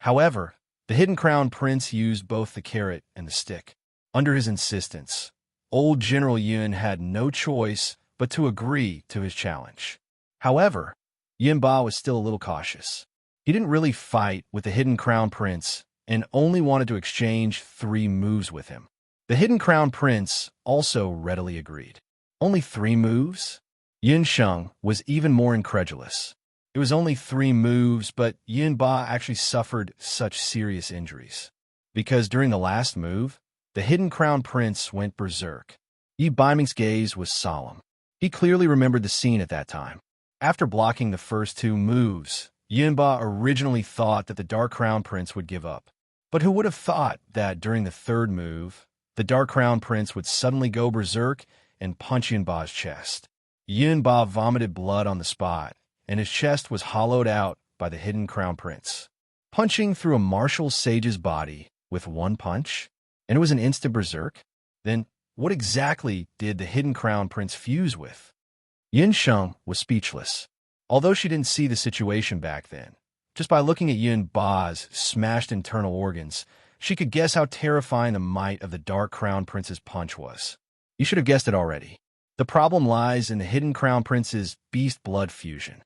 However, the hidden crown prince used both the carrot and the stick. Under his insistence, old General Yun had no choice but to agree to his challenge. However, Yin Ba was still a little cautious. He didn't really fight with the hidden crown prince and only wanted to exchange 3 moves with him. The hidden crown prince also readily agreed. Only 3 moves? Yin Sheng was even more incredulous. It was only 3 moves, but Yin Ba actually suffered such serious injuries. Because during the last move, the hidden crown prince went berserk. Yi Baiming's gaze was solemn. He clearly remembered the scene at that time. After blocking the first 2 moves, Yin Ba originally thought that the Dark Crown Prince would give up. But who would have thought that during the 3rd move, the Dark Crown Prince would suddenly go berserk and punch Yin Ba's chest? Yin Ba vomited blood on the spot, and his chest was hollowed out by the hidden crown prince. Punching through a martial sage's body with 1 punch, and it was an instant berserk? Then what exactly did the hidden crown prince fuse with? Yin Sheng was speechless. Although she didn't see the situation back then, just by looking at Yin Ba's smashed internal organs, she could guess how terrifying the might of the Dark Crown Prince's punch was. You should have guessed it already. The problem lies in the hidden crown prince's beast blood fusion.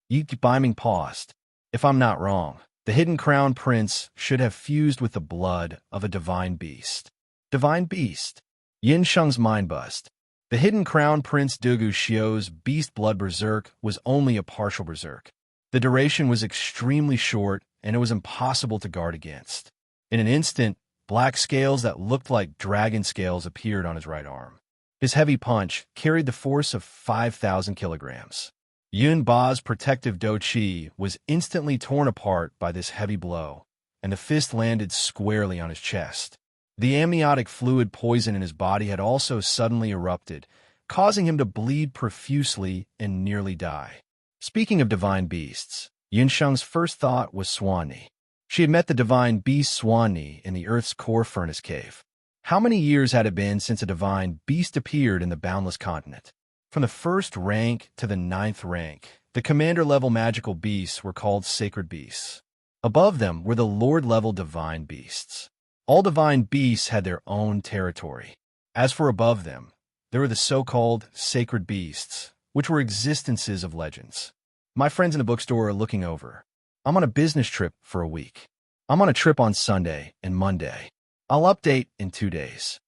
Yi Baiming paused. If I'm not wrong, the hidden crown prince should have fused with the blood of a divine beast. Divine beast? Yin Sheng's mind buzzed. The hidden crown prince Dugu Xiu's beast blood berserk was only a partial berserk. The duration was extremely short, and it was impossible to guard against. In an instant, black scales that looked like dragon scales appeared on his right arm. His heavy punch carried the force of 5,000 kilograms. Yun Ba's protective Do Chi was instantly torn apart by this heavy blow, and the fist landed squarely on his chest. The amniotic fluid poison in his body had also suddenly erupted, causing him to bleed profusely and nearly die. Speaking of divine beasts, Yin Sheng's first thought was Swanee. She had met the divine beast Swanee in the Earth's core furnace cave. How many years had it been since a divine beast appeared in the boundless continent? From the 1st rank to the 9th rank, the commander-level magical beasts were called sacred beasts. Above them were the lord-level divine beasts. All divine beasts had their own territory. As for above them, there were the so-called sacred beasts, which were existences of legends. My friends in the bookstore are looking over. I'm on a business trip for a week. I'm on a trip on Sunday and Monday. I'll update in 2 days.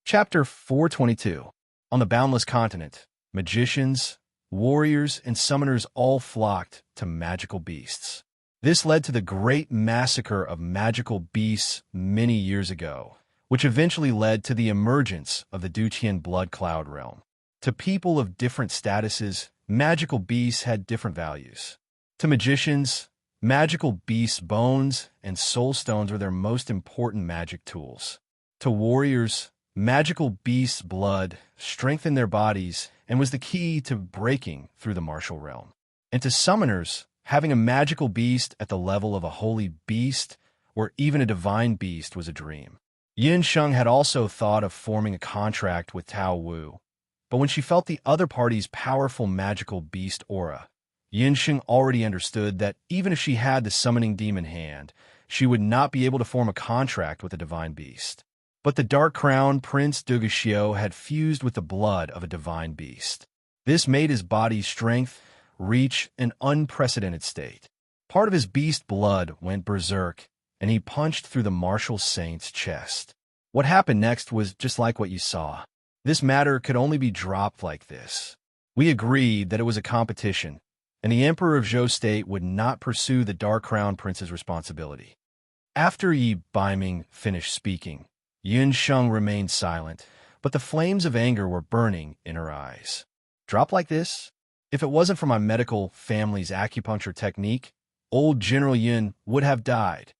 Chapter 422. On the Boundless Continent, magicians, warriors, and summoners all flocked to magical beasts. This led to the great massacre of magical beasts many years ago, which eventually led to the emergence of the Duqian blood cloud realm. To people of different statuses, magical beasts had different values. To magicians, magical beasts' bones and soul stones were their most important magic tools. To warriors, magical beasts' blood strengthened their bodies and was the key to breaking through the martial realm. And to summoners, having a magical beast at the level of a holy beast or even a divine beast was a dream. Yin Sheng had also thought of forming a contract with Tao Wu, but when she felt the other party's powerful magical beast aura, Yin Sheng already understood that even if she had the summoning demon hand, she would not be able to form a contract with a divine beast. But the Dark Crown Prince Duguxiu had fused with the blood of a divine beast. This made his body's strength reach an unprecedented state. Part of his beast blood went berserk, and he punched through the martial saint's chest. What happened next was just like what you saw. This matter could only be dropped like this. We agreed that it was a competition, and the Emperor of Zhou State would not pursue the Dark Crown Prince's responsibility. After Yi Baiming finished speaking, Yun Sheng remained silent, but the flames of anger were burning in her eyes. Drop like this? If it wasn't for my medical family's acupuncture technique, old General Yun would have died.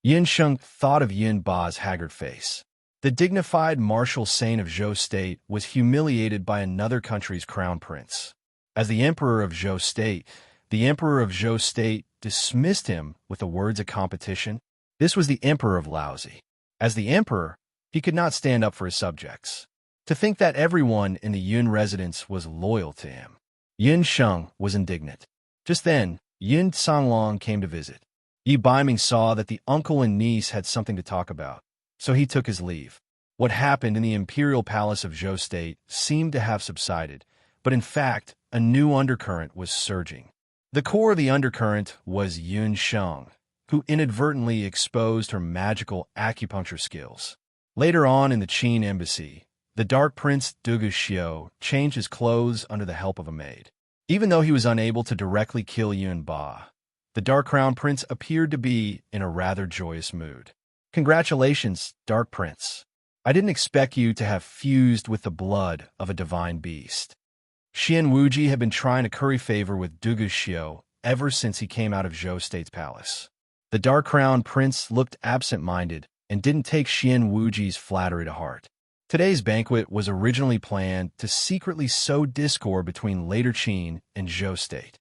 Yin Sheng thought of Yin Ba's haggard face. The dignified martial saint of Zhou State was humiliated by another country's crown prince. As the Emperor of Zhou State, the Emperor of Zhou State dismissed him with the words of competition. This was the Emperor of Laozi. As the Emperor, he could not stand up for his subjects. To think that everyone in the Yun residence was loyal to him. Yin Sheng was indignant. Just then, Yin Sanglong came to visit. Yi Baiming saw that the uncle and niece had something to talk about, so he took his leave. What happened in the imperial palace of Zhou State seemed to have subsided, but in fact, a new undercurrent was surging. The core of the undercurrent was Yun Sheng, who inadvertently exposed her magical acupuncture skills. Later on in the Qin embassy, the Dark Prince Duguxiu changed his clothes under the help of a maid. Even though he was unable to directly kill Yun Ba, the Dark Crown Prince appeared to be in a rather joyous mood. Congratulations, Dark Prince. I didn't expect you to have fused with the blood of a divine beast. Xian Wuji had been trying to curry favor with Duguxiu ever since he came out of Zhou State's palace. The Dark Crown Prince looked absent-minded and didn't take Xian Wuji's flattery to heart. Today's banquet was originally planned to secretly sow discord between later Qin and Zhou State.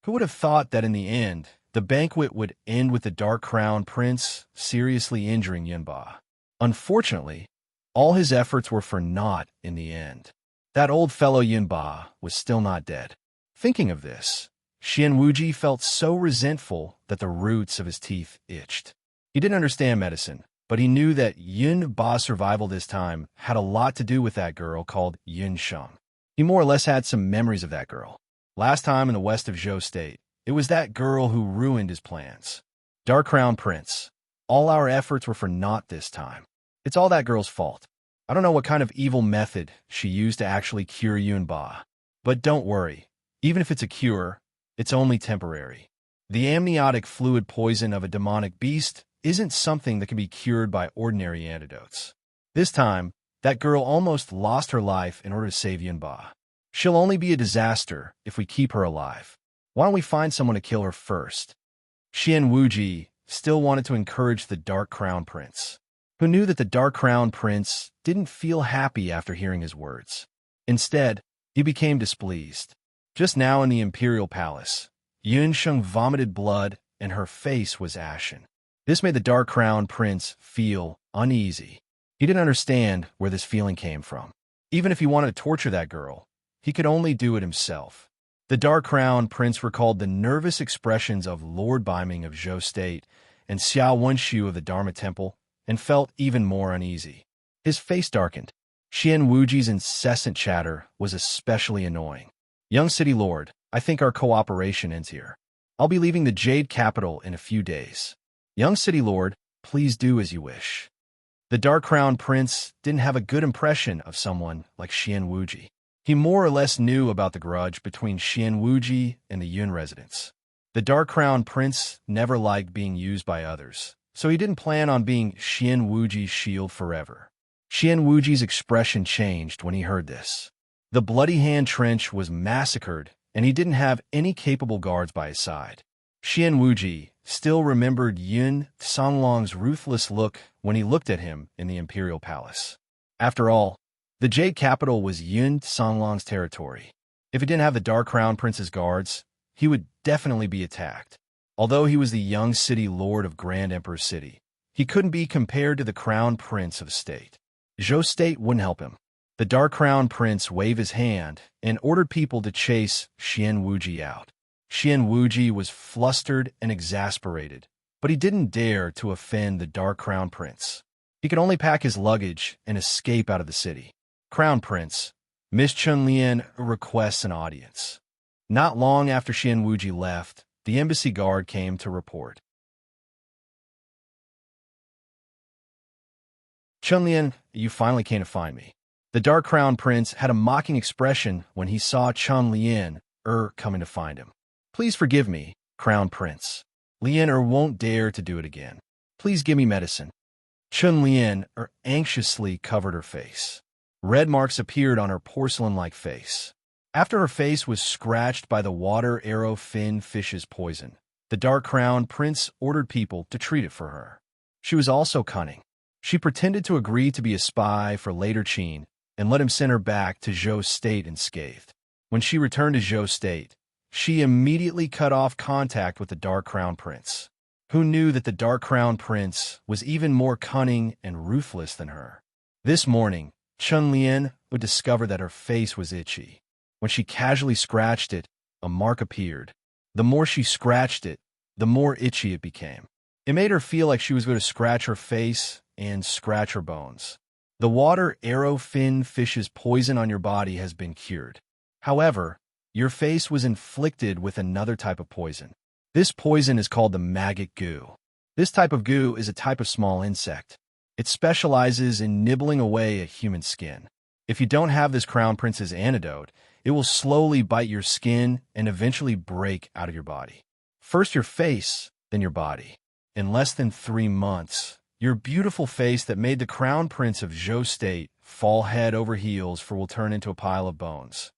Who would have thought that in the end, the banquet would end with the Dark Crown Prince seriously injuring Yunba? Unfortunately, all his efforts were for naught in the end. That old fellow Yunba was still not dead. Thinking of this, Xian Wuji felt so resentful that the roots of his teeth itched. He didn't understand medicine, but he knew that Yun Ba's survival this time had a lot to do with that girl called Yun Sheng. He more or less had some memories of that girl. Last time in the west of Zhou State, it was that girl who ruined his plans. Dark Crown Prince, all our efforts were for naught this time. It's all that girl's fault. I don't know what kind of evil method she used to actually cure Yun Ba. But don't worry, even if it's a cure, it's only temporary. The amniotic fluid poison of a demonic beast isn't something that can be cured by ordinary antidotes. This time, that girl almost lost her life in order to save Yun Ba. She'll only be a disaster if we keep her alive. Why don't we find someone to kill her first? Xian Wuji still wanted to encourage the Dark Crown Prince, who knew that the Dark Crown Prince didn't feel happy after hearing his words. Instead, he became displeased. Just now in the Imperial Palace, Yun Sheng vomited blood and her face was ashen. This made the Dark Crown Prince feel uneasy. He didn't understand where this feeling came from. Even if he wanted to torture that girl, he could only do it himself. The Dark Crown Prince recalled the nervous expressions of Lord Baiming of Zhou State and Xiao Wenshu of the Dharma Temple and felt even more uneasy. His face darkened. Xian Wuji's incessant chatter was especially annoying. Young City Lord, I think our cooperation ends here. I'll be leaving the Jade Capital in a few days. Young City Lord, please do as you wish. The Dark Crown Prince didn't have a good impression of someone like Xian Wuji. He more or less knew about the grudge between Xian Wuji and the Yun residents. The Dark Crown Prince never liked being used by others, so he didn't plan on being Xian Wuji's shield forever. Xian Wuji's expression changed when he heard this. The Bloody Hand Trench was massacred, and he didn't have any capable guards by his side. Xian Wuji still remembered Yun Songlong's ruthless look when he looked at him in the Imperial Palace. After all, the Jade Capital was Yun Songlong's territory. If he didn't have the Dark Crown Prince's guards, he would definitely be attacked. Although he was the young city lord of Grand Emperor's City, he couldn't be compared to the Crown Prince of the state. Zhou State wouldn't help him. The Dark Crown Prince waved his hand and ordered people to chase Xian Wuji out. Xian Wuji was flustered and exasperated, but he didn't dare to offend the Dark Crown Prince. He could only pack his luggage and escape out of the city. Crown Prince, Miss Chunlian requests an audience. Not long after Xian Wuji left, the embassy guard came to report. Chunlian, you finally came to find me. The Dark Crown Prince had a mocking expression when he saw Chunlian coming to find him. Please forgive me, Crown Prince. Lian won't dare to do it again. Please give me medicine. Chunlian anxiously covered her face. Red marks appeared on her porcelain-like face. After her face was scratched by the water arrow fin fish's poison, the Dark Crown Prince ordered people to treat it for her. She was also cunning. She pretended to agree to be a spy for later Qin and let him send her back to Zhou State unscathed. When she returned to Zhou State, she immediately cut off contact with the Dark Crown Prince. Who knew that the Dark Crown Prince was even more cunning and ruthless than her? This morning, Chunlian would discover that her face was itchy. When she casually scratched it, a mark appeared. The more she scratched it, the more itchy it became. It made her feel like she was going to scratch her face and scratch her bones. The water arrow fin fish's poison on your body has been cured. However, your face was inflicted with another type of poison. This poison is called the maggot goo. This type of goo is a type of small insect. It specializes in nibbling away at human skin. If you don't have this Crown Prince's antidote, it will slowly bite your skin and eventually break out of your body. First your face, then your body. In less than 3 months, your beautiful face that made the Crown Prince of Zhou State fall head over heels will turn into a pile of bones.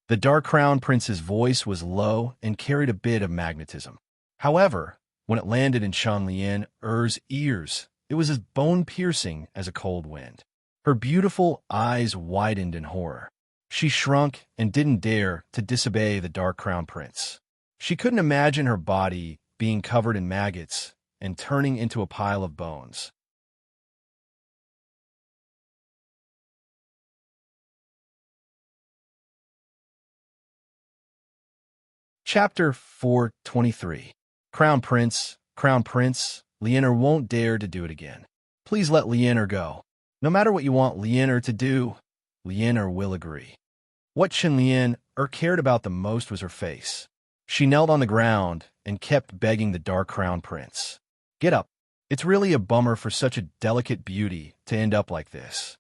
The Dark Crown Prince's voice was low and carried a bit of magnetism. However, when it landed in Chunlian's ears, it was as bone-piercing as a cold wind. Her beautiful eyes widened in horror. She shrunk and didn't dare to disobey the Dark Crown Prince. She couldn't imagine her body being covered in maggots and turning into a pile of bones. Chapter 423. Crown Prince, Lianer won't dare to do it again. Please let Lianer go. No matter what you want Lianer to do, Lianer will agree. What Chunlian cared about the most was her face. She knelt on the ground and kept begging the Dark Crown Prince. Get up. It's really a bummer for such a delicate beauty to end up like this.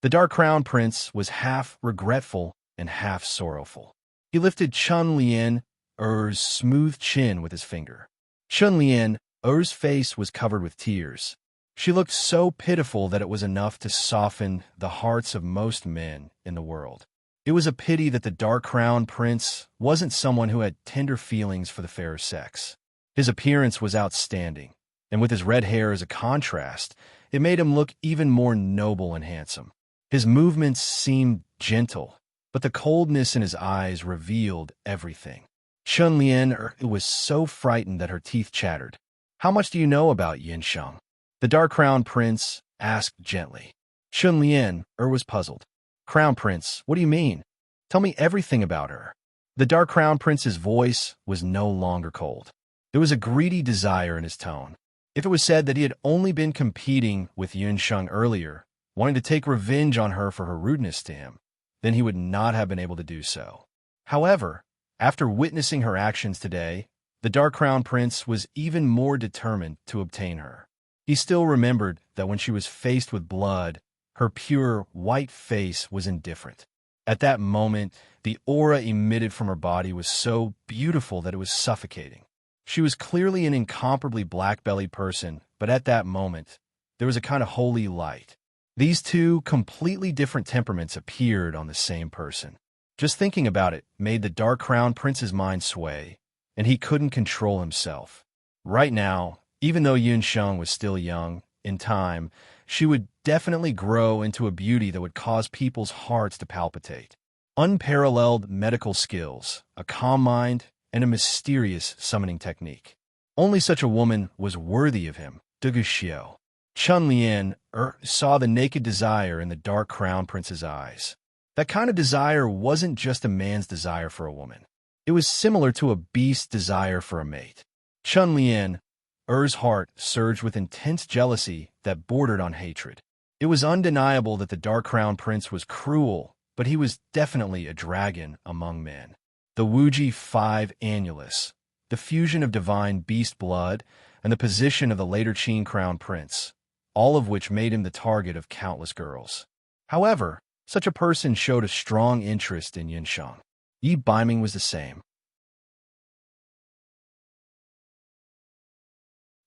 The Dark Crown Prince was half regretful and half sorrowful. He lifted Chunlian's smooth chin with his finger. Chunlian's face was covered with tears. She looked so pitiful that it was enough to soften the hearts of most men in the world. It was a pity that the Dark Crown Prince wasn't someone who had tender feelings for the fairer sex. His appearance was outstanding, and with his red hair as a contrast, it made him look even more noble and handsome. His movements seemed gentle, but the coldness in his eyes revealed everything. Chunlian was so frightened that her teeth chattered. How much do you know about Yinsheng? The Dark Crown Prince asked gently. Chunlian was puzzled. Crown Prince, what do you mean? Tell me everything about her. The Dark Crown Prince's voice was no longer cold. There was a greedy desire in his tone. If it was said that he had only been competing with Yunsheng earlier, wanting to take revenge on her for her rudeness to him, then he would not have been able to do so. However, after witnessing her actions today, the Dark Crown Prince was even more determined to obtain her. He still remembered that when she was faced with blood, her pure, white face was indifferent. At that moment, the aura emitted from her body was so beautiful that it was suffocating. She was clearly an incomparably black-bellied person, but at that moment, there was a kind of holy light. These two completely different temperaments appeared on the same person. Just thinking about it made the Dark Crown Prince's mind sway, and he couldn't control himself. Right now, even though Yunsheng was still young, in time, she would definitely grow into a beauty that would cause people's hearts to palpitate. Unparalleled medical skills, a calm mind, and a mysterious summoning technique. Only such a woman was worthy of him, Duguxiu. Chun Lian saw the naked desire in the Dark Crown Prince's eyes. That kind of desire wasn't just a man's desire for a woman. It was similar to a beast's desire for a mate. Chun Lian, heart surged with intense jealousy that bordered on hatred. It was undeniable that the Dark Crown Prince was cruel, but he was definitely a dragon among men. The Wuji 5 Annulus, the fusion of divine beast blood, and the position of the later Qin Crown Prince, all of which made him the target of countless girls. However, such a person showed a strong interest in Yunsheng. Yi Baiming was the same.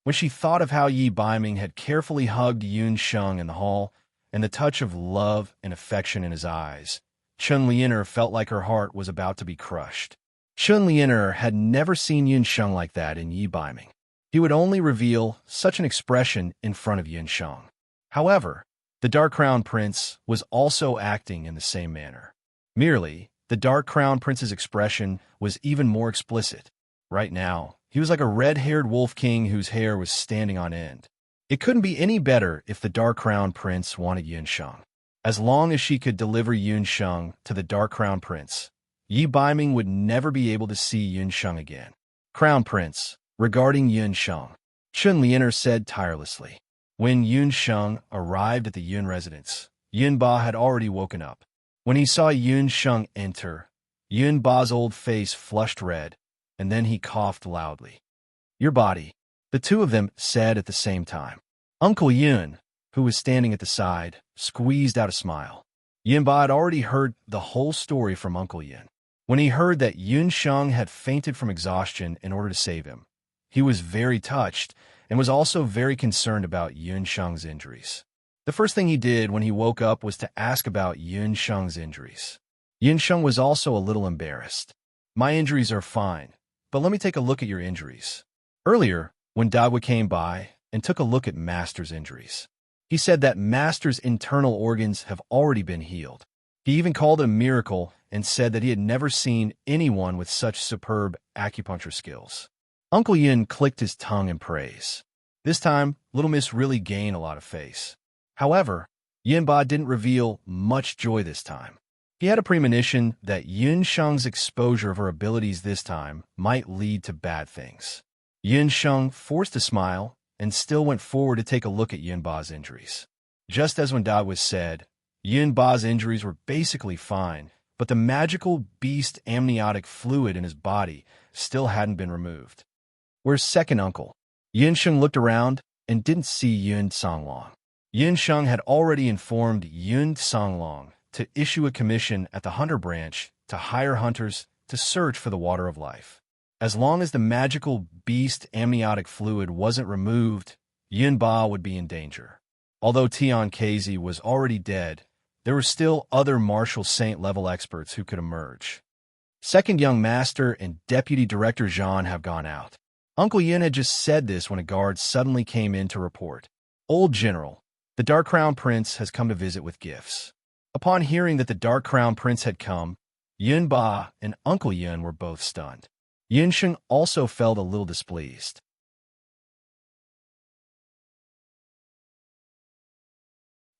When she thought of how Yi Baiming had carefully hugged Yunsheng in the hall, and the touch of love and affection in his eyes, Chun Lianer felt like her heart was about to be crushed. Chun Lianer had never seen Yunsheng like that in Yi Baiming. He would only reveal such an expression in front of Yunsheng. However, the Dark Crown Prince was also acting in the same manner. Merely, the Dark Crown Prince's expression was even more explicit. Right now, he was like a red-haired wolf king whose hair was standing on end. It couldn't be any better if the Dark Crown Prince wanted Yunsheng. As long as she could deliver Yunsheng to the Dark Crown Prince, Yi Baiming would never be able to see Yunsheng again. Crown Prince, regarding Yunsheng, Chun Lianer said tirelessly. When Yunsheng arrived at the Yun residence, Yunba had already woken up. When he saw Yunsheng enter, Yunba's old face flushed red, and then he coughed loudly. Your body, the two of them said at the same time. Uncle Yun, who was standing at the side, squeezed out a smile. Yunba had already heard the whole story from Uncle Yun. When he heard that Yunsheng had fainted from exhaustion in order to save him, he was very touched and was also very concerned about Yunsheng's injuries. The first thing he did when he woke up was to ask about Yunsheng's injuries. Yunsheng was also a little embarrassed. My injuries are fine, but let me take a look at your injuries. Earlier, when Dagua came by and took a look at Master's injuries, he said that Master's internal organs have already been healed. He even called it a miracle and said that he had never seen anyone with such superb acupuncture skills. Uncle Yun clicked his tongue in praise. This time, Little Miss really gained a lot of face. However, Yunba didn't reveal much joy this time. He had a premonition that Yunsheng's exposure of her abilities this time might lead to bad things. Yunsheng forced a smile and still went forward to take a look at Yunba's injuries. Just as when Dagua said, Yunba's injuries were basically fine, but the magical beast amniotic fluid in his body still hadn't been removed. Where's second uncle? Yunsheng looked around and didn't see Yun Songlong. Yunsheng had already informed Yun Songlong to issue a commission at the Hunter Branch to hire hunters to search for the Water of Life. As long as the magical beast amniotic fluid wasn't removed, Yunba would be in danger. Although Tian Keizi was already dead, there were still other martial saint-level experts who could emerge. Second Young Master and Deputy Director Zhan have gone out. Uncle Yun had just said this when a guard suddenly came in to report. Old General, the Dark Crown Prince has come to visit with gifts. Upon hearing that the Dark Crown Prince had come, Yunba and Uncle Yun were both stunned. Yunsheng also felt a little displeased.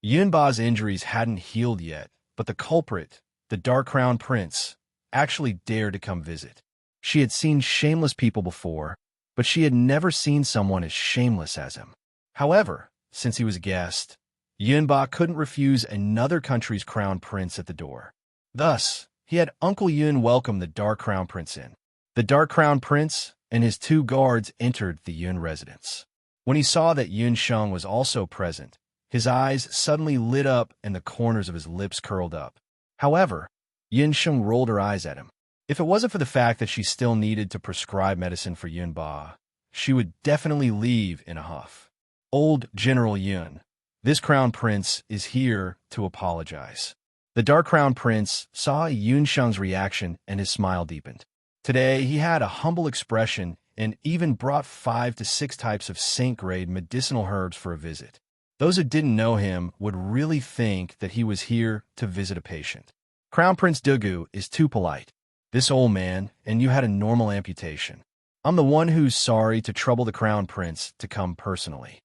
Yunba's injuries hadn't healed yet, but the culprit, the Dark Crown Prince, actually dared to come visit. She had seen shameless people before, but she had never seen someone as shameless as him. However, since he was a guest, Yunba couldn't refuse another country's crown prince at the door. Thus, he had Uncle Yun welcome the Dark Crown Prince in. The Dark Crown Prince and his 2 guards entered the Yun residence. When he saw that Yun Sheng was also present, his eyes suddenly lit up and the corners of his lips curled up. However, Yun Sheng rolled her eyes at him. If it wasn't for the fact that she still needed to prescribe medicine for Yunba, she would definitely leave in a huff. Old General Yun, this crown prince is here to apologize. The Dark Crown Prince saw Yun Sheng's reaction and his smile deepened. Today, he had a humble expression and even brought 5 to 6 types of saint-grade medicinal herbs for a visit. Those who didn't know him would really think that he was here to visit a patient. Crown Prince Dugu is too polite. This old man, and you had a normal amputation. I'm the one who's sorry to trouble the Crown Prince to come personally.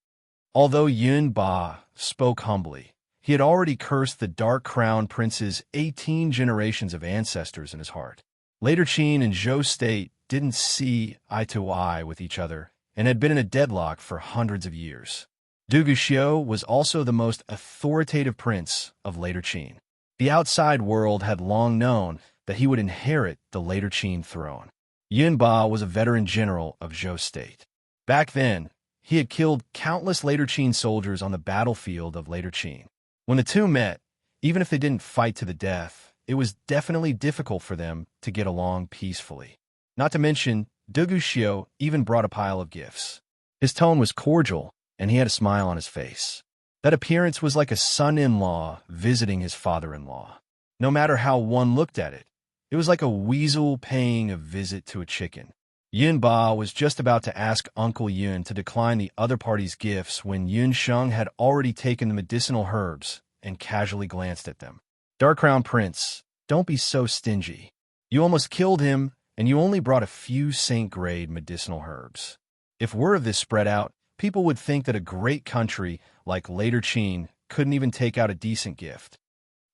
Although Yun Ba spoke humbly, he had already cursed the Dark Crown Prince's 18 generations of ancestors in his heart. Later Qin and Zhou State didn't see eye to eye with each other and had been in a deadlock for hundreds of years. Dugu Xiu was also the most authoritative prince of Later Qin. The outside world had long known that he would inherit the Later Qin throne. Yun Ba was a veteran general of Zhou State. Back then, he had killed countless Later Qin soldiers on the battlefield of Later Qin. When the two met, even if they didn't fight to the death, it was definitely difficult for them to get along peacefully. Not to mention, Dugu Xiu even brought a pile of gifts. His tone was cordial, and he had a smile on his face. That appearance was like a son-in-law visiting his father-in-law. No matter how one looked at it, it was like a weasel paying a visit to a chicken. Yun Ba was just about to ask Uncle Yun to decline the other party's gifts when Yun Sheng had already taken the medicinal herbs and casually glanced at them. Dark Crown Prince, don't be so stingy. You almost killed him, and you only brought a few saint-grade medicinal herbs. If word of this spread out, people would think that a great country like Later Qin couldn't even take out a decent gift.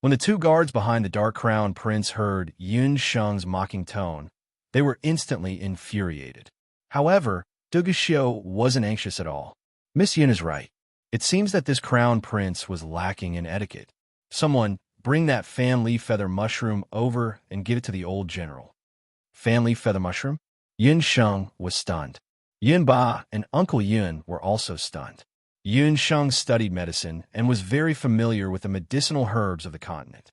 When the 2 guards behind the Dark Crown Prince heard Yun Sheng's mocking tone, they were instantly infuriated. However, Dugu Xiu wasn't anxious at all. Miss Yun is right. It seems that this crown prince was lacking in etiquette. Someone, bring that fan leaf feather mushroom over and give it to the old general. Fan leaf feather mushroom? Yun Sheng was stunned. Yun Ba and Uncle Yun were also stunned. Yun Sheng studied medicine and was very familiar with the medicinal herbs of the continent.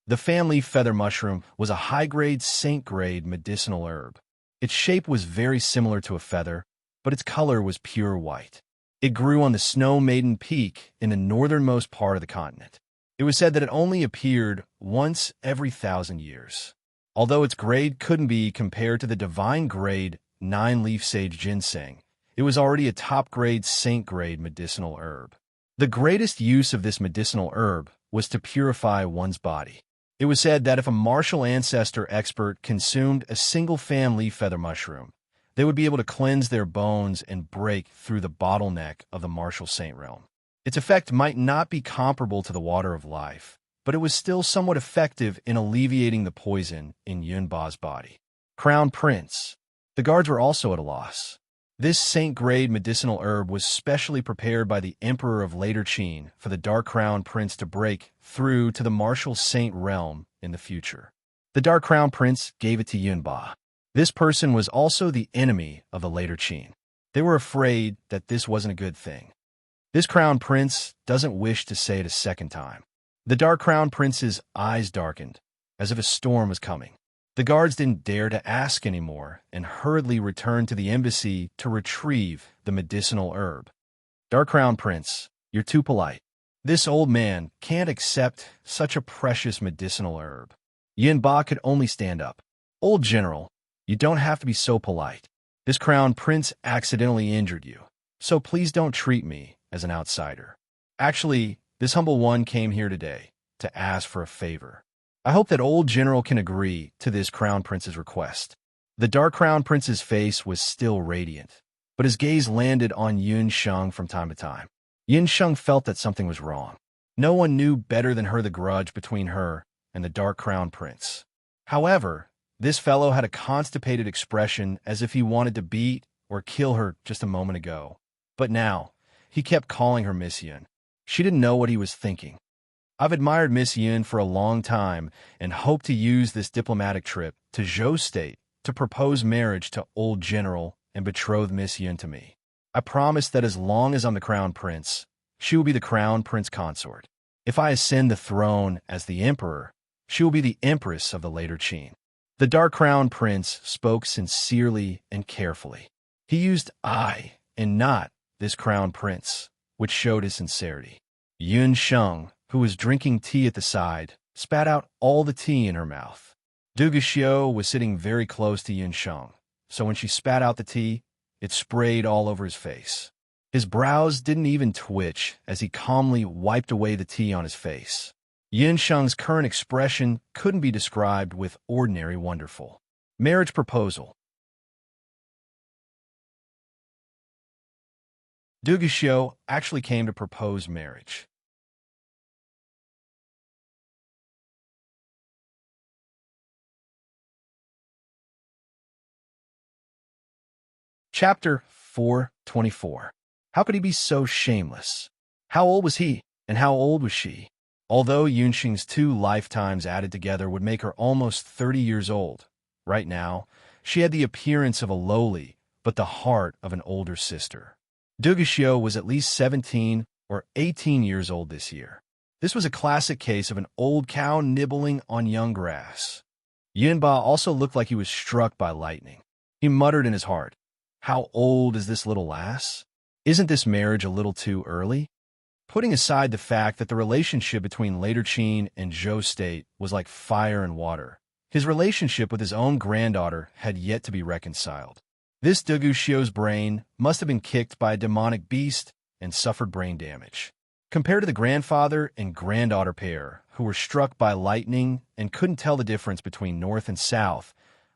The fan leaf feather mushroom was a high-grade, saint-grade medicinal herb. Its shape was very similar to a feather, but its color was pure white. It grew on the Snow Maiden Peak in the northernmost part of the continent. It was said that it only appeared once every 1,000 years. Although its grade couldn't be compared to the divine grade 9-leaf sage ginseng, it was already a top-grade, saint-grade medicinal herb. The greatest use of this medicinal herb was to purify one's body. It was said that if a martial ancestor expert consumed a single fan leaf feather mushroom, they would be able to cleanse their bones and break through the bottleneck of the martial saint realm. Its effect might not be comparable to the water of life, but it was still somewhat effective in alleviating the poison in Yun Ba's body. Crown Prince. The guards were also at a loss. This saint-grade medicinal herb was specially prepared by the Emperor of Later Qin for the Dark Crown Prince to break through to the martial saint realm in the future. The Dark Crown Prince gave it to Yun Ba. This person was also the enemy of the Later Qin. They were afraid that this wasn't a good thing. This Crown Prince doesn't wish to say it a second time. The Dark Crown Prince's eyes darkened, as if a storm was coming. The guards didn't dare to ask anymore and hurriedly returned to the embassy to retrieve the medicinal herb. Dark Crown Prince, you're too polite. This old man can't accept such a precious medicinal herb. Yun Ba could only stand up. Old General, you don't have to be so polite. This Crown Prince accidentally injured you, so please don't treat me as an outsider. Actually, this humble one came here today to ask for a favor. I hope that old general can agree to this Crown Prince's request. The Dark Crown Prince's face was still radiant, but his gaze landed on Yun Sheng from time to time. Yun Sheng felt that something was wrong. No one knew better than her the grudge between her and the Dark Crown Prince. However, this fellow had a constipated expression as if he wanted to beat or kill her just a moment ago. But now, he kept calling her Miss Yun. She didn't know what he was thinking. I've admired Miss Yun for a long time and hope to use this diplomatic trip to Zhou State to propose marriage to old general and betroth Miss Yun to me. I promise that as long as I'm the crown prince, she will be the crown prince consort. If I ascend the throne as the emperor, she will be the empress of the later Qin. The dark crown prince spoke sincerely and carefully. He used I and not this crown prince, which showed his sincerity. Yun Sheng, who was drinking tea at the side, spat out all the tea in her mouth. Du Guxiu was sitting very close to Yun Sheng, so when she spat out the tea, it sprayed all over his face. His brows didn't even twitch as he calmly wiped away the tea on his face. Yun Sheng's current expression couldn't be described with ordinary wonderful. Marriage proposal. Du Guxiu actually came to propose marriage. Chapter 424. How could he be so shameless? How old was he, and how old was she? Although Yunxing's 2 lifetimes added together would make her almost 30 years old, right now, she had the appearance of a lowly, but the heart of an older sister. Du Guxiu was at least 17 or 18 years old this year. This was a classic case of an old cow nibbling on young grass. Yunba also looked like he was struck by lightning. He muttered in his heart, "How old is this little lass? Isn't this marriage a little too early?" Putting aside the fact that the relationship between later Qin and Zhou State was like fire and water, his relationship with his own granddaughter had yet to be reconciled. This Du Guxiu's brain must have been kicked by a demonic beast and suffered brain damage. Compared to the grandfather and granddaughter pair, who were struck by lightning and couldn't tell the difference between north and south,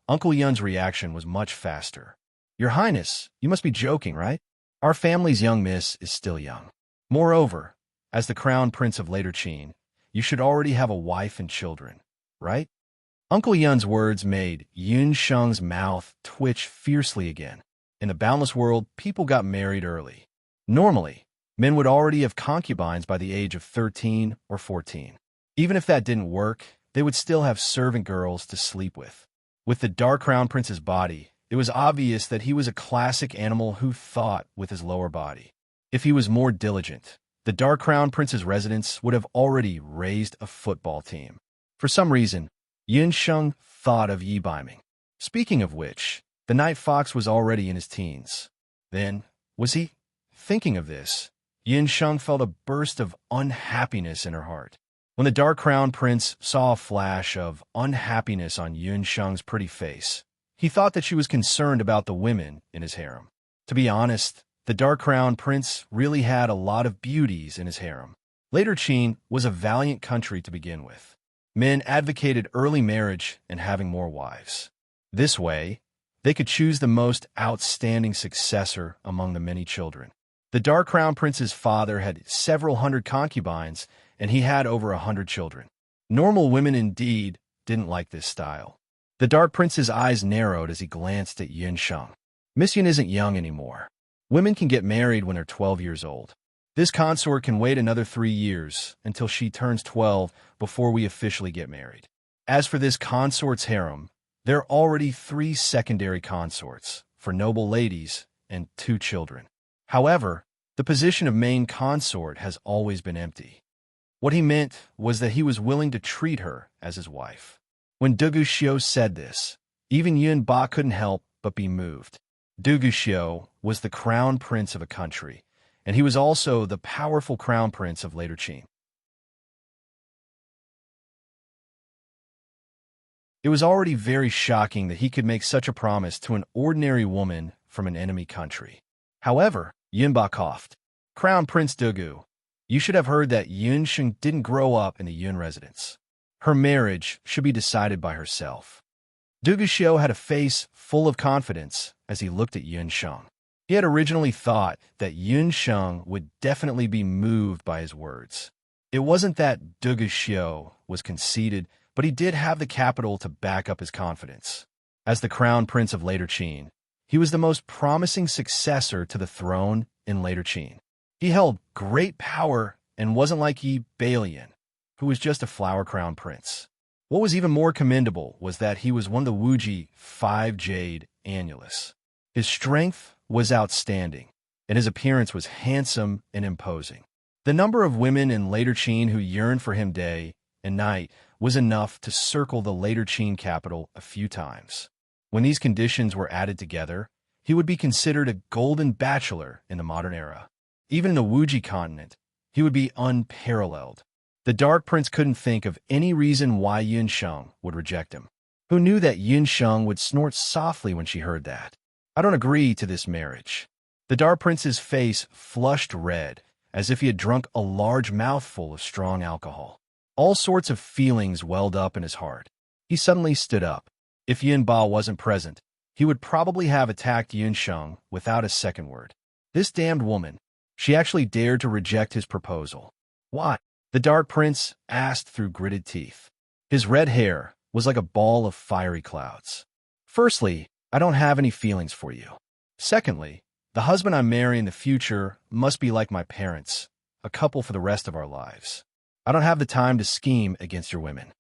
Uncle Yun's reaction was much faster. "Your Highness, you must be joking, right? Our family's young miss is still young. Moreover, as the crown prince of later Qin, you should already have a wife and children, right?" Uncle Yun's words made Yun Sheng's mouth twitch fiercely again. In the boundless world, people got married early. Normally, men would already have concubines by the age of 13 or 14. Even if that didn't work, they would still have servant girls to sleep with. With the Dark Crown Prince's body, it was obvious that he was a classic animal who thought with his lower body. If he was more diligent, the Dark Crown Prince's residence would have already raised a football team. For some reason, Yun Sheng thought of Yi Baiming. Speaking of which, the Night Fox was already in his teens. Then, was he thinking of this? Yun Sheng felt a burst of unhappiness in her heart. When the Dark Crown Prince saw a flash of unhappiness on Yun Sheng's pretty face, he thought that she was concerned about the women in his harem. To be honest, the Dark Crown Prince really had a lot of beauties in his harem. Later Qin was a valiant country to begin with. Men advocated early marriage and having more wives. This way, they could choose the most outstanding successor among the many children. The Dark Crown Prince's father had several hundred concubines, and he had over 100 children. Normal women indeed didn't like this style. The Dark Prince's eyes narrowed as he glanced at Yun Sheng. Miss Yun isn't young anymore. Women can get married when they're 12 years old. This consort can wait another 3 years until she turns 12 before we officially get married. As for this consort's harem, there are already 3 secondary consorts for noble ladies and 2 children. However, the position of main consort has always been empty. What he meant was that he was willing to treat her as his wife. When Du Guxiu said this, even Yun Ba couldn't help but be moved. Du Guxiu was the crown prince of a country, and he was also the powerful crown prince of later Qin. It was already very shocking that he could make such a promise to an ordinary woman from an enemy country. However, Yunba coughed. "Crown Prince Dugu, you should have heard that Yun Sheng didn't grow up in the Yun residence. Her marriage should be decided by herself." Du Guxiu had a face full of confidence as he looked at Yun Sheng. He had originally thought that Yun Sheng would definitely be moved by his words. It wasn't that Du Guxiu was conceited, but he did have the capital to back up his confidence. As the crown prince of later Qin, He was the most promising successor to the throne in later Qin. He held great power and wasn't like Yi Balian, who was just a flower-crowned prince. What was even more commendable was that he was one of the Wuji 5 Jade Annulus. His strength was outstanding, and his appearance was handsome and imposing. The number of women in later Qin who yearned for him day and night was enough to circle the later Qin capital a few times. When these conditions were added together, he would be considered a golden bachelor in the modern era. Even in the Wuji continent, he would be unparalleled. The Dark Prince couldn't think of any reason why Yun Sheng would reject him. Who knew that Yun Sheng would snort softly when she heard that? I don't agree to this marriage. The Dark Prince's face flushed red, as if he had drunk a large mouthful of strong alcohol. All sorts of feelings welled up in his heart. He suddenly stood up. If Yun Ba wasn't present, he would probably have attacked Yun Sheng without a second word. This damned woman, she actually dared to reject his proposal. Why? The Dark Prince asked through gritted teeth. His red hair was like a ball of fiery clouds. Firstly, I don't have any feelings for you. Secondly, the husband I'm marrying in the future must be like my parents, a couple for the rest of our lives. I don't have the time to scheme against your women.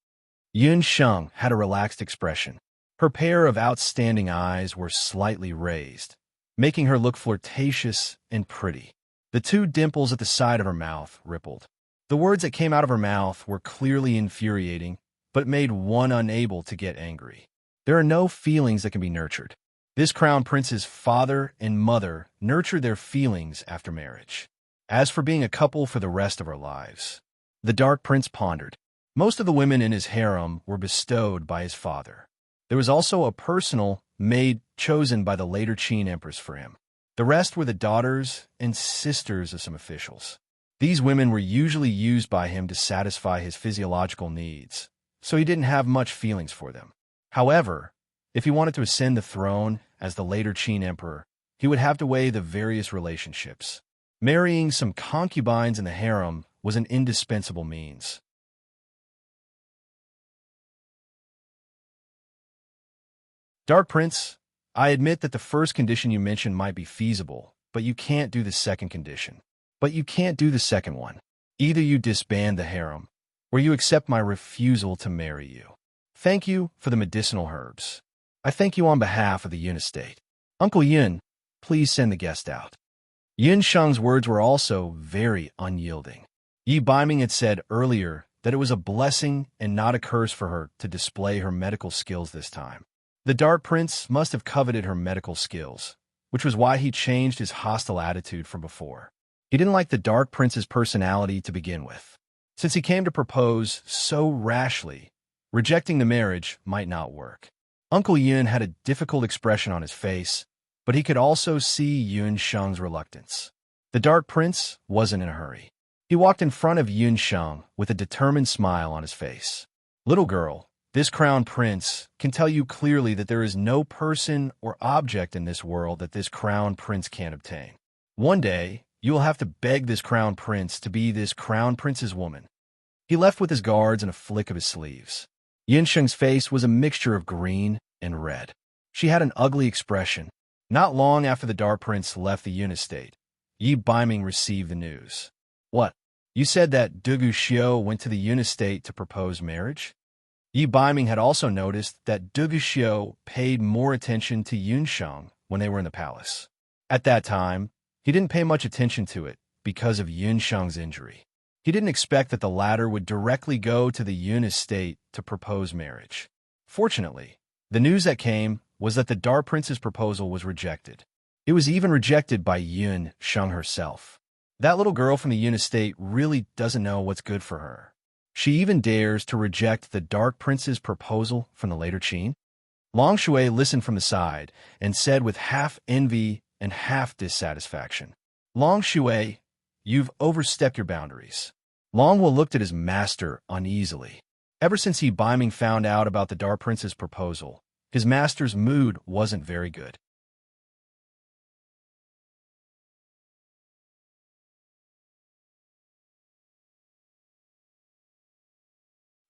Yun Sheng had a relaxed expression. Her pair of outstanding eyes were slightly raised, making her look flirtatious and pretty. The two dimples at the side of her mouth rippled. The words that came out of her mouth were clearly infuriating, but made one unable to get angry. There are no feelings that can be nurtured. This crown prince's father and mother nurtured their feelings after marriage. As for being a couple for the rest of our lives, the Dark Prince pondered. Most of the women in his harem were bestowed by his father. There was also a personal maid chosen by the later Qin Empress for him. The rest were the daughters and sisters of some officials. These women were usually used by him to satisfy his physiological needs, so he didn't have much feelings for them. However, if he wanted to ascend the throne as the later Qin emperor, he would have to weigh the various relationships. Marrying some concubines in the harem was an indispensable means. Dark Prince, I admit that the first condition you mentioned might be feasible, but you can't do the second condition. But you can't do the second one. Either you disband the harem, or you accept my refusal to marry you. Thank you for the medicinal herbs. I thank you on behalf of the Yun estate. Uncle Yun, please send the guest out. Yun Sheng's words were also very unyielding. Yi Biming had said earlier that it was a blessing and not a curse for her to display her medical skills this time. The Dark Prince must have coveted her medical skills, which was why he changed his hostile attitude from before. He didn't like the Dark Prince's personality to begin with. Since he came to propose so rashly, rejecting the marriage might not work. Uncle Yun had a difficult expression on his face, but he could also see Yun Sheng's reluctance. The Dark Prince wasn't in a hurry. He walked in front of Yun Sheng with a determined smile on his face. Little girl, this crown prince can tell you clearly that there is no person or object in this world that this crown prince can't obtain. One day, you will have to beg this crown prince to be this crown prince's woman. He left with his guards and a flick of his sleeves. Yun Sheng's face was a mixture of green and red. She had an ugly expression. Not long after the Dark Prince left the Yun estate, Yi Biming received the news. What? You said that Dugu Xiu went to the Yun estate to propose marriage? Yi Biming had also noticed that Dugu Xiu paid more attention to Yun Sheng when they were in the palace. At that time, he didn't pay much attention to it because of Yun Sheng's injury. He didn't expect that the latter would directly go to the Yun estate to propose marriage. Fortunately, the news that came was that the Dark Prince's proposal was rejected. It was even rejected by Yun Sheng herself. That little girl from the Yun estate really doesn't know what's good for her. She even dares to reject the Dark Prince's proposal from the later Qin. Long Shui listened from the side and said with half envy and half dissatisfaction, Long Shui, you've overstepped your boundaries. Long Wu looked at his master uneasily. Ever since Yi Biming found out about the Dark Prince's proposal, his master's mood wasn't very good.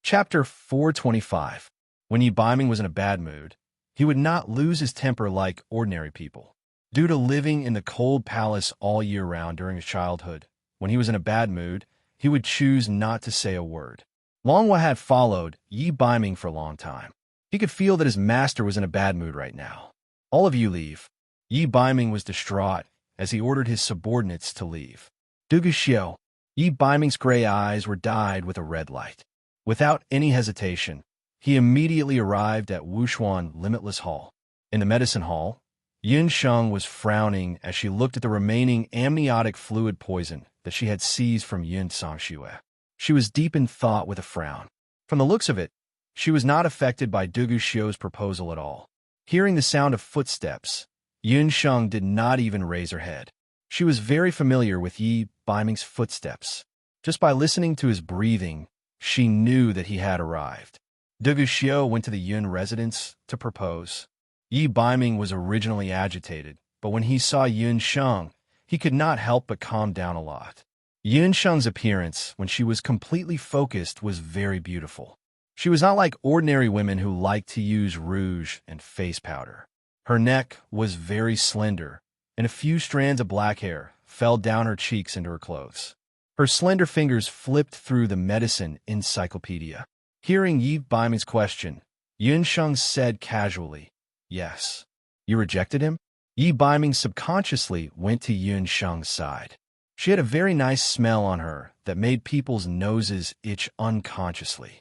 Chapter 425. When Yi Biming was in a bad mood, he would not lose his temper like ordinary people. Due to living in the cold palace all year round during his childhood, when he was in a bad mood, he would choose not to say a word. Longwa had followed Yi Baiming for a long time. He could feel that his master was in a bad mood right now. All of you leave. Yi Baiming was distraught as he ordered his subordinates to leave. Dugu Xiao. Yi Baiming's gray eyes were dyed with a red light. Without any hesitation, he immediately arrived at Wushuan Limitless Hall. In the medicine hall, Yun Sheng was frowning as she looked at the remaining amniotic fluid poison that she had seized from Yun Sangxue. She was deep in thought with a frown. From the looks of it, she was not affected by Dugu Xiao's proposal at all. Hearing the sound of footsteps, Yun Sheng did not even raise her head. She was very familiar with Yi Baiming's footsteps. Just by listening to his breathing, she knew that he had arrived. Dugu Xiao went to the Yun residence to propose. Yi Baiming was originally agitated, but when he saw Yun Sheng, he could not help but calm down a lot. Yun Sheng's appearance, when she was completely focused, was very beautiful. She was not like ordinary women who like to use rouge and face powder. Her neck was very slender, and a few strands of black hair fell down her cheeks into her clothes. Her slender fingers flipped through the medicine encyclopedia. Hearing Yi Baiming's question, Yun Sheng said casually, "Yes." "You rejected him?" Yi Baiming subconsciously went to Yun Sheng's side. She had a very nice smell on her that made people's noses itch unconsciously.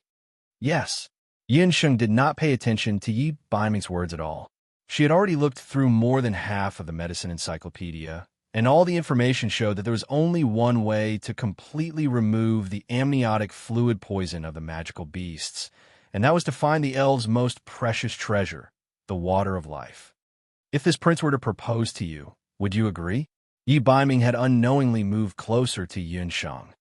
"Yes." Yun Sheng did not pay attention to Yi Baiming's words at all. She had already looked through more than half of the medicine encyclopedia, and all the information showed that there was only one way to completely remove the amniotic fluid poison of the magical beasts, and that was to find the elves' most precious treasure, the water of life. If this prince were to propose to you, would you agree? Yi Baiming had unknowingly moved closer to Yun Sheng.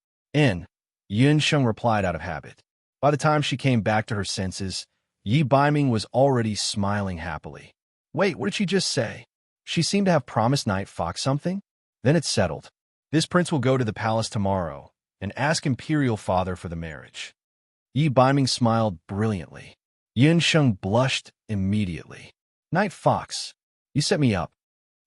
Yun Sheng replied out of habit. By the time she came back to her senses, Yi Baiming was already smiling happily. Wait, what did she just say? She seemed to have promised Night Fox something? Then it's settled. This prince will go to the palace tomorrow and ask Imperial Father for the marriage. Yi Baiming smiled brilliantly. Yun Sheng blushed immediately. Night Fox, you set me up.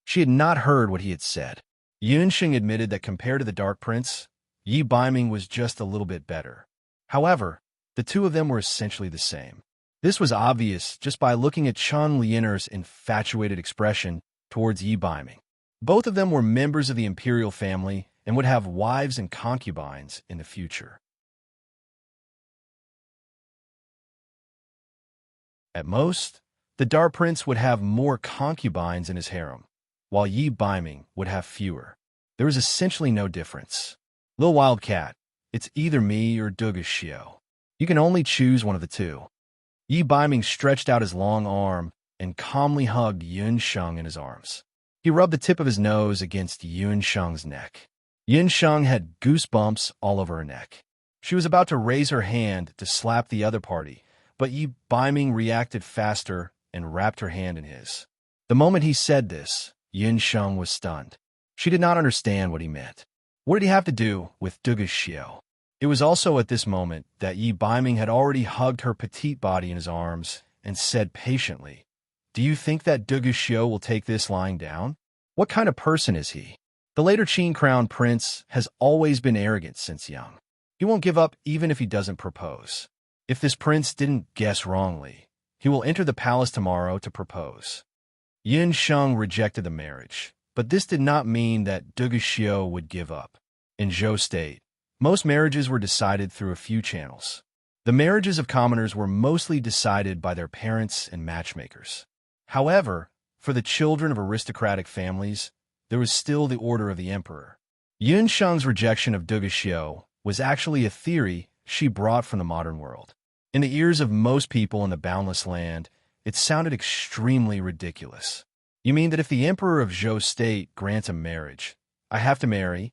She had not heard what he had said. Yun Sheng admitted that compared to the Dark Prince, Yi Baiming was just a little bit better. However, the two of them were essentially the same. This was obvious just by looking at Chun Lianer's infatuated expression towards Yi Baiming. Both of them were members of the imperial family and would have wives and concubines in the future. At most, the Dark Prince would have more concubines in his harem, while Yi Baiming would have fewer. There was essentially no difference. Lil Wildcat, it's either me or Dugu Xiao. You can only choose one of the two. Yi Baiming stretched out his long arm and calmly hugged Yun Sheng in his arms. He rubbed the tip of his nose against Yun Sheng's neck. Yun Sheng had goosebumps all over her neck. She was about to raise her hand to slap the other party, but Yi Baiming reacted faster and wrapped her hand in his. The moment he said this, Yun Sheng was stunned. She did not understand what he meant. What did he have to do with Dugu Xiao? It was also at this moment that Yi Baiming had already hugged her petite body in his arms and said patiently, "Do you think that Dugu Xiao will take this lying down? What kind of person is he?" The later Qin Crown Prince has always been arrogant since young. He won't give up even if he doesn't propose. If this prince didn't guess wrongly, he will enter the palace tomorrow to propose. Yun Sheng rejected the marriage, but this did not mean that Dugu Xiao would give up. In Zhou State, most marriages were decided through a few channels. The marriages of commoners were mostly decided by their parents and matchmakers. However, for the children of aristocratic families, there was still the order of the emperor. Yun Sheng's rejection of Dugu Xiao was actually a theory she brought from the modern world. In the ears of most people in the boundless land, it sounded extremely ridiculous. You mean that if the emperor of Zhou State grants a marriage, I have to marry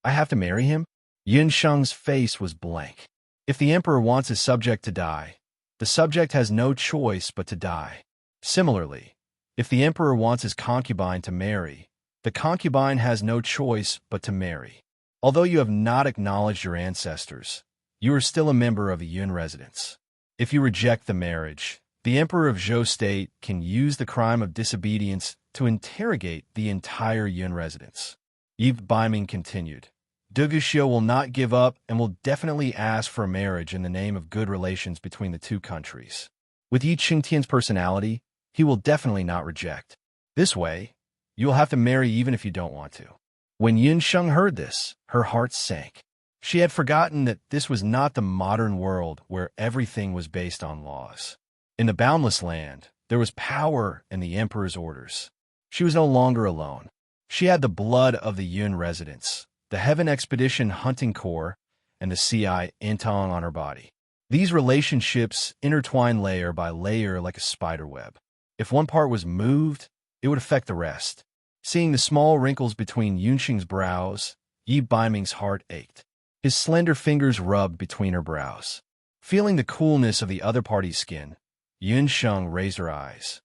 him? Yun Sheng's face was blank. If the emperor wants his subject to die, the subject has no choice but to die. Similarly, if the emperor wants his concubine to marry, the concubine has no choice but to marry. Although you have not acknowledged your ancestors, you are still a member of a Yun residence. If you reject the marriage, the Emperor of Zhou State can use the crime of disobedience to interrogate the entire Yun residence. Yi Baiming continued. Duguxiu will not give up and will definitely ask for a marriage in the name of good relations between the two countries. With Yi Qingtian's personality, he will definitely not reject. This way, you will have to marry even if you don't want to. When Yun Sheng heard this, her heart sank. She had forgotten that this was not the modern world where everything was based on laws. In the boundless land, there was power in the emperor's orders. She was no longer alone. She had the blood of the Yun residents, the Heaven Expedition Hunting Corps, and the CI Intong on her body. These relationships intertwined layer by layer like a spider web. If one part was moved, it would affect the rest. Seeing the small wrinkles between Yunxing's brows, Yi Baiming's heart ached. His slender fingers rubbed between her brows. Feeling the coolness of the other party's skin, Yun Sheng raised her eyes.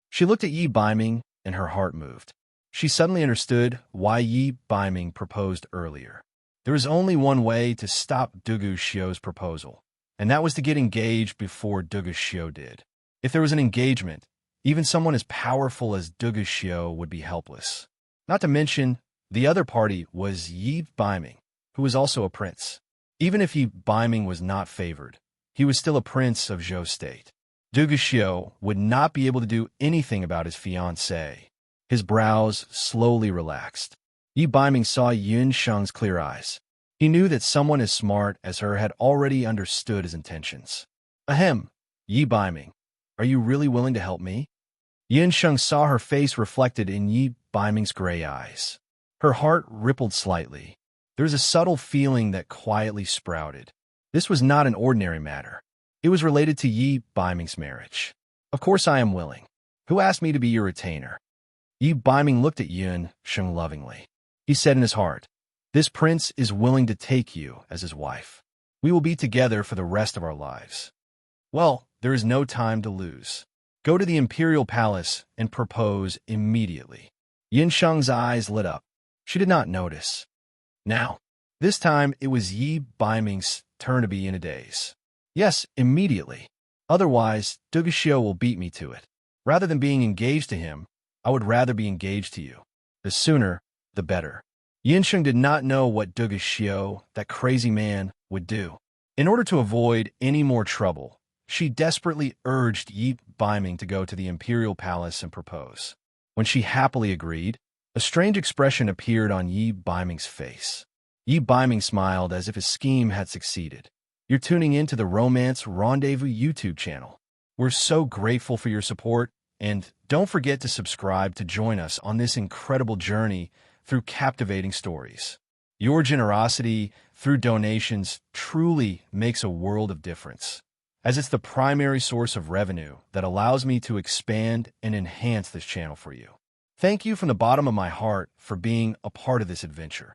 She looked at Yi Baiming, and her heart moved. She suddenly understood why Yi Baiming proposed earlier. There was only one way to stop Duguxiu's proposal, and that was to get engaged before Duguxiu did. If there was an engagement, even someone as powerful as Duguxiu would be helpless. Not to mention, the other party was Yi Baiming, who was also a prince. Even if Yi Baiming was not favored, he was still a prince of Zhou State. Duguxiu would not be able to do anything about his fiancée. His brows slowly relaxed. Yi Baiming saw Yun Sheng's clear eyes. He knew that someone as smart as her had already understood his intentions. Ahem, Yi Baiming, are you really willing to help me? Yun Sheng saw her face reflected in Yi Baiming's gray eyes. Her heart rippled slightly. There was a subtle feeling that quietly sprouted. This was not an ordinary matter. It was related to Yi Baiming's marriage. Of course I am willing. Who asked me to be your retainer? Yi Baiming looked at Yun Sheng lovingly. He said in his heart, this prince is willing to take you as his wife. We will be together for the rest of our lives. Well, there is no time to lose. Go to the imperial palace and propose immediately. Yun Sheng's eyes lit up. She did not notice. Now, this time it was Yi Baiming's turn to be in a daze. Yes, immediately. Otherwise, Duguxiu will beat me to it. Rather than being engaged to him, I would rather be engaged to you. The sooner, the better. Yun Sheng did not know what Duguxiu, that crazy man, would do. In order to avoid any more trouble, she desperately urged Yi Baiming to go to the imperial palace and propose. When she happily agreed, a strange expression appeared on Yi Baiming's face. Yi Baiming smiled as if his scheme had succeeded. You're tuning in to the Romance Rendezvous YouTube channel. We're so grateful for your support, and don't forget to subscribe to join us on this incredible journey through captivating stories. Your generosity through donations truly makes a world of difference, as it's the primary source of revenue that allows me to expand and enhance this channel for you. Thank you from the bottom of my heart for being a part of this adventure.